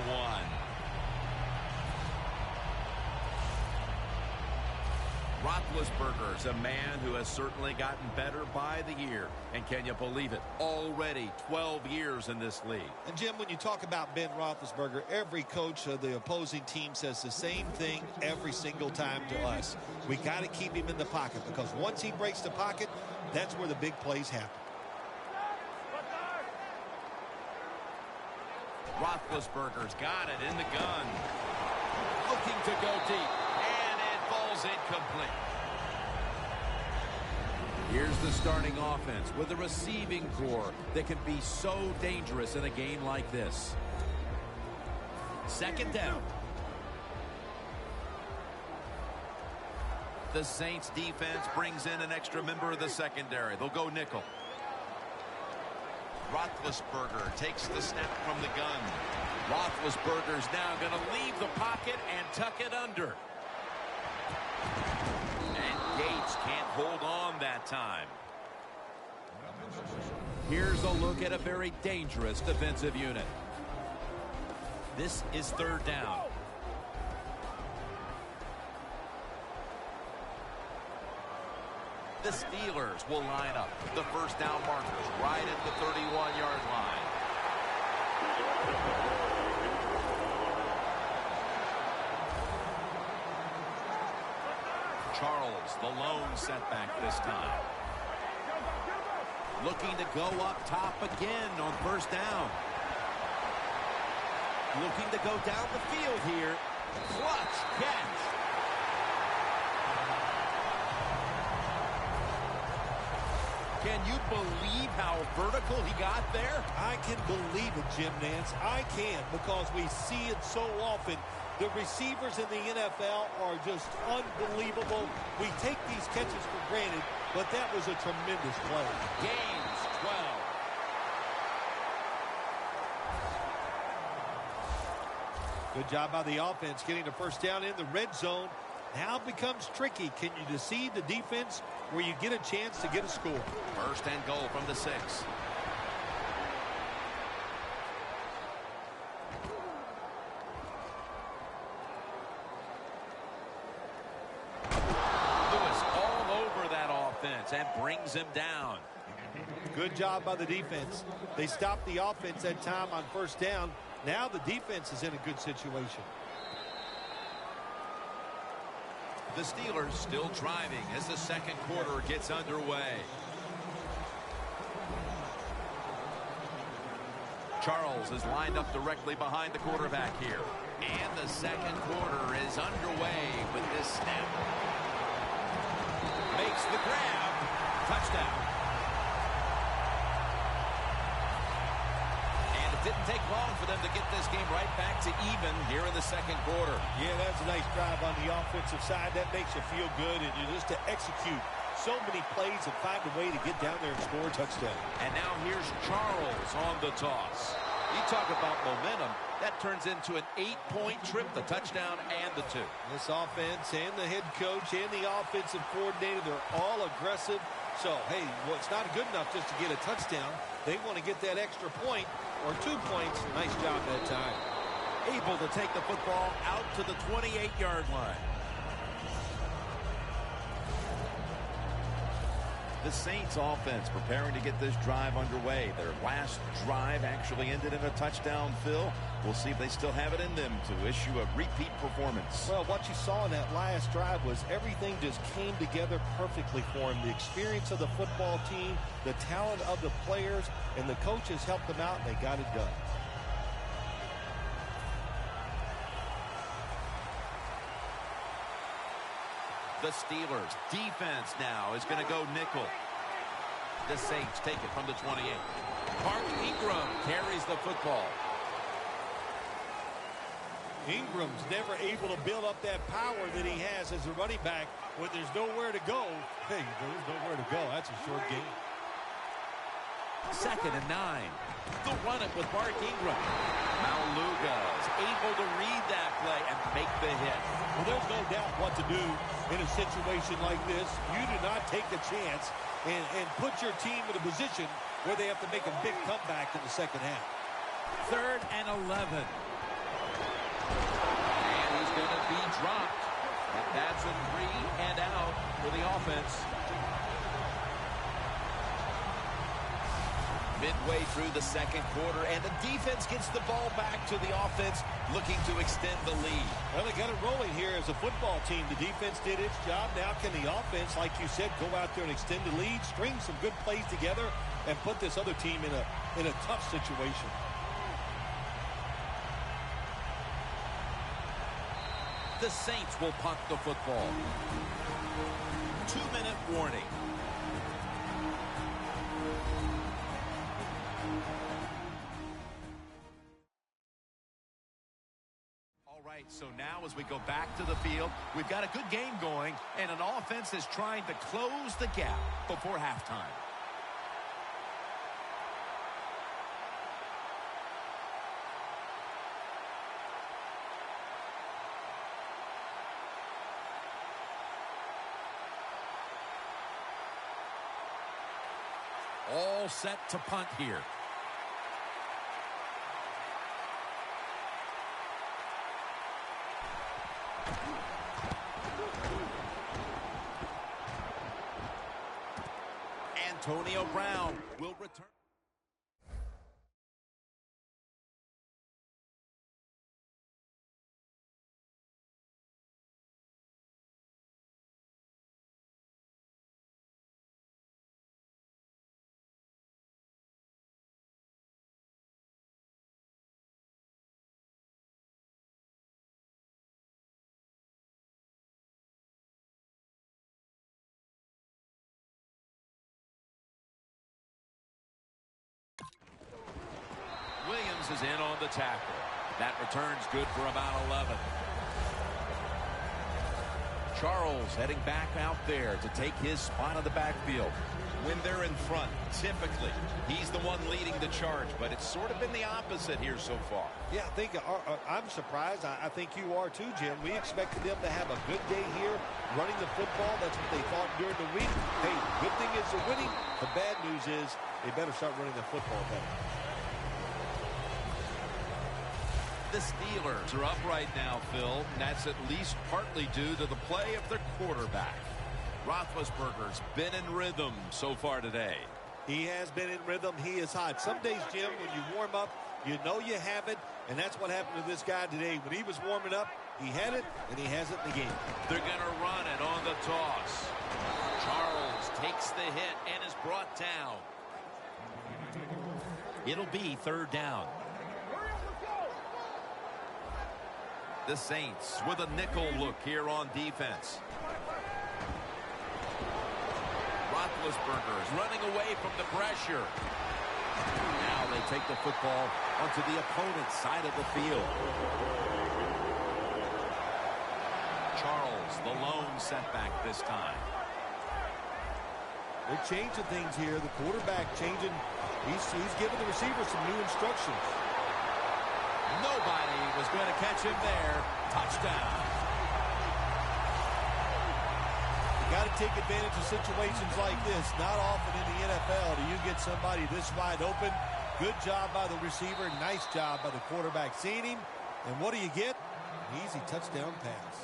Roethlisberger's a man who has certainly gotten better by the year. And can you believe it? Already 12 years in this league. And, Jim, when you talk about Ben Roethlisberger, every coach of the opposing team says the same thing every single time to us. We got to keep him in the pocket because once he breaks the pocket, that's where the big plays happen. Roethlisberger's got it in the gun. Looking to go deep. Incomplete. Here's the starting offense with a receiving core that can be so dangerous in a game like this. Second down. The Saints defense brings in an extra member of the secondary. They'll go nickel. Roethlisberger takes the snap from the gun. Roethlisberger's now going to leave the pocket and tuck it under. And Gates can't hold on that time. Here's a look at a very dangerous defensive unit. This is third down. The Steelers will line up. The first down markers right at the 31-yard line. Charles, the lone setback this time. Looking to go up top again on first down. Looking to go down the field here. Clutch catch. Can you believe how vertical he got there? I can believe it, Jim Nance. I can, because we see it so often. The receivers in the NFL are just unbelievable. We take these catches for granted, but that was a tremendous play. Gains 12. Good job by the offense getting the first down in the red zone. Now it becomes tricky. Can you deceive the defense where you get a chance to get a score? First and goal from the 6. And brings him down. Good job by the defense. They stopped the offense that time on first down. Now the defense is in a good situation. The Steelers still driving as the second quarter gets underway. Charles is lined up directly behind the quarterback here. And the second quarter is underway with this snap. Makes the grab. Touchdown. And it didn't take long for them to get this game right back to even here in the second quarter. Yeah, that's a nice drive on the offensive side. That makes you feel good, and you just to execute so many plays and find a way to get down there and score a touchdown. And now here's Charles on the toss. You talk about momentum. That turns into an 8-point trip, the touchdown and the 2. This offense and the head coach and the offensive coordinator, they're all aggressive. So, hey, well, it's not good enough just to get a touchdown. They want to get that extra point or 2 points. Nice job that time. Able to take the football out to the 28-yard line. The Saints offense preparing to get this drive underway. Their last drive actually ended in a touchdown, Phil. We'll see if they still have it in them to issue a repeat performance. Well, what you saw in that last drive was everything just came together perfectly for him. The experience of the football team, the talent of the players, and the coaches helped them out, and they got it done. The Steelers defense now is going to go nickel. The Saints take it from the 28. Mark Ingram carries the football. Ingram's never able to build up that power that he has as a running back when there's nowhere to go. Hey, there's nowhere to go. That's a short game. 2nd and 9. They'll run it with Mark Ingram. Maluga is able to read that play and make the hit. Well, there's no doubt what to do in a situation like this. You do not take the chance and put your team in a position where they have to make a big comeback in the second half. 3rd and 11. And he's going to be dropped. And that's a 3 and out for the offense. Midway through the second quarter, and the defense gets the ball back to the offense, looking to extend the lead. Well, they got it rolling here as a football team. The defense did its job. Now can the offense, like you said, go out there and extend the lead, string some good plays together, and put this other team in a tough situation. The Saints will punt the football. 2-minute warning. So now as we go back to the field, we've got a good game going, and an offense is trying to close the gap before halftime. All set to punt here. Antonio Brown will return. Williams is in on the tackle. That return's good for about 11. Charles heading back out there to take his spot in the backfield. When they're in front, typically, he's the one leading the charge, but it's sort of been the opposite here so far. Yeah, I think I'm surprised. I think you are too, Jim. We expected them to have a good day here running the football. That's what they thought during the week. Hey, good thing is they're winning. The bad news is they better start running the football better. The Steelers are up right now, Phil, and that's at least partly due to the play of their quarterback. Roethlisberger's been in rhythm so far today. He has been in rhythm. He is hot. Some days, Jim, when you warm up, you know you have it, and that's what happened to this guy today. When he was warming up, he had it, and he has it in the game. They're going to run it on the toss. Charles takes the hit and is brought down. It'll be 3rd down. The Saints with a nickel look here on defense. Roethlisberger is running away from the pressure. Now they take the football onto the opponent's side of the field. Charles, the lone setback this time. They're changing things here. The quarterback changing. He's giving the receiver some new instructions. Nobody was going to catch him there. Touchdown. You got to take advantage of situations like this. Not often in the NFL do you get somebody this wide open. Good job by the receiver. Nice job by the quarterback seeing him. And what do you get? An easy touchdown pass.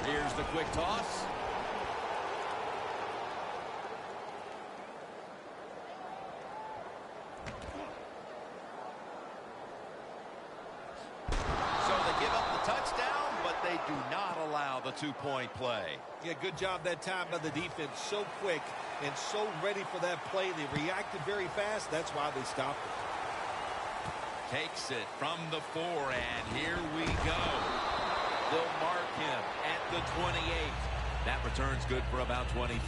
Here's the quick toss. Do not allow the two-point play. Yeah, good job that time by the defense. So quick and so ready for that play. They reacted very fast. That's why they stopped it. Takes it from the 4, and here we go. They'll mark him at the 28. That return's good for about 24.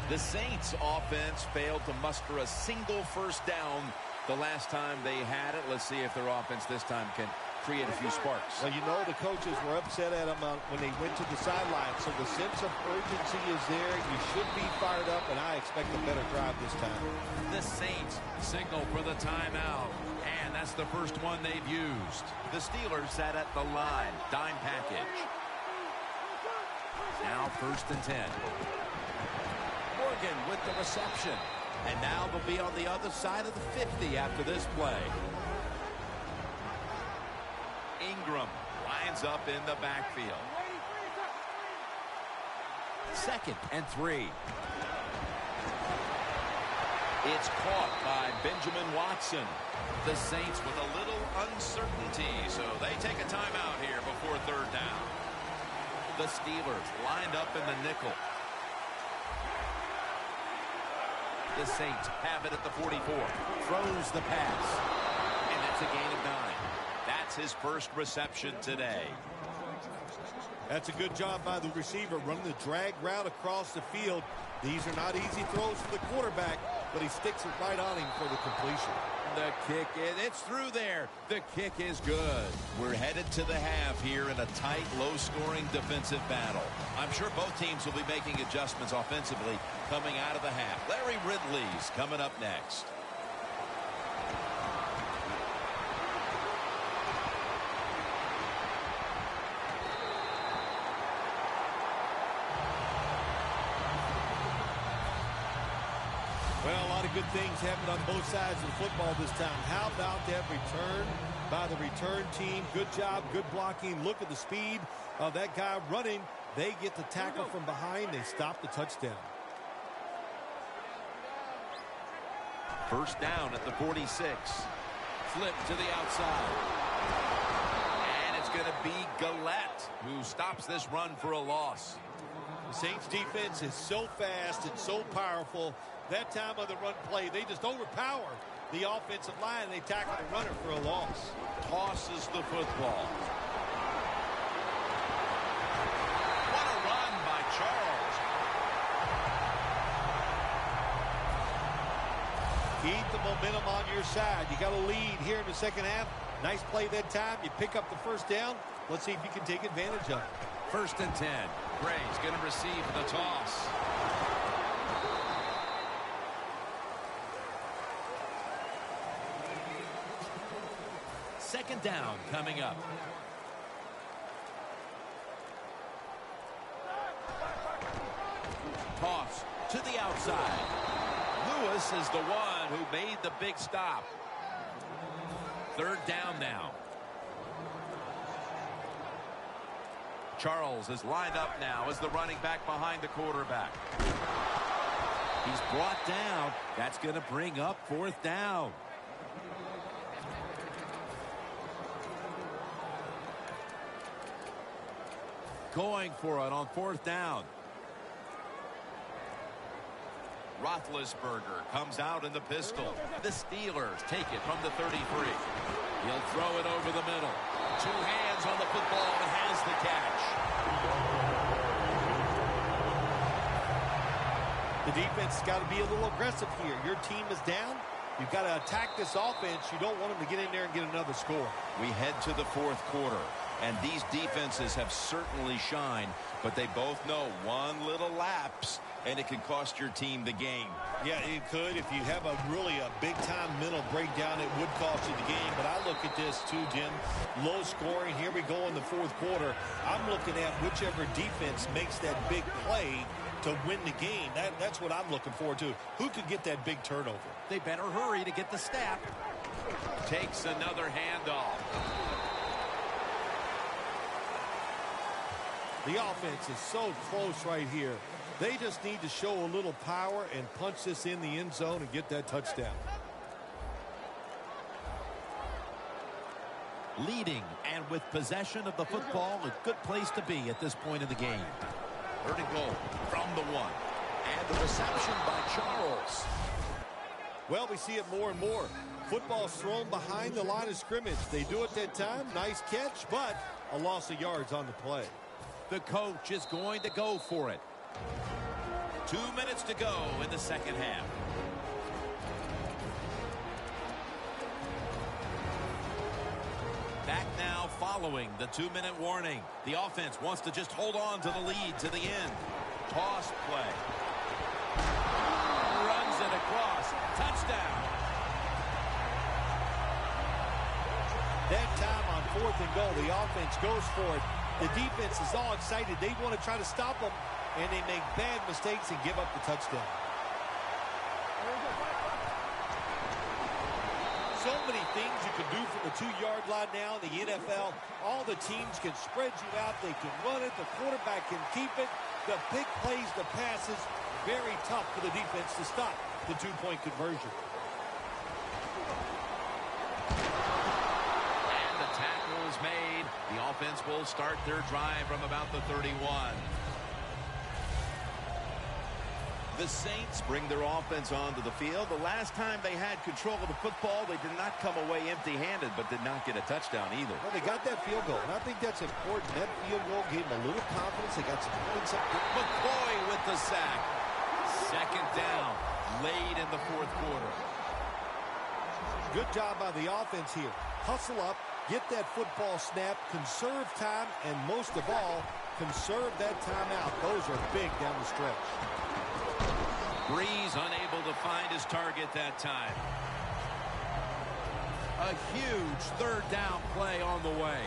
The Saints offense failed to muster a single first down the last time they had it. Let's see if their offense this time can create a few sparks. Well, you know the coaches were upset at them when they went to the sideline, so the sense of urgency is there. You should be fired up, and I expect a better drive this time. The Saints signal for the timeout, and that's the first one they've used. The Steelers sat at the line. Dime package. Now 1st and 10. Morgan with the reception. And now they'll be on the other side of the 50 after this play. Ingram lines up in the backfield. 2nd and 3. It's caught by Benjamin Watson. The Saints with a little uncertainty, so they take a timeout here before 3rd down. The Steelers lined up in the nickel. The Saints have it at the 44. Throws the pass. And that's a gain of 9. That's his first reception today. That's a good job by the receiver, running the drag route across the field. These are not easy throws for the quarterback, but he sticks it right on him for the completion. The kick, it's through there. The kick is good. We're headed to the half here in a tight, low-scoring defensive battle. I'm sure both teams will be making adjustments offensively coming out of the half. Larry Ridley's coming up next. Well, a lot of good things happened on both sides of the football this time. How about that return by the return team? Good job, good blocking. Look at the speed of that guy running. They get the tackle from behind. They stop the touchdown. 1st down at the 46. Flip to the outside. And it's going to be Gillette who stops this run for a loss. The Saints defense is so fast and so powerful. That time of the run play, they just overpower the offensive line, and they tackle the runner for a loss. Tosses the football. What a run by Charles. Keep the momentum on your side. You got a lead here in the second half. Nice play that time. You pick up the 1st down. Let's see if you can take advantage of it. 1st and 10. Gray's going to receive the toss. Second down coming up. Toss to the outside. Lewis is the one who made the big stop. 3rd down now. Charles is lined up now as the running back behind the quarterback. He's brought down. That's going to bring up 4th down. Going for it on 4th down. Roethlisberger comes out in the pistol. The Steelers take it from the 33. He'll throw it over the middle. 2 hands on the football and has the catch. The defense has got to be a little aggressive here. Your team is down. You've got to attack this offense. You don't want them to get in there and get another score. We head to the fourth quarter, and these defenses have certainly shined, but they both know one little lapse, and it can cost your team the game. Yeah, it could. If you have a big-time mental breakdown, it would cost you the game. But I look at this, too, Jim. Low scoring. Here we go in the fourth quarter. I'm looking at whichever defense makes that big play to win the game. That's what I'm looking forward to. Who could get that big turnover? They better hurry to get the snap. Takes another handoff. The offense is so close right here. They just need to show a little power and punch this in the end zone and get that touchdown. Leading and with possession of the football, a good place to be at this point in the game. Third and goal from the one. And the reception by Charles. Well, we see it more and more. Football's thrown behind the line of scrimmage. They do it that time. Nice catch, but a loss of yards on the play. The coach is going to go for it. 2 minutes to go in the second half. Back now following the 2-minute warning. The offense wants to just hold on to the lead to the end. Toss play. Runs it across. Touchdown. That time on fourth and goal, the offense goes for it. The defense is all excited. They want to try to stop them, and they make bad mistakes and give up the touchdown. So many things you can do from the 2-yard line now in the NFL. All the teams can spread you out. They can run it. The quarterback can keep it. The big plays, the passes, very tough for the defense to stop the 2-point conversion. And the tackle is made. The offense will start their drive from about the 31. The Saints bring their offense onto the field. The last time they had control of the football, they did not come away empty-handed, but did not get a touchdown either. Well, they got that field goal, and I think that's important. That field goal gave them a little confidence. They got some points up. McCoy with the sack. Second down, late in the fourth quarter. Good job by the offense here. Hustle up, get that football snap, conserve time, and most of all, conserve that timeout. Those are big down the stretch. Breeze unable to find his target that time. A huge third down play on the way.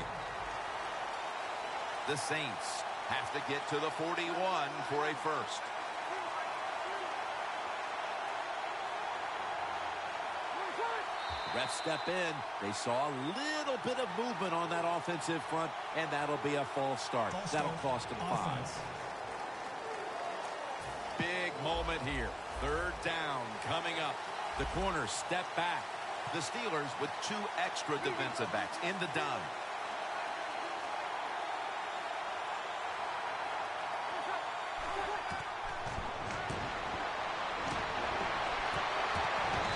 The Saints have to get to the 41 for a first. Refs step in. They saw a little bit of movement on that offensive front, and that'll be a false start. That'll cost them 5. Big moment here. Third down coming up. The corners step back. The Steelers with 2 extra defensive backs in the dime.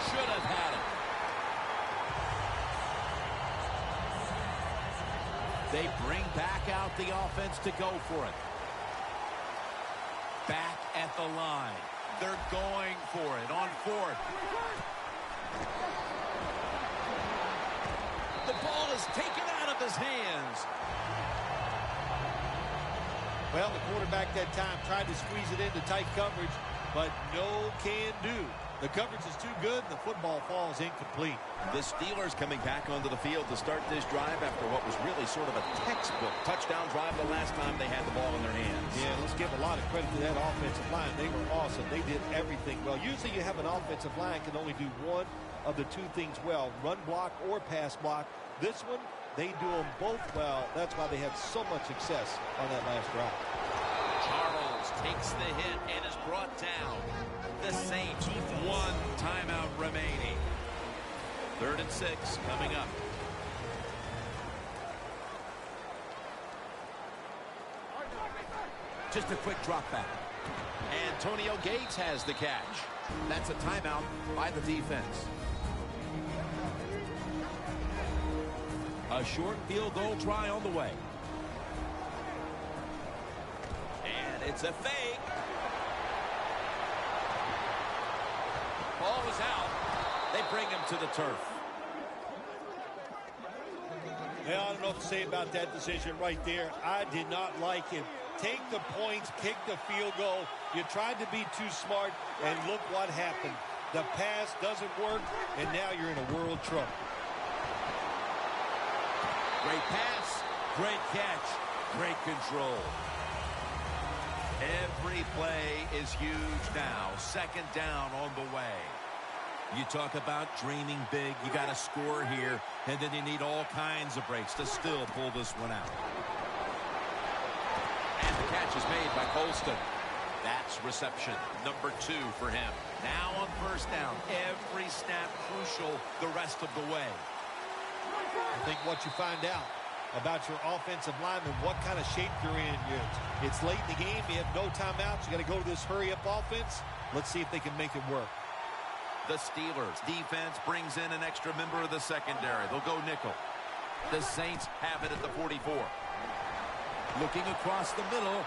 Should have had it. They bring back out the offense to go for it. Back at the line. They're going for it on fourth. The ball is taken out of his hands. Well, the quarterback that time tried to squeeze it into tight coverage, but no can do. The coverage is too good, and the football falls incomplete. The Steelers coming back onto the field to start this drive after what was really sort of a textbook touchdown drive the last time they had the ball in their hands. Yeah, let's give a lot of credit to that offensive line. They were awesome. They did everything well. Usually you have an offensive line can only do one of the 2 things well, run block or pass block. This one, they do them both well. That's why they had so much success on that last drive. Charles takes the hit and is brought down. The Saints, 1 timeout remaining. 3rd and 6 coming up. Just a quick drop back. Antonio Gates has the catch. That's a timeout by the defense. A short field goal try on the way. And it's a fake. Ball is out. They bring him to the turf. Yeah, I don't know what to say about that decision right there. I did not like it. Take the points, kick the field goal. You tried to be too smart, and look what happened. The pass doesn't work, and now you're in a world of trouble. Great pass, great catch, great control. Every play is huge now. Second down on the way. You talk about dreaming big. You got to score here, and then you need all kinds of breaks to still pull this one out. And the catch is made by Colston. That's reception number 2 for him. Now on first down, every snap crucial the rest of the way. I think what you find out about your offensive linemen, what kind of shape you're in. It's late in the game. You have no timeouts. You got to go to this hurry-up offense. Let's see if they can make it work. The Steelers defense brings in an extra member of the secondary. They'll go nickel. The Saints have it at the 44. Looking across the middle.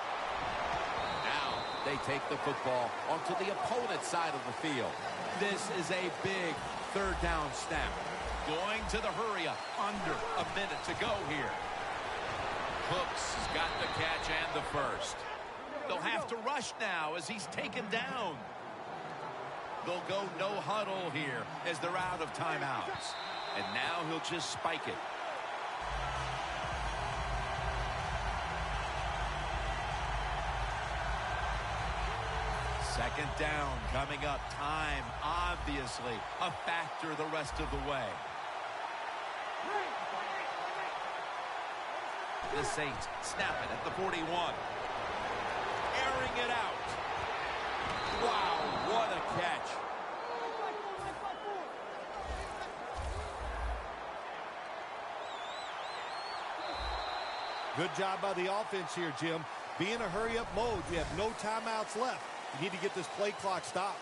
Now they take the football onto the opponent's side of the field. This is a big third down snap. Going to the hurry-up. Under a minute to go here. Cooks has got the catch and the first. They'll have to rush now as he's taken down. They'll go no huddle here as they're out of timeouts. And now he'll just spike it. Second down coming up. Time, obviously, a factor the rest of the way. The Saints snap it at the 41. Airing it out. Wow, what a catch. Good job by the offense here, Jim. Be in a hurry-up mode. You have no timeouts left. You need to get this play clock stopped.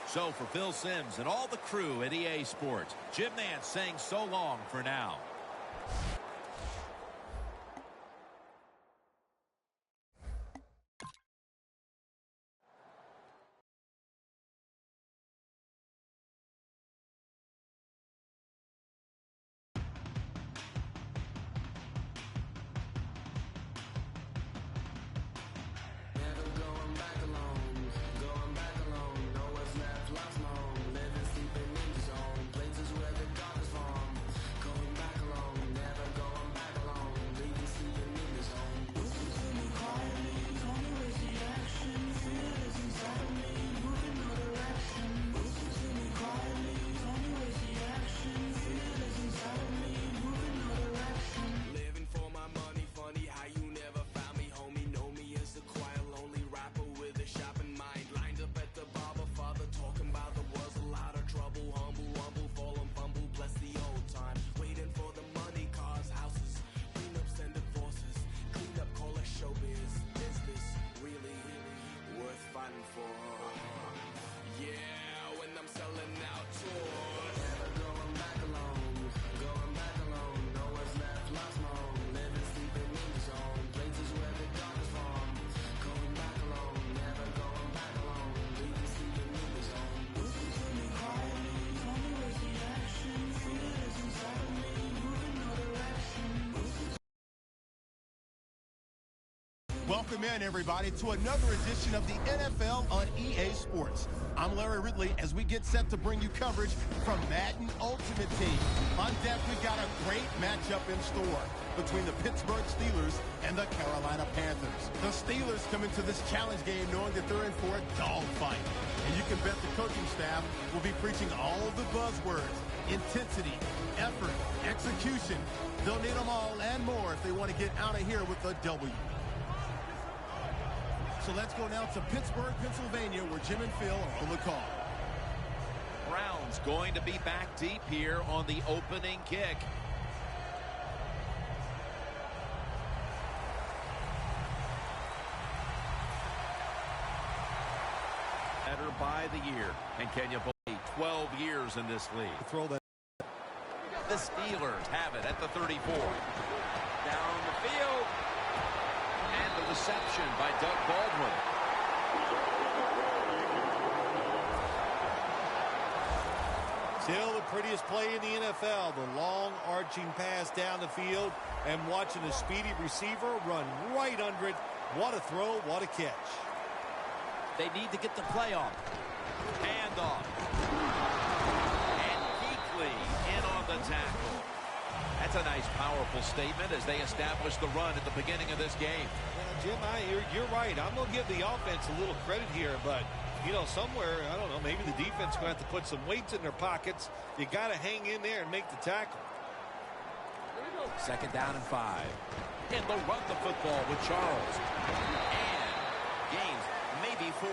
So for Phil Simms and all the crew at EA Sports, Jim Nantz saying so long for now. Welcome in, everybody, to another edition of the NFL on EA Sports. I'm Larry Ridley as we get set to bring you coverage from Madden Ultimate Team. On deck, we've got a great matchup in store between the Pittsburgh Steelers and the Carolina Panthers. The Steelers come into this challenge game knowing that they're in for a dogfight. And you can bet the coaching staff will be preaching all of the buzzwords: intensity, effort, execution. They'll need them all and more if they want to get out of here with a W. So let's go now to Pittsburgh, Pennsylvania, where Jim and Phil are on the call. Browns going to be back deep here on the opening kick. Better by the year. And can you believe 12 years in this league? Throw that. The Steelers have it at the 34. Down the field. And the reception by Doug Baldwin. Still the prettiest play in the NFL, the long arching pass down the field and watching a speedy receiver run right under it. What a throw, what a catch. They need to get the play off. Handoff. And Kuechly in on the tackle. That's a nice, powerful statement as they establish the run at the beginning of this game. Jim, you're right. I'm going to give the offense a little credit here, but, you know, somewhere, I don't know, maybe the defense going to have to put some weights in their pockets. You got to hang in there and make the tackle. 2nd down and 5. And they'll run the football with Charles. And gains maybe 4.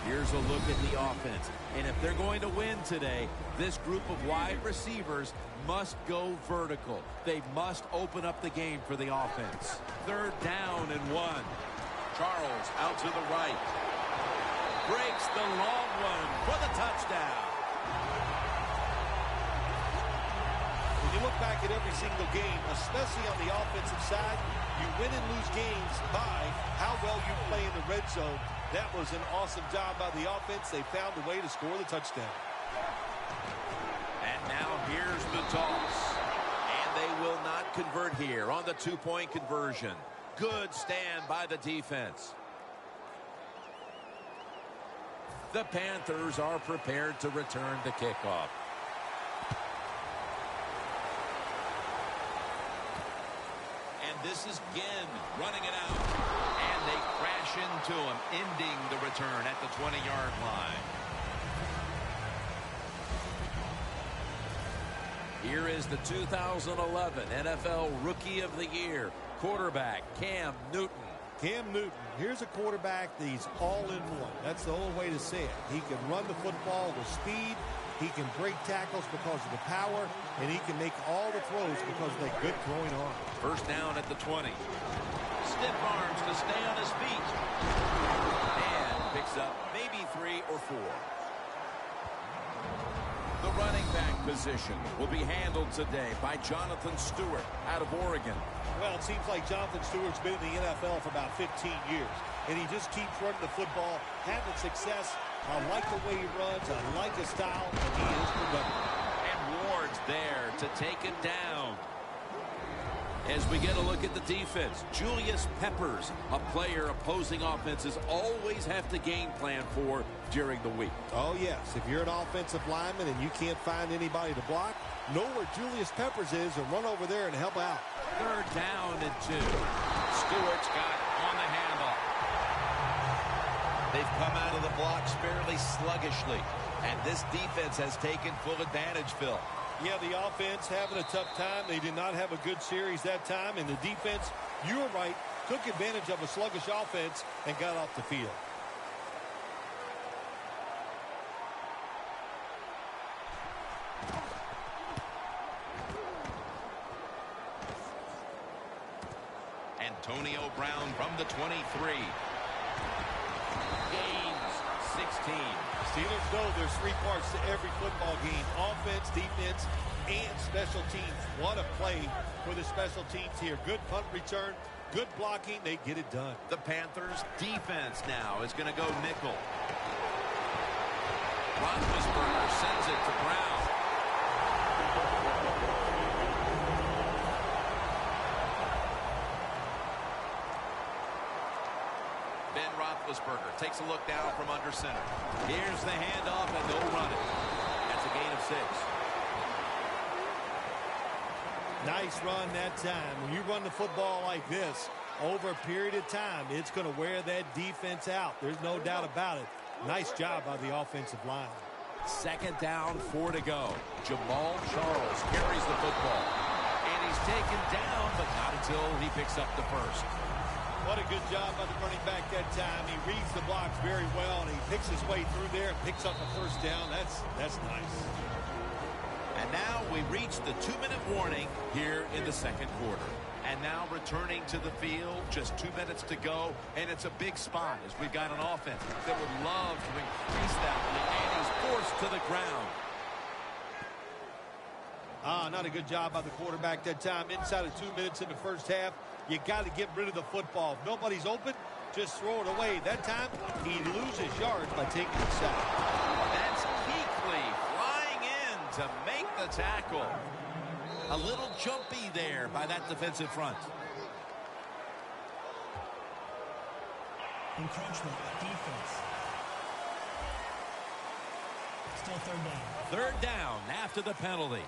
Here's a look at the offense. And if they're going to win today, this group of wide receivers must go vertical. They must open up the game for the offense. 3rd down and 1. Charles out to the right. Breaks the long one for the touchdown. When you look back at every single game, especially on the offensive side, you win and lose games by how well you play in the red zone. That was an awesome job by the offense. They found a way to score the touchdown. And now here's the toss. And they will not convert here on the 2-point conversion. Good stand by the defense. The Panthers are prepared to return the kickoff. And this is Ginn running it out. And they crash into him, ending the return at the 20-yard line. Here is the 2011 NFL Rookie of the Year, quarterback Cam Newton. Cam Newton, here's a quarterback that he's all in one. That's the only way to say it. He can run the football with speed. He can break tackles because of the power, and he can make all the throws because of that good throwing arm. 1st down at the 20. Stiff arms to stay on his feet. And picks up maybe 3 or 4. The running back position will be handled today by Jonathan Stewart out of Oregon. Well, it seems like Jonathan Stewart's been in the NFL for about 15 years, and he just keeps running the football, having success. I like the way he runs. I like his style, and he is productive. And Ward's there to take him down. As we get a look at the defense, Julius Peppers, a player opposing offenses always have to game plan for during the week. Oh, yes. If you're an offensive lineman and you can't find anybody to block, know where Julius Peppers is and run over there and help out. 3rd down and 2. Stewart's got on the handoff. They've come out of the blocks fairly sluggishly, and this defense has taken full advantage, Phil. Yeah, the offense having a tough time. They did not have a good series that time, and the defense, you were right, took advantage of a sluggish offense and got off the field. Antonio Brown from the 23. Gains 16. Steelers know there's 3 parts to every football game: offense, defense, and special teams. What a play for the special teams here. Good punt return, good blocking. They get it done. The Panthers defense now is going to go nickel. Roethlisberger sends it to Brown. Ben Roethlisberger takes a look down from under center. Here's the handoff, and they'll run it. That's a gain of 6. Nice run that time. When you run the football like this over a period of time, it's going to wear that defense out. There's no doubt about it. Nice job by the offensive line. 2nd down, 4 to go. Jamal Charles carries the football. And he's taken down, but not until he picks up the 1st. What a good job by the running back that time. He reads the blocks very well, and he picks his way through there and picks up a 1st down. That's nice. And now we reach the 2-minute warning here in the 2nd quarter. And now returning to the field, just 2 minutes to go, and it's a big spot as we've got an offense that would love to increase that lead, and he's forced to the ground. Not a good job by the quarterback that time. Inside of 2 minutes in the 1st half, you got to get rid of the football. If nobody's open, just throw it away. That time, he loses yards by taking the sack. That's Kuechly the tackle. A little jumpy there by that defensive front. Encroachment, defense. Still third down. Third down after the penalty.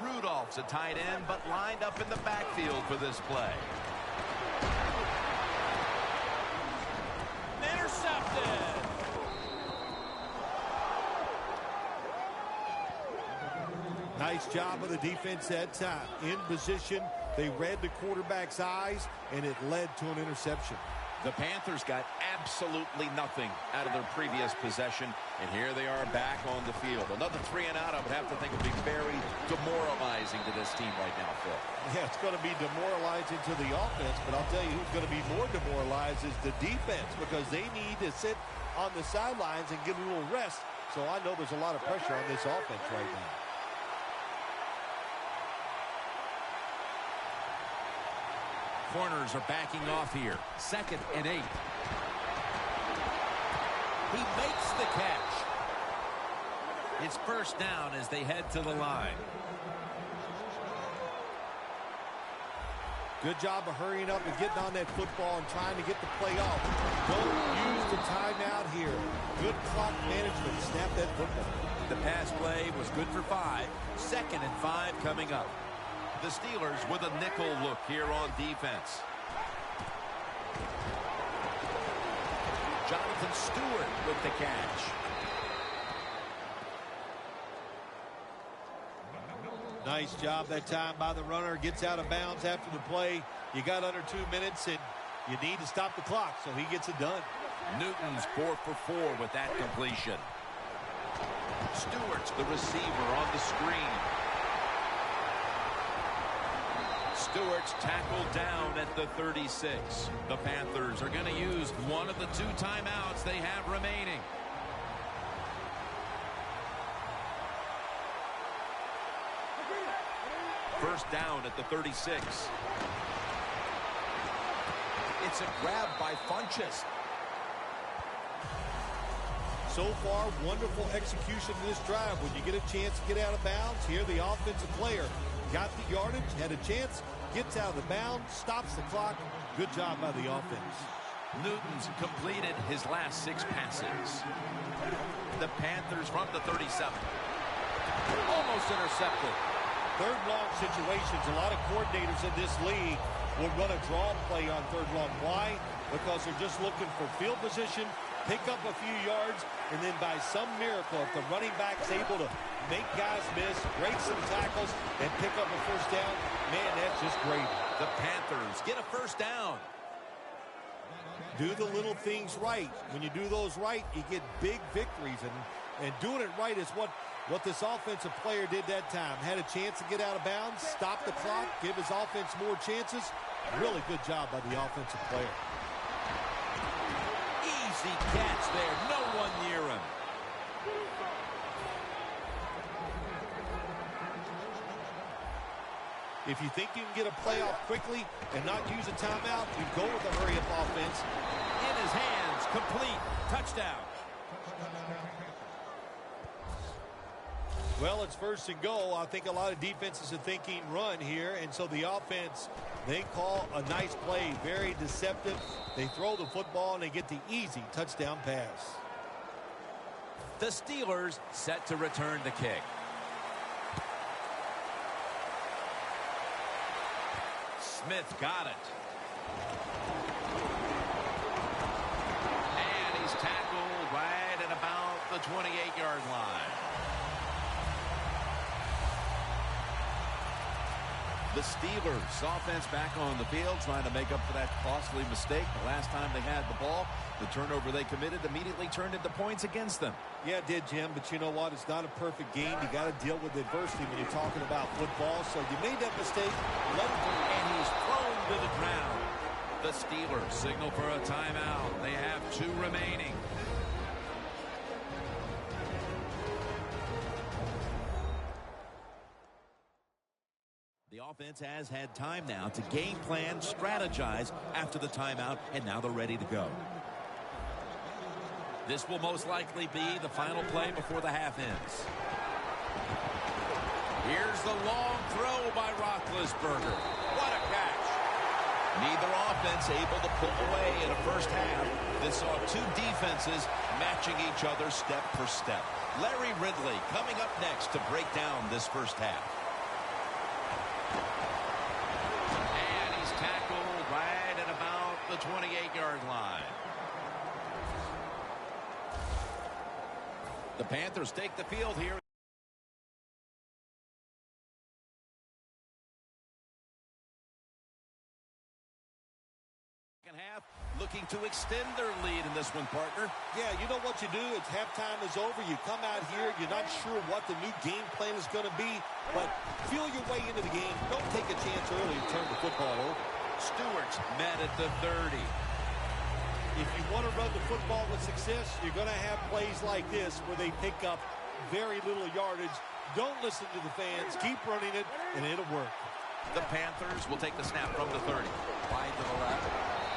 Rudolph's a tight end, but lined up in the backfield for this play. Intercepted. Nice job of the defense that time. In position, they read the quarterback's eyes, and it led to an interception. The Panthers got absolutely nothing out of their previous possession, and here they are back on the field. Another 3 and out, I would have to think, would be very demoralizing to this team right now, Phil. Yeah, it's going to be demoralizing to the offense, but I'll tell you who's going to be more demoralized is the defense, because they need to sit on the sidelines and get a little rest. So I know there's a lot of pressure on this offense right now. Corners are backing off here. 2nd and 8. He makes the catch. It's first down as they head to the line. Good job of hurrying up and getting on that football and trying to get the play off. Don't use the timeout here. Good clock management. Snap that football. The pass play was good for 5. 2nd and 5 coming up. The Steelers with a nickel look here on defense. Jonathan Stewart with the catch. Nice job that time by the runner. Gets out of bounds after the play. You got under 2 minutes, and you need to stop the clock, so he gets it done. Newton's 4 for 4 with that completion. Stewart's the receiver on the screen. Stewart's tackled down at the 36. The Panthers are going to use one of the 2 timeouts they have remaining. First down at the 36. It's a grab by Funchess. So far, wonderful execution in this drive. When you get a chance to get out of bounds, here the offensive player got the yardage, had a chance, gets out of the bounds, stops the clock. Good job by the offense. Newton's completed his last 6 passes. The Panthers from the 37. Almost intercepted. Third long situations. A lot of coordinators in this league will run a draw play on third long. Why? Because they're just looking for field position, pick up a few yards, and then by some miracle, if the running back's able to make guys miss, break some tackles, and pick up a first down, man, that's just great. The Panthers get a first down. Do the little things right. When you do those right, you get big victories, and doing it right is what this offensive player did that time. Had a chance to get out of bounds, stop the clock, give his offense more chances. Really good job by the offensive player. Easy catch there. No one near him. If you think you can get a playoff quickly and not use a timeout, you go with a hurry-up offense. In his hands, complete. Touchdown. Well, it's first and goal. I think a lot of defenses are thinking run here, and so the offense, they call a nice play, very deceptive. They throw the football, and they get the easy touchdown pass. The Steelers set to return the kick. Smith got it. And he's tackled right at about the 28-yard line. The Steelers offense back on the field trying to make up for that costly mistake. The last time they had the ball, the turnover they committed immediately turned into points against them. Yeah, it did, Jim, but you know what? It's not a perfect game. You got to deal with adversity when you're talking about football. So you made that mistake, let it go. And he's thrown to the ground. The Steelers signal for a timeout. They have 2 remaining. The offense has had time now to game plan, strategize after the timeout, and now they're ready to go. This will most likely be the final play before the half ends. Here's the long throw by Roethlisberger. What a catch. Neither offense able to pull away in a first half. This saw two defenses matching each other step for step. Larry Ridley coming up next to break down this first half. And he's tackled right at about the 28-yard line. The Panthers take the field here. Half, looking to extend their lead in this one, partner. Yeah, you know what you do. It's halftime is over. You come out here. You're not sure what the new game plan is going to be, but feel your way into the game. Don't take a chance early to turn the football over. Stewart's met at the 30. If you want to run the football with success, you're going to have plays like this where they pick up very little yardage. Don't listen to the fans. Keep running it, and it'll work. The Panthers will take the snap from the 30. Wide to the left.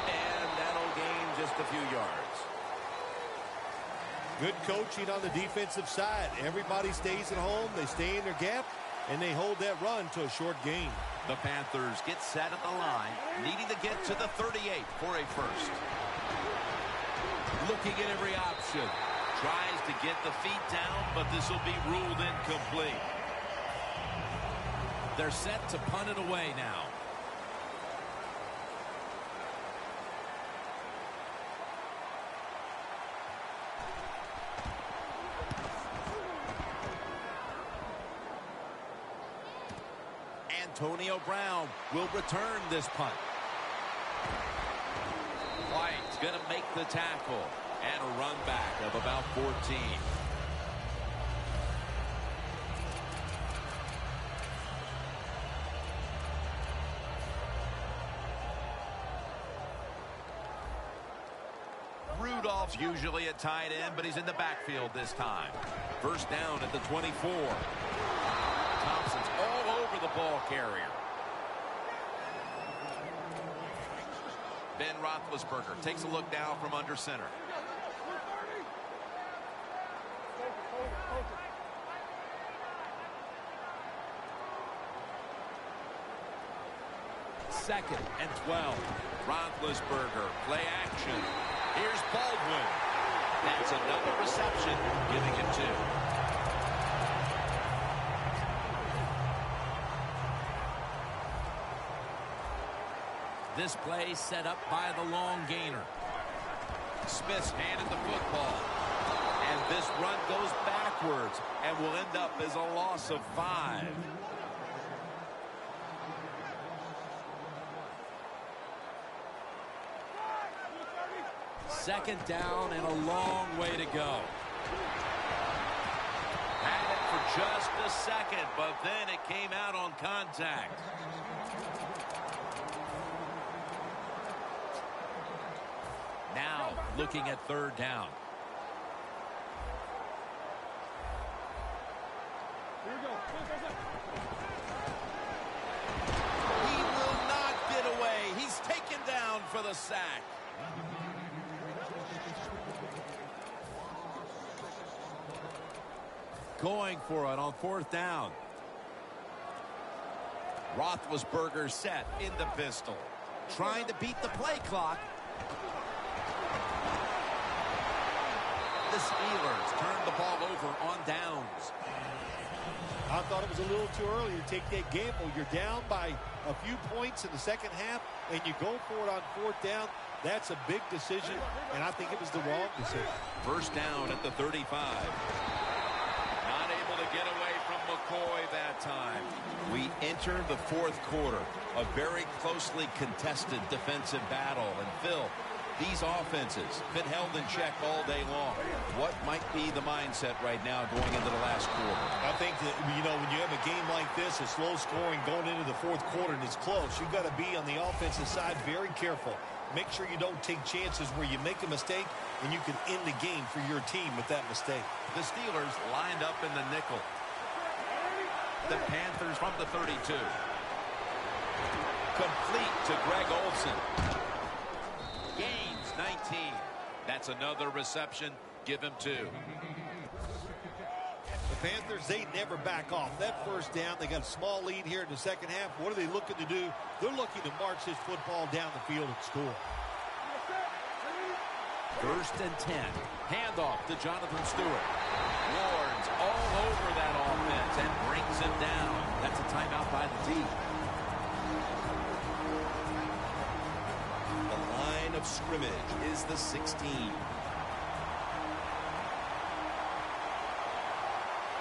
And that'll gain just a few yards. Good coaching on the defensive side. Everybody stays at home. They stay in their gap, and they hold that run to a short gain. The Panthers get set at the line, needing to get to the 38 for a first. Looking at every option. Tries to get the feet down, but this will be ruled incomplete. They're set to punt it away now. Antonio Brown will return this punt. White's going to make the tackle and a run back of about 14. Rudolph's usually a tight end, but he's in the backfield this time. First down at the 24. Thompson's all over the ball carrier. Ben Roethlisberger takes a look down from under center. Second and 12. Roethlisberger, play action. Here's Baldwin. That's another reception, giving him 2. This play set up by the long gainer. Smith's handed the football. And this run goes backwards and will end up as a loss of 5. Second down and a long way to go. Had it for just a second, but then it came out on contact. Now looking at third down. He will not get away. He's taken down for the sack. Going for it on fourth down. Roethlisberger set in the pistol. Trying to beat the play clock. The Steelers turned the ball over on downs. I thought it was a little too early to take that gamble. You're down by a few points in the second half, and you go for it on fourth down. That's a big decision, and I think it was the wrong decision. First down at the 35. Not able to get away from McCoy that time. We enter the fourth quarter, a very closely contested defensive battle. And Phil, these offenses been held in check all day long. What might be the mindset right now going into the last quarter? I think that, you know, when you have a game like this, it's low scoring going into the fourth quarter and it's close, you've got to be on the offensive side very careful. Make sure you don't take chances where you make a mistake and you can end the game for your team with that mistake. The Steelers lined up in the nickel. The Panthers from the 32. Complete to Greg Olsen. Gains 19. That's another reception, give him 2. The Panthers, they never back off. That first down, they got a small lead here in the second half. What are they looking to do? They're looking to march this football down the field and score. 1st and 10. Handoff to Jonathan Stewart. Ward's all over that offense and brings him down. That's a timeout by the team. The line of scrimmage is the 16.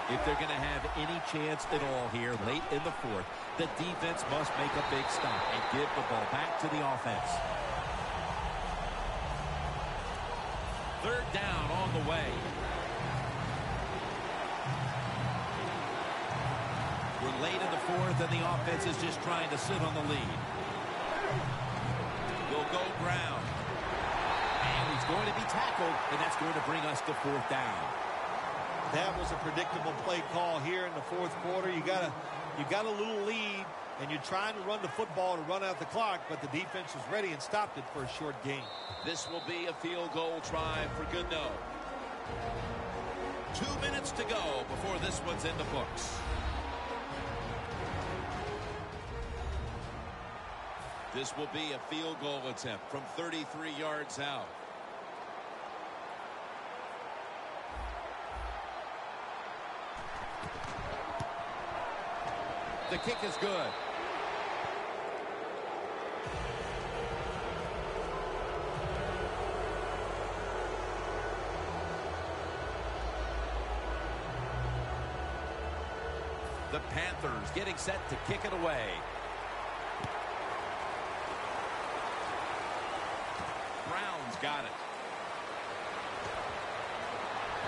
If they're going to have any chance at all here late in the 4th, the defense must make a big stop and give the ball back to the offense. 3rd down on the way. We're late in the 4th, and the offense is just trying to sit on the lead. Will go Brown. And he's going to be tackled, and that's going to bring us to 4th down. That was a predictable play call here in the 4th quarter. You got a little lead, and you're trying to run the football to run out the clock, but the defense was ready and stopped it for a short gain. This will be a field goal try for Goodnow. 2 minutes to go before this one's in the books. This will be a field goal attempt from 33 yards out. The kick is good. The Panthers getting set to kick it away. Brown's got it.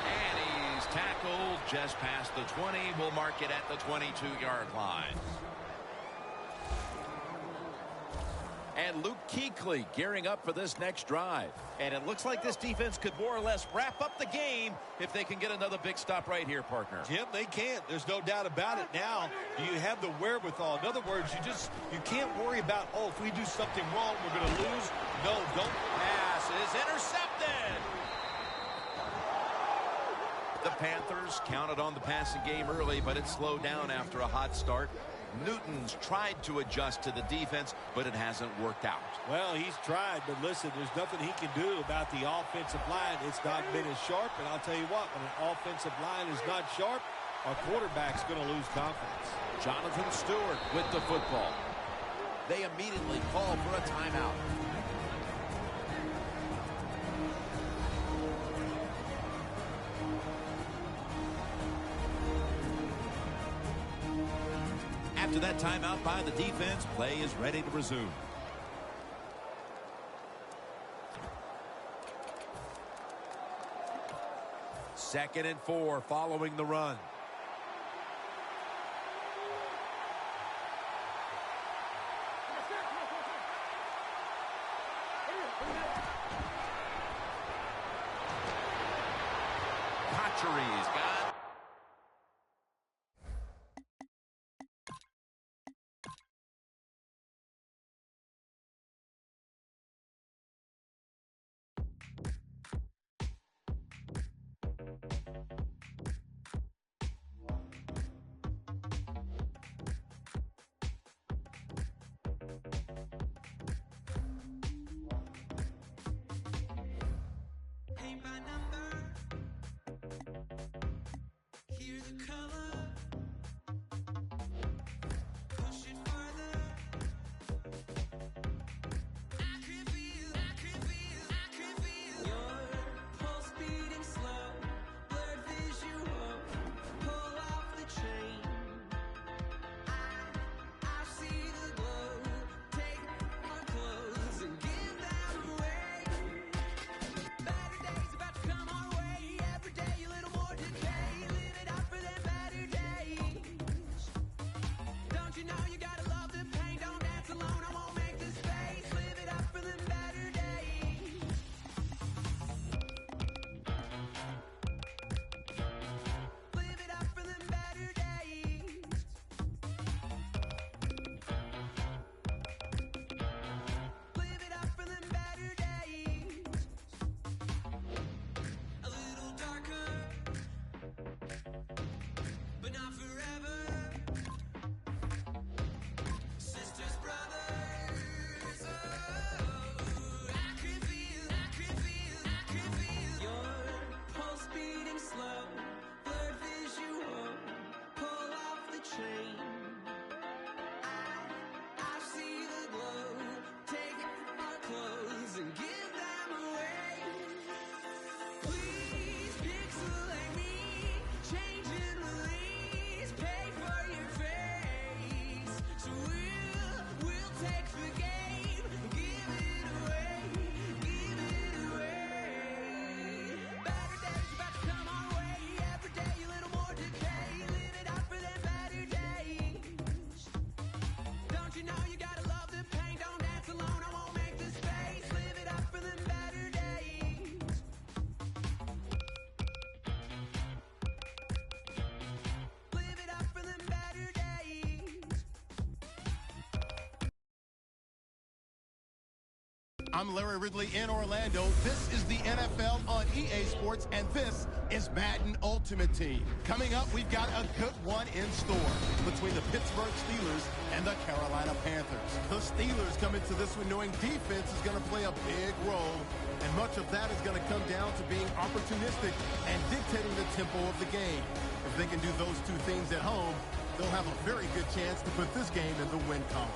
And he's tackled just past the 20. We'll mark it at the 22-yard line. And Luke Kuechly gearing up for this next drive. And it looks like this defense could more or less wrap up the game if they can get another big stop right here, partner. Jim, they can. There's no doubt about it. Now, do you have the wherewithal? In other words, you can't worry about, oh, if we do something wrong, we're going to lose. No, don't. Pass is intercepted. The Panthers counted on the passing game early, but it slowed down after a hot start. Newton's tried to adjust to the defense, but it hasn't worked out. Well, he's tried, but listen, there's nothing he can do about the offensive line. It's not been as sharp, and I'll tell you what, when an offensive line is not sharp, our quarterback's going to lose confidence. Jonathan Stewart with the football. They immediately call for a timeout. After that timeout by the defense, play is ready to resume. Second and 4 following the run. Hatchery's got Paint by number. Hear the color. Push it further. I can feel your pulse beating slow. Blurred visual. Pull off the chain. I see the glow. Take our clothes and give them away. Better days about to come our way. Every day a little more decay. Live it up for them better days. I'm Larry Ridley in Orlando. This is the NFL on EA Sports, and this is Madden Ultimate Team. Coming up, we've got a good one in store between the Pittsburgh Steelers and the Carolina Panthers. The Steelers come into this one knowing defense is going to play a big role, and much of that is going to come down to being opportunistic and dictating the tempo of the game. If they can do those two things at home, they'll have a very good chance to put this game in the win column.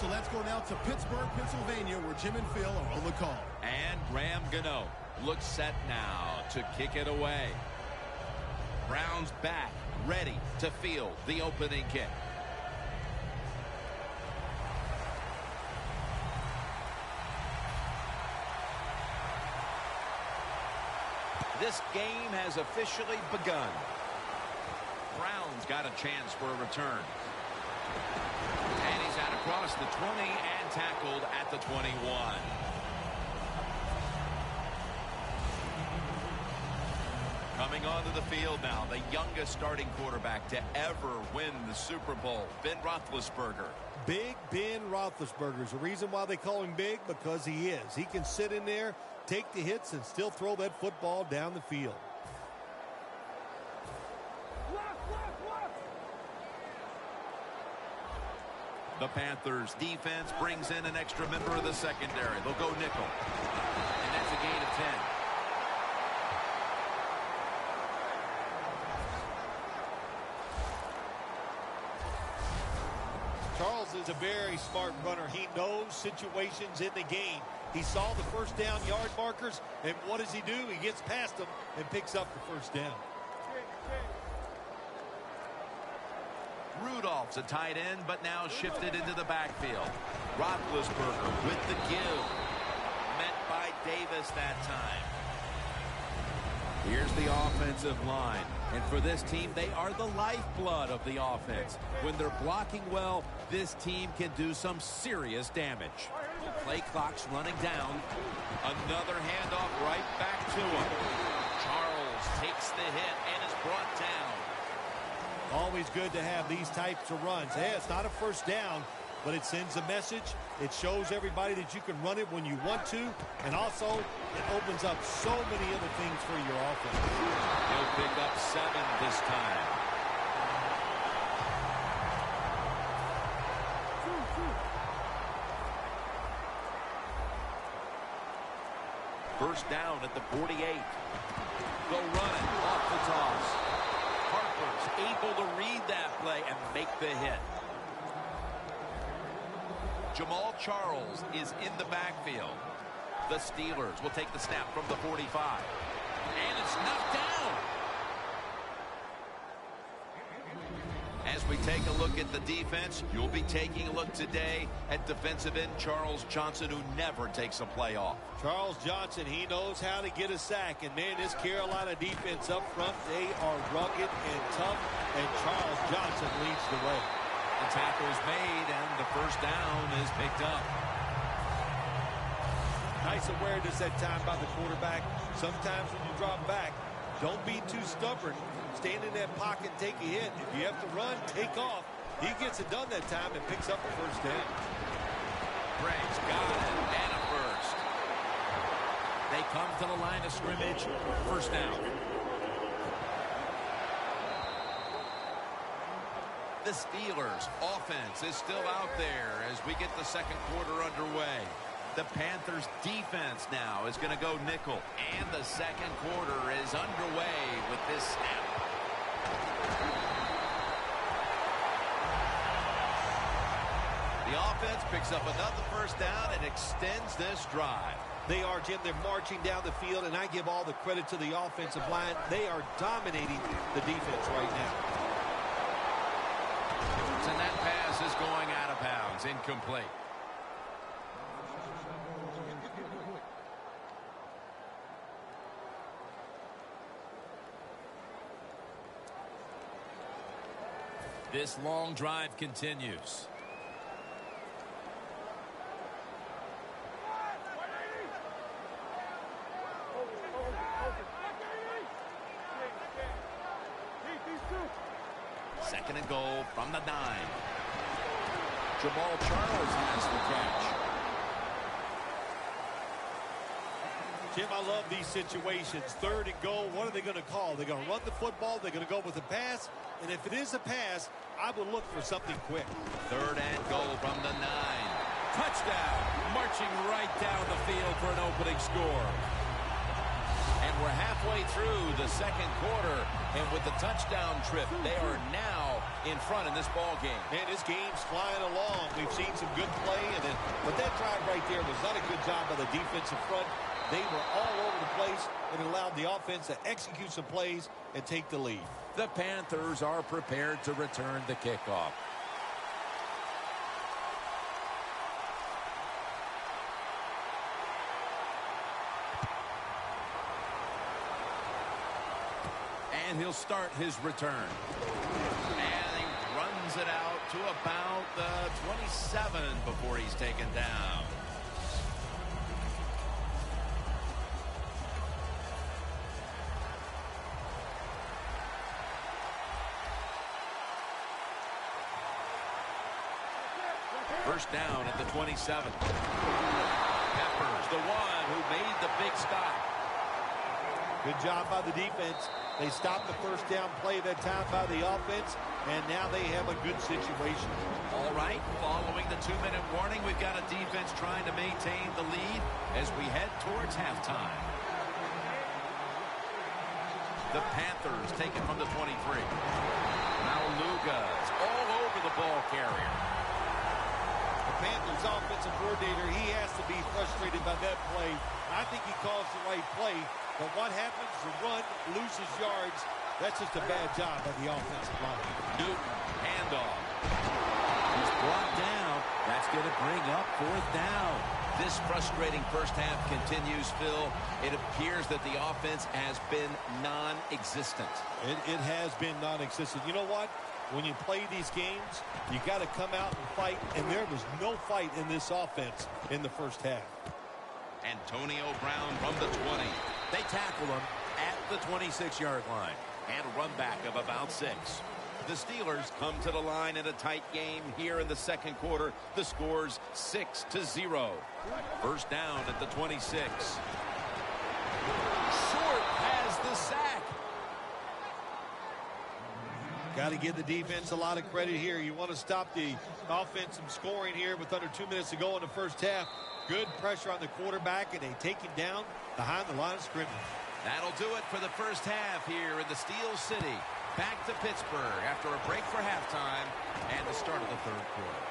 So let's go now to Pittsburgh, Pennsylvania, where Jim and Phil are on the call. And Graham Gano looks set now to kick it away. Brown's back, ready to field the opening kick. This game has officially begun. Brown's got a chance for a return. And he's out across the 20 and tackled at the 21. Coming onto the field now, the youngest starting quarterback to ever win the Super Bowl, Ben Roethlisberger. Big Ben Roethlisberger is the reason why they call him big, because he is. He can sit in there, take the hits, and still throw that football down the field. The Panthers defense brings in an extra member of the secondary. They'll go nickel. And that's a gain of 10. Charles is a very smart runner. He knows situations in the game. He saw the first down yard markers, and what does he do? He gets past them and picks up the first down. Rudolph's a tight end, but now shifted into the backfield. Roethlisberger with the give. Met by Davis that time. Here's the offensive line. And for this team, they are the lifeblood of the offense. When they're blocking well, this team can do some serious damage. Play clock's running down. Another handoff right back to him. Charles takes the hit and is brought down. Always good to have these types of runs. Hey, it's not a first down, but it sends a message. It shows everybody that you can run it when you want to, and also it opens up so many other things for your offense. He'll pick up 7 this time. First down at the 48. Go running off the toss. Harper's able to read that play and make the hit. Jamal Charles is in the backfield. The Steelers will take the snap from the 45. And it's knocked down. As we take a look at the defense, you'll be taking a look today at defensive end Charles Johnson, who never takes a play off. Charles Johnson, he knows how to get a sack. And, man, this Carolina defense up front, they are rugged and tough, and Charles Johnson leads the way. The tackle is made, and the first down is picked up. Nice awareness that time by the quarterback. Sometimes when you drop back, don't be too stubborn. Stand in that pocket and take a hit. If you have to run, take off. He gets it done that time and picks up the first down. Bragg's got it, and a first. They come to the line of scrimmage. First down. The Steelers' offense is still out there as we get the second quarter underway. The Panthers' defense now is going to go nickel, and the second quarter is underway with this snap. The offense picks up another first down and extends this drive. They are, Jim. They're marching down the field, and I give all the credit to the offensive line. They are dominating the defense right now. And that pass is going out of bounds, incomplete. This long drive continues. Second and goal from the 9. Jamal Charles has the catch. Jim, I love these situations. 3rd and goal, what are they going to call? They're going to run the football, they're going to go with a pass, and if it is a pass, I would look for something quick. 3rd and goal from the 9. Touchdown, marching right down the field for an opening score. And we're halfway through the second quarter, and with the touchdown trip, they are now in front in this ball game. Man, this game's flying along. We've seen some good play, but that drive right there was not a good job by the defensive front. They were all over the place and allowed the offense to execute some plays and take the lead. The Panthers are prepared to return the kickoff. And he'll start his return. And he runs it out to about the 27 before he's taken down. First down at the 27. Peppers, the one who made the big stop. Good job by the defense. They stopped the first down play that time by the offense, and now they have a good situation. All right, following the 2-minute warning, we've got a defense trying to maintain the lead as we head towards halftime. The Panthers take it from the 23. Now Luga's all over the ball carrier. The Panthers offensive coordinator, he has to be frustrated by that play. I think he calls the right play, but what happens? The run loses yards. That's just a bad job by the offensive line. Newton, handoff. He's brought down. That's going to bring up 4th down. This frustrating first half continues, Phil. It appears that the offense has been non-existent. It has been non-existent. You know what? When you play these games, you got to come out and fight, and there was no fight in this offense in the first half. Antonio Brown from the 20. They tackle him at the 26-yard line. And a run back of about 6. The Steelers come to the line in a tight game here in the second quarter. The score's 6-0. First down at the 26. Short has the sack. Got to give the defense a lot of credit here. You want to stop the offense from scoring here with under 2 minutes to go in the first half. Good pressure on the quarterback, and they take him down behind the line of scrimmage. That'll do it for the first half here in the Steel City. Back to Pittsburgh after a break for halftime and the start of the third quarter.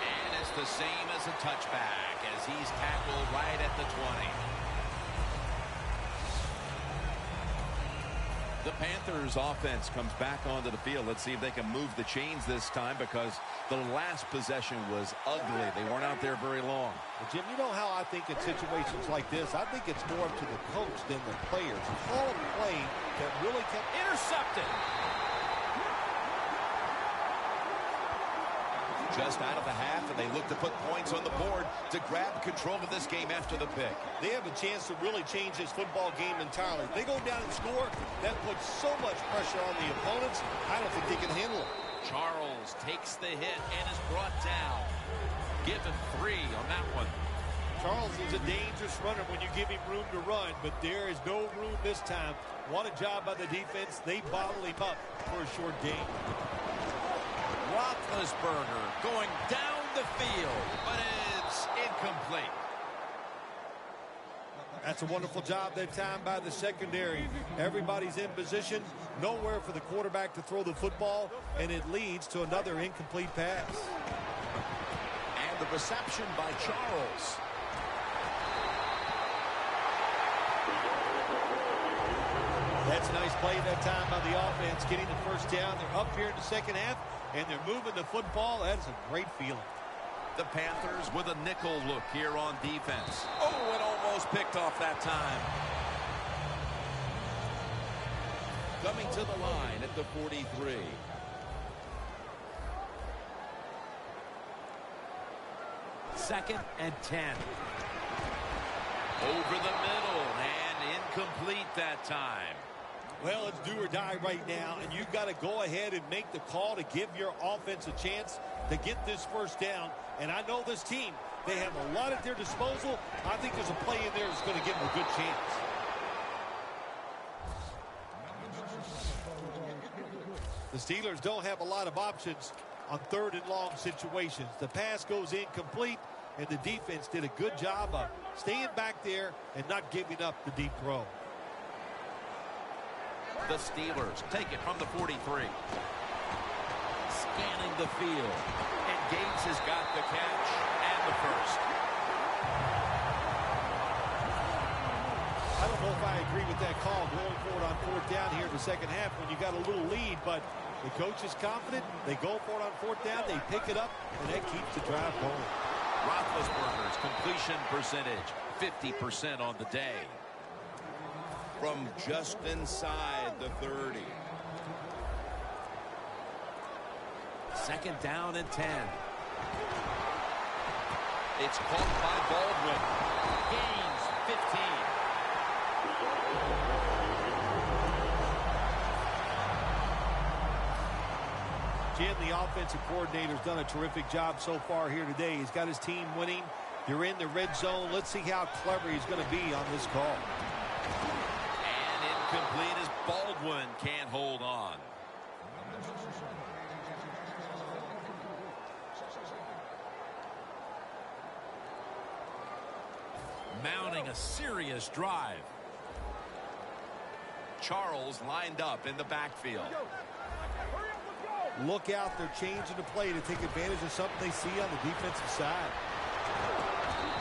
And it's the same as a touchback as he's tackled right at the 20. The Panthers offense comes back onto the field. Let's see if they can move the chains this time, because the last possession was ugly. They weren't out there very long. Well, Jim, you know how I think in situations like this, I think it's more up to the coach than the players. Call a play that really can intercepted. Just out of the half, and they look to put points on the board to grab control of this game after the pick. They have a chance to really change this football game entirely. They go down and score, that puts so much pressure on the opponents, I don't think they can handle it. Charles takes the hit and is brought down. Given 3 on that one. Charles is a dangerous runner when you give him room to run, but there is no room this time. What a job by the defense. They bottle him up for a short game. Roethlisberger going down the field, but it's incomplete. That's a wonderful job that time by the secondary. Everybody's in position, nowhere for the quarterback to throw the football, and it leads to another incomplete pass. And the reception by Charles. That's a nice play that time by the offense, getting the first down. They're up here in the second half, and they're moving the football. That is a great feeling. The Panthers with a nickel look here on defense. Oh, it almost picked off that time. Coming to the line at the 43. Second and 10. Over the middle and incomplete that time. Well, it's do or die right now, and you've got to go ahead and make the call to give your offense a chance to get this first down. And I know this team, They have a lot at their disposal. I think there's a play in there that's going to give them a good chance. The Steelers don't have a lot of options on 3rd and long situations. The pass goes incomplete, and the defense did a good job of staying back there and not giving up the deep throw. The Steelers take it from the 43. Scanning the field. And Gates has got the catch and the first. I don't know if I agree with that call going forward on 4th down here in the second half when you got a little lead, but the coach is confident. They go for it on 4th down. They pick it up, and that keeps the drive going. Roethlisberger's completion percentage, 50% on the day. From just inside the 30. 2nd down and 10. It's caught by Baldwin. Gains 15. Jim, the offensive coordinator's done a terrific job so far here today. He's got his team winning. You're in the red zone. Let's see how clever he's going to be on this call. And incomplete as Baldwin can't hold on. Mounting a serious drive. Charles lined up in the backfield. Look out, they're changing the play to take advantage of something they see on the defensive side.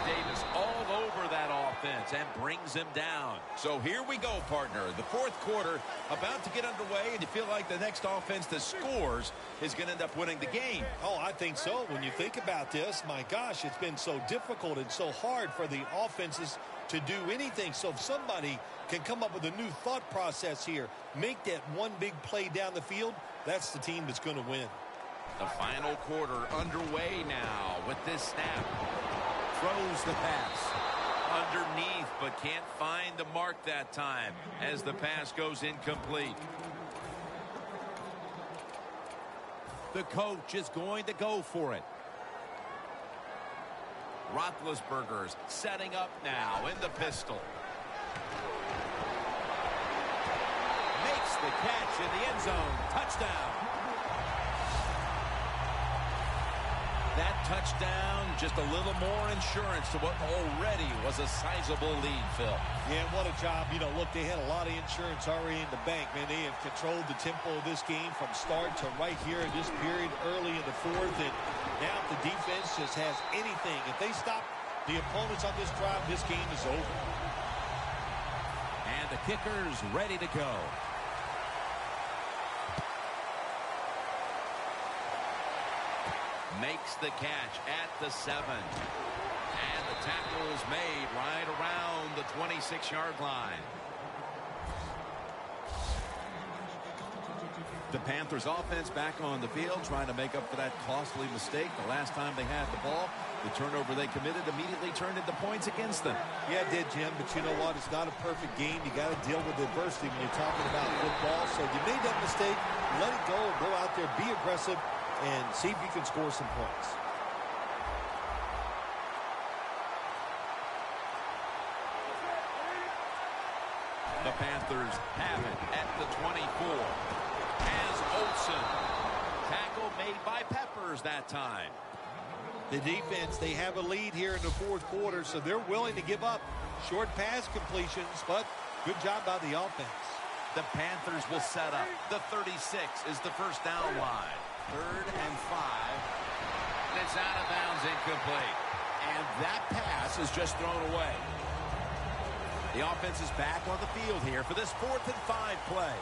Davis all over that offense and brings him down. So here we go, partner. The 4th quarter about to get underway, and you feel like the next offense that scores is going to end up winning the game. Oh, I think so. When you think about this, my gosh, it's been so difficult and so hard for the offenses to do anything. So if somebody can come up with a new thought process here, make that one big play down the field, that's the team that's going to win. The final quarter underway now with this snap. Throws the pass. Underneath, but can't find the mark that time as the pass goes incomplete. The coach is going to go for it. Roethlisberger's setting up now in the pistol. Makes the catch in the end zone. Touchdown. That touchdown, just a little more insurance to what already was a sizable lead, Phil. Yeah, what a job. You know, look, they had a lot of insurance already in the bank, man. They have controlled the tempo of this game from start to right here in this period early in the 4th. And now if the defense just has anything, if they stop the opponents on this drive, this game is over. And the kicker's ready to go. Makes the catch at the 7. And the tackle is made right around the 26-yard line. The Panthers offense back on the field trying to make up for that costly mistake the last time they had the ball. The turnover they committed immediately turned into points against them. Yeah, it did, Jim, but you know what? It's not a perfect game. You got to deal with adversity when you're talking about football. So you made that mistake, let it go, and go out there, be aggressive, and see if you can score some points. The Panthers have it at the 24. As Olsen. Tackle made by Peppers that time. The defense, they have a lead here in the 4th quarter, so they're willing to give up short pass completions, but good job by the offense. The Panthers will set up. The 36 is the first down line. 3rd and 5. And it's out of bounds, incomplete. And that pass is just thrown away. The offense is back on the field here for this 4th and 5 play.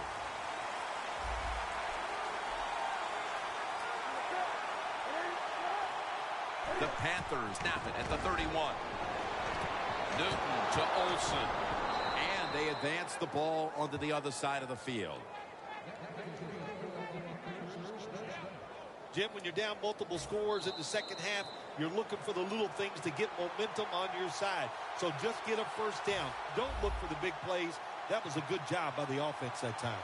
The Panthers snap it at the 31. Newton to Olsen. And they advance the ball onto the other side of the field. Jim, when you're down multiple scores in the second half, you're looking for the little things to get momentum on your side. So just get a first down. Don't look for the big plays. That was a good job by the offense that time.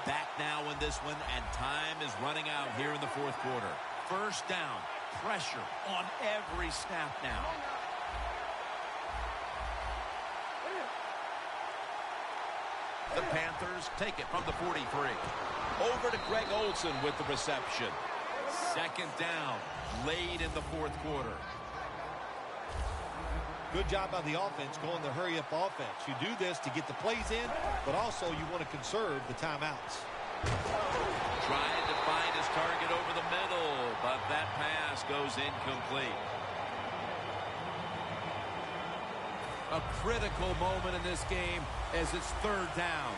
Back now in this one, and time is running out here in the 4th quarter. First down, pressure on every snap now. The Panthers take it from the 43. Over to Greg Olsen with the reception. Second down, late in the fourth quarter. Good job by the offense going the hurry-up offense. You do this to get the plays in, but also you want to conserve the timeouts. Trying to find his target over the middle, but that pass goes incomplete. A critical moment in this game as it's third down.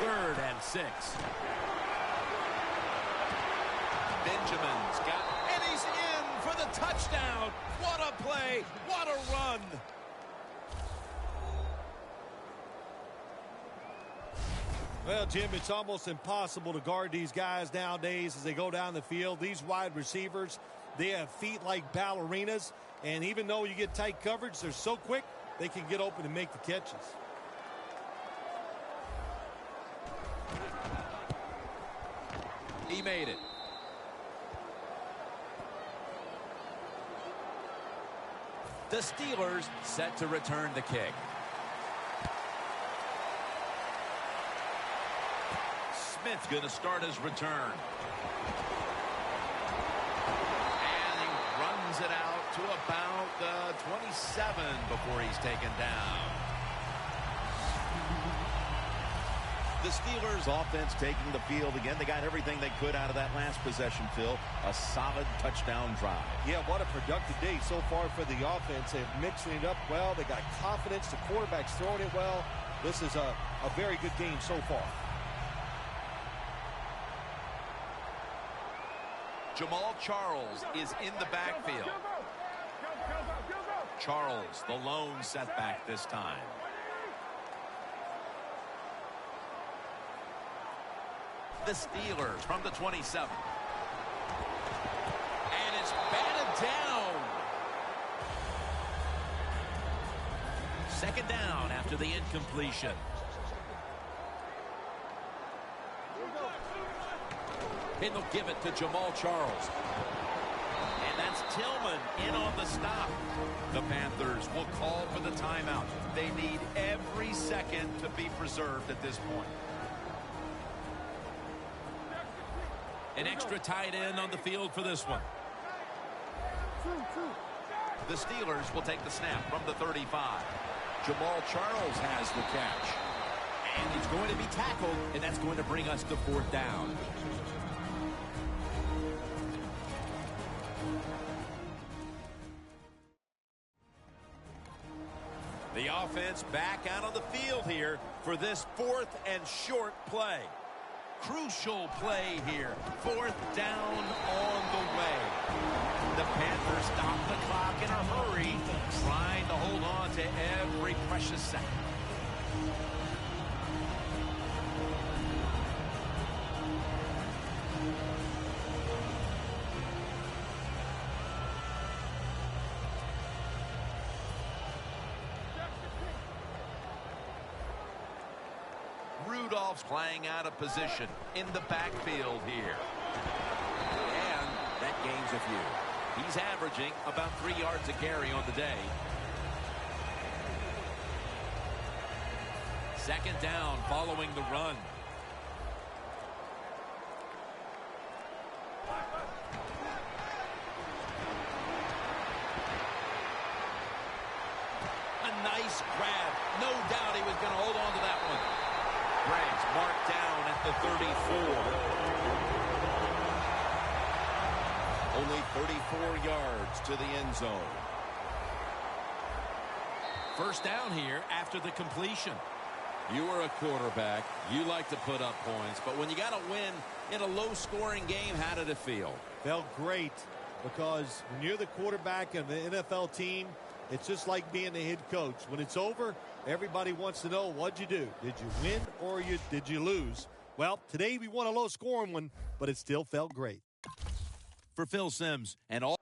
Third and 6. Benjamin's got, and he's in for the touchdown. What a play. What a run. Well, Jim, it's almost impossible to guard these guys nowadays as they go down the field. These wide receivers, they have feet like ballerinas, and even though you get tight coverage, they're so quick, they can get open and make the catches. He made it. The Steelers set to return the kick. Smith's going to start his return. And he runs it out to about the 27 before he's taken down. The Steelers offense taking the field again. They got everything they could out of that last possession, Phil. A solid touchdown drive. Yeah, what a productive day so far for the offense. They're mixing it up well. They got confidence. The quarterback's throwing it well. This is a very good game so far. Jamal Charles is in the backfield. Charles, the lone setback this time. The Steelers from the 27. And it's batted down. Second down after the incompletion. And they'll give it to Jamal Charles. And that's Tillman in on the stop. The Panthers will call for the timeout. They need every second to be preserved at this point. An extra tight end on the field for this one. The Steelers will take the snap from the 35. Jamal Charles has the catch. And he's going to be tackled, and that's going to bring us to fourth down. The offense back out on the field here for this fourth and short play. Crucial play here. Fourth down on the way. The Panthers stop the clock in a hurry, trying to hold on to every precious second. Rudolph's playing out of position in the backfield here. And that gains a few. He's averaging about 3 yards a carry on the day. Second down following the run. A nice grab. No doubt he was going to hold on to that one. Graves marked down at the 34. Only 34 yards to the end zone. First down here after the completion. You are a quarterback. You like to put up points, but when you got to win in a low-scoring game, how did it feel? Felt great because when you're the quarterback of the NFL team, it's just like being the head coach. When it's over, everybody wants to know, what'd you do? Did you win or did you lose? Well, today we won a low-scoring one, but it still felt great. For Phil Simms and all